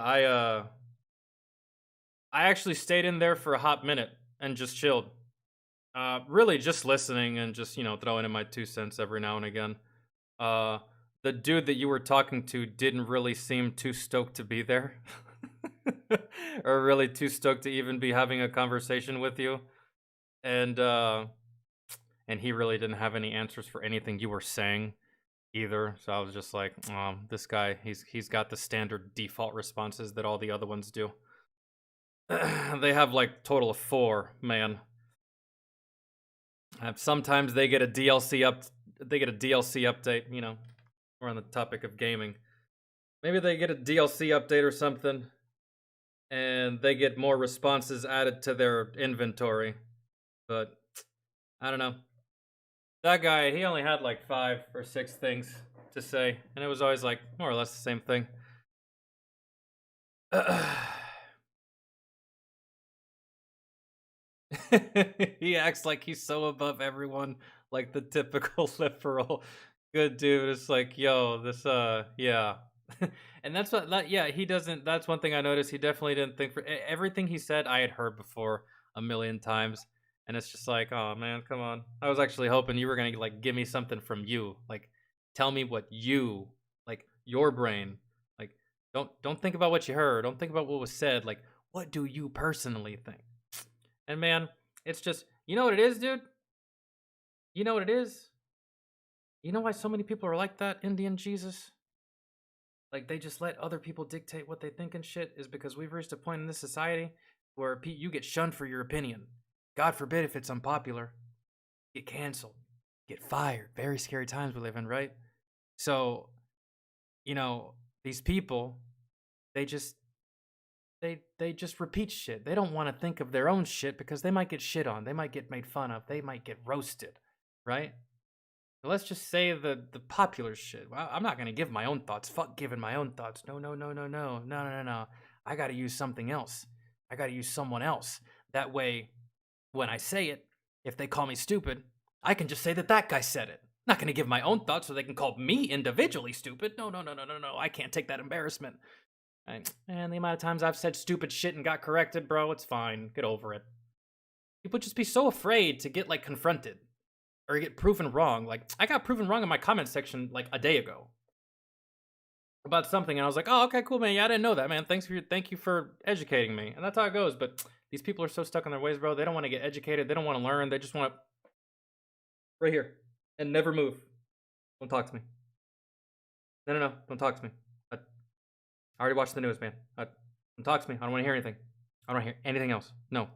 I actually stayed in there for a hot minute and just chilled. Really just listening and just, throwing in my 2 cents every now and again. The dude that you were talking to didn't really seem too stoked to be there. Or really too stoked to even be having a conversation with you. And he really didn't have any answers for anything you were saying either. So I was just like, this guy, he's got the standard default responses that all the other ones do. They have like total of 4, man. Sometimes they get a DLC update, we're on the topic of gaming. Maybe they get a DLC update or something, and they get more responses added to their inventory. But I don't know. That guy, he only had like 5 or 6 things to say, and it was always like more or less the same thing. He acts like he's so above everyone, like the typical liberal. Good dude. It's like, yo, this, yeah, And that's what, yeah, he doesn't, that's one thing I noticed. He definitely didn't think for everything he said. I had heard before a million times. And it's just like, oh man, come on. I was actually hoping you were going to like give me something from you. Like, tell me what you, like your brain, like, don't think about what you heard. Don't think about what was said. Like, what do you personally think? And man, it's just, you know what it is, dude? You know what it is? You know why so many people are like that, Indian Jesus? Like, they just let other people dictate what they think and shit, is because we've reached a point in this society where you get shunned for your opinion. God forbid if it's unpopular. Get canceled. Get fired. Very scary times we live in, right? So, you know, these people, they just repeat shit. They don't want to think of their own shit because they might get shit on. They might get made fun of. They might get roasted, right? So let's just say the popular shit. Well, I'm not going to give my own thoughts. Fuck giving my own thoughts. No. I got to use something else. I got to use someone else. That way, when I say it, if they call me stupid, I can just say that guy said it. I'm not going to give my own thoughts so they can call me individually stupid. No. I can't take that embarrassment. And the amount of times I've said stupid shit and got corrected, bro, it's fine. Get over it. People just be so afraid to get, like, confronted or get proven wrong. Like, I got proven wrong in my comment section, like, a day ago about something, and I was like, oh, okay, cool, man. Yeah, I didn't know that, man. Thank you for educating me. And that's how it goes. But these people are so stuck in their ways, bro. They don't want to get educated. They don't want to learn. They just want to right here and never move. Don't talk to me. No. Don't talk to me. I already watched the news, man. Don't talk to me. I don't want to hear anything. I don't want to hear anything else. No.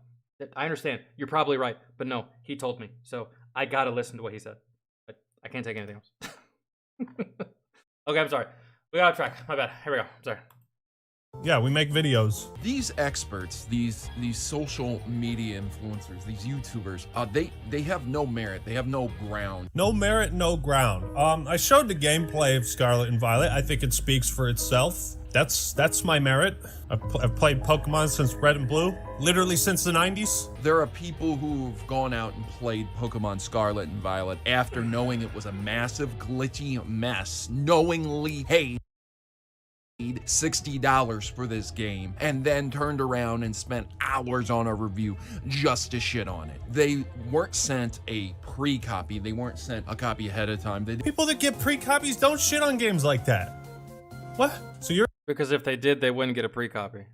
I understand. You're probably right. But no, he told me. So I got to listen to what he said. I can't take anything else. Okay, I'm sorry. We got off track. My bad. Here we go. I'm sorry. Yeah, we make videos. These experts, these social media influencers, these YouTubers, they have no merit. They have no ground. No merit, no ground. I showed the gameplay of Scarlet and Violet. I think it speaks for itself. That's my merit. I've played Pokemon since Red and Blue, literally since the 90s. There are people who've gone out and played Pokemon Scarlet and Violet after knowing it was a massive glitchy mess, knowingly paid $60 for this game, and then turned around and spent hours on a review just to shit on it. They weren't sent a pre-copy. They weren't sent a copy ahead of time. People that get pre-copies don't shit on games like that. What? So you're... Because if they did, they wouldn't get a pre-copy.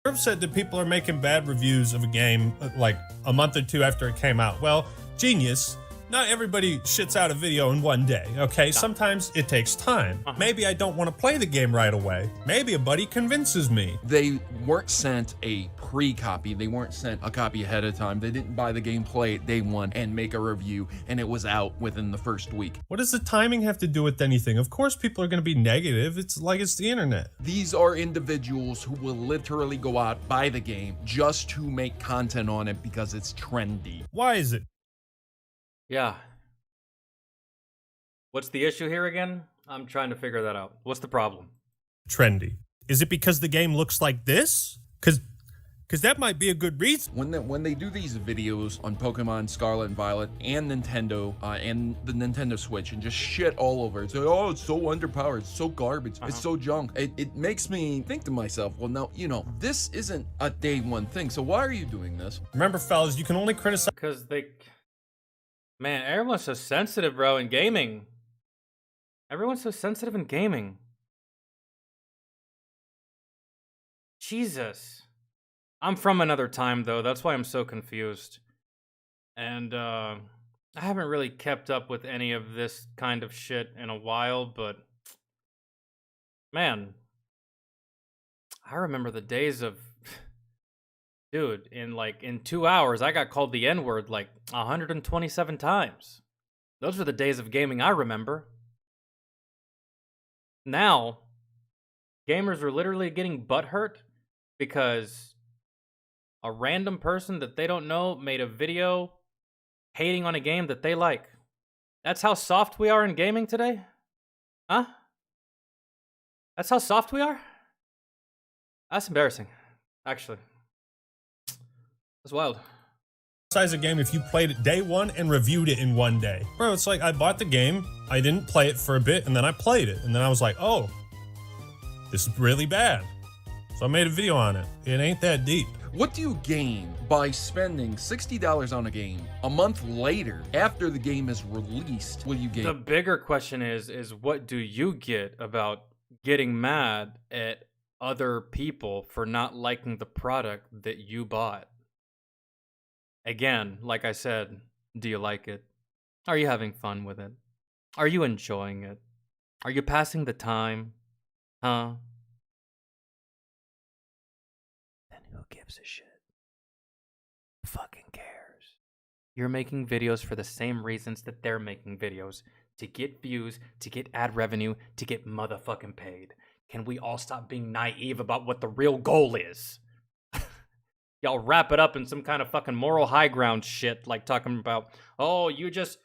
You're upset that people are making bad reviews of a game like a month or two after it came out. Well, genius. Not everybody shits out a video in one day, okay? Sometimes it takes time. Maybe I don't want to play the game right away. Maybe a buddy convinces me. They weren't sent a pre-copy. They weren't sent a copy ahead of time. They didn't buy the game, play it day one, and make a review, and it was out within the first week. What does the timing have to do with anything? Of course people are going to be negative. It's like it's the internet. These are individuals who will literally go out, buy the game, just to make content on it because it's trendy. Why is it? Yeah. What's the issue here again? I'm trying to figure that out. What's the problem? Trendy. Is it because the game looks like this? Because that might be a good reason. When they do these videos on Pokemon Scarlet and Violet and Nintendo and the Nintendo Switch and just shit all over it, say, oh, it's so underpowered, it's so garbage, it's so junk. It makes me think to myself, well, now, you know, this isn't a day one thing, so why are you doing this? Remember, fellas, you can only criticize... Because they... Man, everyone's so sensitive, bro, in gaming. Everyone's so sensitive in gaming. Jesus. I'm from another time, though. That's why I'm so confused. And, I haven't really kept up with any of this kind of shit in a while, but... Man. I remember the days of... Dude, in 2 hours, I got called the N-word like 127 times. Those were the days of gaming I remember. Now, gamers are literally getting butthurt because a random person that they don't know made a video hating on a game that they like. That's how soft we are in gaming today? Huh? That's how soft we are? That's embarrassing, actually. That's wild. Size a game if you played it day one and reviewed it in one day. Bro, it's like I bought the game, I didn't play it for a bit, and then I played it, and then I was like, oh, this is really bad. So I made a video on it. It ain't that deep. What do you gain by spending $60 on a game a month later after the game is released? Will you gain? The bigger question is what do you get about getting mad at other people for not liking the product that you bought? Again, like I said, do you like it? Are you having fun with it? Are you enjoying it? Are you passing the time? Huh? Then who gives a shit? Fucking cares. You're making videos for the same reasons that they're making videos. To get views, to get ad revenue, to get motherfucking paid. Can we all stop being naive about what the real goal is? Y'all wrap it up in some kind of fucking moral high ground shit, like talking about, oh, you just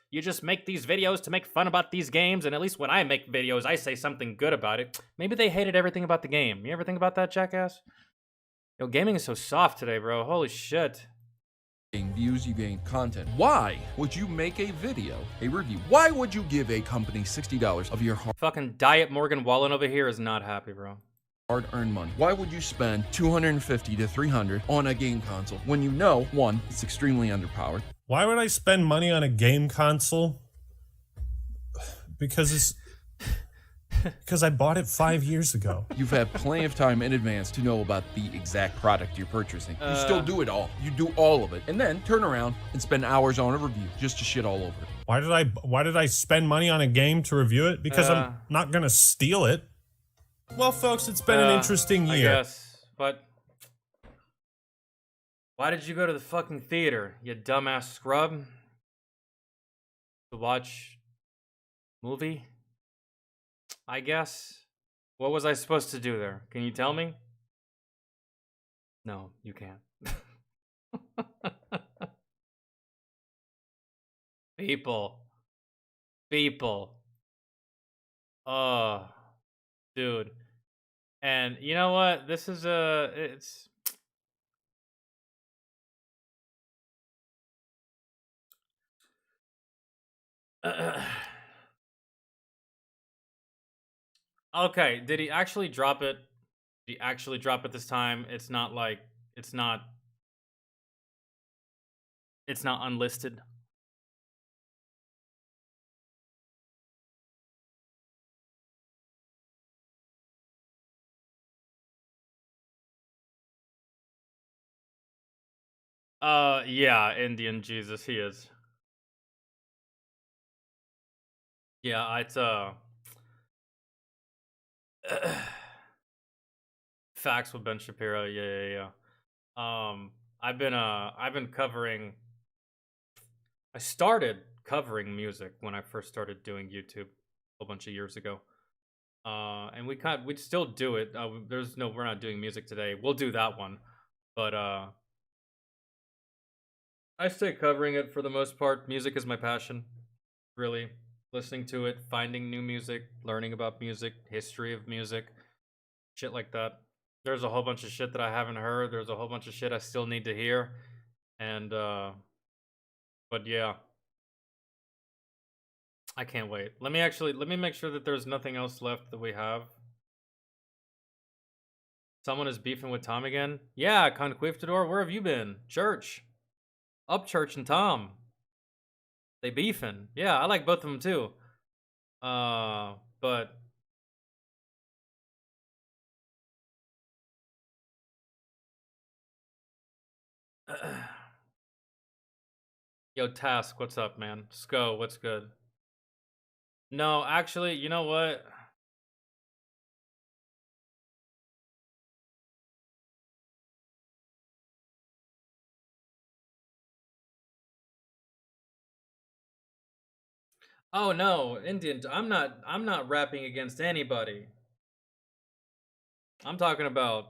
make these videos to make fun about these games, and at least when I make videos, I say something good about it. Maybe they hated everything about the game. You ever think about that, jackass? Yo, gaming is so soft today, bro. Holy shit. Gain views, you gain content. Why would you make a video, a review? Why would you give a company $60 of your fucking Diet Morgan Wallen over here is not happy, bro. Hard-earned money? Why would you spend $250 to $300 on a game console when you know, one, it's extremely underpowered? Why would I spend money on a game console? Because I bought it 5 years ago. You've had plenty of time in advance to know about the exact product you're purchasing. You still do it all. You do all of it. And then turn around and spend hours on a review just to shit all over it. Why did I spend money on a game to review it? Because I'm not gonna steal it. Well, folks, it's been an interesting year. I guess, but why did you go to the fucking theater, you dumbass scrub? To watch movie? I guess. What was I supposed to do there? Can you tell me? No, you can't. People. Oh, dude. And you know what? This is it's okay, did he actually drop it? Did he actually drop it this time? It's not like it's not unlisted. Yeah, Indian Jesus, he is. Yeah, it's facts with Ben Shapiro. Yeah. I've been covering. I started covering music when I first started doing YouTube a whole bunch of years ago. And we'd still do it. We're not doing music today. We'll do that one, but I stay covering it for the most part. Music is my passion, really. Listening to it, finding new music, learning about music, history of music, shit like that. There's a whole bunch of shit that I haven't heard. There's a whole bunch of shit I still need to hear. And, but yeah. I can't wait. Let me make sure that there's nothing else left that we have. Someone is beefing with Tom again? Yeah, Conquistador, where have you been? Church. Upchurch and Tom. They beefing. Yeah, I like both of them too. But yo, Task, what's up, man? Sko, what's good? No, actually, you know what? Oh no, Indian, I'm not rapping against anybody. I'm talking about,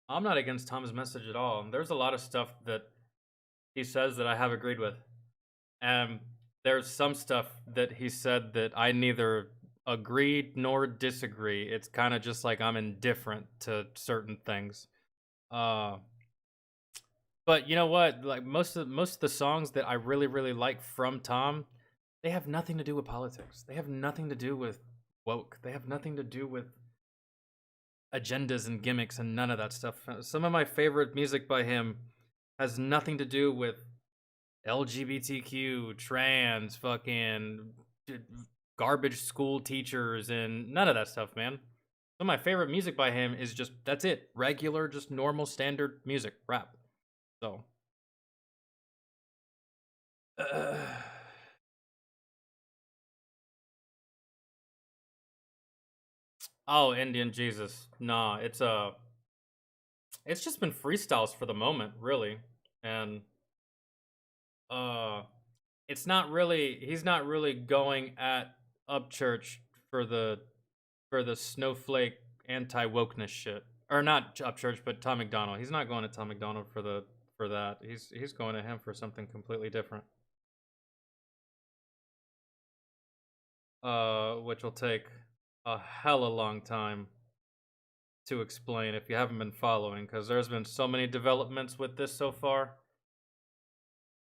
I'm not against Tom's message at all. There's a lot of stuff that he says that I have agreed with. And there's some stuff that he said that I neither agree nor disagree. It's kind of just like I'm indifferent to certain things. But you know what? Like most of the songs that I really like from Tom, they have nothing to do with politics. They have nothing to do with woke. They have nothing to do with agendas and gimmicks and none of that stuff. Some of my favorite music by him has nothing to do with LGBTQ, trans, fucking garbage school teachers, and none of that stuff, man. Some of my favorite music by him is just, that's it. Regular, just normal, standard music, rap. So. Oh, Indian Jesus. Nah, it's just been freestyles for the moment, really. And he's not really going at Upchurch for the snowflake anti-wokeness shit. Or not Upchurch, but Tom McDonald. He's not going to Tom McDonald for that. He's going to him for something completely different. Which will take a hella long time to explain if you haven't been following, because there's been so many developments with this so far.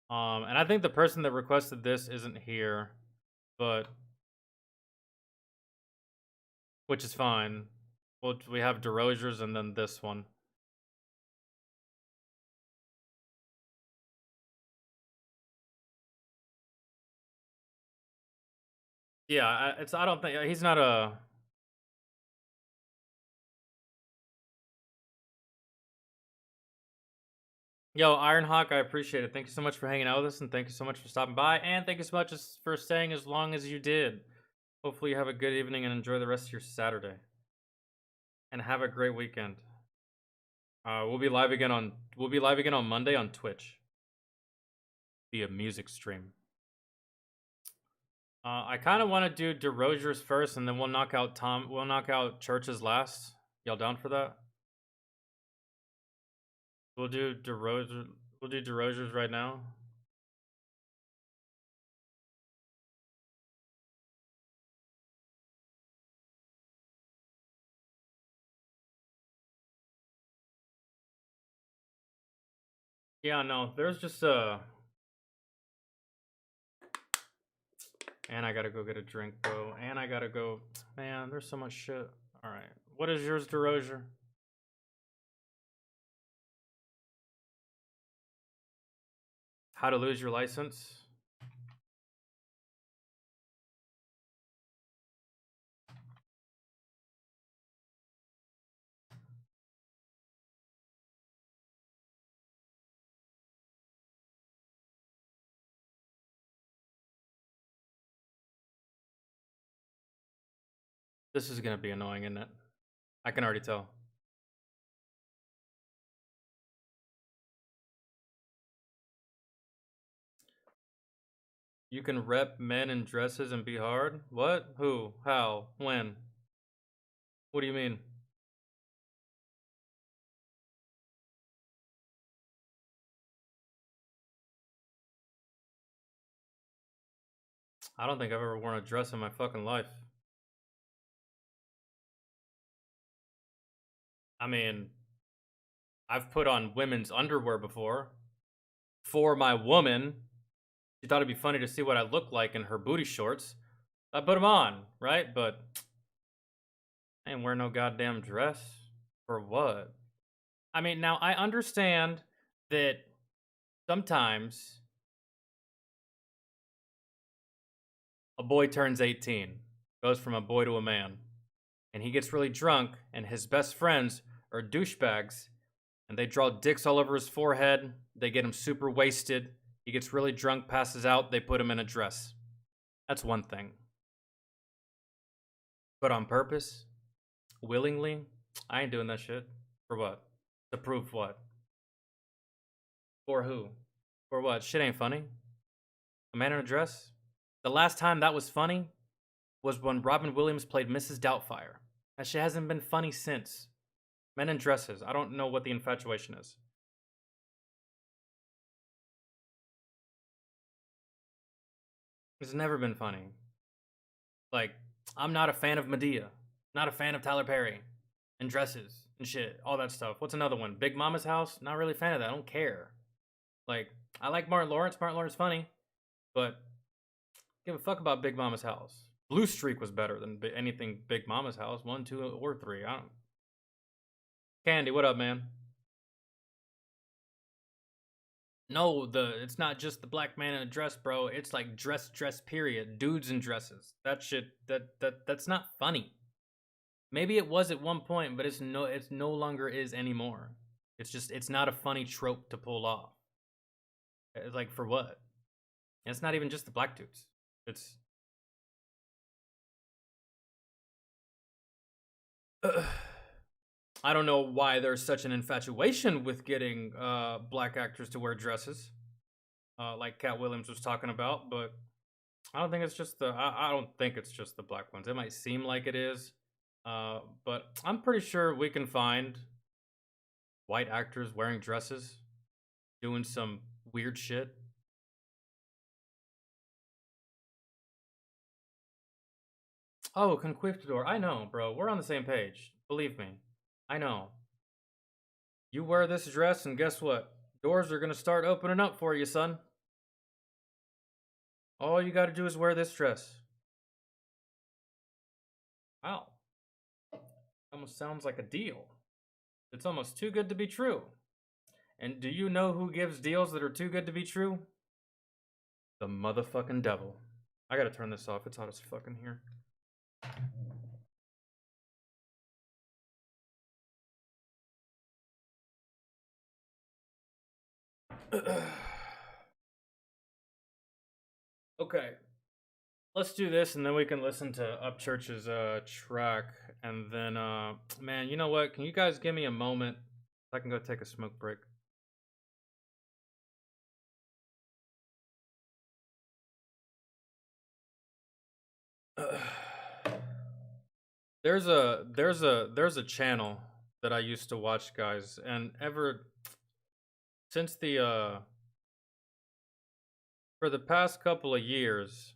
And I think the person that requested this isn't here, but which is fine. Well, we have DeRozier's and then this one. Yeah, I don't think he's not a. Yo, Ironhawk, I appreciate it. Thank you so much for hanging out with us, and thank you so much for stopping by, and thank you so much for staying as long as you did. Hopefully you have a good evening and enjoy the rest of your Saturday. And have a great weekend. We'll be live again on Monday on Twitch via music stream. I kind of want to do DeRozier's first, and then we'll knock out Church's last. Y'all down for that? We'll do DeRozier's right now. Yeah, no, there's just and I gotta go get a drink, bro. And I gotta go. Man, there's so much shit. All right, what is yours, DeRozier? How to lose your license? This is gonna be annoying, isn't it? I can already tell. You can rep men in dresses and be hard? What? Who? How? When? What do you mean? I don't think I've ever worn a dress in my fucking life. I mean, I've put on women's underwear before. For my woman. She thought it'd be funny to see what I look like in her booty shorts. I put them on, right? But I ain't wearing no goddamn dress. For what? I mean, now I understand that sometimes a boy turns 18, goes from a boy to a man, and he gets really drunk, and his best friends are douchebags, and they draw dicks all over his forehead. They get him super wasted. He gets really drunk, passes out, they put him in a dress. That's one thing. But on purpose, willingly, I ain't doing that shit. For what? To prove what? For who? For what? Shit ain't funny. A man in a dress? The last time that was funny was when Robin Williams played Mrs. Doubtfire. That shit hasn't been funny since. Men in dresses. I don't know what the infatuation is. It's never been funny. Like, I'm not a fan of Medea. Not a fan of Tyler Perry. And dresses and shit. All that stuff. What's another one? Big Mama's House? Not really a fan of that. I don't care. Like, I like Martin Lawrence. Martin Lawrence funny. But give a fuck about Big Mama's House. Blue Streak was better than anything Big Mama's House. 1, 2, or 3. I don't. Candy, what up, man? No, it's not just the black man in a dress, bro. It's like dress, period. Dudes in dresses. That shit, that's not funny. Maybe it was at one point, but it's no longer is anymore. It's not a funny trope to pull off. It's like, for what? And it's not even just the black dudes. It's I don't know why there's such an infatuation with getting black actors to wear dresses, like Cat Williams was talking about. But I don't think it's just I don't think it's just the black ones. It might seem like it is, but I'm pretty sure we can find white actors wearing dresses, doing some weird shit. Oh, Conquistador. I know, bro. We're on the same page. Believe me. I know. You wear this dress and guess what? Doors are going to start opening up for you, son. All you got to do is wear this dress. Wow. Almost sounds like a deal. It's almost too good to be true. And do you know who gives deals that are too good to be true? The motherfucking devil. I got to turn this off. It's hot as fucking here. Okay, let's do this and then we can listen to Upchurch's track. And then man, you know what, can you guys give me a moment so I can go take a smoke break? There's a channel that I used to watch, guys, and since for the past couple of years,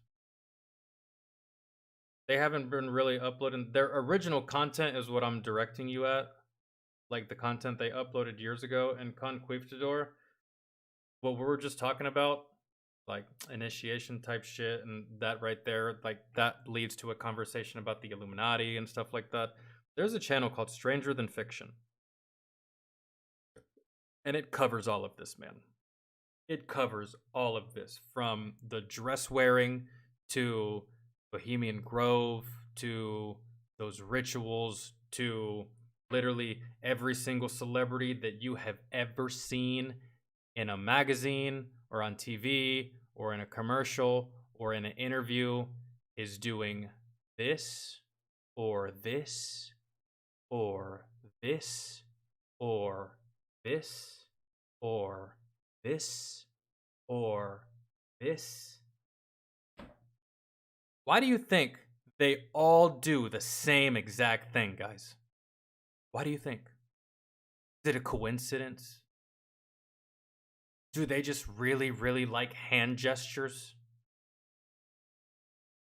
they haven't been really uploading their original content. Is what I'm directing you at, like the content they uploaded years ago. And Conquistador, what we were just talking about, like initiation type shit, and that right there, like that leads to a conversation about the Illuminati and stuff like that. There's a channel called Stranger Than Fiction, and it covers all of this, man. It covers all of this, from the dress wearing to Bohemian Grove to those rituals to literally every single celebrity that you have ever seen in a magazine or on TV or in a commercial or in an interview is doing this or this or this or this or this or this. Why do you think they all do the same exact thing, guys? Why do you think? Is it a coincidence? Do they just really, really like hand gestures?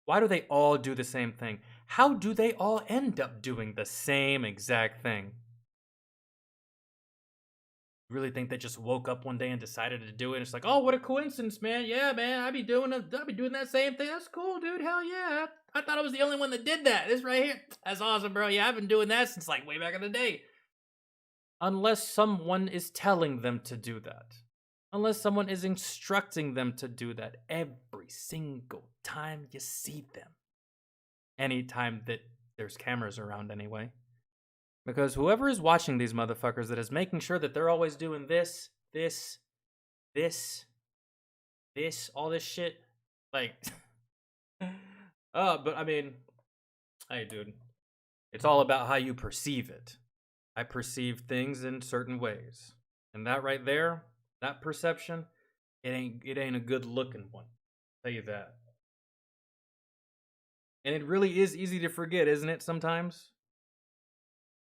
Why do they all do the same thing? How do they all end up doing the same exact thing? You really think they just woke up one day and decided to do it? It's like, oh, what a coincidence, man. Yeah, man, I'd be doing that same thing. That's cool, dude. Hell yeah. I thought I was the only one that did that. This right here. That's awesome, bro. Yeah, I've been doing that since like way back in the day. Unless someone is telling them to do that. Unless someone is instructing them to do that every single time you see them. Anytime that there's cameras around, anyway. Because whoever is watching these motherfuckers that is making sure that they're always doing this, all this shit. Like, but I mean, hey, dude, it's all about how you perceive it. I perceive things in certain ways. And that right there, that perception, it ain't a good looking one. I'll tell you that. And it really is easy to forget, isn't it, sometimes?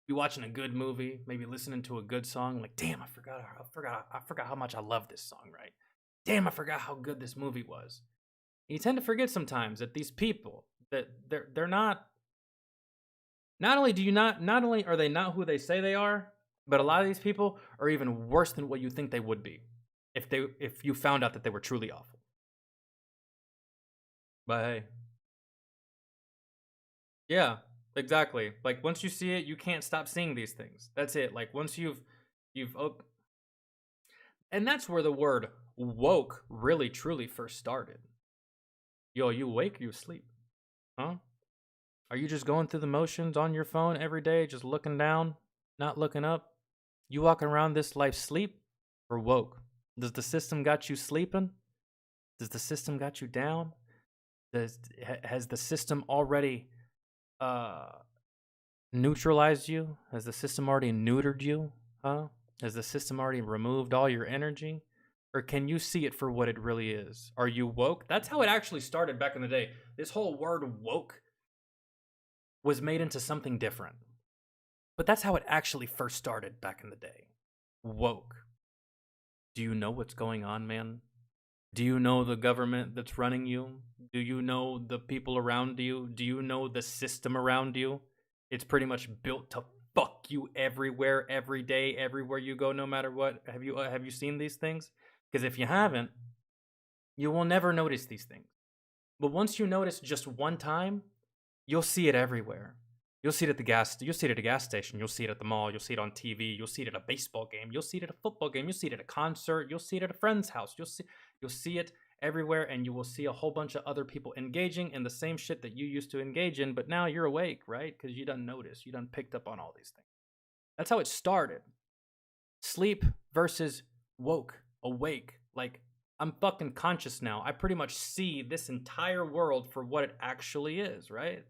Be watching a good movie, maybe listening to a good song, like, damn, I forgot how much I love this song, right? Damn, I forgot how good this movie was. And you tend to forget sometimes that these people, that they're not only are they not who they say they are, but a lot of these people are even worse than what you think they would be if you found out that they were truly awful. But hey, Yeah, exactly. Like once you see it, you can't stop seeing these things. That's it. Like once you've and that's where the word woke really truly first started. Yo, you awake or you asleep? Huh? Are you just going through the motions on your phone every day, just looking down, not looking up? You walking around this life sleep or woke? Does the system got you sleeping? Does the system got you down? Has the system already neutralized you? Has the system already neutered you? Huh? Has the system already removed all your energy? Or can you see it for what it really is? Are you woke? That's how it actually started back in the day. This whole word woke was made into something different. But that's how it actually first started back in the day. Woke. Do you know what's going on, man? Do you know the government that's running you? Do you know the people around you? Do you know the system around you? It's pretty much built to fuck you everywhere, every day, everywhere you go, no matter what. Have you seen these things? Because if you haven't, you will never notice these things. But once you notice just one time, you'll see it everywhere. You'll see it at the gas station. You'll see it at the mall. You'll see it on TV. You'll see it at a baseball game. You'll see it at a football game. You'll see it at a concert. You'll see it at a friend's house. You'll see it everywhere, and you will see a whole bunch of other people engaging in the same shit that you used to engage in, but now you're awake, right? Because you done noticed. You done picked up on all these things. That's how it started. Sleep versus woke, awake. Like, I'm fucking conscious now. I pretty much see this entire world for what it actually is, right?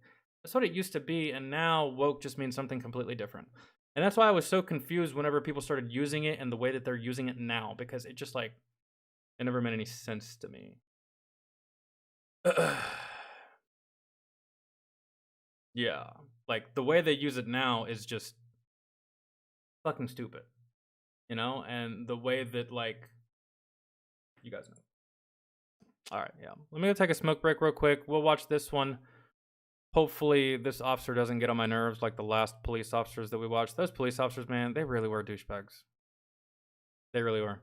That's what it used to be, and now woke just means something completely different. And that's why I was so confused whenever people started using it and the way that they're using it now, because it just like, it never made any sense to me. Yeah, like the way they use it now is just fucking stupid, you know? And the way that like, you guys know. All right, yeah. Let me go take a smoke break real quick. We'll watch this one. Hopefully this officer doesn't get on my nerves like the last police officers that we watched. Those police officers, man, they really were douchebags. They really were.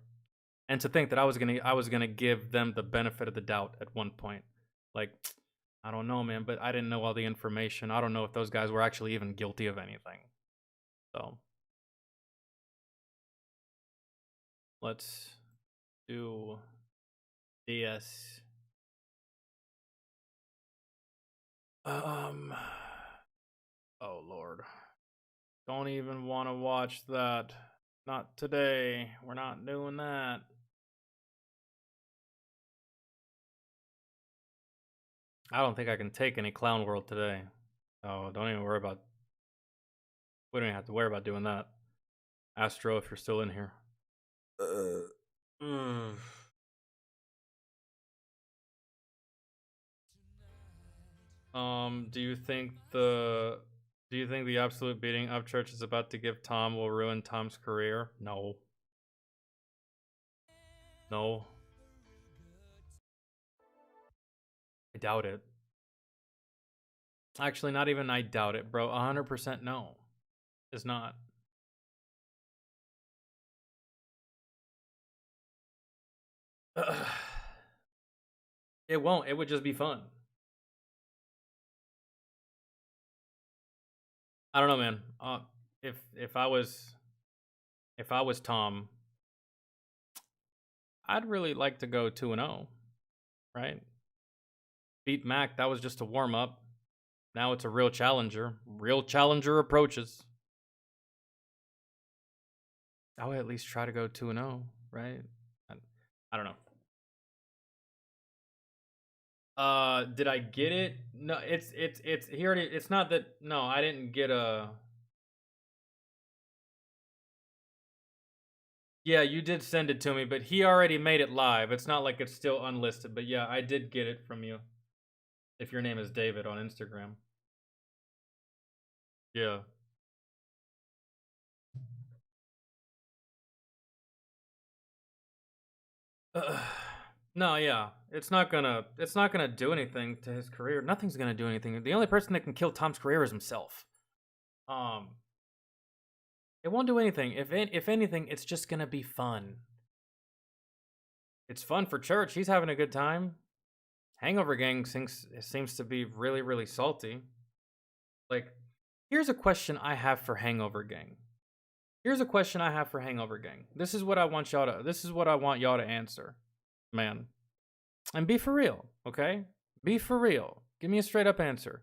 And to think that I was gonna give them the benefit of the doubt at one point. Like, I don't know, man, but I didn't know all the information. I don't know if those guys were actually even guilty of anything. So let's do this. Oh Lord. Don't even want to watch that. Not today. We're not doing that. I don't think I can take any Clown World today. Oh, don't even worry about. We don't even have to worry about doing that. Astro, if you're still in here. Do you think the absolute beating Upchurch is about to give Tom will ruin Tom's career? No. No. I doubt it. Actually, not even I doubt it, bro. 100% no. It's not. It won't. It would just be fun. I don't know, man. If I was Tom, I'd really like to go 2-0, right? Beat Mac, that was just a warm up. Now it's a real challenger. Real challenger approaches. I would at least try to go 2-0, right? I don't know. Did I get it? No, it's he already, it's not that, no, I didn't get a. Yeah, you did send it to me, but he already made it live. It's not like it's still unlisted, but yeah, I did get it from you. If your name is David on Instagram. Yeah. No, yeah. It's not gonna do anything to his career. Nothing's gonna do anything. The only person that can kill Tom's career is himself. It won't do anything. If anything, it's just gonna be fun. It's fun for Church. He's having a good time. Hangover Gang seems to be really, really salty. Like, here's a question I have for Hangover Gang. This is what I want y'all to answer, man. And be for real, okay? Be for real. Give me a straight up answer.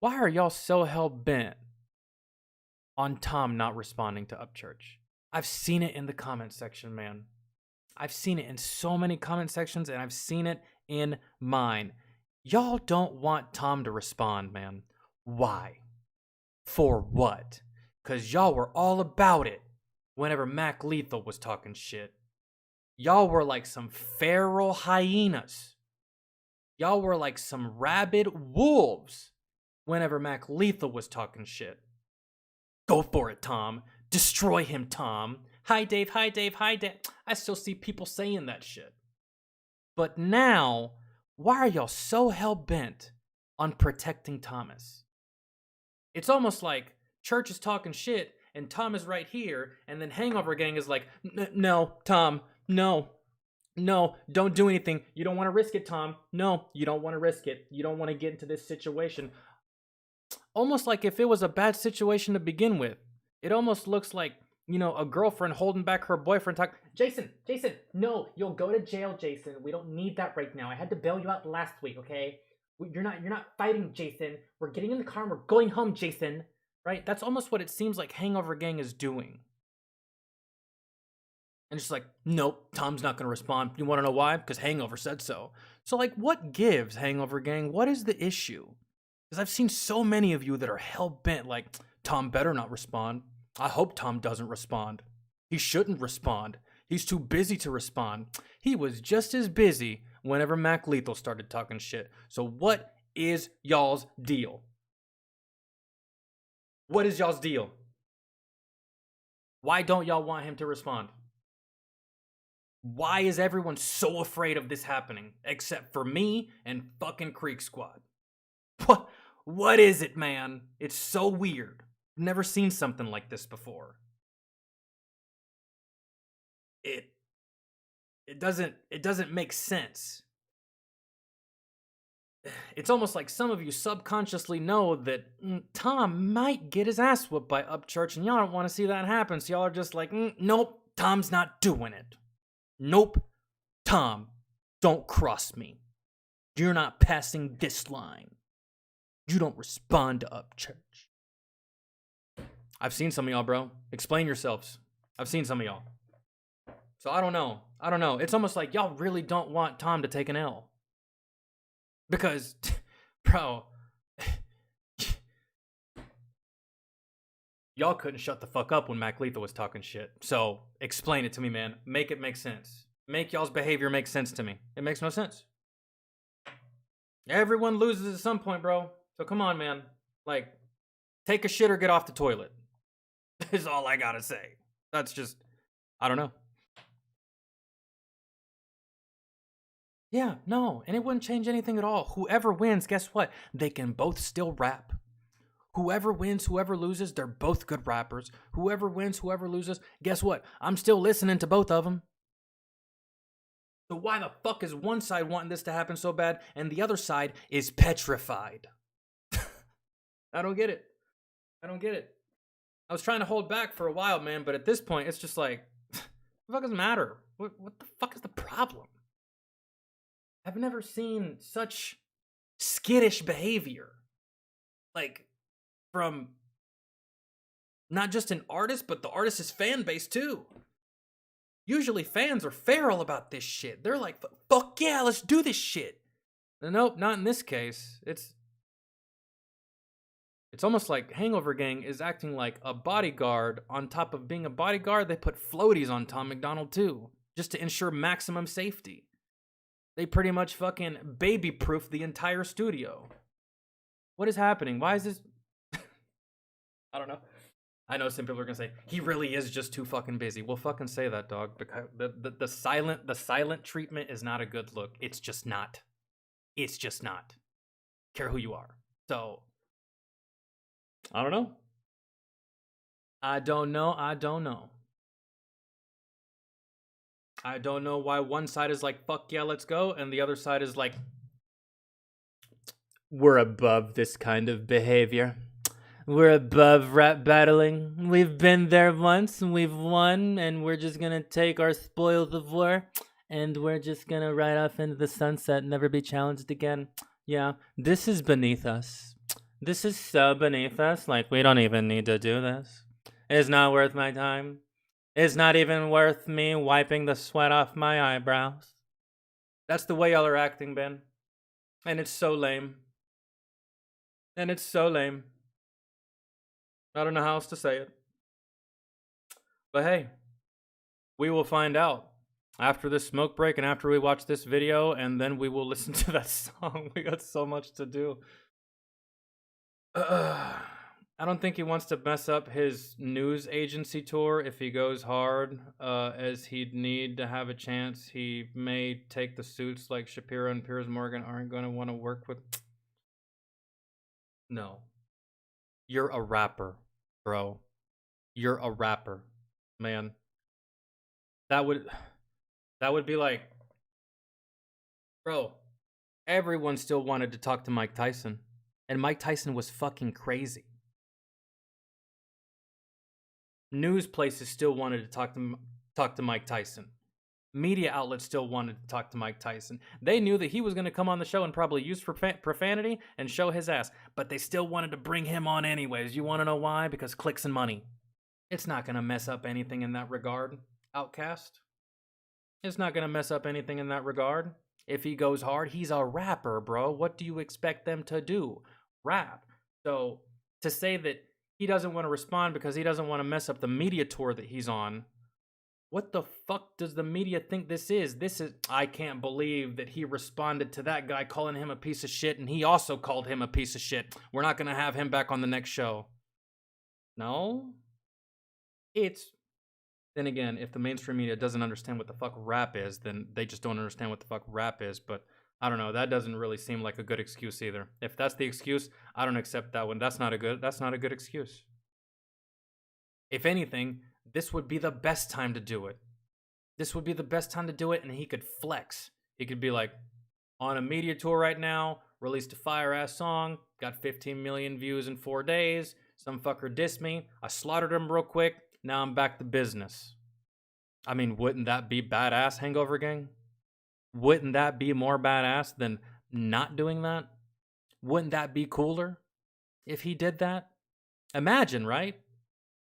Why are y'all so hell-bent on Tom not responding to Upchurch? I've seen it in the comment section, man. I've seen it in so many comment sections, and I've seen it in mine. Y'all don't want Tom to respond, man. Why? For what? Because y'all were all about it whenever Mac Lethal was talking shit. Y'all were like some feral hyenas. Y'all were like some rabid wolves whenever Mac Lethal was talking shit. Go for it, Tom. Destroy him, Tom. Hi, Dave. Hi, Dave. Hi, Dave. I still see people saying that shit. But now, why are y'all so hell-bent on protecting Thomas? It's almost like Church is talking shit and Tom is right here, and then Hangover Gang is like, no, Tom, no, don't do anything. You don't want to risk it, Tom. No, you don't want to risk it. You don't want to get into this situation. Almost like if it was a bad situation to begin with. It almost looks like, you know, a girlfriend holding back her boyfriend Jason, no, you'll go to jail, Jason. We don't need that right now. I had to bail you out last week, okay? You're not fighting, Jason. We're getting in the car and we're going home, Jason. Right? That's almost what it seems like Hangover Gang is doing. And it's like, nope, Tom's not going to respond. You want to know why? Because Hangover said so. So, like, what gives, Hangover Gang? What is the issue? Because I've seen so many of you that are hell-bent, like, Tom better not respond. I hope Tom doesn't respond. He shouldn't respond. He's too busy to respond. He was just as busy whenever Mac Lethal started talking shit. So what is y'all's deal? What is y'all's deal? Why don't y'all want him to respond? Why is everyone so afraid of this happening? Except for me and fucking Creek Squad. What is it, man? It's so weird. I've never seen something like this before. It doesn't make sense. It's almost like some of you subconsciously know that Tom might get his ass whooped by Upchurch, and y'all don't want to see that happen. So y'all are just like, nope, Tom's not doing it. Nope, Tom, don't cross me. You're not passing this line. You don't respond to Upchurch. I've seen some of y'all, bro. Explain yourselves. I've seen some of y'all. So I don't know. It's almost like y'all really don't want Tom to take an L. Because, bro, y'all couldn't shut the fuck up when Mac Lethal was talking shit. So, explain it to me, man. Make it make sense. Make y'all's behavior make sense to me. It makes no sense. Everyone loses at some point, bro. So come on, man. Like, take a shit or get off the toilet. Is all I gotta say. That's just, I don't know. Yeah, no, and it wouldn't change anything at all. Whoever wins, guess what? They can both still rap. Whoever wins, whoever loses, they're both good rappers. Whoever wins, whoever loses, guess what? I'm still listening to both of them. So why the fuck is one side wanting this to happen so bad and the other side is petrified? I don't get it. I was trying to hold back for a while, man, but at this point, it's just like, what the fuck does it matter? What the fuck is the problem? I've never seen such skittish behavior. Like, from not just an artist, but the artist's fan base too. Usually fans are feral about this shit. They're like, fuck yeah, let's do this shit. Nope, not in this case. It's almost like Hangover Gang is acting like a bodyguard. On top of being a bodyguard, they put floaties on Tom MacDonald too, just to ensure maximum safety. They pretty much fucking baby-proof the entire studio. What is happening? Why is this? I don't know. I know some people are gonna say he really is just too fucking busy. Well, fucking say that, dog. Because the silent treatment is not a good look. It's just not. It's just not. Care who you are. So I don't know. I don't know why one side is like, fuck yeah, let's go, and the other side is like, we're above this kind of behavior. We're above rap battling. We've been there once and we've won, and we're just gonna take our spoils of war and we're just gonna ride off into the sunset and never be challenged again. Yeah, this is beneath us. This is so beneath us. Like, we don't even need to do this. It's not worth my time. It's not even worth me wiping the sweat off my eyebrows. That's the way y'all are acting, Ben. And it's so lame. And it's so lame. I don't know how else to say it. But hey, we will find out after this smoke break and after we watch this video, and then we will listen to that song. We got so much to do. I don't think he wants to mess up his news agency tour if he goes hard, as he'd need to have a chance. He may take the suits like Shapiro and Piers Morgan aren't going to want to work with. No. You're a rapper, bro. You're a rapper, man. That would be like, bro, everyone still wanted to talk to Mike Tyson, and Mike Tyson was fucking crazy. News places still wanted to talk to Mike Tyson. Media outlets still wanted to talk to Mike Tyson. They knew that he was going to come on the show and probably use profanity and show his ass, but they still wanted to bring him on anyways. You want to know why? Because clicks and money. It's not going to mess up anything in that regard, Outcast. It's not going to mess up anything in that regard. If he goes hard, he's a rapper, bro. What do you expect them to do? Rap. So to say that he doesn't want to respond because he doesn't want to mess up the media tour that he's on. What the fuck does the media think this is? I can't believe that he responded to that guy calling him a piece of shit, and he also called him a piece of shit. We're not going to have him back on the next show. No? Then again, if the mainstream media doesn't understand what the fuck rap is, then they just don't understand what the fuck rap is, but I don't know. That doesn't really seem like a good excuse either. If that's the excuse, I don't accept that one. That's not a good excuse. If anything, this would be the best time to do it. This would be the best time to do it, and he could flex. He could be like, on a media tour right now, released a fire-ass song, got 15 million views in 4 days, some fucker dissed me, I slaughtered him real quick, now I'm back to business. I mean, wouldn't that be badass, Hangover Gang? Wouldn't that be more badass than not doing that? Wouldn't that be cooler if he did that? Imagine, right?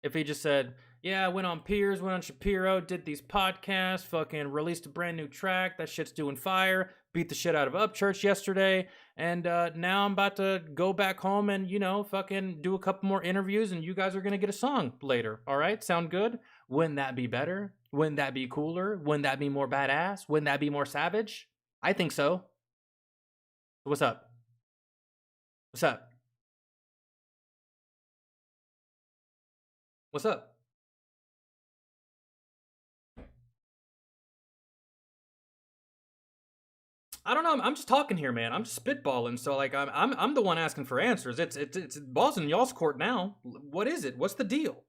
If he just said, yeah, I went on Piers, went on Shapiro, did these podcasts, fucking released a brand new track, that shit's doing fire, beat the shit out of Upchurch yesterday, and now I'm about to go back home and, fucking do a couple more interviews, and you guys are gonna get a song later, all right? Sound good? Wouldn't that be better? Wouldn't that be cooler? Wouldn't that be more badass? Wouldn't that be more savage? I think so. What's up? What's up? What's up? I don't know. I'm just talking here, man. I'm just spitballing. So like, I'm the one asking for answers. It's balls in y'all's court now. What is it? What's the deal?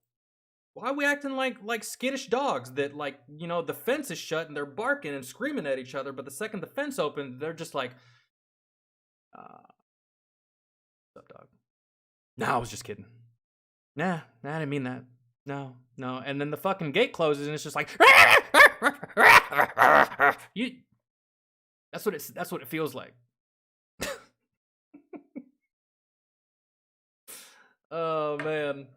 Why are we acting like skittish dogs that, like, the fence is shut and they're barking and screaming at each other, but the second the fence opens, they're just like, what's up, dog? Nah, I was just kidding. Nah, I didn't mean that. No. And then the fucking gate closes and it's just like, that's what it feels like. Oh, man.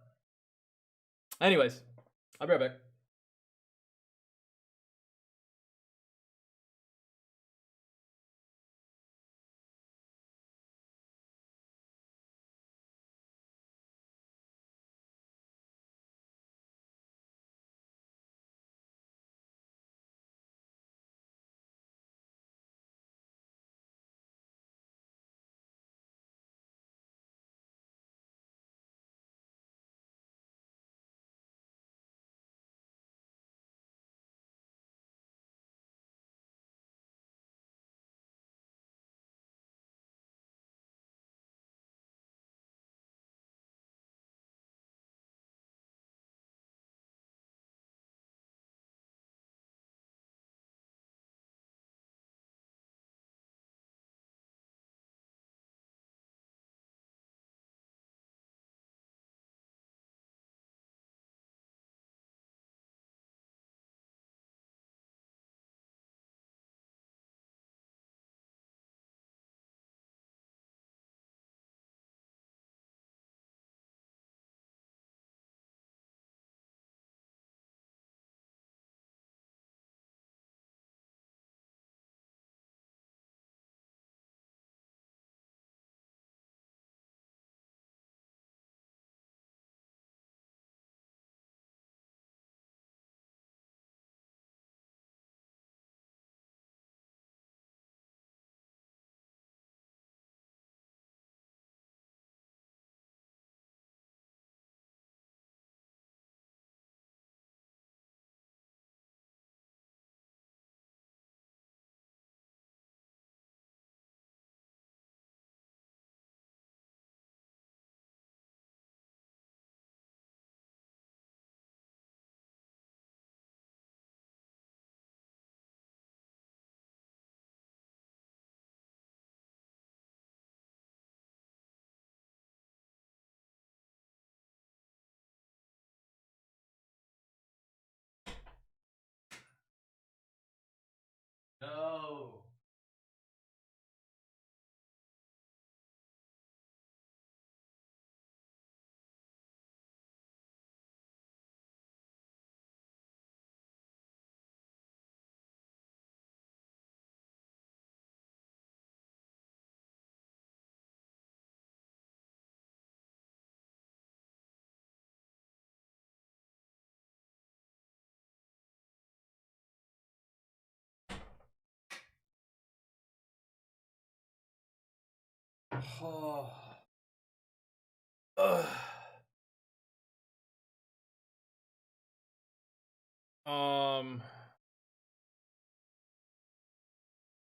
Anyways, I'll be right back.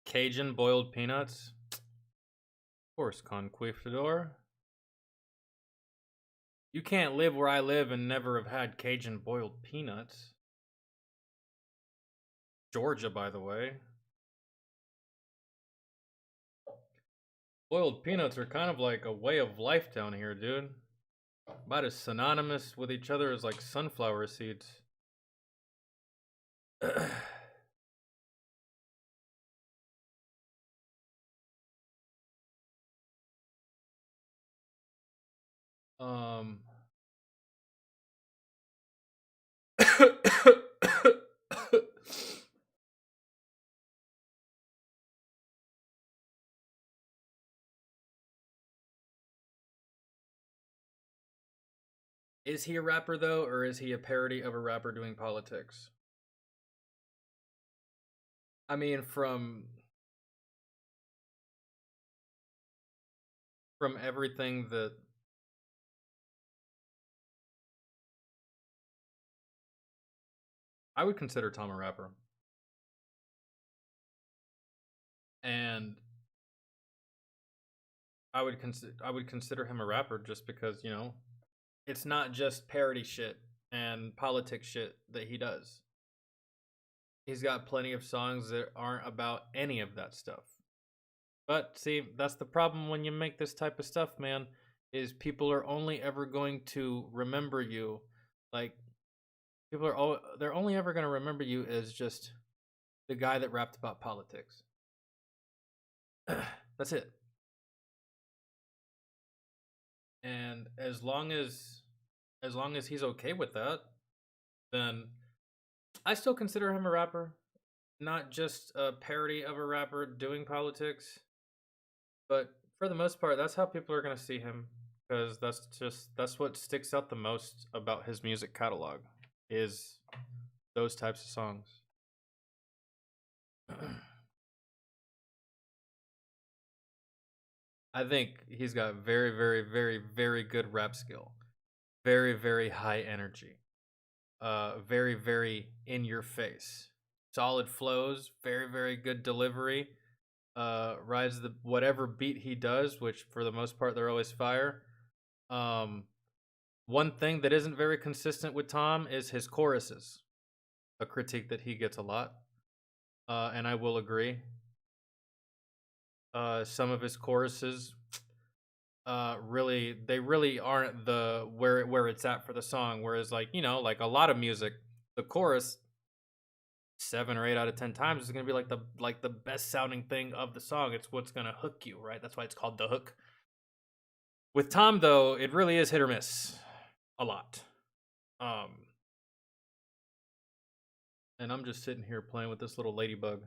Cajun boiled peanuts. Of course, Conquistador. You can't live where I live and never have had Cajun boiled peanuts. Georgia, by the way. Boiled peanuts are kind of like a way of life down here, dude. About as synonymous with each other as like sunflower seeds. Is he a rapper though, or is he a parody of a rapper doing politics? I mean, from everything that I would consider Tom a rapper. And I would consider him a rapper just because, you know, it's not just parody shit and politics shit that he does. He's got plenty of songs that aren't about any of that stuff. But see, that's the problem when you make this type of stuff, man, is people are only ever going to remember you. Like, they're only ever going to remember you as just the guy that rapped about politics. That's it. And as long as he's okay with that, then I still consider him a rapper, not just a parody of a rapper doing politics. But for the most part, that's how people are going to see him, because that's what sticks out the most about his music catalog is those types of songs. I think he's got very, very, very, very good rap skill. Very, very high energy. Very, very in your face. Solid flows, very, very good delivery. Rides the whatever beat he does, which for the most part they're always fire. One thing that isn't very consistent with Tom is his choruses. A critique that he gets a lot. And I will agree. Some of his choruses really aren't the where it's at for the song, whereas like, you know, like a lot of music, the chorus 7 or 8 out of 10 times is going to be like the best sounding thing of the song. It's what's going to hook you, right? That's why it's called the hook. With Tom though, it really is hit or miss a lot. And I'm just sitting here playing with this little ladybug.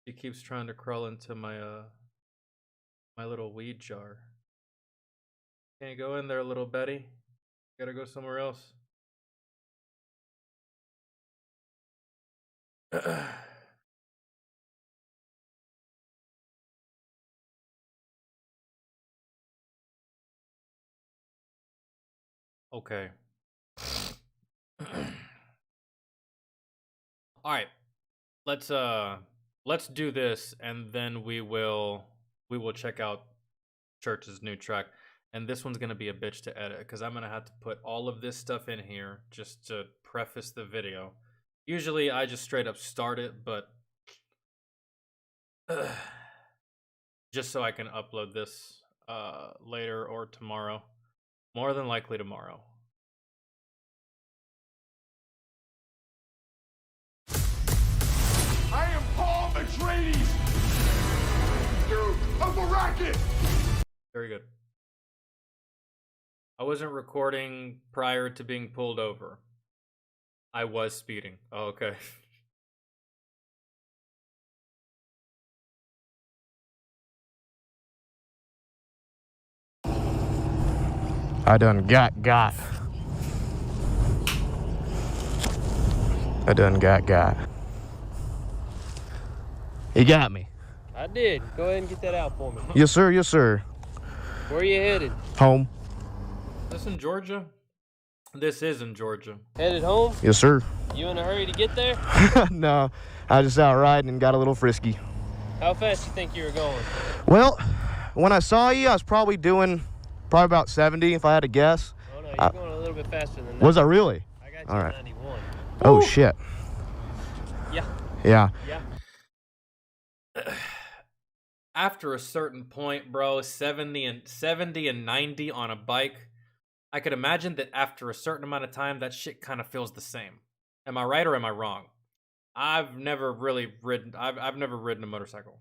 He keeps trying to crawl into my my little weed jar. Can't go in there, little Betty. Gotta go somewhere else. Okay. All right. Let's do this, and then we will check out Church's new track. And this one's gonna be a bitch to edit because I'm gonna have to put all of this stuff in here just to preface the video. Usually I just straight up start it, but just so I can upload this later or tomorrow. More than likely tomorrow. I am Paul Atreides, Duke of Arrakis. Very good. I wasn't recording prior to being pulled over. I was speeding. Oh, okay. I done got. I done got. He got me. I did. Go ahead and get that out for me. Yes, sir. Yes, sir. Where are you headed? Home. This in Georgia? This is in Georgia. Headed home? Yes, sir. You in a hurry to get there? No, I was just out riding and got a little frisky. How fast you think you were going? Well, when I saw you, I was probably doing about 70 if I had to guess. Oh, no, you're going a little bit faster than that. Was I really? I got you all right. 91. Oh, shit. Yeah. Yeah. Yeah. After a certain point, bro, 70 and 90 on a bike, I could imagine that after a certain amount of time, that shit kind of feels the same. Am I right or am I wrong? I've never really ridden. I've never ridden a motorcycle.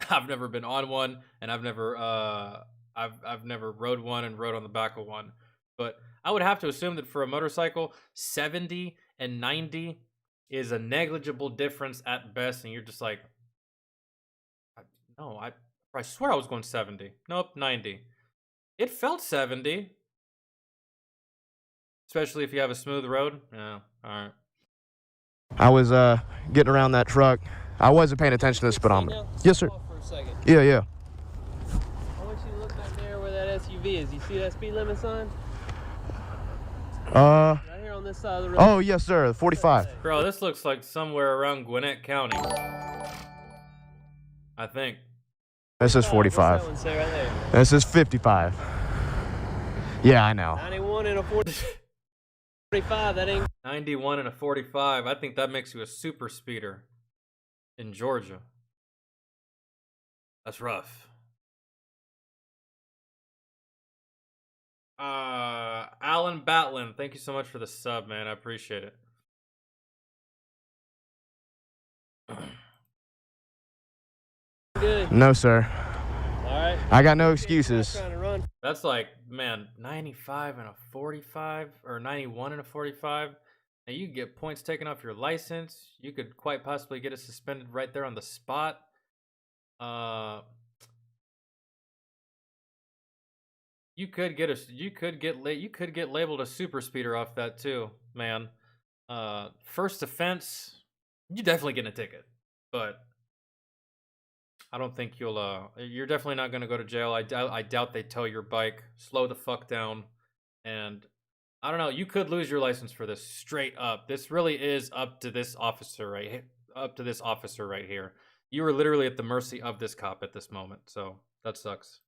I've never been on one, and I've never rode one and rode on the back of one. But I would have to assume that for a motorcycle, 70 and 90 is a negligible difference at best, and you're just like, no, I swear I was going 70. Nope, 90. It felt 70. Especially if you have a smooth road. Yeah, all right. I was getting around that truck. I wasn't paying attention to the speedometer. Yes, sir. For a second. Yeah. I want you to look back there where that SUV is. You see that speed limit sign? Right here on this side of the road. Oh, yes, sir. 45. Bro, this looks like somewhere around Gwinnett County. I think. This is 45. What's that one say right there? This is 55. Yeah, I know. 91 and a 45, that ain't... 91 and a 45. I think that makes you a super speeder in Georgia. That's rough. Alan Batlin, thank you so much for the sub, man. I appreciate it. Good. No, sir. All right. I got no excuses. That's like, man, 95 and a 45 or 91 and a 45. Now you could get points taken off your license. You could quite possibly get it suspended right there on the spot. You could get labeled a super speeder off that too, man. First offense, you definitely get a ticket, but I don't think you're definitely not going to go to jail. I doubt they tow your bike. Slow the fuck down. And I don't know, you could lose your license for this straight up. This really is up to this officer right here. You are literally at the mercy of this cop at this moment. So that sucks.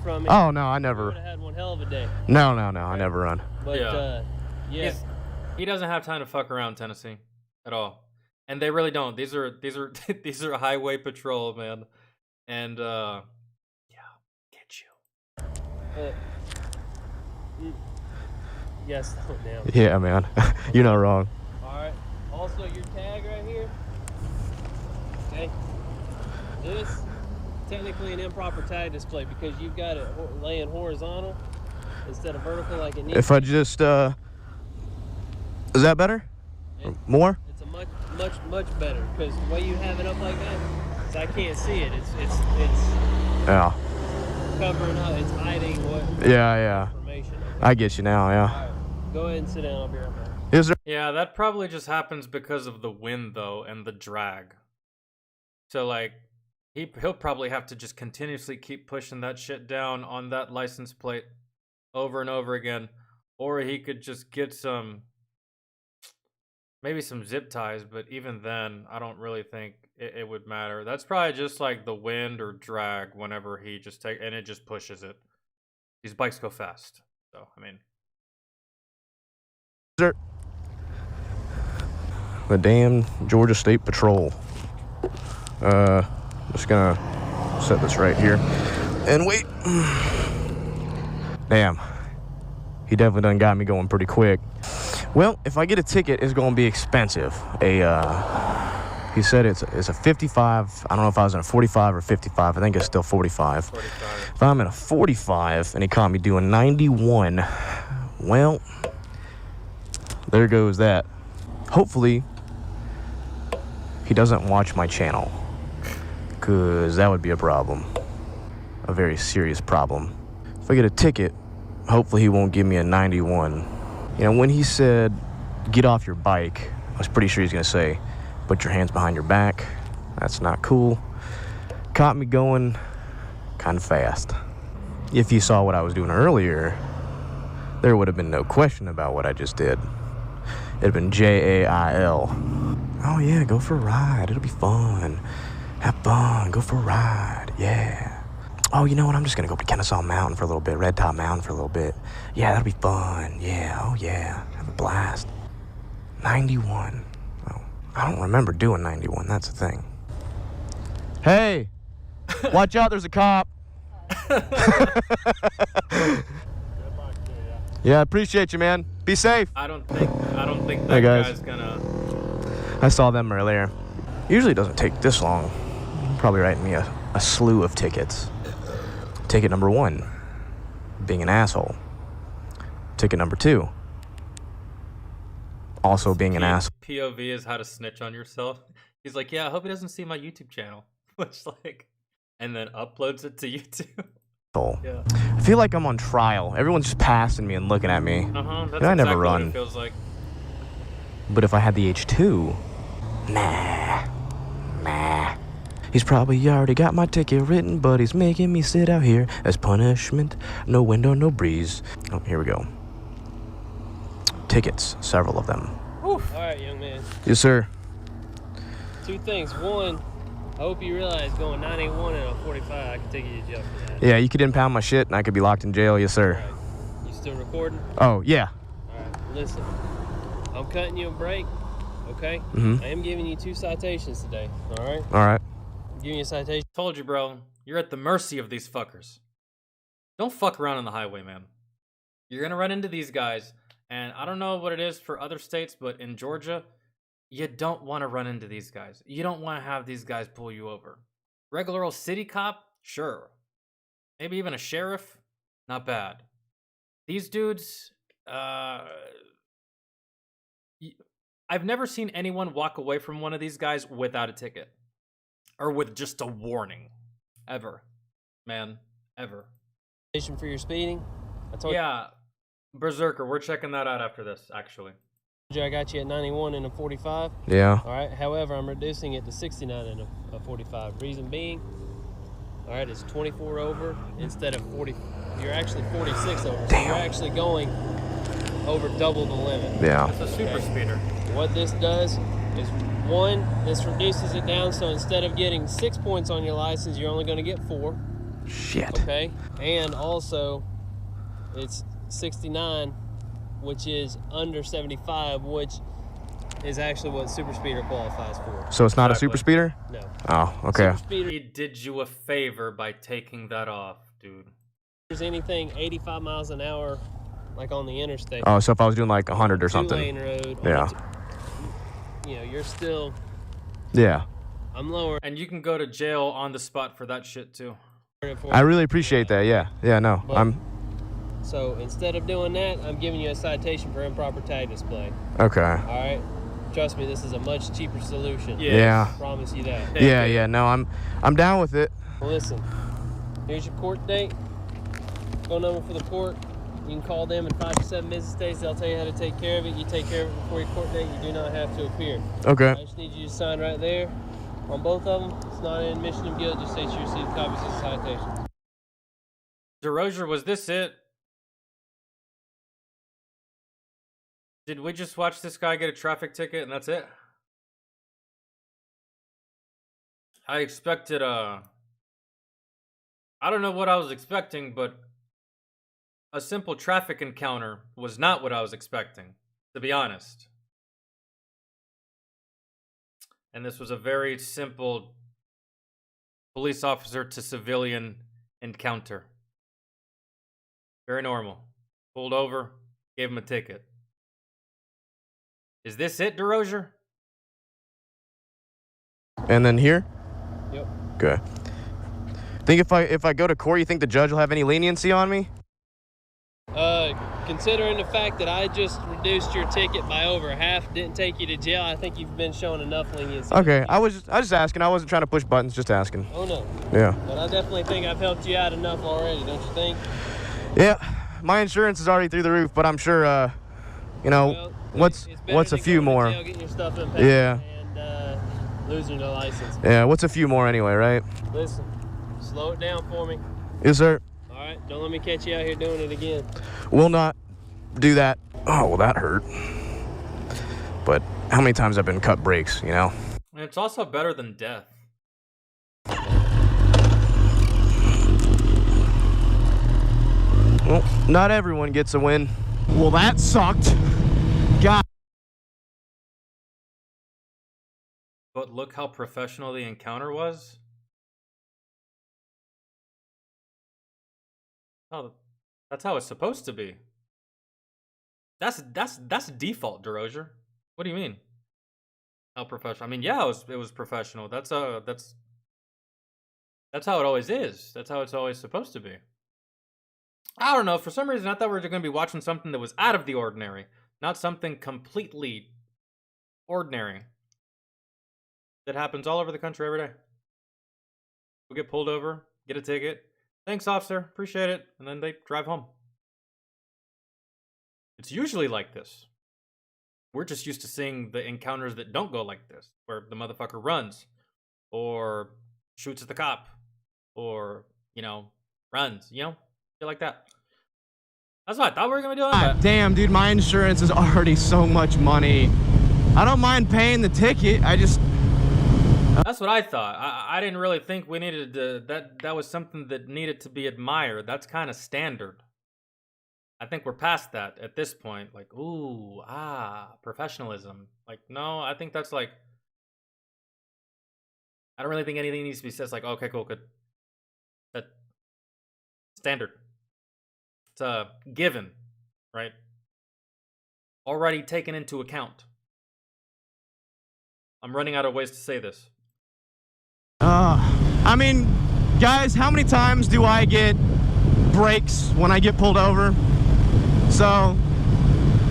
Oh, no, I never. Would have had one hell of a day. No, I never run. But, yeah. He doesn't have time to fuck around, Tennessee, at all. And they really don't. These are these are highway patrol, man. And yeah, get you. Yes, damn. Yeah, man. You're not wrong. All right. Also, your tag right here. Okay. This technically an improper tag display because you've got it laying horizontal instead of vertical like it needs. If I just is that better? More? It's a much better because the way you have it up like that, is I can't see it. It's yeah. Covering up. It's hiding what. Yeah. Information. I get you now. Yeah. All right. Go ahead and sit down. I'll be right back. Is there? Yeah, that probably just happens because of the wind though and the drag. So like, he'll probably have to just continuously keep pushing that shit down on that license plate over and over again, or he could just get maybe some zip ties, but even then, I don't really think it would matter. That's probably just like the wind or drag whenever he just and it just pushes it. These bikes go fast, so I mean. The damn Georgia State Patrol. Just gonna set this right here and wait. Damn, he definitely done got me going pretty quick. Well, if I get a ticket, it's gonna be expensive. He said it's a 55. I don't know if I was in a 45 or 55. I think it's still 45. If I'm in a 45 and he caught me doing 91, well, there goes that. Hopefully, he doesn't watch my channel, because that would be a problem. A very serious problem. If I get a ticket, hopefully he won't give me a 91. You know, when he said, get off your bike, I was pretty sure he's going to say, put your hands behind your back. That's not cool. caught me going kind of fast. If you saw what I was doing earlier, there would have been no question about what I just did. It'd have been Jail. Oh yeah, go for a ride. It'll be fun. Have fun. Go for a ride. Yeah. Oh, you know what? I'm just gonna go to Kennesaw Mountain for a little bit. Red Top Mountain for a little bit. Yeah, that'll be fun. Yeah. Oh yeah. Have a blast. 91. Oh, I don't remember doing 91. That's the thing. Hey, watch out! There's a cop. Yeah, I appreciate you, man. Be safe. I don't think that guy's gonna. I saw them earlier. Usually it doesn't take this long. Probably writing me a slew of tickets. Ticket number 1, being an asshole. Ticket number 2, also being an asshole. POV is how to snitch on yourself. He's like, yeah, I hope he doesn't see my YouTube channel. Which and then uploads it to YouTube. Yeah. I feel like I'm on trial. Everyone's just passing me and looking at me. That's I never exactly run. what it feels like. But if I had the H2, nah. He's probably already got my ticket written, but he's making me sit out here as punishment. No window, no breeze. Oh, here we go. Tickets, several of them. All right, young man. Yes, sir. 2 things. 1, I hope you realize going 981 and a 45, I can take you to jail for that. Yeah, you could impound my shit and I could be locked in jail. Yes, sir. All right. You still recording? Oh, yeah. All right, listen. I'm cutting you a break, okay? Mm-hmm. I am giving you 2 citations today, all right? All right. I'm giving you a citation. Told you, bro. You're at the mercy of these fuckers. Don't fuck around on the highway, man. You're gonna run into these guys, and I don't know what it is for other states, but in Georgia, you don't want to run into these guys. You don't want to have these guys pull you over. Regular old city cop, sure. Maybe even a sheriff, not bad. These dudes, I've never seen anyone walk away from one of these guys without a ticket. Or with just a warning. Ever. Man. Ever. For your speeding? Yeah. Berserker, we're checking that out after this, actually. I got you at 91 and a 45. Yeah. All right. However, I'm reducing it to 69 and a 45. Reason being, all right, it's 24 over instead of 40. You're actually 46 over. So you're actually going over double the limit. Yeah. It's a super speeder. What this does is, 1, this reduces it down. So instead of getting 6 points on your license, you're only going to get 4. Shit. Okay. And also, it's 69, which is under 75, which is actually what super speeder qualifies for. So it's not a super speeder? No. Oh, okay. Super speeder, He did you a favor by taking that off, dude. there's anything 85 miles an hour, like on the interstate. Oh, so if I was doing like 100 or something. 2-lane road. Yeah. You know, you're still. Yeah. I'm lower. And you can go to jail on the spot for that shit too. I really appreciate that. Yeah. Yeah. No. But, so instead of doing that, I'm giving you a citation for improper tag display. Okay. All right. Trust me, this is a much cheaper solution. Yeah. I promise you that. Yeah. Yeah. No, I'm down with it. Well, listen. Here's your court date. Phone number for the court. You can call them in 5 to 7 business days. They'll tell you how to take care of it. You take care of it before your court date. You do not have to appear. Okay. I just need you to sign right there on both of them. It's not an admission of guilt. Just states you received copies of the citations. DeRozier, was this it? Did we just watch this guy get a traffic ticket and that's it? I expected I don't know what I was expecting, but a simple traffic encounter was not what I was expecting, to be honest. And this was a very simple police officer to civilian encounter. Very normal. Pulled over, gave him a ticket. Is this it, DeRozier? And then here? Yep. Okay. Think if I go to court, you think the judge will have any leniency on me? Considering the fact that I just reduced your ticket by over half, didn't take you to jail, I think you've been shown enough leniency. Okay, I was just asking. I wasn't trying to push buttons, just asking. Oh no. Yeah. But I definitely think I've helped you out enough already, don't you think? Yeah, my insurance is already through the roof, but I'm sure, you know, Well, what's a few more? Jail, getting your stuff unpacked, Yeah. And losing your license. Yeah, what's a few more anyway, right? Listen, slow it down for me. Yes, sir. All right, don't let me catch you out here doing it again. Will not do that. Oh, well, that hurt. But how many times I've been cut brakes, you know? And it's also better than death. Well, not everyone gets a win. Well, that sucked. God. But look how professional the encounter was. Oh, that's how it's supposed to be. That's default, DeRozier. What do you mean? How professional? I mean, yeah, it was professional. That's how it always is. That's how it's always supposed to be. I don't know. For some reason, I thought we were going to be watching something that was out of the ordinary, not something completely ordinary that happens all over the country every day. We get pulled over, get a ticket. Thanks, officer. Appreciate it. And then they drive home. It's usually like this. We're just used to seeing the encounters that don't go like this, where the motherfucker runs, or shoots at the cop, or, you know, runs, you know? Shit like that. That's what I thought we were going to be doing. God damn, dude, my insurance is already so much money. I don't mind paying the ticket. I just... That's what I thought. I didn't really think we needed to... That was something that needed to be admired. That's kind of standard. I think we're past that at this point. Like, ooh, professionalism. Like, no, I think that's like... I don't really think anything needs to be said. It's like, okay, cool, good. That standard. It's a given, right? Already taken into account. I'm running out of ways to say this. I mean, guys, how many times do I get breaks when I get pulled over? So,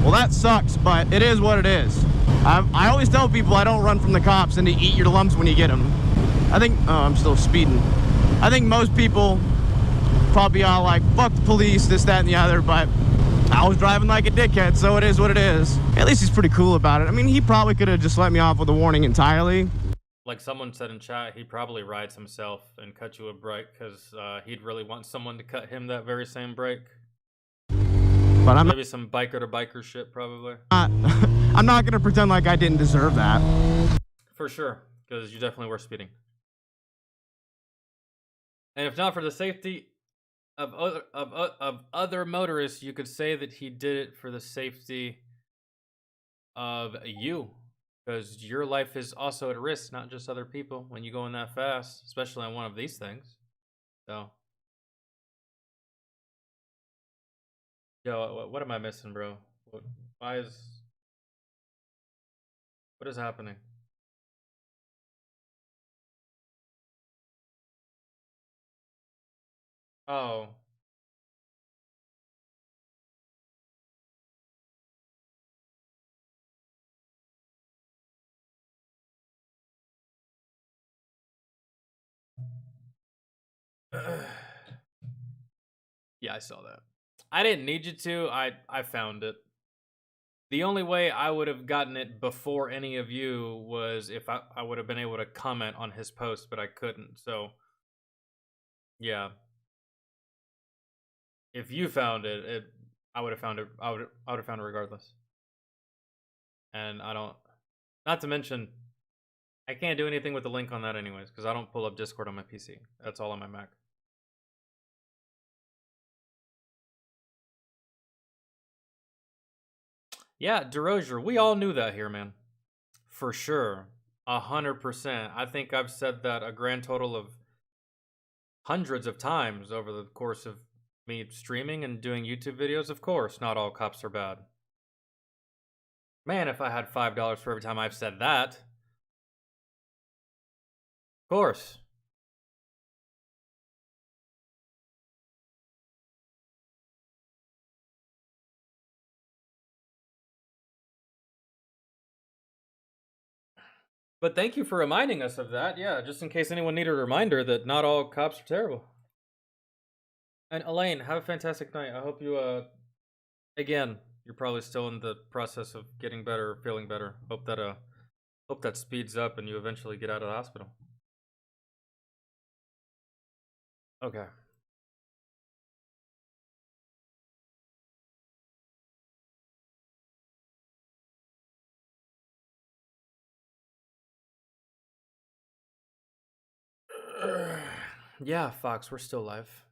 well, that sucks, but it is what it is. I always tell people I don't run from the cops and to eat your lumps when you get them. I think, oh, I'm still speeding. I think most people probably all like, fuck the police, this, that, and the other, but I was driving like a dickhead, so it is what it is. At least he's pretty cool about it. I mean, he probably could have just let me off with a warning entirely. Like someone said in chat, he probably rides himself and cut you a break because he'd really want someone to cut him that very same break. But I'm maybe some biker to biker shit, probably. I'm not gonna pretend like I didn't deserve that. For sure, because you definitely were speeding. And if not for the safety of other motorists, you could say that he did it for the safety of you. Because your life is also at risk, not just other people, when you go in that fast, especially on one of these things. So, yo, what am I missing, bro? What is happening? Oh. Yeah, I saw that. I didn't need you to. I found it. The only way I would have gotten it before any of you was if I would have been able to comment on his post, but I couldn't. So, yeah. If you found it, I would have found it. I would have found it regardless. And I don't. Not to mention, I can't do anything with the link on that anyways, because I don't pull up Discord on my PC. That's all on my Mac. Yeah, DeRozier, we all knew that here, man. For sure. 100%. I think I've said that a grand total of hundreds of times over the course of me streaming and doing YouTube videos. Of course, not all cops are bad. Man, if I had $5 for every time I've said that. Of course. But thank you for reminding us of that. Yeah, just in case anyone needed a reminder that not all cops are terrible. And Elaine, have a fantastic night. I hope you, again, you're probably still in the process of getting better, feeling better. Hope that, Hope that speeds up and you eventually get out of the hospital. Okay. Yeah, Fox, we're still live.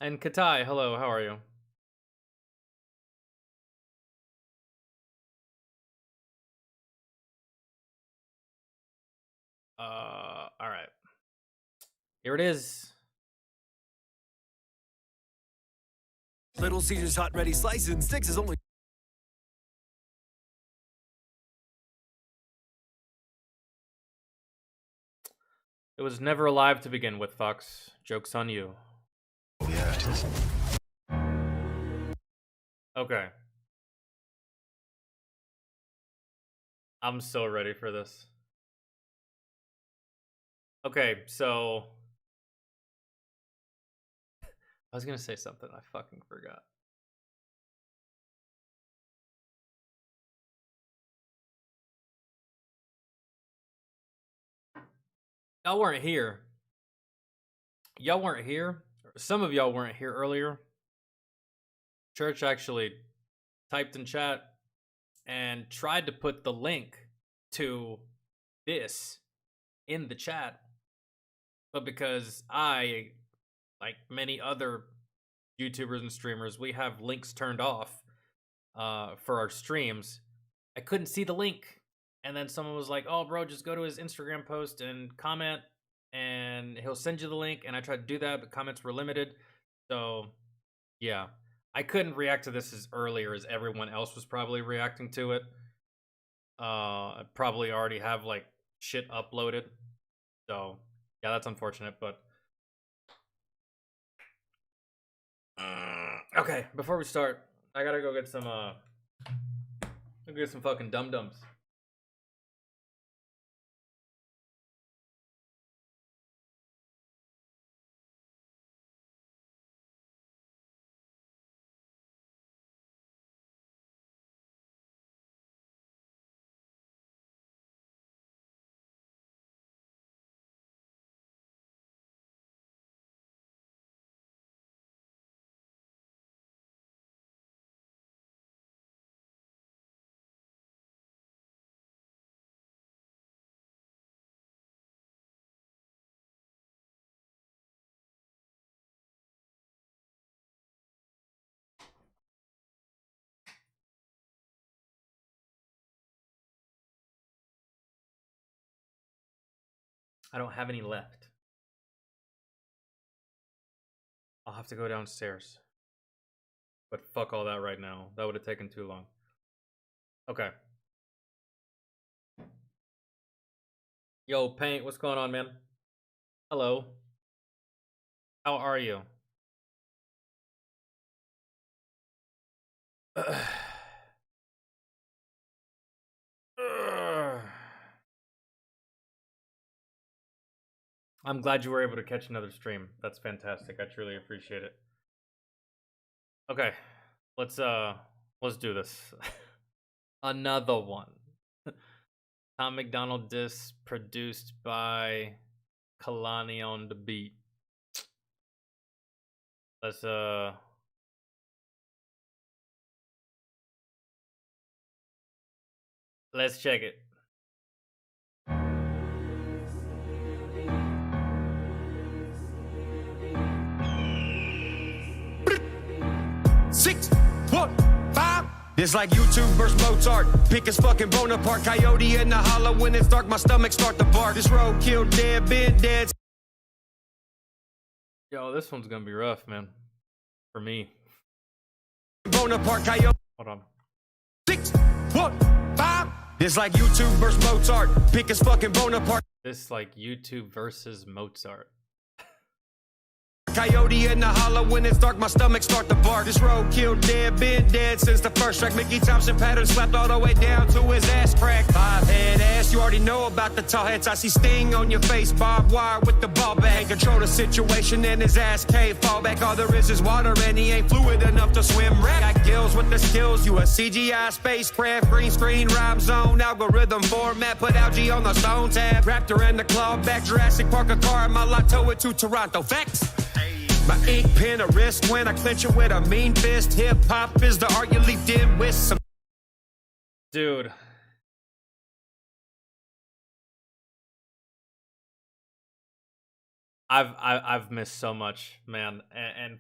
And Katai, hello, how are you? All right. Here it is. Little Caesars hot ready slices and sticks is only. It was never alive to begin with, Fox. Joke's on you. Okay. I'm so ready for this. Okay, so I was gonna say something, I fucking forgot. Y'all weren't here. Y'all weren't here. Some of y'all weren't here earlier. Church actually typed in chat and tried to put the link to this in the chat. But because I, like many other YouTubers and streamers, we have links turned off for our streams, I couldn't see the link. And then someone was like, oh, bro, just go to his Instagram post and comment, and he'll send you the link. And I tried to do that, but comments were limited. So, yeah. I couldn't react to this as earlier as everyone else was probably reacting to it. I probably already have, like, shit uploaded. So, yeah, that's unfortunate, but... Okay, before we start, I gotta go get some, fucking dum-dums. I don't have any left. I'll have to go downstairs. But fuck all that right now. That would have taken too long. Okay. Yo, Paint, what's going on, man? Hello. How are you? I'm glad you were able to catch another stream. That's fantastic. I truly appreciate it. Okay, let's do this. Another one. Tom McDonald disc produced by Kalani on the beat. Let's check it. Six, 1, 5. It's like YouTube versus Mozart. Pick his fucking Bonaparte. Coyote in the hollow when it's dark. My stomach start to bark. This road killed dead, been dead. Yo, this one's gonna be rough, man. For me. Bonaparte, Coyote. Hold on. 6, 1, 5. It's like YouTube versus Mozart. Pick his fucking Bonaparte. This like YouTube versus Mozart. Coyote in the hollow when it's dark, my stomach start to bark. This road killed dead, been dead since the first track. Mickey Thompson pattern slapped all the way down to his ass crack. 5-head ass, you already know about the tall heads. I see sting on your face, barbed wire with the ball bag. Control the situation in his ass cave. Fall back, all there is water and he ain't fluid enough to swim. Rat got gills with the skills, you a CGI spacecraft. Green screen, rhyme zone, algorithm format. Put algae on the stone tab. Raptor and the claw back, Jurassic Park a car. My lotto it to Toronto. Facts. My ink pen a wrist when I clench it with a mean fist. Hip hop is the art you leaped in with some. Dude. I've missed so much, man, and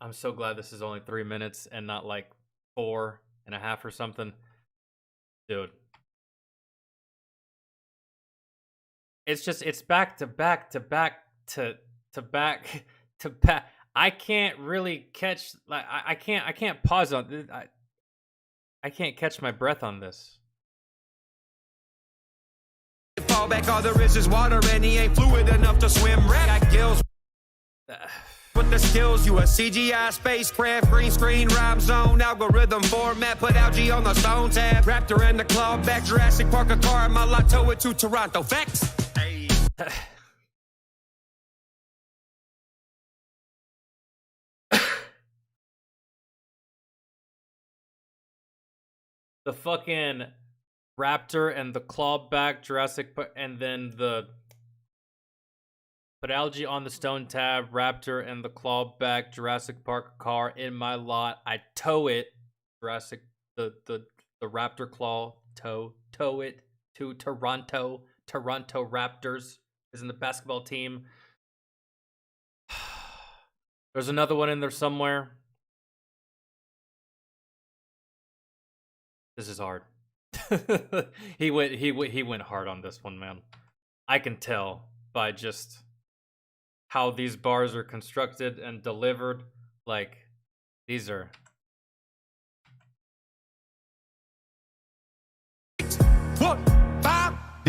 I'm so glad this is only 3 minutes and not like 4.5 or something, dude. It's back to back to back to back to back. I can't really catch, like, I can't pause on this. I can't catch my breath on this. Fall back, all there is water and he ain't fluid enough to swim. Rat got gills with the skills, you a CGI spacecraft. Green screen, rhyme zone, algorithm format. Put algae on the stone tab. Raptor and the claw back, Jurassic Park a car. My lotto it to Toronto. Facts. Hey. The fucking Raptor and the clawback Jurassic, and then the put algae on the stone tab, Raptor and the clawback Jurassic Park car in my lot. I tow it, Jurassic the Raptor claw tow it to Toronto. Toronto Raptors is in the basketball team. There's another one in there somewhere. This is hard. he went hard on this one, man. I can tell by just how these bars are constructed and delivered. Like, these are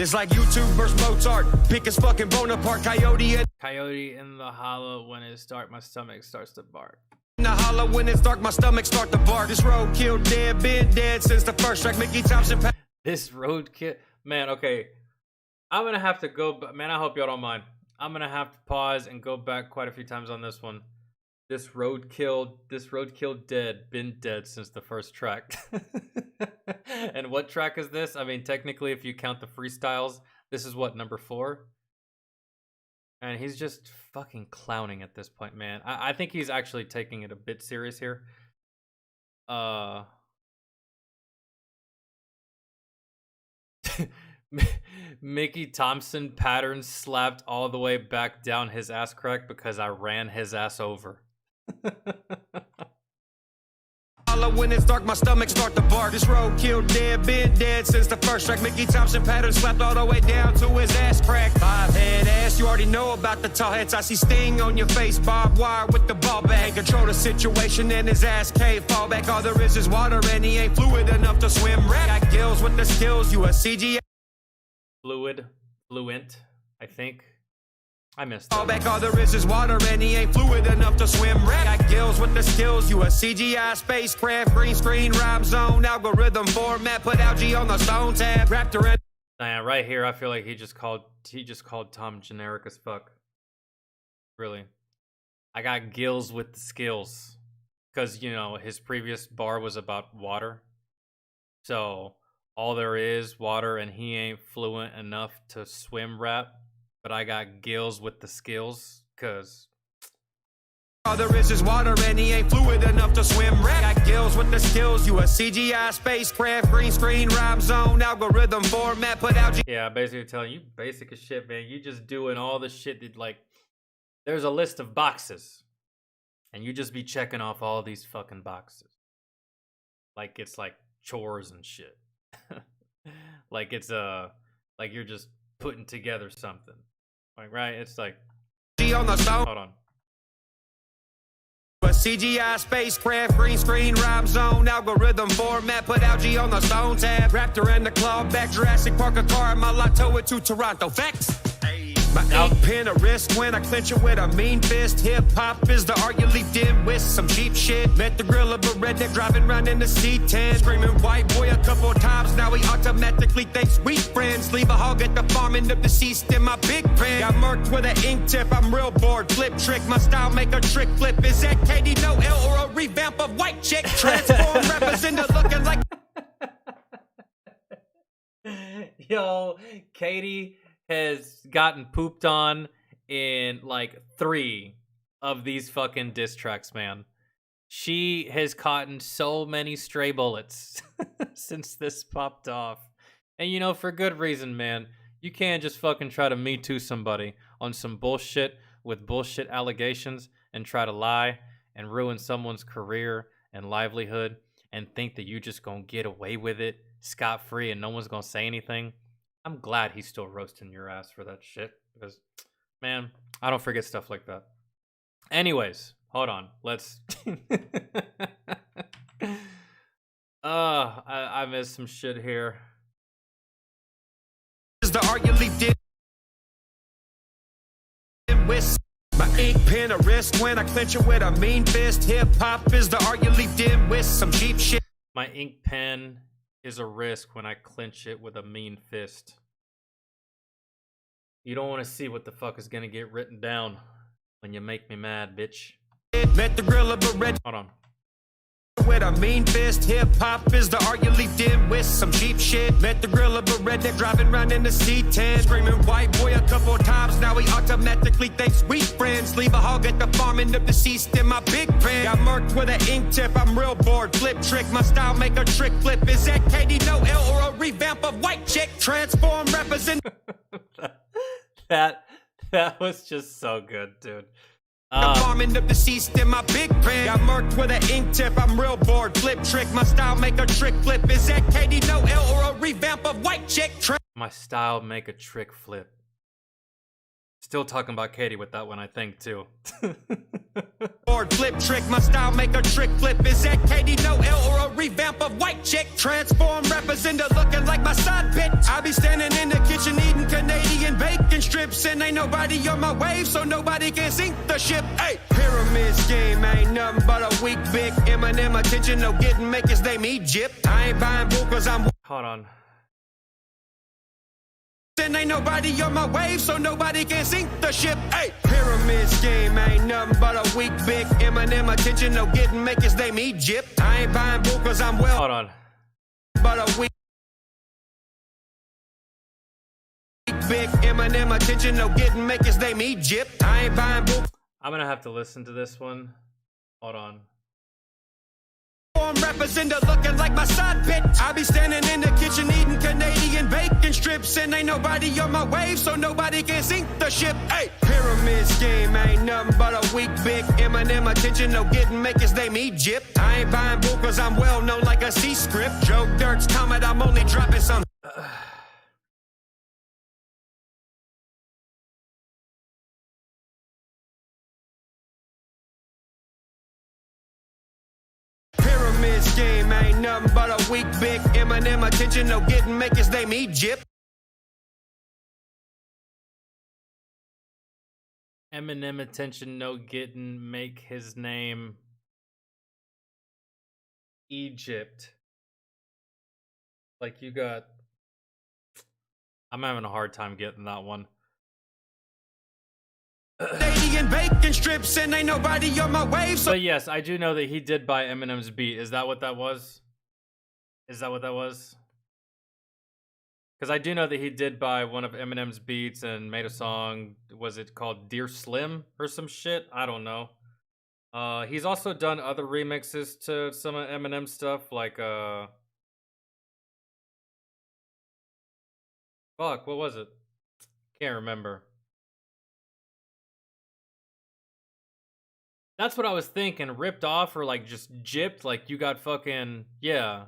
It's like YouTube versus Mozart. Pick his fucking Bonaparte. Coyote in the hollow when it's dark, my stomach starts to bark. In the hollow when it's dark, my stomach start to bark. This road killed dead, been dead since the first track. Mickey Thompson. This road kill, man. Okay, I'm gonna have to go. Man, I hope y'all don't mind. I'm gonna have to pause and go back quite a few times on this one. This roadkill dead, been dead since the first track. And what track is this? I mean, technically, if you count the freestyles, this is what, number 4? And he's just fucking clowning at this point, man. I think he's actually taking it a bit serious here. Mickey Thompson pattern slapped all the way back down his ass crack because I ran his ass over. When it's dark, my stomach start to bark. This road killed dead, been dead since the first track. Mickey Thompson pattern slapped all the way down to his ass crack. 5-head ass, you already know about the tall heads. I see sting on your face, barbed wire with the ball bag. Control the situation in his ass cave. Fall back, all there is water and he ain't fluid enough to swim. Rat got gills with the skills, you a CGI. Fluent, I think. I missed that. Fall back, all there is water and he ain't fluid enough to swim. Rat got gills with the skills, you a CGI spacecraft. Green screen, rhyme zone, algorithm format. Put algae on the stone tab. Raptor and right here, I feel like he just called Tom generic as fuck. Really. I got gills with the skills. Because, you know, his previous bar was about water. So, all there is water and he ain't fluent enough to swim rap. But I got gills with the skills, cause all there is water and he ain't fluid enough to swim. Rat got gills with the skills, you a CGI spacecraft. Green screen, rhyme zone, algorithm format. Put algae. Yeah, basically telling you basic as shit, man. You just doing all the shit that, like, there's a list of boxes. And you just be checking off all these fucking boxes. Like it's like chores and shit. Like it's like you're just putting together something. Like, right? It's like, on the stone. Hold on. A CGI spacecraft, green screen, rhyme zone, algorithm format. Put algae on the stone tab. Raptor and the claw back, Jurassic Park a car. My lotto it to Toronto. Facts. My ink pen a wrist when I clench it with a mean fist. Hip hop is the art you leaped in with some cheap shit. Met the grill of a redneck driving round in the C10. Screaming white boy a couple times, now he automatically thinks we friends. Leave a hog at the farm, end up deceased in my big pen. Got murked with an ink tip, I'm real bored. Flip trick, my style make a trick flip. Is that Katie No L or a revamp of White Chick? Transform rappers into looking like. Yo, Katie has gotten pooped on in like 3 of these fucking diss tracks, man. She has caught so many stray bullets since this popped off. And you know, for good reason, man. You can't just fucking try to Me Too somebody on some bullshit with bullshit allegations and try to lie and ruin someone's career and livelihood and think that you just gonna get away with it scot-free and no one's gonna say anything. I'm glad he's still roasting your ass for that shit because, man, I don't forget stuff like that. Anyways, hold on. Let's... I missed some shit here. Is the art you leaped in with my ink pen a wrist when I clench it with a mean fist. Hip hop is the art you leaped in with some cheap shit. My ink pen is a risk when I clench it with a mean fist. You don't want to see what the fuck is gonna get written down when you make me mad, bitch. Met the grill of a red. Hold on. With a mean fist, hip hop is the art you leaped in with some cheap shit. Met the grill of a redneck driving round in the C10. Screaming white boy a couple times, now he automatically thinks we friends. Leave a hog at the farm, end up deceased in my big pen. Got murked with an ink tip, I'm real bored. Flip trick, my style make a trick flip. Is that Katie No L or a revamp of White Chick? Transform rappers in. That was just so good, dude. I'm end up deceased in my big pen. Got murked with an ink tip, I'm real bored. Flip trick, my style make a trick flip. Is that Katie No L or a revamp of White Chick? My style make a trick flip. Still talking about Katie with that one, I think, too. Board flip trick, my style make a trick flip. Is that Katie No L or a revamp of White Chick? Transform rappers into looking like my side bitch. I be standing in the kitchen eating Canadian bacon strips, and ain't nobody on my wave, so nobody can sink the ship. Hey, pyramid scheme ain't nothing but a weak big Eminem attention. No getting make his name Egypt. I ain't buying bull cause I'm. Hold on. Then ain't nobody on my wave, so nobody can sink the ship. Hey, pyramid scheme ain't nothing but a weak big Eminem attention. No getting make his name Egypt. I ain't buying bull cause I'm well. Hold on. But a weak big Eminem attention. No getting make his name Egypt. I ain't buying bull. I'm gonna have to listen to this one. Hold on. Rappers into looking like my side bitch. I be standing in the kitchen eating Canadian bacon strips, and ain't nobody on my wave, so nobody can sink the ship. Hey, pyramid scheme ain't nothing but a weak big Eminem attention. No getting make his name Egypt. I ain't buying bull cause I'm well known like a C script. Joe Dirt's comment, I'm only dropping some. Scheme ain't nothing but a weak big Eminem attention. No getting make his name Egypt. Eminem attention, no getting make his name Egypt. Like you got. I'm having a hard time getting that one. Canadian bacon strips, and ain't nobody on my wave. So but yes, I do know that he did buy Eminem's beat. Is that what that was? Is that what that was? Because I do know that he did buy one of Eminem's beats and made a song. Was it called Dear Slim or some shit? I don't know. He's also done other remixes to some of Eminem's stuff, like fuck, what was it? Can't remember. That's what I was thinking. Ripped off or like just gypped? Like you got fucking, yeah.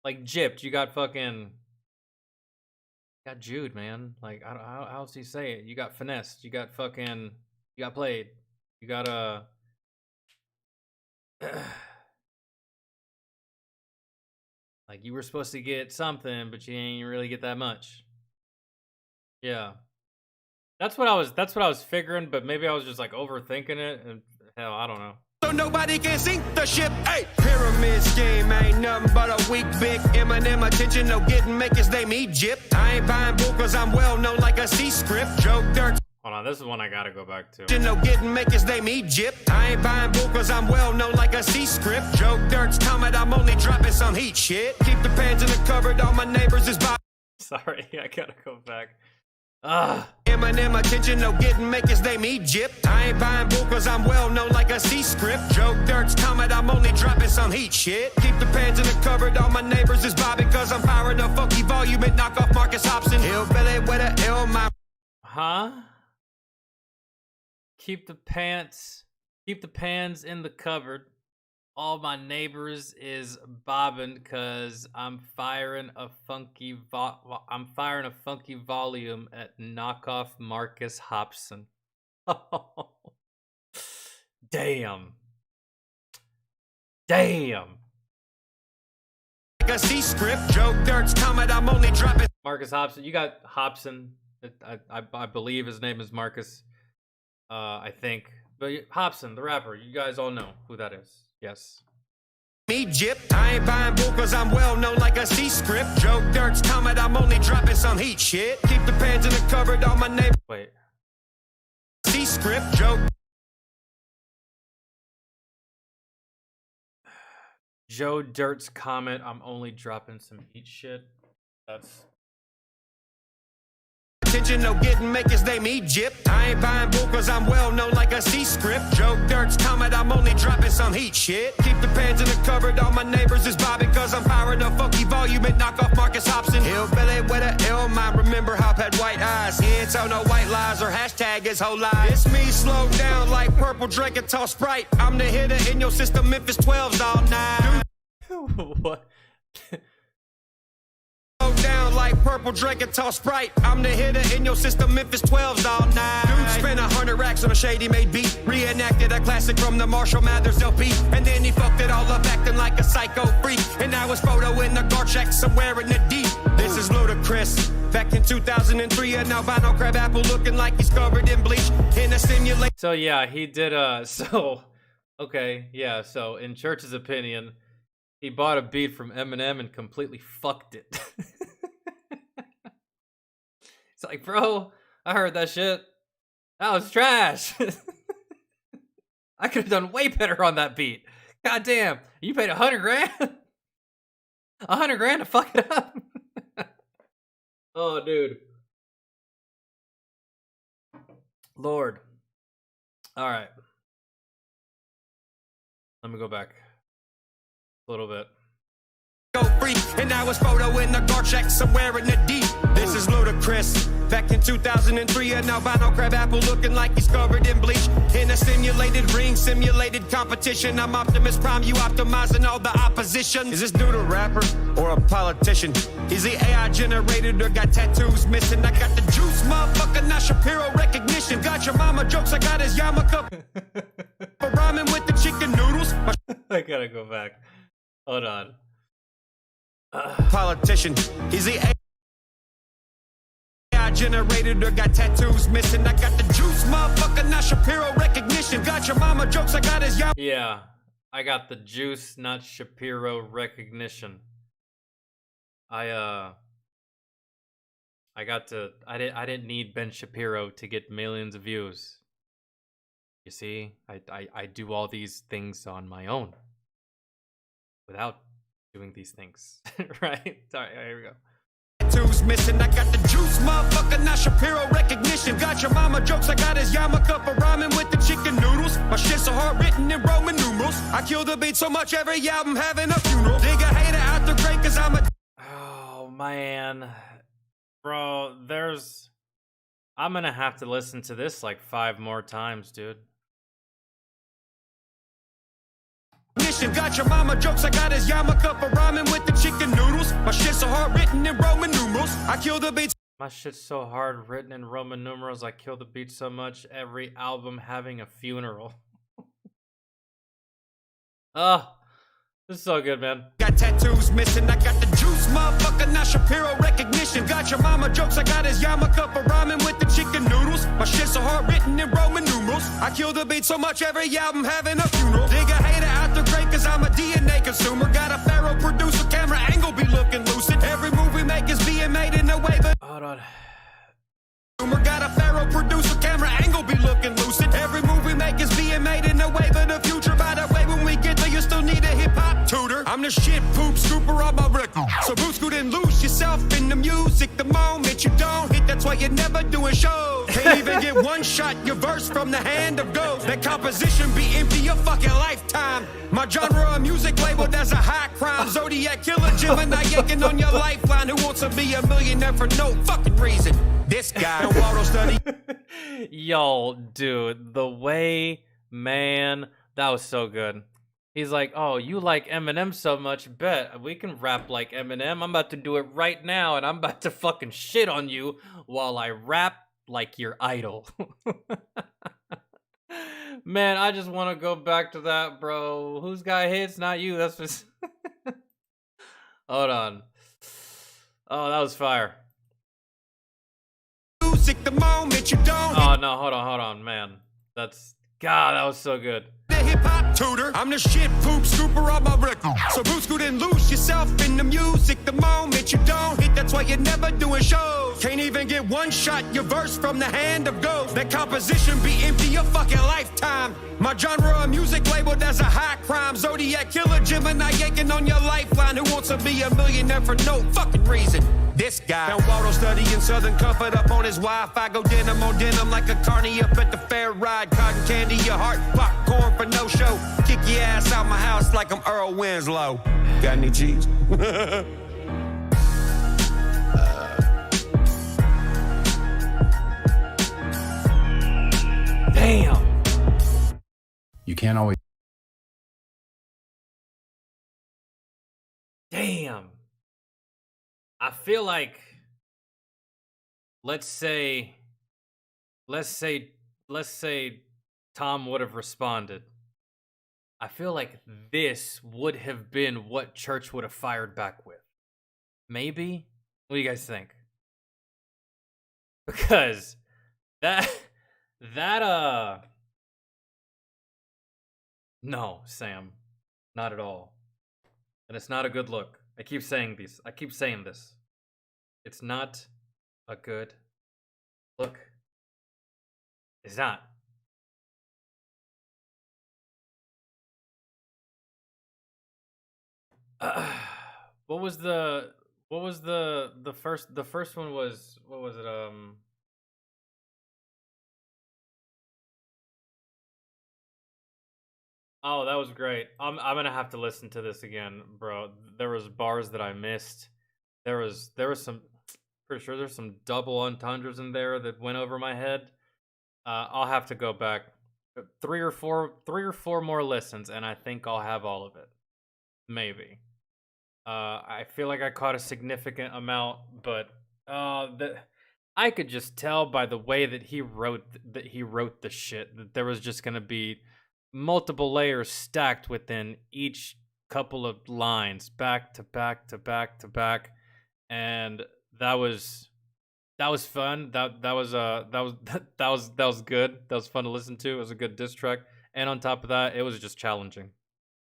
Like gypped. You got fucking, got Jude, man. Like, how else do you say it? You got finessed. You got fucking, you got played. You got like you were supposed to get something, but you ain't really get that much. Yeah. That's what I was figuring, but maybe I was just like overthinking it, and hell, I don't know. So nobody can sink the ship. Hey, pyramid scheme ain't nothing but a weak big Eminem attention. No getting make his name Egypt. I ain't buying bull cause I'm well known like a C script. Joe Dirt. Hold on, this is one I gotta go back to. No getting make his name Egypt. I ain't buying bull cause I'm well known like a C script. Joe Dirt's comment, I'm only dropping some heat shit. Keep the pans in the cupboard, all my neighbors is by. Sorry, I gotta go back. Eminem attention, no getting make his name Egypt. I ain't buying bull cause I'm well known like a C script. Joe Dirt's comment, I'm only dropping some heat shit. Keep the pans in the cupboard, all my neighbors is bobbing cause I'm firing a funky volume and knock off Marcus Hobson. Hillbilly with a L, my. Huh? Keep the pans in the cupboard. All my neighbors is bobbing cause I'm firing a funky volume at knockoff Marcus Hobson. Damn. Like a C script, Joe Dirt's comment, I'm only dropping. Marcus Hobson, you got Hobson. I believe his name is Marcus. I think, but Hobson, the rapper, you guys all know who that is. Yes. Egypt, I ain't buying bull cause I'm well known like a C script. Joe Dirt's comment, I'm only dropping some heat shit. Keep the pans in the cupboard, all my neighbors. Wait. C script, Joe. Joe Dirt's comment, I'm only dropping some heat shit. That's. No getting make his name Egypt. I ain't buying bull cause I'm well known like a C script. Joe Dirt's comment, I'm only dropping some heat shit. Keep the pans in the cupboard, all my neighbors is bobbing cause I'm firing a funky volume and knock off Marcus Hobson. Hillbilly with a L, mind remember Hop had white eyes. He ain't tell no white lies or hashtag his whole life. It's me slow down like purple drink and tall Sprite. I'm the hitter in your system, Memphis 12s all night. What? Down like purple drink and tall Sprite. I'm the hitter in your system, Memphis 12s all night. Dude spent 100 racks on a shady made beat. Reenacted a classic from the Marshall Mathers LP. And then he fucked it all up acting like a psycho freak. And now his photo in the guard shack somewhere in the deep. This is ludicrous. Back in 2003, an albino crab apple looking like he's covered in bleach. In a simulation. So yeah, he did okay, yeah, so in Church's opinion, he bought a beat from Eminem and completely fucked it. It's like, bro, I heard that shit. That was trash. I could have done way better on that beat. God damn, you paid $100 grand? $100 grand to fuck it up? Oh, dude. Lord. All right. Let me go back a little bit. Go free, and now his photo in the guard shack somewhere in the deep. This is ludicrous. Back in 2003, an albino crab apple looking like he's covered in bleach. In a simulated ring, simulated competition. I'm Optimus Prime, you optimizing all the opposition. Is this dude a rapper or a politician? Is he AI generated or got tattoos missing? I got the juice, motherfucker, not Shapiro recognition. Got your mama jokes, I got his yarmulke. For rhyming with the chicken noodles. I gotta go back. Hold on. Politician. Is he AI generated or got tattoos missing? I got the juice, motherfucker, not Shapiro recognition. Got your mama jokes, I got his yarmulke. Yeah, I got the juice, not Shapiro recognition. I didn't need Ben Shapiro to get millions of views. You see, I do all these things on my own without doing these things. Right? Sorry, here we go. Tattoos missing, I got the juice, motherfucker, not Shapiro recognition. Got your mama jokes, I got his yarmulke for rhyming with the chicken noodles. My shit's so hard written in Roman numerals. I kill the beat so much every album having a funeral. Dig a hater out the grave cause I'm a... Oh, man. Bro, I'm gonna have to listen to this like 5 more times, dude. Got your mama jokes, I got his yarmulke for rhyming with the chicken noodles. My shit's so hard written in Roman numerals. I kill the beats. My shit's so hard written in Roman numerals. I kill the beat so much. Every album having a funeral. Oh, this is so good, man. Got tattoos missing. I got the juice, this motherfucker, not Shapiro recognition. Got your mama jokes, I got his yarmulke for rhyming with the chicken noodles. My shit's so hard written in Roman numerals. I kill the beat so much every album having a funeral. Dig a hater out the grave cause I'm a DNA consumer. Got a pharaoh producer, camera angle be looking lucid. Every move we make is being made in a way but hold on. Got a pharaoh producer, camera angle be looking lucid. Every move we make is being made in a way for the future. By the way, when we get there, you still need a hip-hop tutor. I'm the shit poop scooper on my record. So boot scoot and lose yourself in the music. The moment you don't hit, that's why you're never doing shows. Can't even get one shot, your verse from the hand of ghosts. That composition be empty your fucking lifetime. My genre of music labeled as a high crime. Zodiac killer, Gemini yanking on your lifeline. Who wants to be a millionaire for no fucking reason? This guy, Waldo study. Yo, dude, the way, man, that was so good. He's like, oh, you like Eminem so much, bet we can rap like Eminem. I'm about to do it right now, and I'm about to fucking shit on you while I rap like your idol. Man, I just want to go back to that, bro. Whose guy hits? Not you. That's just... Hold on. Oh, that was fire. The moment you don't oh no, hold on, man. That's God, that was so good. The hip-hop tutor, I'm the shit poop scooper on my record. So boot scoot and lose yourself in the music. The moment you don't hit, that's why you're never doing shows. Can't even get one shot, your verse from the hand of ghosts. That composition be empty your fucking lifetime. My genre of music labeled as a high crime. Zodiac killer, Gemini yanking on your lifeline. Who wants to be a millionaire for no fucking reason? This guy. Found Waldo studying Southern Comfort up on his Wi-Fi. Go denim on denim like a carny up at the fair ride. Cotton candy, your heart, popcorn for no show. Kick your ass out my house like I'm Earl Winslow. Got any cheese? Damn. You can't always. Damn. I feel like, let's say Tom would have responded. I feel like this would have been what Church would have fired back with. Maybe? What do you guys think? Because no, Sam, not at all. And it's not a good look. I keep saying this. It's not a good look. It's not. What was the first one was, what was it? Oh, that was great. I'm gonna have to listen to this again, bro. There was bars that I missed. There was some, pretty sure there's some double entendres in there that went over my head. I'll have to go back 3 or 4 more listens, and I think I'll have all of it. Maybe. I feel like I caught a significant amount, but I could just tell by the way that he wrote the shit that there was just gonna be multiple layers stacked within each couple of lines, back to back to back to back, and that was fun. That was good. That was fun to listen to. It was a good diss track, and on top of that, it was just challenging.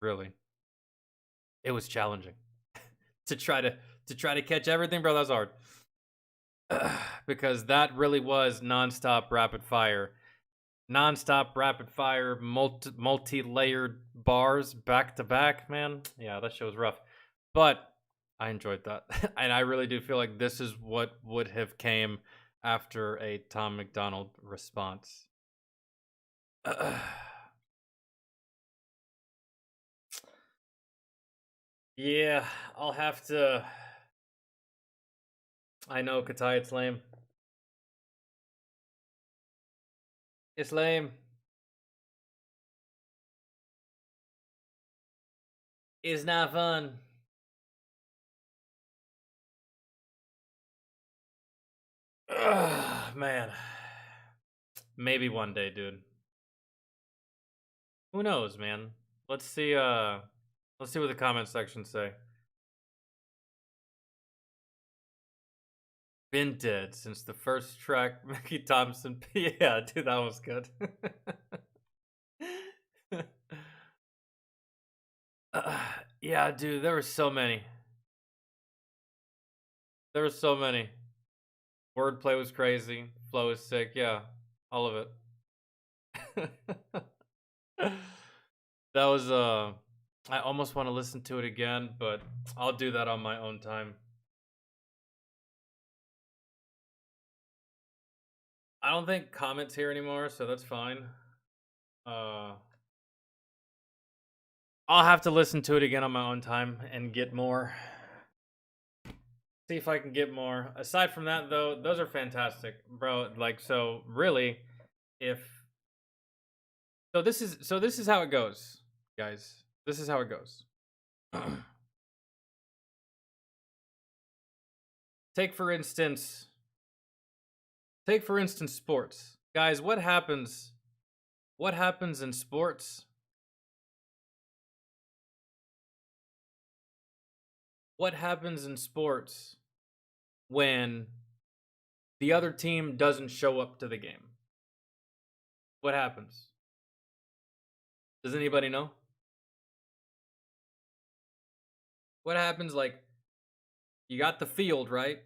Really, it was challenging to try to catch everything, bro. That was hard because that really was nonstop rapid fire. Non-stop rapid fire, multi-layered bars back to back, man. Yeah, that shit was rough, but I enjoyed that, and I really do feel like this is what would have came after a Tom MacDonald response. Yeah, I'll have to. I know, Katai, it's lame. It's lame. It's not fun. Ugh, man. Maybe one day, dude. Who knows, man? Let's see what the comment section say. Been dead since the first track. Mickey Thompson. Yeah, dude, that was good. Yeah, dude, there were so many. There were so many. Wordplay was crazy. Flow was sick. Yeah, all of it. That was I almost want to listen to it again, but I'll do that on my own time. I don't think Comet's here anymore, so that's fine. I'll have to listen to it again on my own time and get more. See if I can get more. Aside from that, though, those are fantastic, bro. Like, so really, this is how it goes, guys. This is how it goes. Take for instance sports. Guys, what happens in sports? What happens in sports when the other team doesn't show up to the game? What happens? Does anybody know? What happens, like, you got the field, right?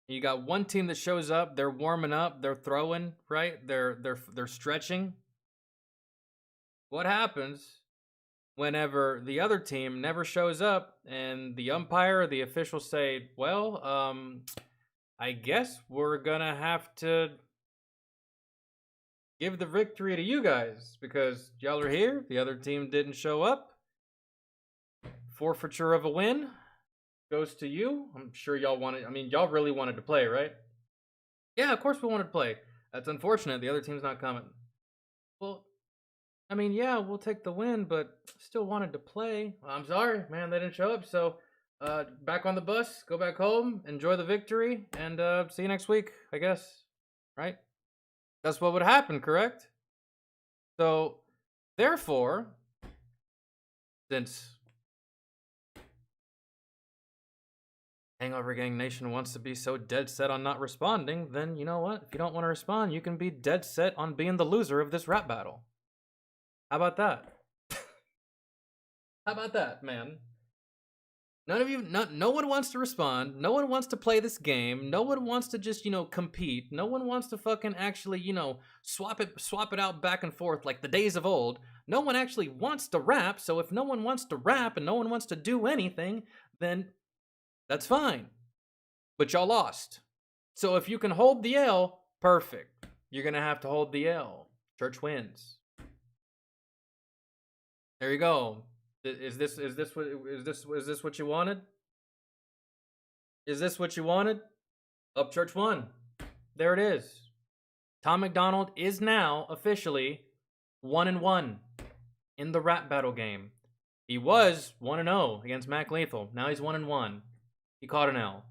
You got one team that shows up, they're warming up, they're throwing, right? They're stretching. What happens whenever the other team never shows up and the umpire or the officials say, well, I guess we're gonna have to give the victory to you guys because y'all are here, the other team didn't show up. Forfeiture of a win goes to you. I'm sure y'all wanted, y'all really wanted to play, right? Yeah, of course we wanted to play. That's unfortunate, the other team's not coming. Well, yeah, we'll take the win, but still wanted to play. I'm sorry, man, they didn't show up, so back on the bus, go back home, enjoy the victory, and see you next week, I guess, right? That's what would happen, correct? So, therefore, since Hangover Gang Nation wants to be so dead set on not responding, then you know what? If you don't want to respond, you can be dead set on being the loser of this rap battle. How about that? How about that, man? None of you, no one wants to respond. No one wants to play this game. No one wants to just, compete. No one wants to fucking actually, swap it out back and forth like the days of old. No one actually wants to rap. So if no one wants to rap and no one wants to do anything, then that's fine. But y'all lost. So if you can hold the L, perfect. You're gonna have to hold the L. Church wins. There you go. Is this what you wanted? Is this what you wanted? Upchurch won. There it is. Tom McDonald is now officially 1-1 in the rap battle game. He was 1-0 against Mac Lethal. Now he's 1-1. He caught an L.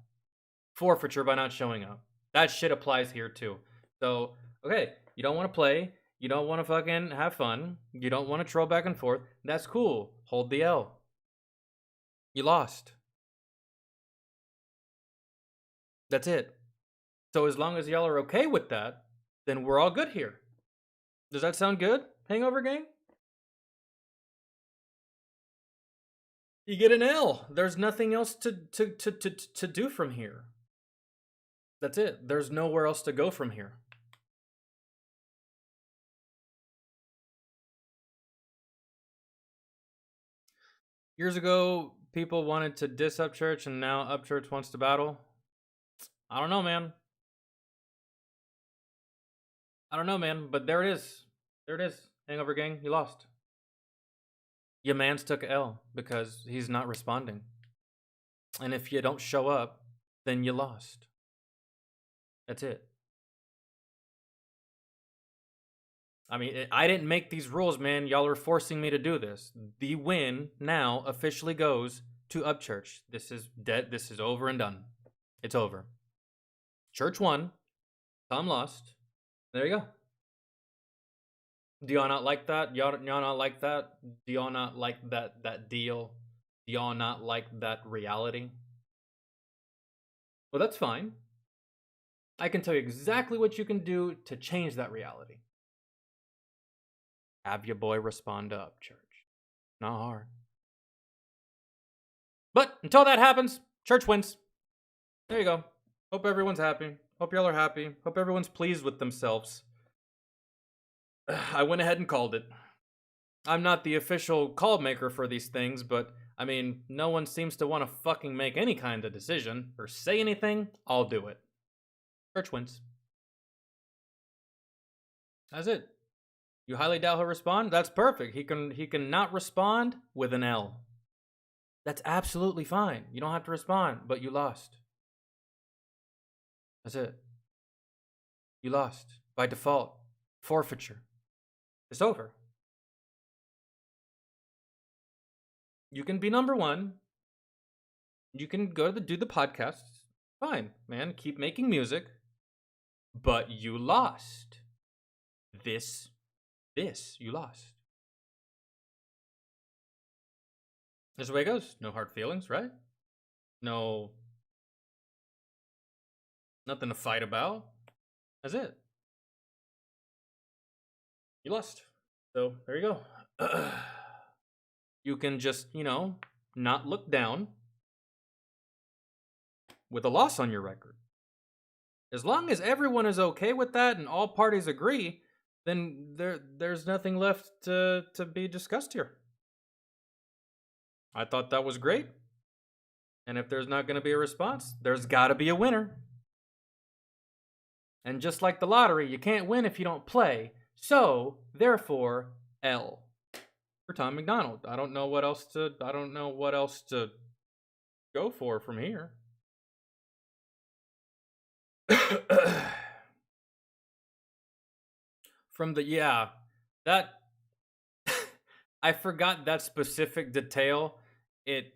Forfeiture by not showing up. That shit applies here too. So, okay, you don't want to play. You don't want to fucking have fun. You don't want to troll back and forth. That's cool. Hold the L. You lost. That's it. So as long as y'all are okay with that, then we're all good here. Does that sound good, Hangover Gang? You get an L. There's nothing else to do from here. That's it. There's nowhere else to go from here. Years ago, people wanted to diss Upchurch, and now Upchurch wants to battle. I don't know, man. But there it is. There it is. Hangover Gang, you lost. Your mans took L because he's not responding. And if you don't show up, then you lost. That's it. I didn't make these rules, man. Y'all are forcing me to do this. The win now officially goes to Upchurch. This is dead. This is over and done. It's over. Church won. Tom lost. There you go. Do y'all not like that? Y'all not like that? Do y'all not like that deal? Do y'all not like that reality? Well, that's fine. I can tell you exactly what you can do to change that reality. Have your boy respond to Upchurch. Not hard. But until that happens, Church wins. There you go. Hope everyone's happy. Hope y'all are happy. Hope everyone's pleased with themselves. I went ahead and called it. I'm not the official call maker for these things, but I mean, no one seems to want to fucking make any kind of decision or say anything. I'll do it. Church wins. That's it. You highly doubt he'll respond? That's perfect. He can not respond with an L. That's absolutely fine. You don't have to respond, but you lost. That's it. You lost. By default. Forfeiture. It's over. You can be number one. You can go to do the podcast. Fine, man. Keep making music. But you lost. This, you lost. That's the way it goes. No hard feelings, right? No. Nothing to fight about. That's it. You lost. So, there you go. You can just, not look down with a loss on your record. As long as everyone is okay with that and all parties agree, then there's nothing left to be discussed here. I thought that was great. And if there's not going to be a response, there's got to be a winner. And just like the lottery, you can't win if you don't play. So, therefore, L for Tom McDonald. I don't know what else to go for from here. I forgot that specific detail. It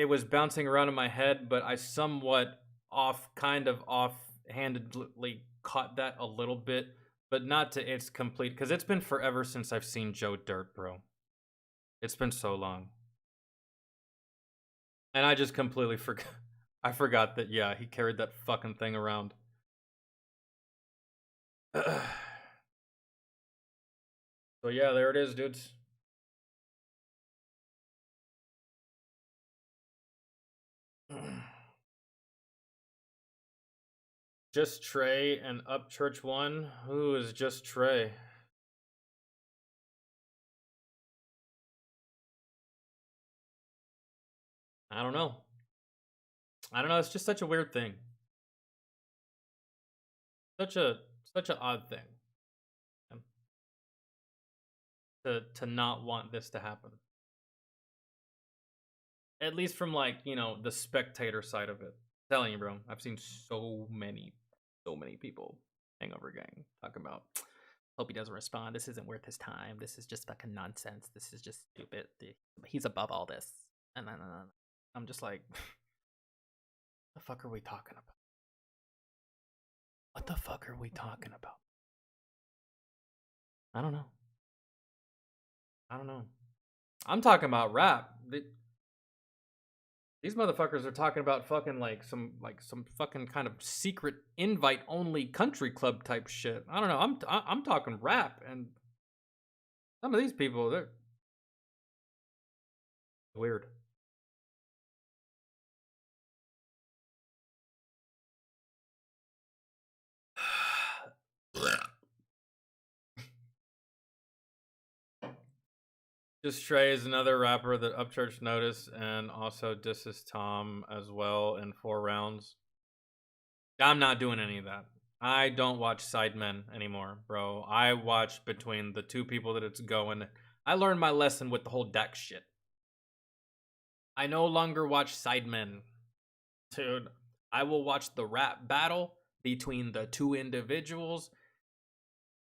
was bouncing around in my head, but I somewhat offhandedly caught that a little bit, but not to its complete, because it's been forever since I've seen Joe Dirt, bro. It's been so long. And I just completely forgot. I forgot that, he carried that fucking thing around. So yeah, there it is, dudes. Just Trey and Upchurch won. Who is Just Trey? I don't know. It's just such a weird thing. Such a odd thing. To not want this to happen. At least from the spectator side of it. I'm telling you, bro, I've seen so many people, Hangover Gang, talk about, hope he doesn't respond. This isn't worth his time. This is just fucking nonsense. This is just stupid. He's above all this. And then I'm just like, what the fuck are we talking about? What the fuck are we talking about? I don't know. I'm talking about rap. These motherfuckers are talking about fucking some fucking kind of secret invite only country club type shit. I don't know. I'm talking rap, and some of these people, they're weird. Just Trey is another rapper that Upchurch noticed and also disses Tom as well in 4 rounds. I'm not doing any of that. I don't watch Sidemen anymore, bro. I watch between the two people that it's going. I learned my lesson with the whole Dex shit. I no longer watch Sidemen. Dude, I will watch the rap battle between the two individuals.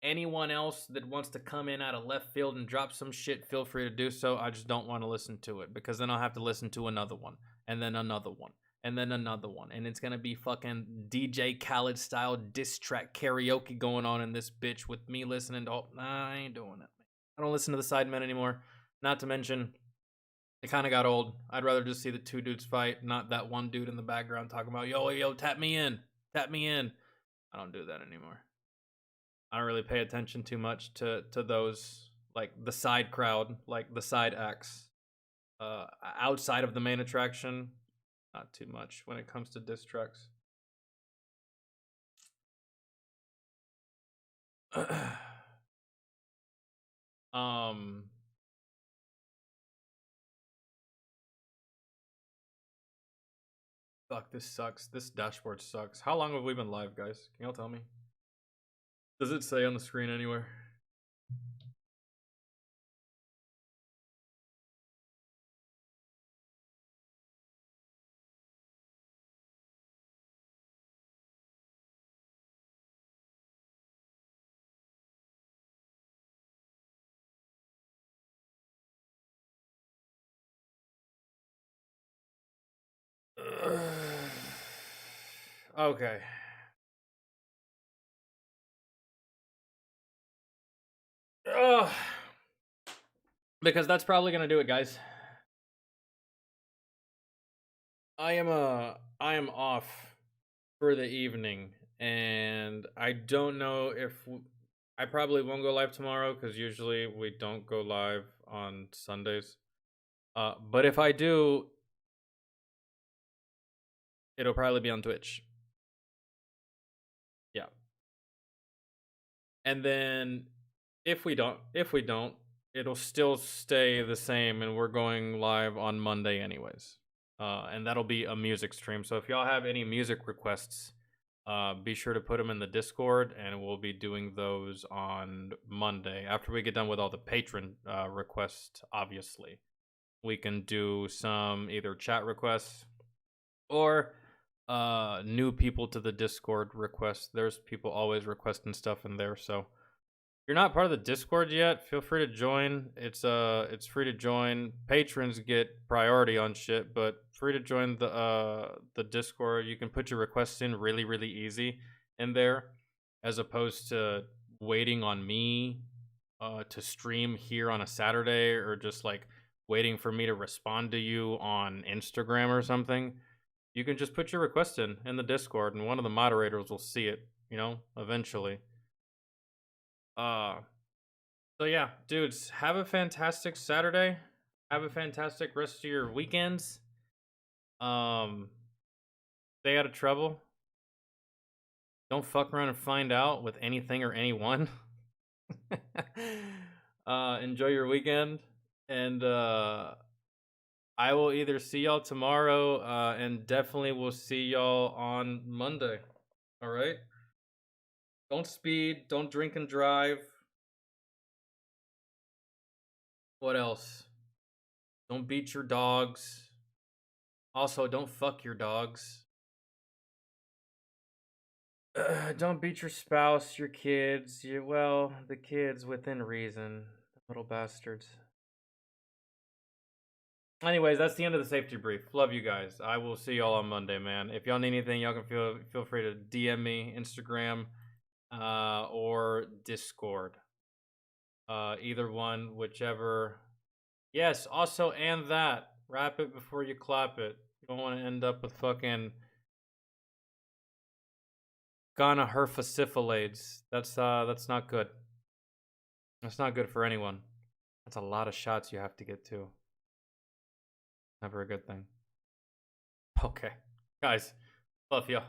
Anyone else that wants to come in out of left field and drop some shit, feel free to do so. I just don't want to listen to it, because then I'll have to listen to another one, and then another one, and then another one, and it's gonna be fucking DJ Khaled style diss track karaoke going on in this bitch with me listening to I ain't doing it. I don't listen to the Sidemen anymore. Not to mention, it kind of got old. I'd rather just see the two dudes fight, not that one dude in the background talking about, yo, tap me in. I don't do that anymore. I don't really pay attention too much to those, like the side crowd, like the side acts. Outside of the main attraction, not too much when it comes to diss tracks. Fuck, this sucks. This dashboard sucks. How long have we been live, guys? Can y'all tell me? Does it say on the screen anywhere? Okay. Because that's probably gonna do it, guys. I am off for the evening, and I don't know if I probably won't go live tomorrow because usually we don't go live on Sundays. But if I do, it'll probably be on Twitch. Yeah. And then if we don't, it'll still stay the same, and we're going live on Monday anyways. And that'll be a music stream. So if y'all have any music requests, be sure to put them in the Discord, and we'll be doing those on Monday after we get done with all the patron requests. Obviously, we can do some either chat requests or new people to the Discord requests. There's people always requesting stuff in there, so if you're not part of the Discord yet, feel free to join. It's free to join. Patrons get priority on shit, but free to join the Discord. You can put your requests in really easy in there, as opposed to waiting on me to stream here on a Saturday, or just like waiting for me to respond to you on Instagram or something. You can just put your request in the Discord, and one of the moderators will see it, you know, eventually. So yeah, dudes, have a fantastic Saturday. Have a fantastic rest of your weekends. Stay out of trouble. Don't fuck around and find out with anything or anyone. Enjoy your weekend, and I will either see y'all tomorrow, and definitely will see y'all on Monday. All right? Don't speed. Don't drink and drive. What else? Don't beat your dogs. Also, don't fuck your dogs. Don't beat your spouse, your kids. The kids within reason. Little bastards. Anyways, that's the end of the safety brief. Love you guys. I will see y'all on Monday, man. If y'all need anything, y'all can feel free to DM me, Instagram, or Discord. Either one, whichever. Yes, also, and that. Wrap it before you clap it. You don't want to end up with fucking gonorrhea-syphilades. That's not good. That's not good for anyone. That's a lot of shots you have to get to. Never a good thing. Okay. Guys, love y'all.